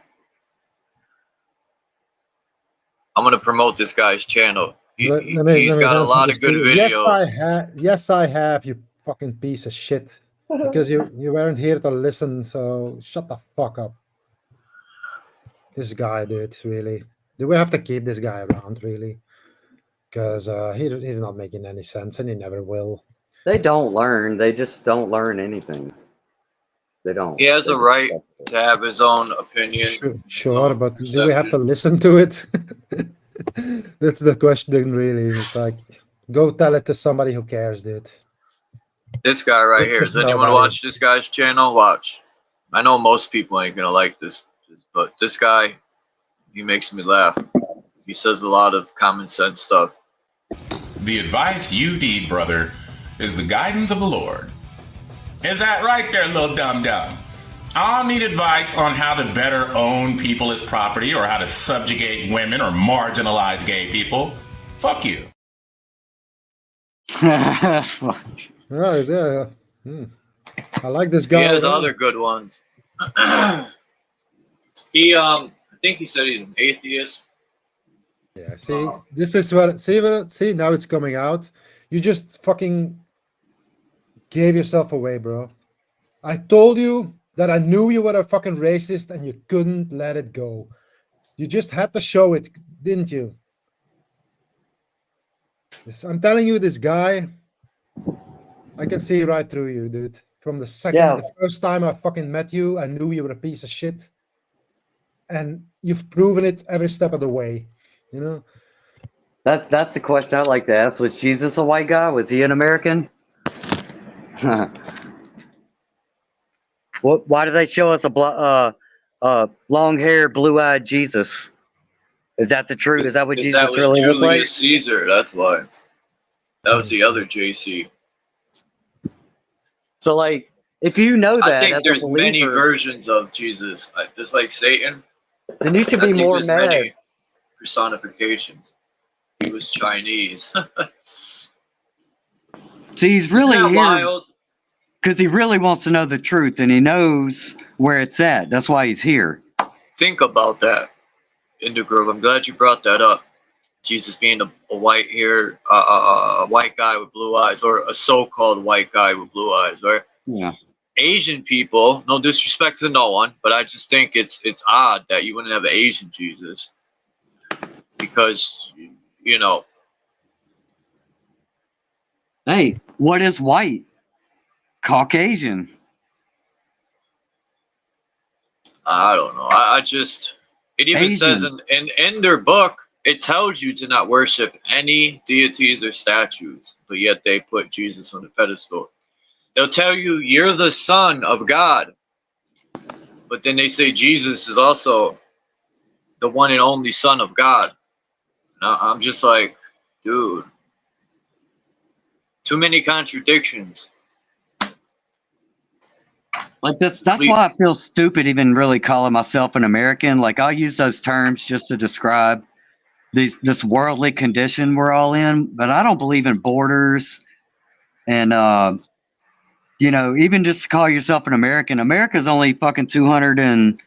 I'm gonna promote this guy's channel. He's got a lot of good videos. Yes, I have. You fucking piece of shit. Because you weren't here to listen. So shut the fuck up. This guy, dude. Really. Do we have to keep this guy around? Really? Because he's not making any sense, and he never will. They don't learn. They just don't learn anything. They don't. He has a right to have his own opinion. Sure, but do we have to listen to it? That's the question, really. It's like, go tell it to somebody who cares, dude. This guy right here. Does anyone watch this guy's channel? Watch. I know most people ain't gonna like this, but this guy, he makes me laugh. He says a lot of common sense stuff. The advice you need, brother, is the guidance of the Lord. Is that right there, little dum-dum? I don't need advice on how to better own people as property or how to subjugate women or marginalize gay people. Fuck you. Oh, yeah. I like this guy. He has other good ones. I think he said he's an atheist. Yeah, see, this is what, see, now it's coming out. You just fucking gave yourself away, bro. I told you that I knew you were a fucking racist and you couldn't let it go. You just had to show it, didn't you? I'm telling you, this guy, I can see right through you, dude. From the the first time I fucking met you, I knew you were a piece of shit. And you've proven it every step of the way, you know? That's the question I'd like to ask. Was Jesus a white guy? Was he an American? Why do they show us a long-haired, blue-eyed Jesus? Is that the truth? Is that what Jesus really looked like? Julius Caesar, that's why. That was the other JC. So, like, if you know that, I think there's many versions of Jesus. Just like Satan. Then you should be more mad. Many personifications. He was Chinese. See, he's really Isn't that here wild? because he really wants to know the truth, and he knows where it's at. That's why he's here. Think about that, Indigrove. I'm glad you brought that up. Jesus being a white hair, a white guy with blue eyes, or a so-called white guy with blue eyes, right? Yeah. Asian people, no disrespect to no one, but I just think it's odd that you wouldn't have an Asian Jesus, because you know. Hey, what is white? Caucasian. I don't know. I just, it even says in their book, it tells you to not worship any deities or statues, but yet they put Jesus on the pedestal. They'll tell you you're the son of God, but then they say Jesus is also the one and only son of God. And I'm just like, dude, too many contradictions. Like that's why I feel stupid even really calling myself an American. Like I'll use those terms just to describe this worldly condition we're all in, but I don't believe in borders. And you know, even just to call yourself an American, America's only fucking 200 and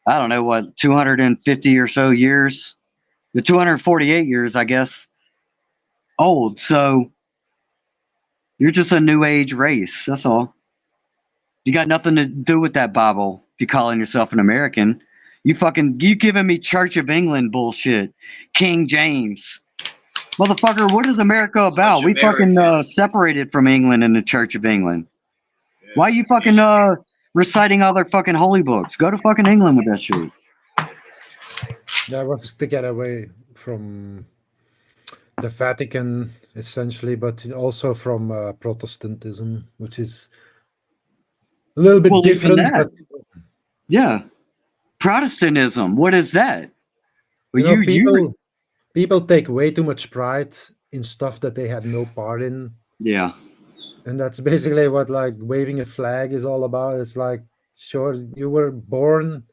I don't know what, 250 or so years, the 248 years, I guess, old. So you're just a new age race. That's all. You got nothing to do with that Bible if you're calling yourself an American. You giving me Church of England bullshit. King James. Motherfucker, what is America about? We fucking separated from England in the Church of England. Why are you fucking reciting all their fucking holy books? Go to fucking England with that shit. Yeah, wants to get away from the Vatican essentially, but also from Protestantism, which is a little bit Well, even different. that. But Yeah. Protestantism. What is that? Well, you know, you people take way too much pride in stuff that they had no part in. yeah. And that's basically what like waving a flag is all about. It's like, sure, you were born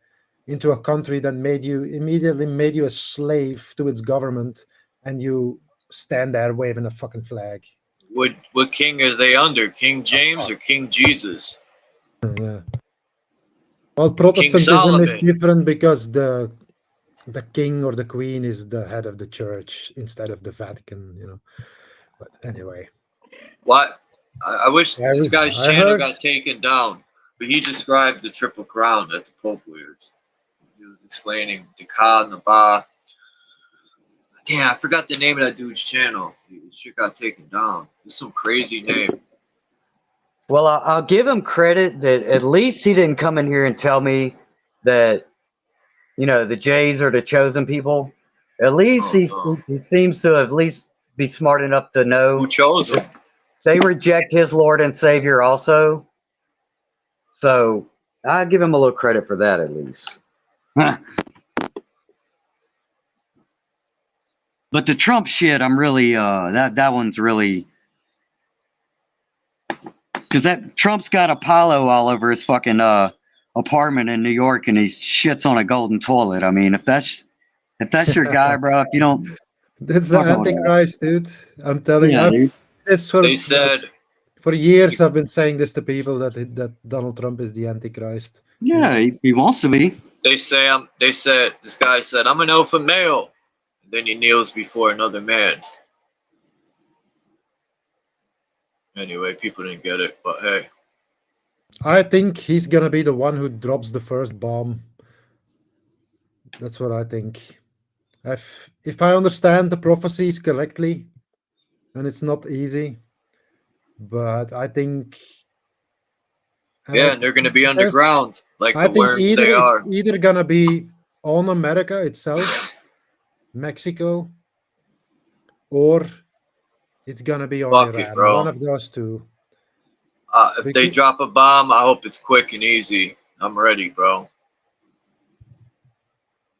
into a country that immediately made you a slave to its government, and you stand there waving a fucking flag. What king are they under? King James or King Jesus? Yeah. Well, King Protestantism is Solomon. different because the king or the queen is the head of the church instead of the Vatican, you know. But anyway. What? I wish this guy's I channel heard. got taken down, but he described the Triple Crown that the Pope wears. He was explaining the Ka and the Ba. Damn, I forgot the name of that dude's channel. Shit got taken down. It's some crazy name. Well, I'll give him credit that at least he didn't come in here and tell me that, you know, the Jays are the chosen people. At least he seems to at least be smart enough to know who chose them. They reject his Lord and Savior also. So I give him a little credit for that at least. But the Trump shit, I'm really that one's really, because that Trump's got Apollo all over his fucking apartment in New York, and he shits on a golden toilet. I mean, if that's your guy, bro, if you don't, that's the Antichrist, dude. I'm telling you. Dude. They said for years I've been saying this to people that Donald Trump is the Antichrist. Yeah, he wants to be. They said this guy said, "I'm an alpha male," and then he kneels before another man. Anyway, people didn't get it, but hey. I think he's gonna be the one who drops the first bomb. That's what I think. If I understand the prophecies correctly, and it's not easy, but I think. Yeah, and they're going to be underground, like the worms they are. It's either gonna be on America itself, Mexico, or it's gonna be on Fuck Iran. it, bro. One of those two. If they drop a bomb, I hope it's quick and easy. I'm ready, bro.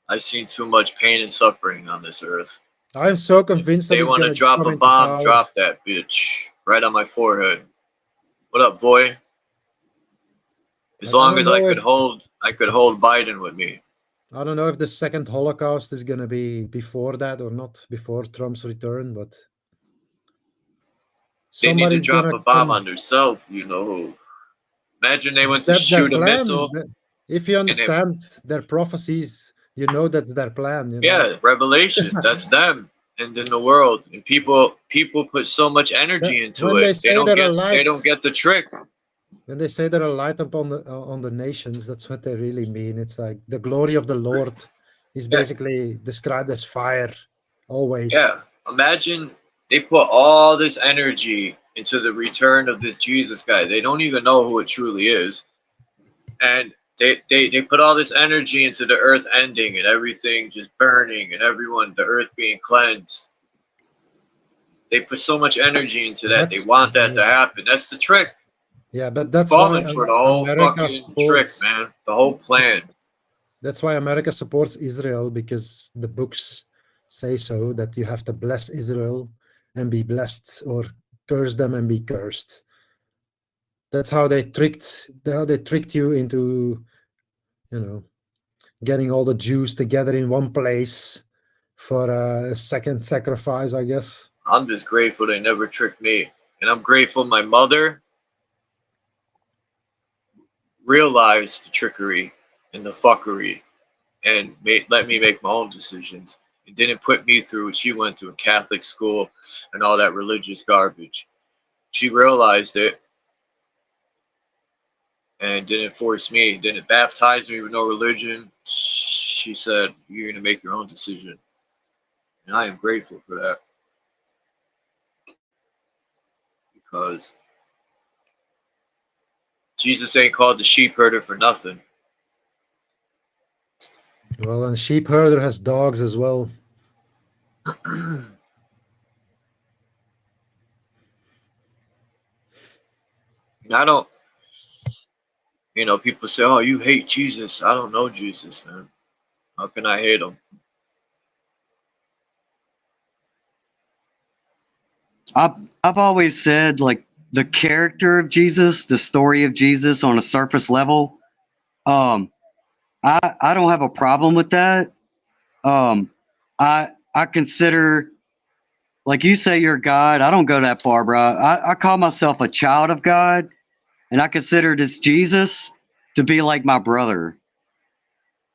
I've seen too much pain and suffering on this earth. I'm so convinced they want to drop a bomb, drop that bitch right on my forehead. What up, boy? As long as I could hold Biden with me. I don't know if the second Holocaust is gonna be before that or not, before Trump's return, but they need to drop a bomb on themselves, you know. Imagine they went to shoot a missile. If you understand their prophecies, you know that's their plan. You know? Yeah, Revelation, that's them. And in the world, and people put so much energy into it. They don't get the trick. When they say they're a light upon the nations, that's what they really mean. It's like the glory of the Lord is basically described as fire, always. Yeah, imagine they put all this energy into the return of this Jesus guy. They don't even know who it truly is, and they put all this energy into the earth ending and everything just burning and the earth being cleansed. They put so much energy into that. They want that to happen. That's the trick. Yeah, but that's falling for the whole fucking trick, man. The whole plan. That's why America supports Israel, because the books say so, that you have to bless Israel and be blessed, or curse them and be cursed. That's how they tricked you into, you know, getting all the Jews together in one place for a second sacrifice, I guess. I'm just grateful they never tricked me. And I'm grateful my mother realized the trickery and the fuckery and let me make my own decisions. It didn't put me through what she went through in Catholic school and all that religious garbage. She realized it and didn't force me, didn't baptize me with no religion. She said, you're going to make your own decision. And I am grateful for that. Because Jesus ain't called the sheep herder for nothing. Well, and sheep herder has dogs as well. I don't, people say, oh, you hate Jesus. I don't know Jesus, man. How can I hate him? I've always said, like, the character of Jesus, the story of Jesus on a surface level, I don't have a problem with that. I consider, like you say, you're God. I don't go that far, bro. I call myself a child of God, and I consider this Jesus to be like my brother.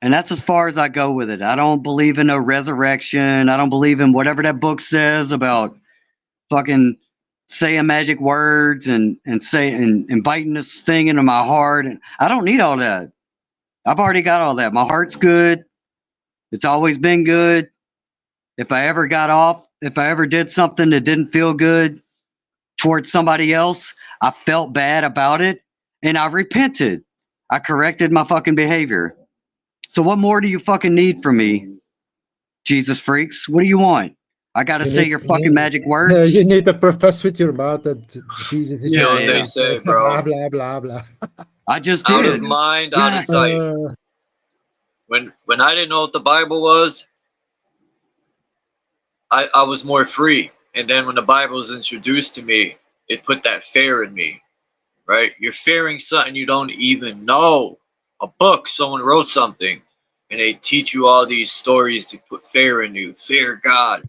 And that's as far as I go with it. I don't believe in no resurrection. I don't believe in whatever that book says about fucking saying magic words and inviting this thing into my heart. And I don't need all that. I've already got all that. My heart's good. It's always been good. If I ever did something that didn't feel good towards somebody else, I felt bad about it and I repented. I corrected my fucking behavior. So what more do you fucking need from me, Jesus freaks? What do you want? I gotta say your fucking magic words? You need to profess with your mouth that Jesus is what they say, bro. Blah, blah, blah, blah. I just out did. of mind, out of sight. When I didn't know what the Bible was, I was more free. And then when the Bible was introduced to me, it put that fear in me, right? You're fearing something you don't even know. A book, someone wrote something, and they teach you all these stories to put fear in you. Fear God.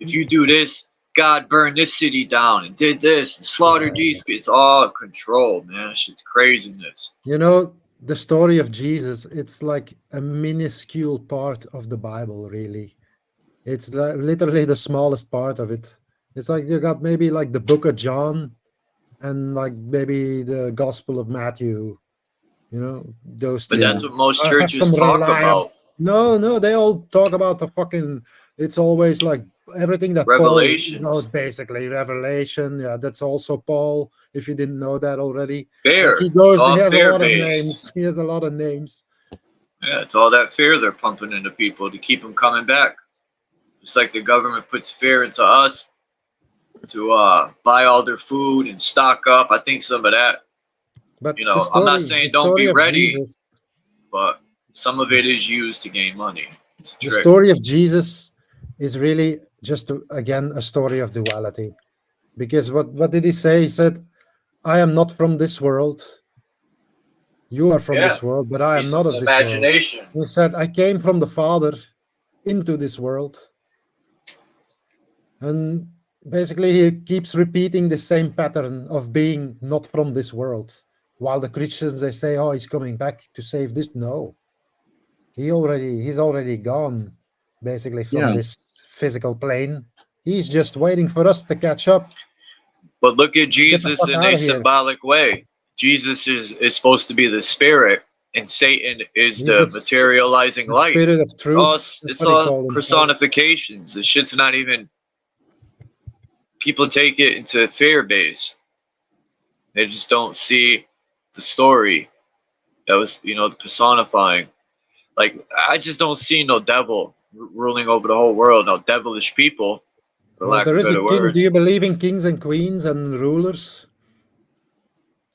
If you do this, God burned this city down and did this and slaughtered these people. It's all control, man. Shit's craziness. You know, the story of Jesus, it's like a minuscule part of the Bible, really. It's like literally the smallest part of it. It's like you got maybe like the book of John and like maybe the Gospel of Matthew. You know, those two. But that's what most churches talk about. No, they all talk about the fucking, it's always like everything that Revelations. Paul, basically Revelation. Yeah, that's also Paul, if you didn't know that already. Fear. Like he has a lot based. of names. He has a lot of names. Yeah, it's all that fear they're pumping into people to keep them coming back. Just like the government puts fear into us to buy all their food and stock up. I think some of that. But I'm not saying don't be ready, Jesus, but some of it is used to gain money. the story of Jesus is really just, again, a story of duality. Because what did he say? He said, I am not from this world. You are from this world, but I am not of this imagination. world. He said, I came from the Father into this world. And basically, he keeps repeating the same pattern of being not from this world. While the Christians, they say, oh, he's coming back to save this. No. He's already gone, basically, from this physical plane. He's just waiting for us to catch up. But look at Jesus in a symbolic way. Jesus is supposed to be the spirit, and Satan is the materializing light. Spirit of truth. It's all personifications. The shit's not even. People take it into fear base. They just don't see the story that was, the personifying. Like, I just don't see no devil ruling over the whole world, no devilish people, for lack of better words. Do you believe in kings and queens and rulers?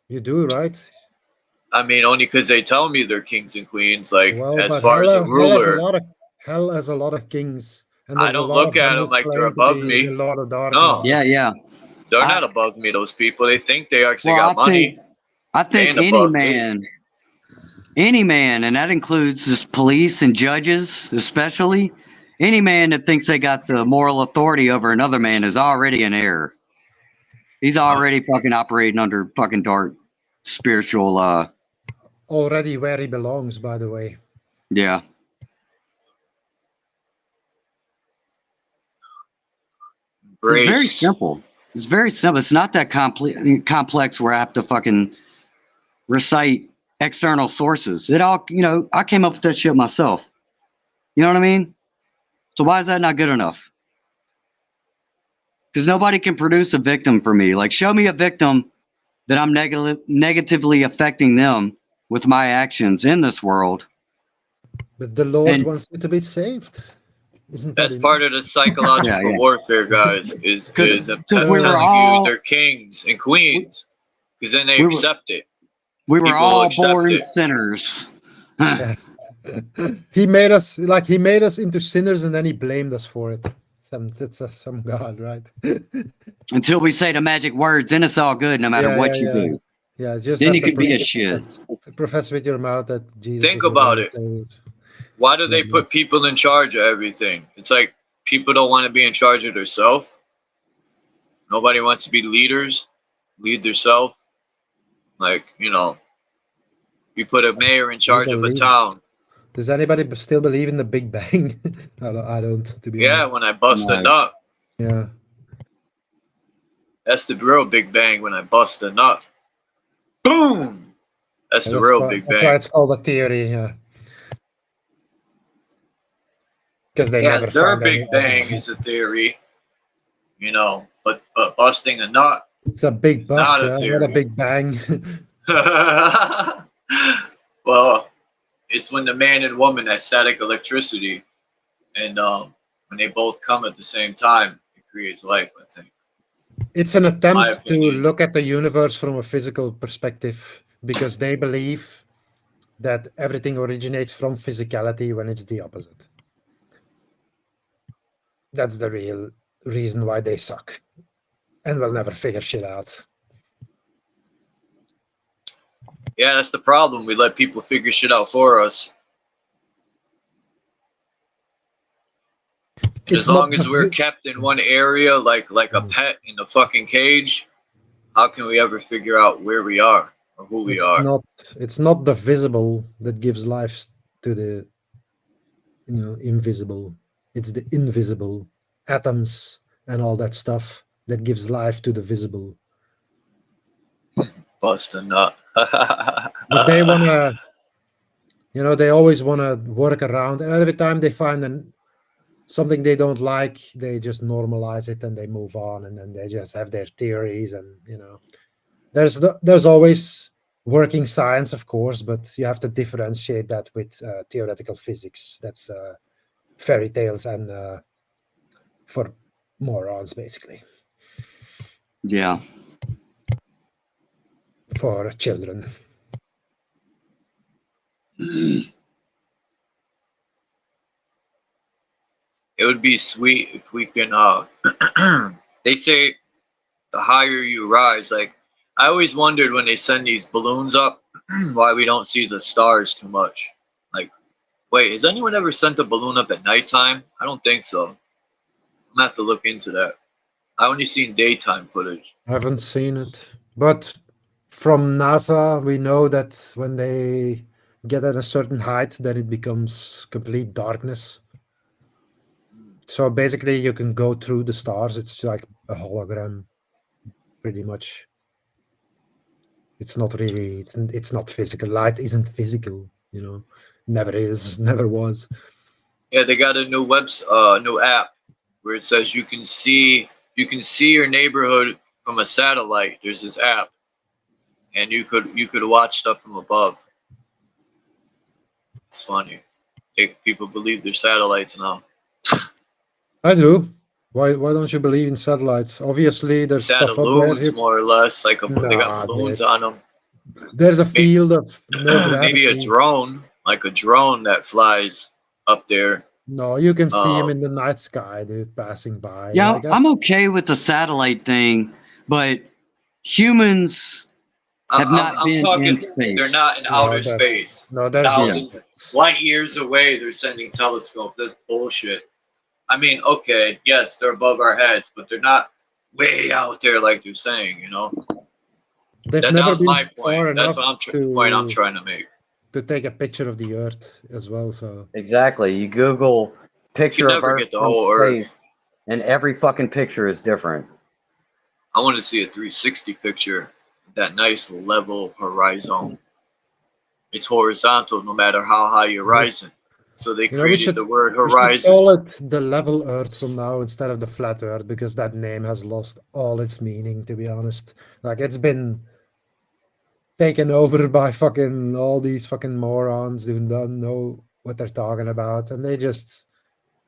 You do, right? I mean, only because they tell me they're kings and queens. Like, as far as a ruler, hell has a lot of kings. And I don't look at them like they're above me. No, yeah, they're not above me. Those people, they think they actually got money. I think any man, and that includes this police and judges, especially any man that thinks they got the moral authority over another man is already in error. He's already fucking operating under fucking dark spiritual. Already where he belongs, by the way. Yeah. It's very simple. It's very simple. It's not that complex where I have to fucking recite external sources. It all, I came up with that shit myself. You know what I mean? So why is that not good enough? Because nobody can produce a victim for me. Like, show me a victim that I'm negatively affecting them with my actions in this world. But the Lord wants you to be saved. That's part of the psychological warfare, guys, is them telling you they're kings and queens. Because then they accept it. We were People all accept born it. sinners. People all accept born it. sinners. He made us into sinners, and then he blamed us for it. Some god, right? Until we say the magic words, then it's all good, no matter what you do. Yeah, just Then have you to can be a shit. profess with your mouth that Jesus. Think was about your it. Savior. Why do they put people in charge of everything? It's like people don't want to be in charge of themselves. Nobody wants to be leaders, lead themselves. Like, you know, you put a mayor in charge of a town. Does anybody still believe in the Big Bang? I don't, to be Yeah, honest. when I bust a nut. Yeah. That's the real Big Bang, when I bust a nut. Boom! That's the real Big Bang. That's why it's called a theory, yeah. Because they never their find Big Bang is a theory, you know, but busting a nut. It's a big bust, not a theory. Not a Big Bang. Well, it's when the man and woman has static electricity, and when they both come at the same time, it creates life, I think. It's an attempt to look at the universe from a physical perspective, because they believe that everything originates from physicality when it's the opposite. That's the real reason why they suck, and will never figure shit out. Yeah, that's the problem. We let people figure shit out for us. And as long as we're kept in one area, like a pet in a fucking cage, how can we ever figure out where we are or who we are? It's not the visible that gives life to the, invisible. It's the invisible atoms and all that stuff that gives life to the visible. Bust a nut. But they wanna, they always wanna work around. And every time they find something they don't like, they just normalize it and they move on, and then they just have their theories. And there's always working science, of course, but you have to differentiate that with theoretical physics. That's fairy tales and for morons, basically. Yeah. For children. It would be sweet if we can they say the higher you rise, like I always wondered when they send these balloons up why we don't see the stars too much. Like, wait, has anyone ever sent a balloon up at nighttime? I don't think so. I'm gonna have to look into that. I only seen daytime footage. I haven't seen it, but from NASA we know that when they get at a certain height, then it becomes complete darkness. So basically you can go through the stars. It's like a hologram, pretty much. It's not really, it's not physical. Light isn't physical, never is, never was. Yeah, they got a new new app where it says you can see your neighborhood from a satellite. There's this app, and you could watch stuff from above. It's funny. People believe they're satellites now. I do. Why don't you believe in satellites? Obviously, there's stuff up there. More or less, like they got balloons on them. There's a field of no gravity. Maybe a drone, like a drone that flies up there. No, you can see him in the night sky, dude, passing by. Yeah, I'm okay with the satellite thing, but humans have not been in space. They're not in outer space. No, there's thousands light years away. They're sending telescopes. That's bullshit. I mean, okay, yes, they're above our heads, but they're not way out there like they're saying, They've never been my far point. enough That's the point I'm trying to make. To take a picture of the Earth as well, so exactly. You Google picture of Earth get the whole Earth, and every fucking picture is different. I want to see a 360 picture, that nice level horizon. It's horizontal no matter how high you're rising. So they created the word horizon. We should call it the level Earth from now instead of the flat Earth, because that name has lost all its meaning, to be honest. Like, it's been taken over by fucking all these fucking morons who don't know what they're talking about, and they just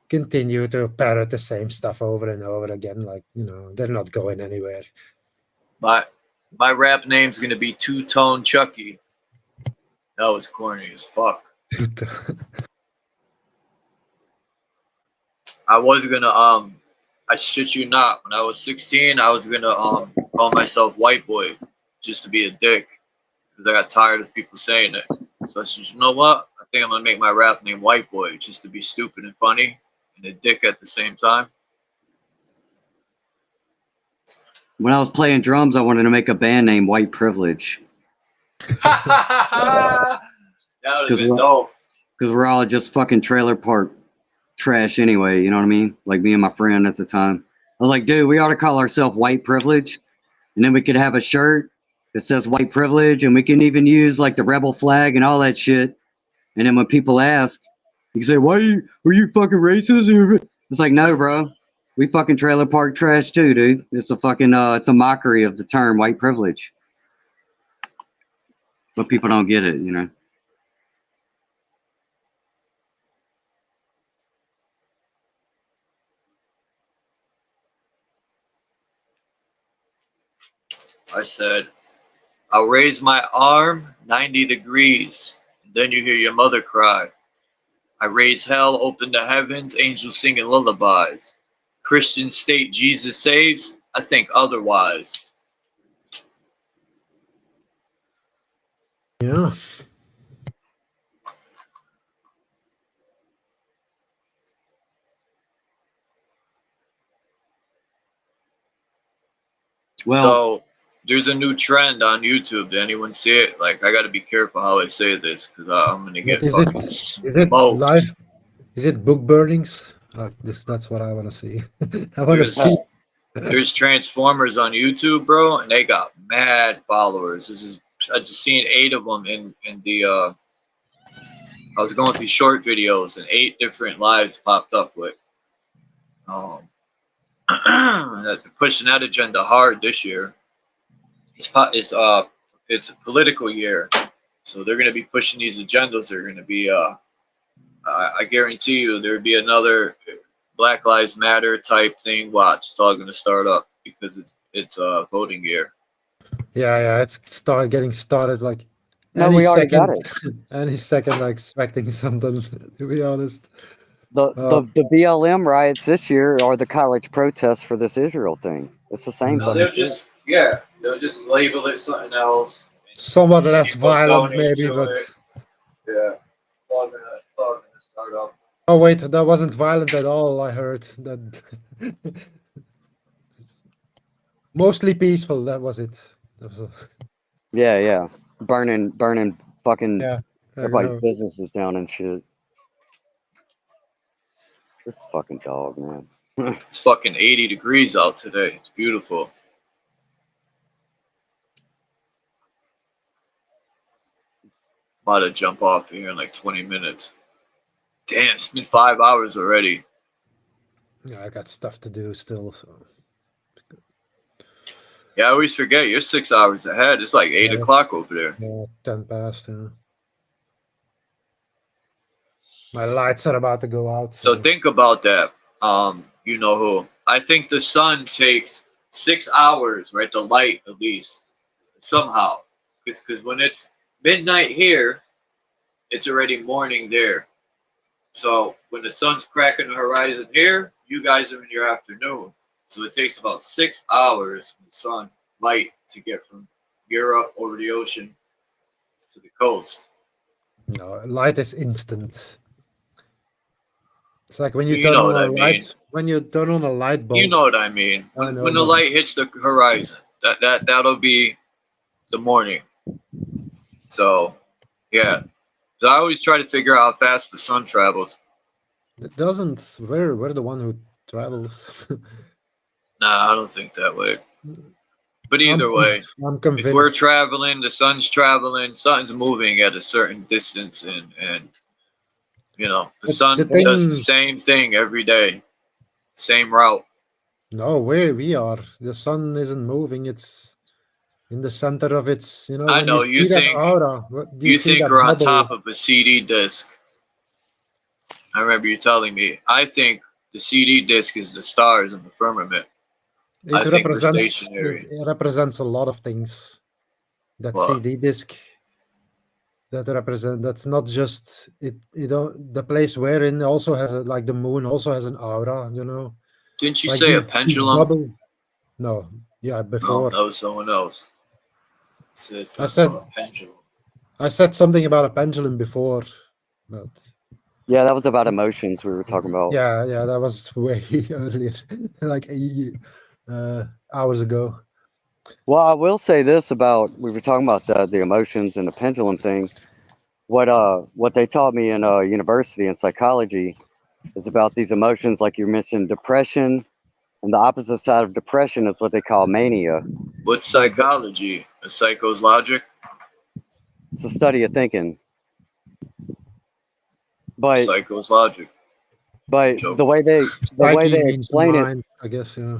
continue to parrot the same stuff over and over again. Like, they're not going anywhere. But My rap name's gonna be Two Tone Chucky. That was corny as fuck. I was gonna I shit you not, when I was 16 I was gonna call myself White Boy just to be a dick because I got tired of people saying it. So I said, you know what? I think I'm gonna make my rap name White Boy just to be stupid and funny and a dick at the same time. When I was playing drums, I wanted to make a band named White Privilege. That would have been dope. Because we're all just fucking trailer park trash anyway, you know what I mean? Like me and my friend at the time. I was like, dude, we ought to call ourselves White Privilege. And then we could have a shirt that says White Privilege, and we can even use like the rebel flag and all that shit. And then when people ask, you can say, were you fucking racist? It's like, no, bro. We fucking trailer park trash too, dude. It's a fucking it's a mockery of the term white privilege. But people don't get it, you know. I said, I'll raise my arm 90 degrees. Then you hear your mother cry. I raise hell, open the heavens, angels singing lullabies. Christian state Jesus saves, I think otherwise. Yeah. Well, so there's a new trend on YouTube. Did anyone see it? Like, I got to be careful how I say this because I'm gonna get fucking smoked. Live? Is it book burnings? Like this? That's what I want to see. I want to see. There's Transformers on YouTube, bro, and they got mad followers. I just seen 8 of them in the. I was going through short videos and 8 different lives popped up with. Pushing that agenda hard this year. It's a political year, so they're gonna be pushing these agendas. They're gonna be I guarantee you there'll be another Black Lives Matter type thing. Watch, it's all gonna start up because it's voting year. Yeah, it's getting started like no, we already got it. Any second, I expecting something. To be honest, the BLM riots this year are the college protests for this Israel thing. It's the same thing. They'll just label it something else. Somewhat less violent, maybe, but yeah, it's all gonna start up. Oh wait, that wasn't violent at all. I heard that. Mostly peaceful. That was it. Yeah. Burning fucking everybody's know. businesses down and shit. This fucking dog, man. It's fucking 80 degrees out today. It's beautiful. About to jump off here in like 20 minutes. Damn, it's been 5 hours already. Yeah, I got stuff to do still. So. Yeah, I always forget you're 6 hours ahead. It's like 8 o'clock over there. Yeah, 10 past. Yeah. My lights are about to go out. So think about that. You know who? I think the sun takes 6 hours, right? The light, at least, somehow. Because when it's midnight here, it's already morning there. So when the sun's cracking the horizon here, you guys are in your afternoon. So it takes about 6 hours from the sun light to get from Europe over the ocean to the coast. No, light is instant. It's like when you turn on a light. When you turn on a light bulb. You know what I mean. When the light hits the horizon, that'll be the morning. So, yeah. So I always try to figure out how fast the sun travels. It doesn't. We're the one who travels. Nah, I don't think that way. But either way, I'm convinced. If we're traveling, the sun's traveling, something's moving at a certain distance, and you know, the sun does the same thing every day, same route. No, where we are, the sun isn't moving. It's in the center of its. You know. I know you think aura, you think we're on top of a CD disc. I remember you telling me. I think the CD disc is the stars in the firmament. It I think we're represents stationary. it represents a lot of things. That What? CD disc that represent that's not just it. You know, the place we're in also has like the moon also has an aura. You know, Didn't you like say a these pendulum? bubbles. No, yeah, No, before that was someone else. Said I something said about a pendulum. I said something about a pendulum before, but Yeah, that was about emotions we were talking about. yeah, that was way earlier, like hours ago. Well, I will say this about we were talking about the emotions and the pendulum thing. What they taught me in university in psychology is about these emotions, like you mentioned, depression, and the opposite side of depression is what they call mania. What's psychology? A psycho's logic? It's the study of thinking. But Psycho's logic. the Joke. way they Psyche means explain it, mind, I guess. Yeah.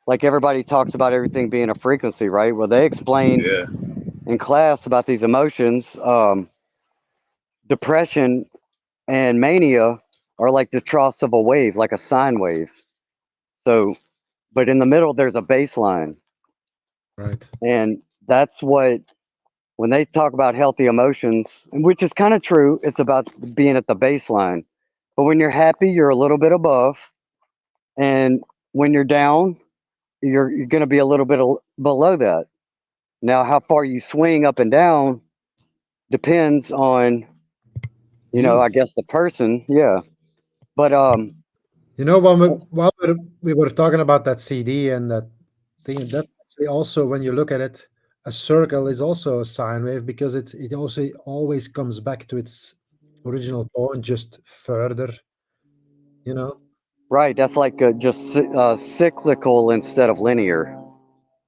like everybody talks about everything being a frequency, right? Well, they explained Yeah. in class about these emotions. Depression and mania are like the troughs of a wave, like a sine wave. So, but in the middle, there's a baseline. Right. And that's what, when they talk about healthy emotions, which is kind of true, it's about being at the baseline. But when you're happy, you're a little bit above. And when you're down, you're going to be a little bit below that. Now, how far you swing up and down depends on, You. I guess the person. Yeah. But, You know, while we were talking about that CD and that thing, that actually also, when you look at it, a circle is also a sine wave because it also always comes back to its original point, just further. You know. right, that's like just cyclical instead of linear.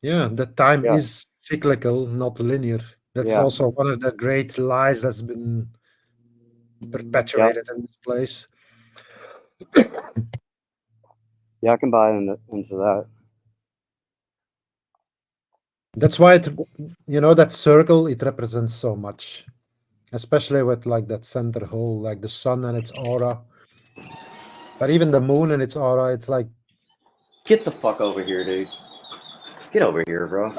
Yeah, that time Yeah. is cyclical, not linear. That's Yeah. also one of the great lies that's been Yep. perpetuated in this place. Yeah, I can buy into that. That's why that circle, it represents so much, especially with like that center hole, like the sun and its aura, but even the moon and its aura. It's like, Get the fuck over here, dude. Get over here, bro.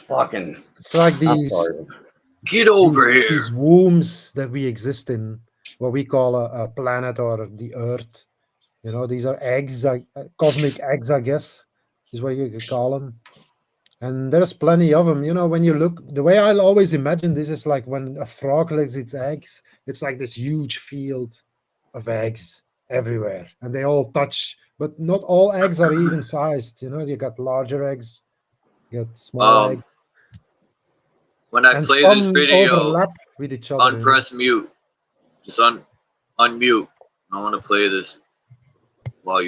Fucking. it's like I'm these sorry. Get over here. these wombs that we exist in, what we call a planet or the Earth. These are eggs, cosmic eggs, I guess, is what you could call them. And there's plenty of them. When you look, the way I'll always imagine this is like when a frog lays its eggs, it's like this huge field of eggs everywhere, and they all touch, but not all eggs are even sized. You got larger eggs, you got small eggs, When I and play this some video, overlap with each other. unpress mute. Just unmute. I want to play this while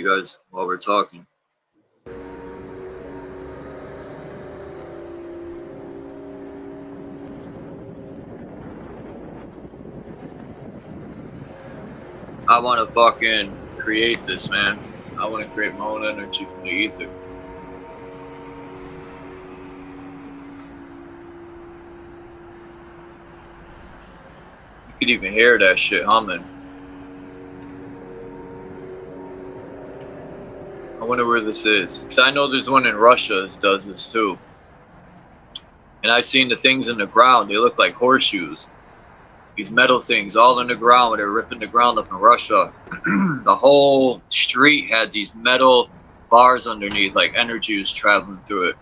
we're talking. I want to fucking create this, man. I want to create my own energy from the ether. You could even hear that shit humming. I wonder where this is. Because I know there's one in Russia that does this too. And I've seen the things in the ground. They look like horseshoes. These metal things all in the ground where they're ripping the ground up in Russia. The whole street had these metal bars underneath, like energy was traveling through it.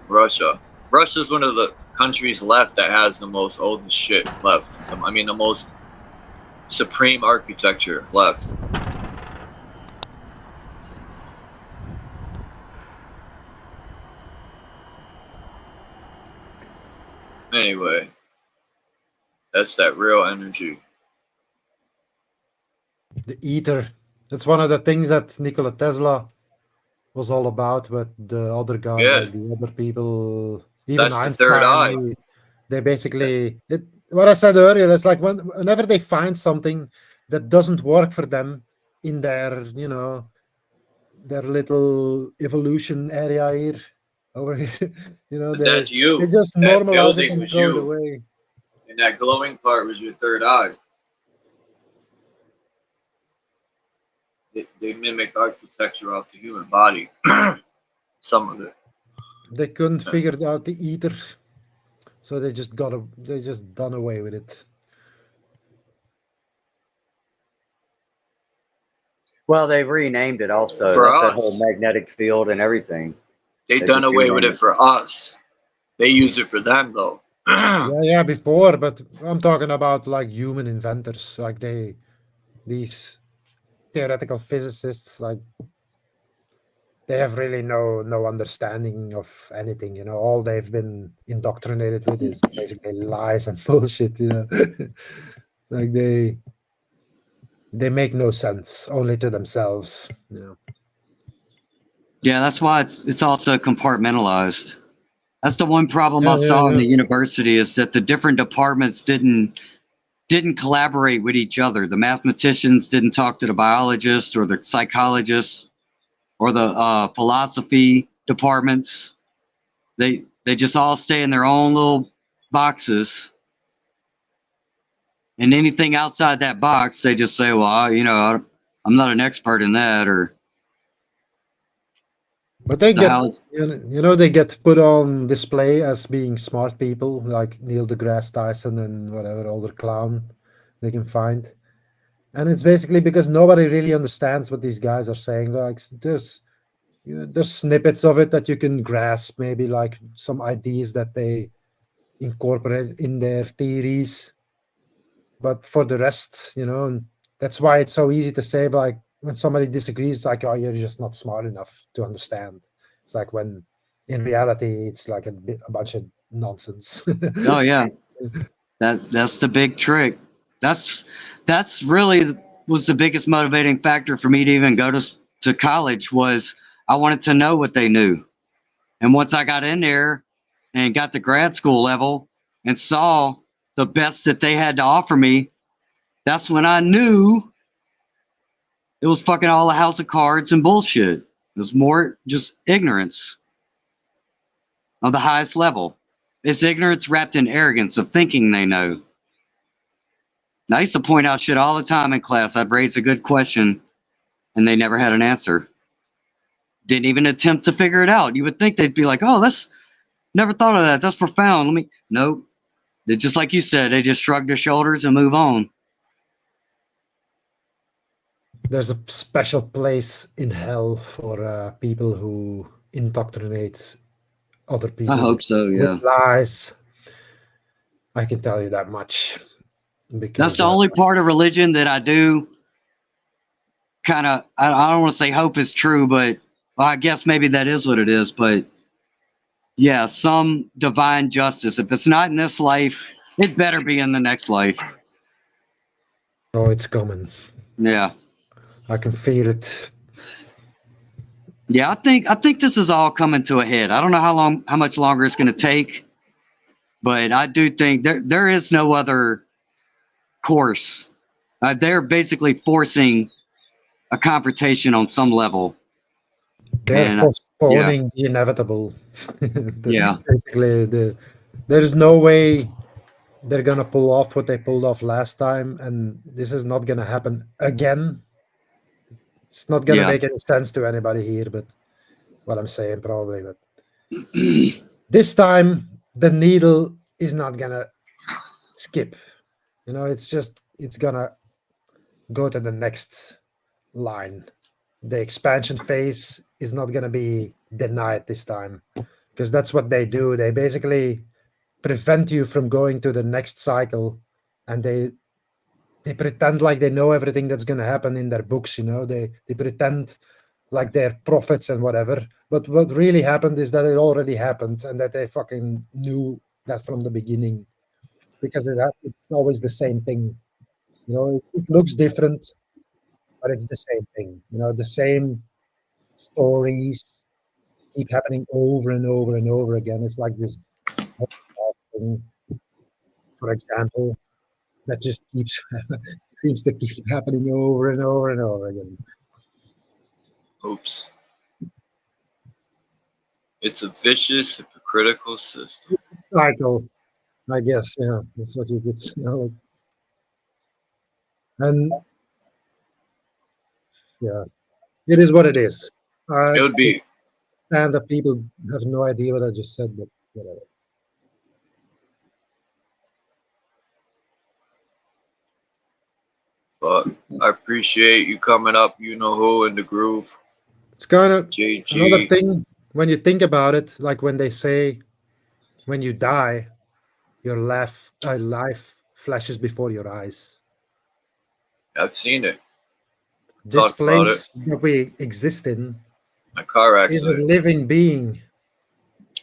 Russia's one of the countries left that has the most oldest shit left. I mean, the most supreme architecture left. Anyway, that's that real energy. The ether. That's one of the things that Nikola Tesla was all about, but the other guy, Yeah. like the other people, even That's the third eye. Einstein, they basically, what I said earlier, it's like whenever they find something that doesn't work for them in their, their little evolution area here, over here, That's you. they just That normalize it building and was throw it you. away. And that glowing part was your third eye. They mimic architecture off the human body. some of it. They couldn't figure out the ether, so they just done away with it. Well, they've renamed it also. For That's that us. whole magnetic field and everything. They They done just away with renamed it for us. They use it for them though. Yeah, before, but I'm talking about like human inventors, like these theoretical physicists, like they have really no understanding of anything, you know. All they've been indoctrinated with is basically lies and bullshit, you know. Like they make no sense, only to themselves, you know. Yeah, that's why it's also compartmentalized. That's the one problem Yeah, I saw in yeah. the university, is that the different departments didn't collaborate with each other. The mathematicians didn't talk to the biologists or the psychologists or the philosophy departments. They just all stay in their own little boxes, and anything outside that box, they just say, "Well, I'm not an expert in that," or But they the get, how it's. you know, they get put on display as being smart people, like Neil deGrasse Tyson and whatever other clown they can find. And it's basically because nobody really understands what these guys are saying. Like there's snippets of it that you can grasp, maybe like some ideas that they incorporate in their theories. But for the rest, you know, that's why it's so easy to say, like, when somebody disagrees, it's like, oh, you're just not smart enough to understand. It's like when in reality, it's like a bunch of nonsense. Oh yeah, that's the big trick. That's really was the biggest motivating factor for me to even go to college. Was I wanted to know what they knew, and once I got in there and got to grad school level and saw the best that they had to offer me, that's when I knew it was fucking all a house of cards and bullshit. It was more just ignorance of the highest level. It's ignorance wrapped in arrogance of thinking they know. And I used to point out shit all the time in class. I'd raise a good question and they never had an answer. Didn't even attempt to figure it out. You would think they'd be like, oh, that's never thought of that. That's profound. Nope. They, just like you said, they just shrug their shoulders and move on. There's a special place in hell for people who indoctrinate other people. I hope so, yeah. With lies. I can tell you that much. Because that's the only part of religion that I do kind of, I don't want to say hope is true, but well, I guess maybe that is what it is. But yeah, some divine justice. If it's not in this life, it better be in the next life. Oh, it's coming. Yeah. I can feel it. Yeah, I think this is all coming to a head. I don't know how much longer it's going to take, but I do think there is no other course. They're basically forcing a confrontation on some level. They're postponing the inevitable. Yeah. Basically, there's no way they're gonna pull off what they pulled off last time, and this is not gonna happen again. It's not gonna make any sense to anybody here, but what I'm saying probably. But this time, the needle is not gonna skip. You know, it's gonna go to the next line. The expansion phase is not going to be denied this time, because that's what they do. They basically prevent you from going to the next cycle, and they pretend like they know everything that's going to happen in their books. You know, they pretend like they're prophets and whatever. But what really happened is that it already happened, and that they fucking knew that from the beginning, because it's always the same thing. You know, it looks different, but it's the same thing. You know, the same stories keep happening over and over and over again. It's like this thing, for example, that just seems to keep happening over and over and over again. Oops. It's a vicious, hypocritical system. Cycle, I guess. Yeah, that's what you could, you know. And yeah, it is what it is. It would be understand that people have no idea what I just said, but whatever. But I appreciate you coming up, you know who, in the groove. It's kind of JG. another thing when you think about it, like when they say, when you die, your life flashes before your eyes. I've seen it. This Talked about it. place that we exist in My car is a accident. living being.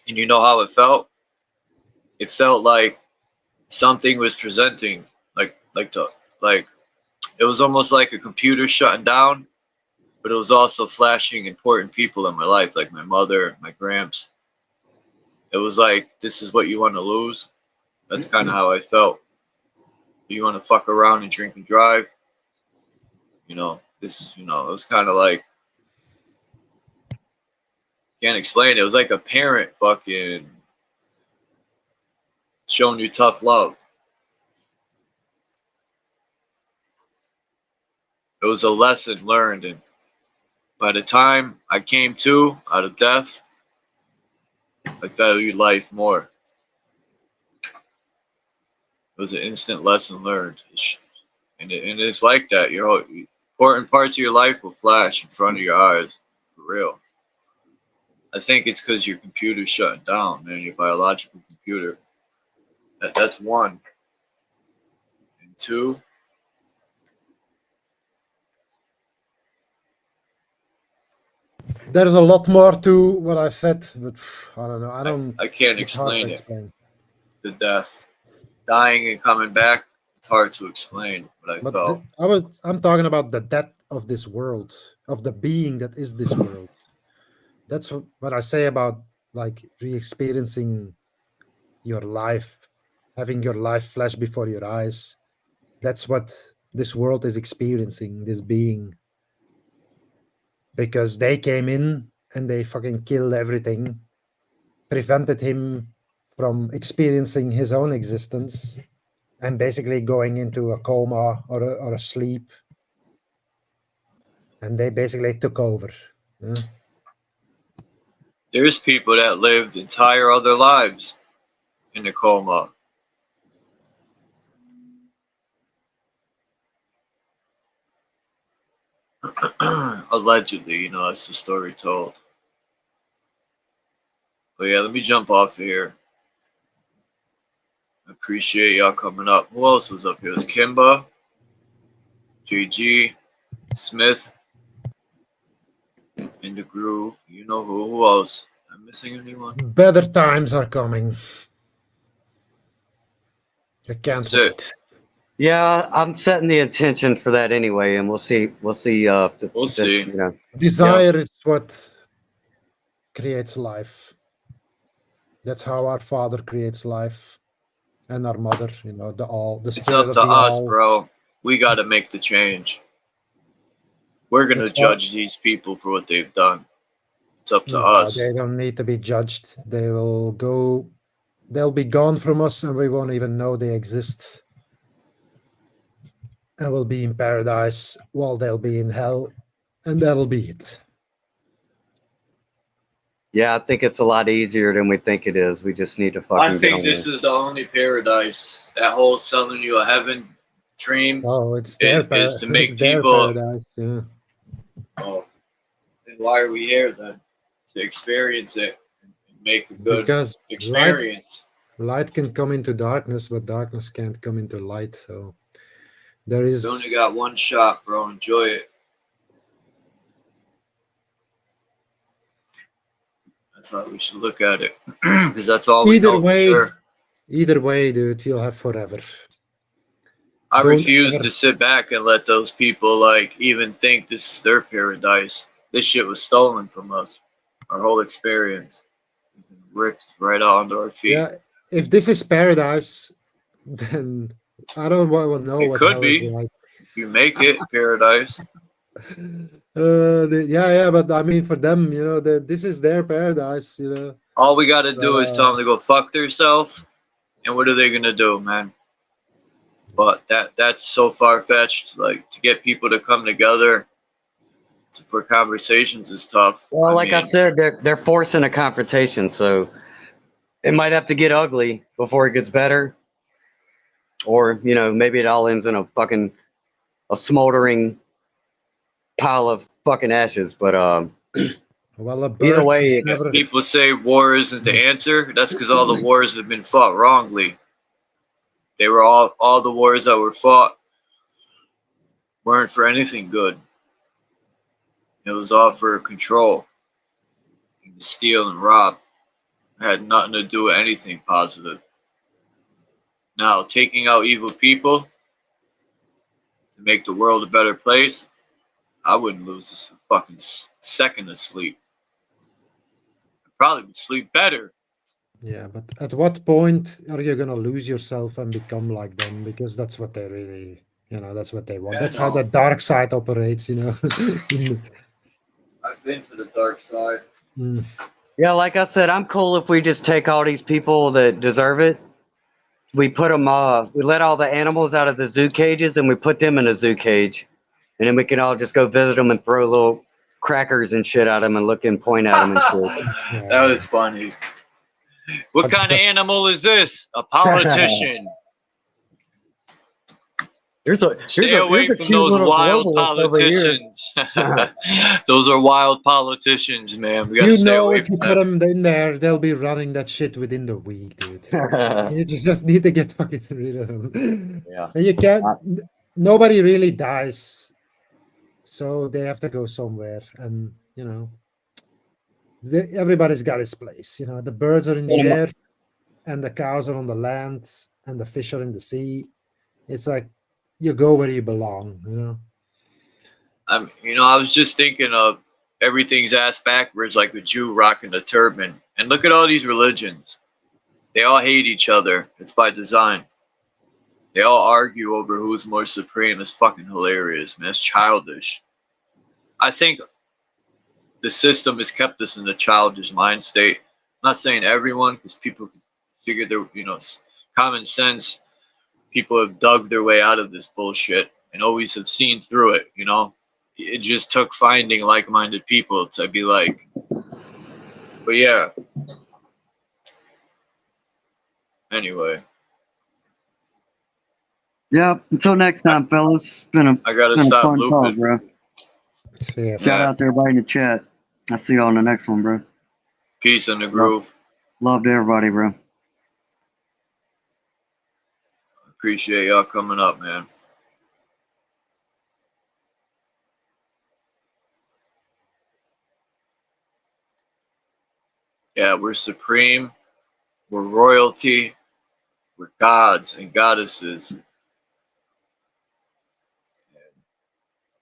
And you know how it felt? It felt like something was presenting, like it was almost like a computer shutting down, but it was also flashing important people in my life, like my mother, my gramps. It was like, this is what you want to lose. That's kind of how I felt. You want to fuck around and drink and drive. You know, this is, it was kind of like, can't explain it. It was like a parent fucking showing you tough love. It was a lesson learned, and by the time I came to out of death, I valued life more. It was an instant lesson learned, and it's like that. Important parts of your life will flash in front of your eyes, for real. I think it's because your computer's shutting down, man. Your biological computer. That's one. And two. There's a lot more to what I said, but I don't know. I can't explain it. The death, dying and coming back. It's hard to explain what I felt. I'm talking about the death of this world, of the being that is this world. That's what I say about like re-experiencing your life, having your life flash before your eyes. That's what this world is experiencing, this being. Because they came in and they fucking killed everything, prevented him from experiencing his own existence, and basically going into a coma or a sleep. And they basically took over. Yeah? There's people that lived entire other lives in a coma. Allegedly, that's the story told. But yeah, let me jump off of here. I appreciate y'all coming up. Who else was up here? It was Kimba, JG, Smith, in the groove. You know who? Who else? Am I missing anyone? Better times are coming. I can't wait. Yeah, I'm setting the intention for that anyway, and we'll see. We'll see. We'll see. Desire is what creates life. That's how our Father creates life, and our Mother. The all. The it's up to us, bro. We got to make the change. We're gonna judge these people for what they've done. It's up to us. They don't need to be judged. They will go. They'll be gone from us, and we won't even know they exist. And we'll be in paradise while they'll be in hell, and that'll be it. Yeah, I think it's a lot easier than we think it is. We just need to fucking. I think this is the only paradise. That whole selling you a heaven dream. Oh, it's their is to make people. Paradise, yeah. Oh, then why are we here then? To experience it and make a good experience. Light can come into darkness, but darkness can't come into light. So there is. You only got one shot, bro. Enjoy it. That's how we should look at it, because that's all we know for sure. Either way, dude, you'll have forever. I refuse to sit back and let those people even think this is their paradise. This shit was stolen from us. Our whole experience ripped right out under our feet. Yeah, if this is paradise, then I don't want to know what it could be. Like. If you make it paradise. Yeah, but I mean, for them, this is their paradise. All we got to do is tell them to go fuck themselves, and what are they gonna do, man? But that's so far fetched. Like, to get people to come together for conversations is tough. Well, I said, they're forcing a confrontation, so it might have to get ugly before it gets better, or maybe it all ends in a smoldering pile of fucking ashes. But well, either way, if people say war isn't the answer, that's because all the wars have been fought wrongly. They were all the wars that were fought weren't for anything good. It was all for control, and steal and rob. It had nothing to do with anything positive. Now, taking out evil people to make the world a better place, I wouldn't lose a fucking second of sleep. I probably would sleep better. Yeah, but at what point are you gonna lose yourself and become like them? Because that's what they really, that's what they want. Yeah, That's how the dark side operates, I've been to the dark side. Yeah, like I said, I'm cool if we just take all these people that deserve it. We put them, we let all the animals out of the zoo cages and we put them in a zoo cage. And then we can all just go visit them and throw little crackers and shit at them and look and point at them and shit. That was funny. What kind of animal is this? A politician. Stay away from those wild politicians. Those are wild politicians, man. We gotta stay away if you from put them. them in there, they'll be running that shit within the week, dude. You just need to get fucking rid of them. Yeah. And you can't. Nobody really dies, so they have to go somewhere, and everybody's got his place. The birds are in the air, and the cows are on the land, and the fish are in the sea. It's like you go where you belong. I was just thinking of everything's ass backwards, like a Jew rocking a turban. And look at all these religions. They all hate each other. It's by design. They all argue over who's more supreme. It's fucking hilarious, man. It's childish. I think the system has kept us in the childish mind state. I'm not saying everyone, because people figure they're, common sense. People have dug their way out of this bullshit and always have seen through it, It just took finding like-minded people to be like, but yeah. Anyway. Yep. Until next time, fellas. I gotta stop looping. Call, bro. Yeah. Shout out to everybody in the chat. I'll see y'all on the next one, bro. Peace in the groove. Love to everybody, bro. Appreciate y'all coming up, man. Yeah, we're supreme. We're royalty. We're gods and goddesses.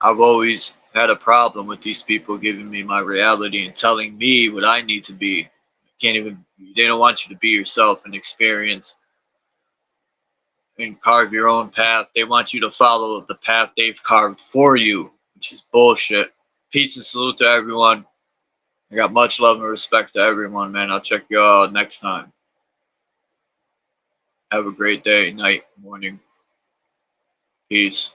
I've always had a problem with these people giving me my reality and telling me what I need to be. They don't want you to be yourself and experience and carve your own path. They want you to follow the path they've carved for you, which is bullshit. Peace and salute to everyone. I got much love and respect to everyone, man. I'll check you all out next time. Have a great day, night, morning. Peace.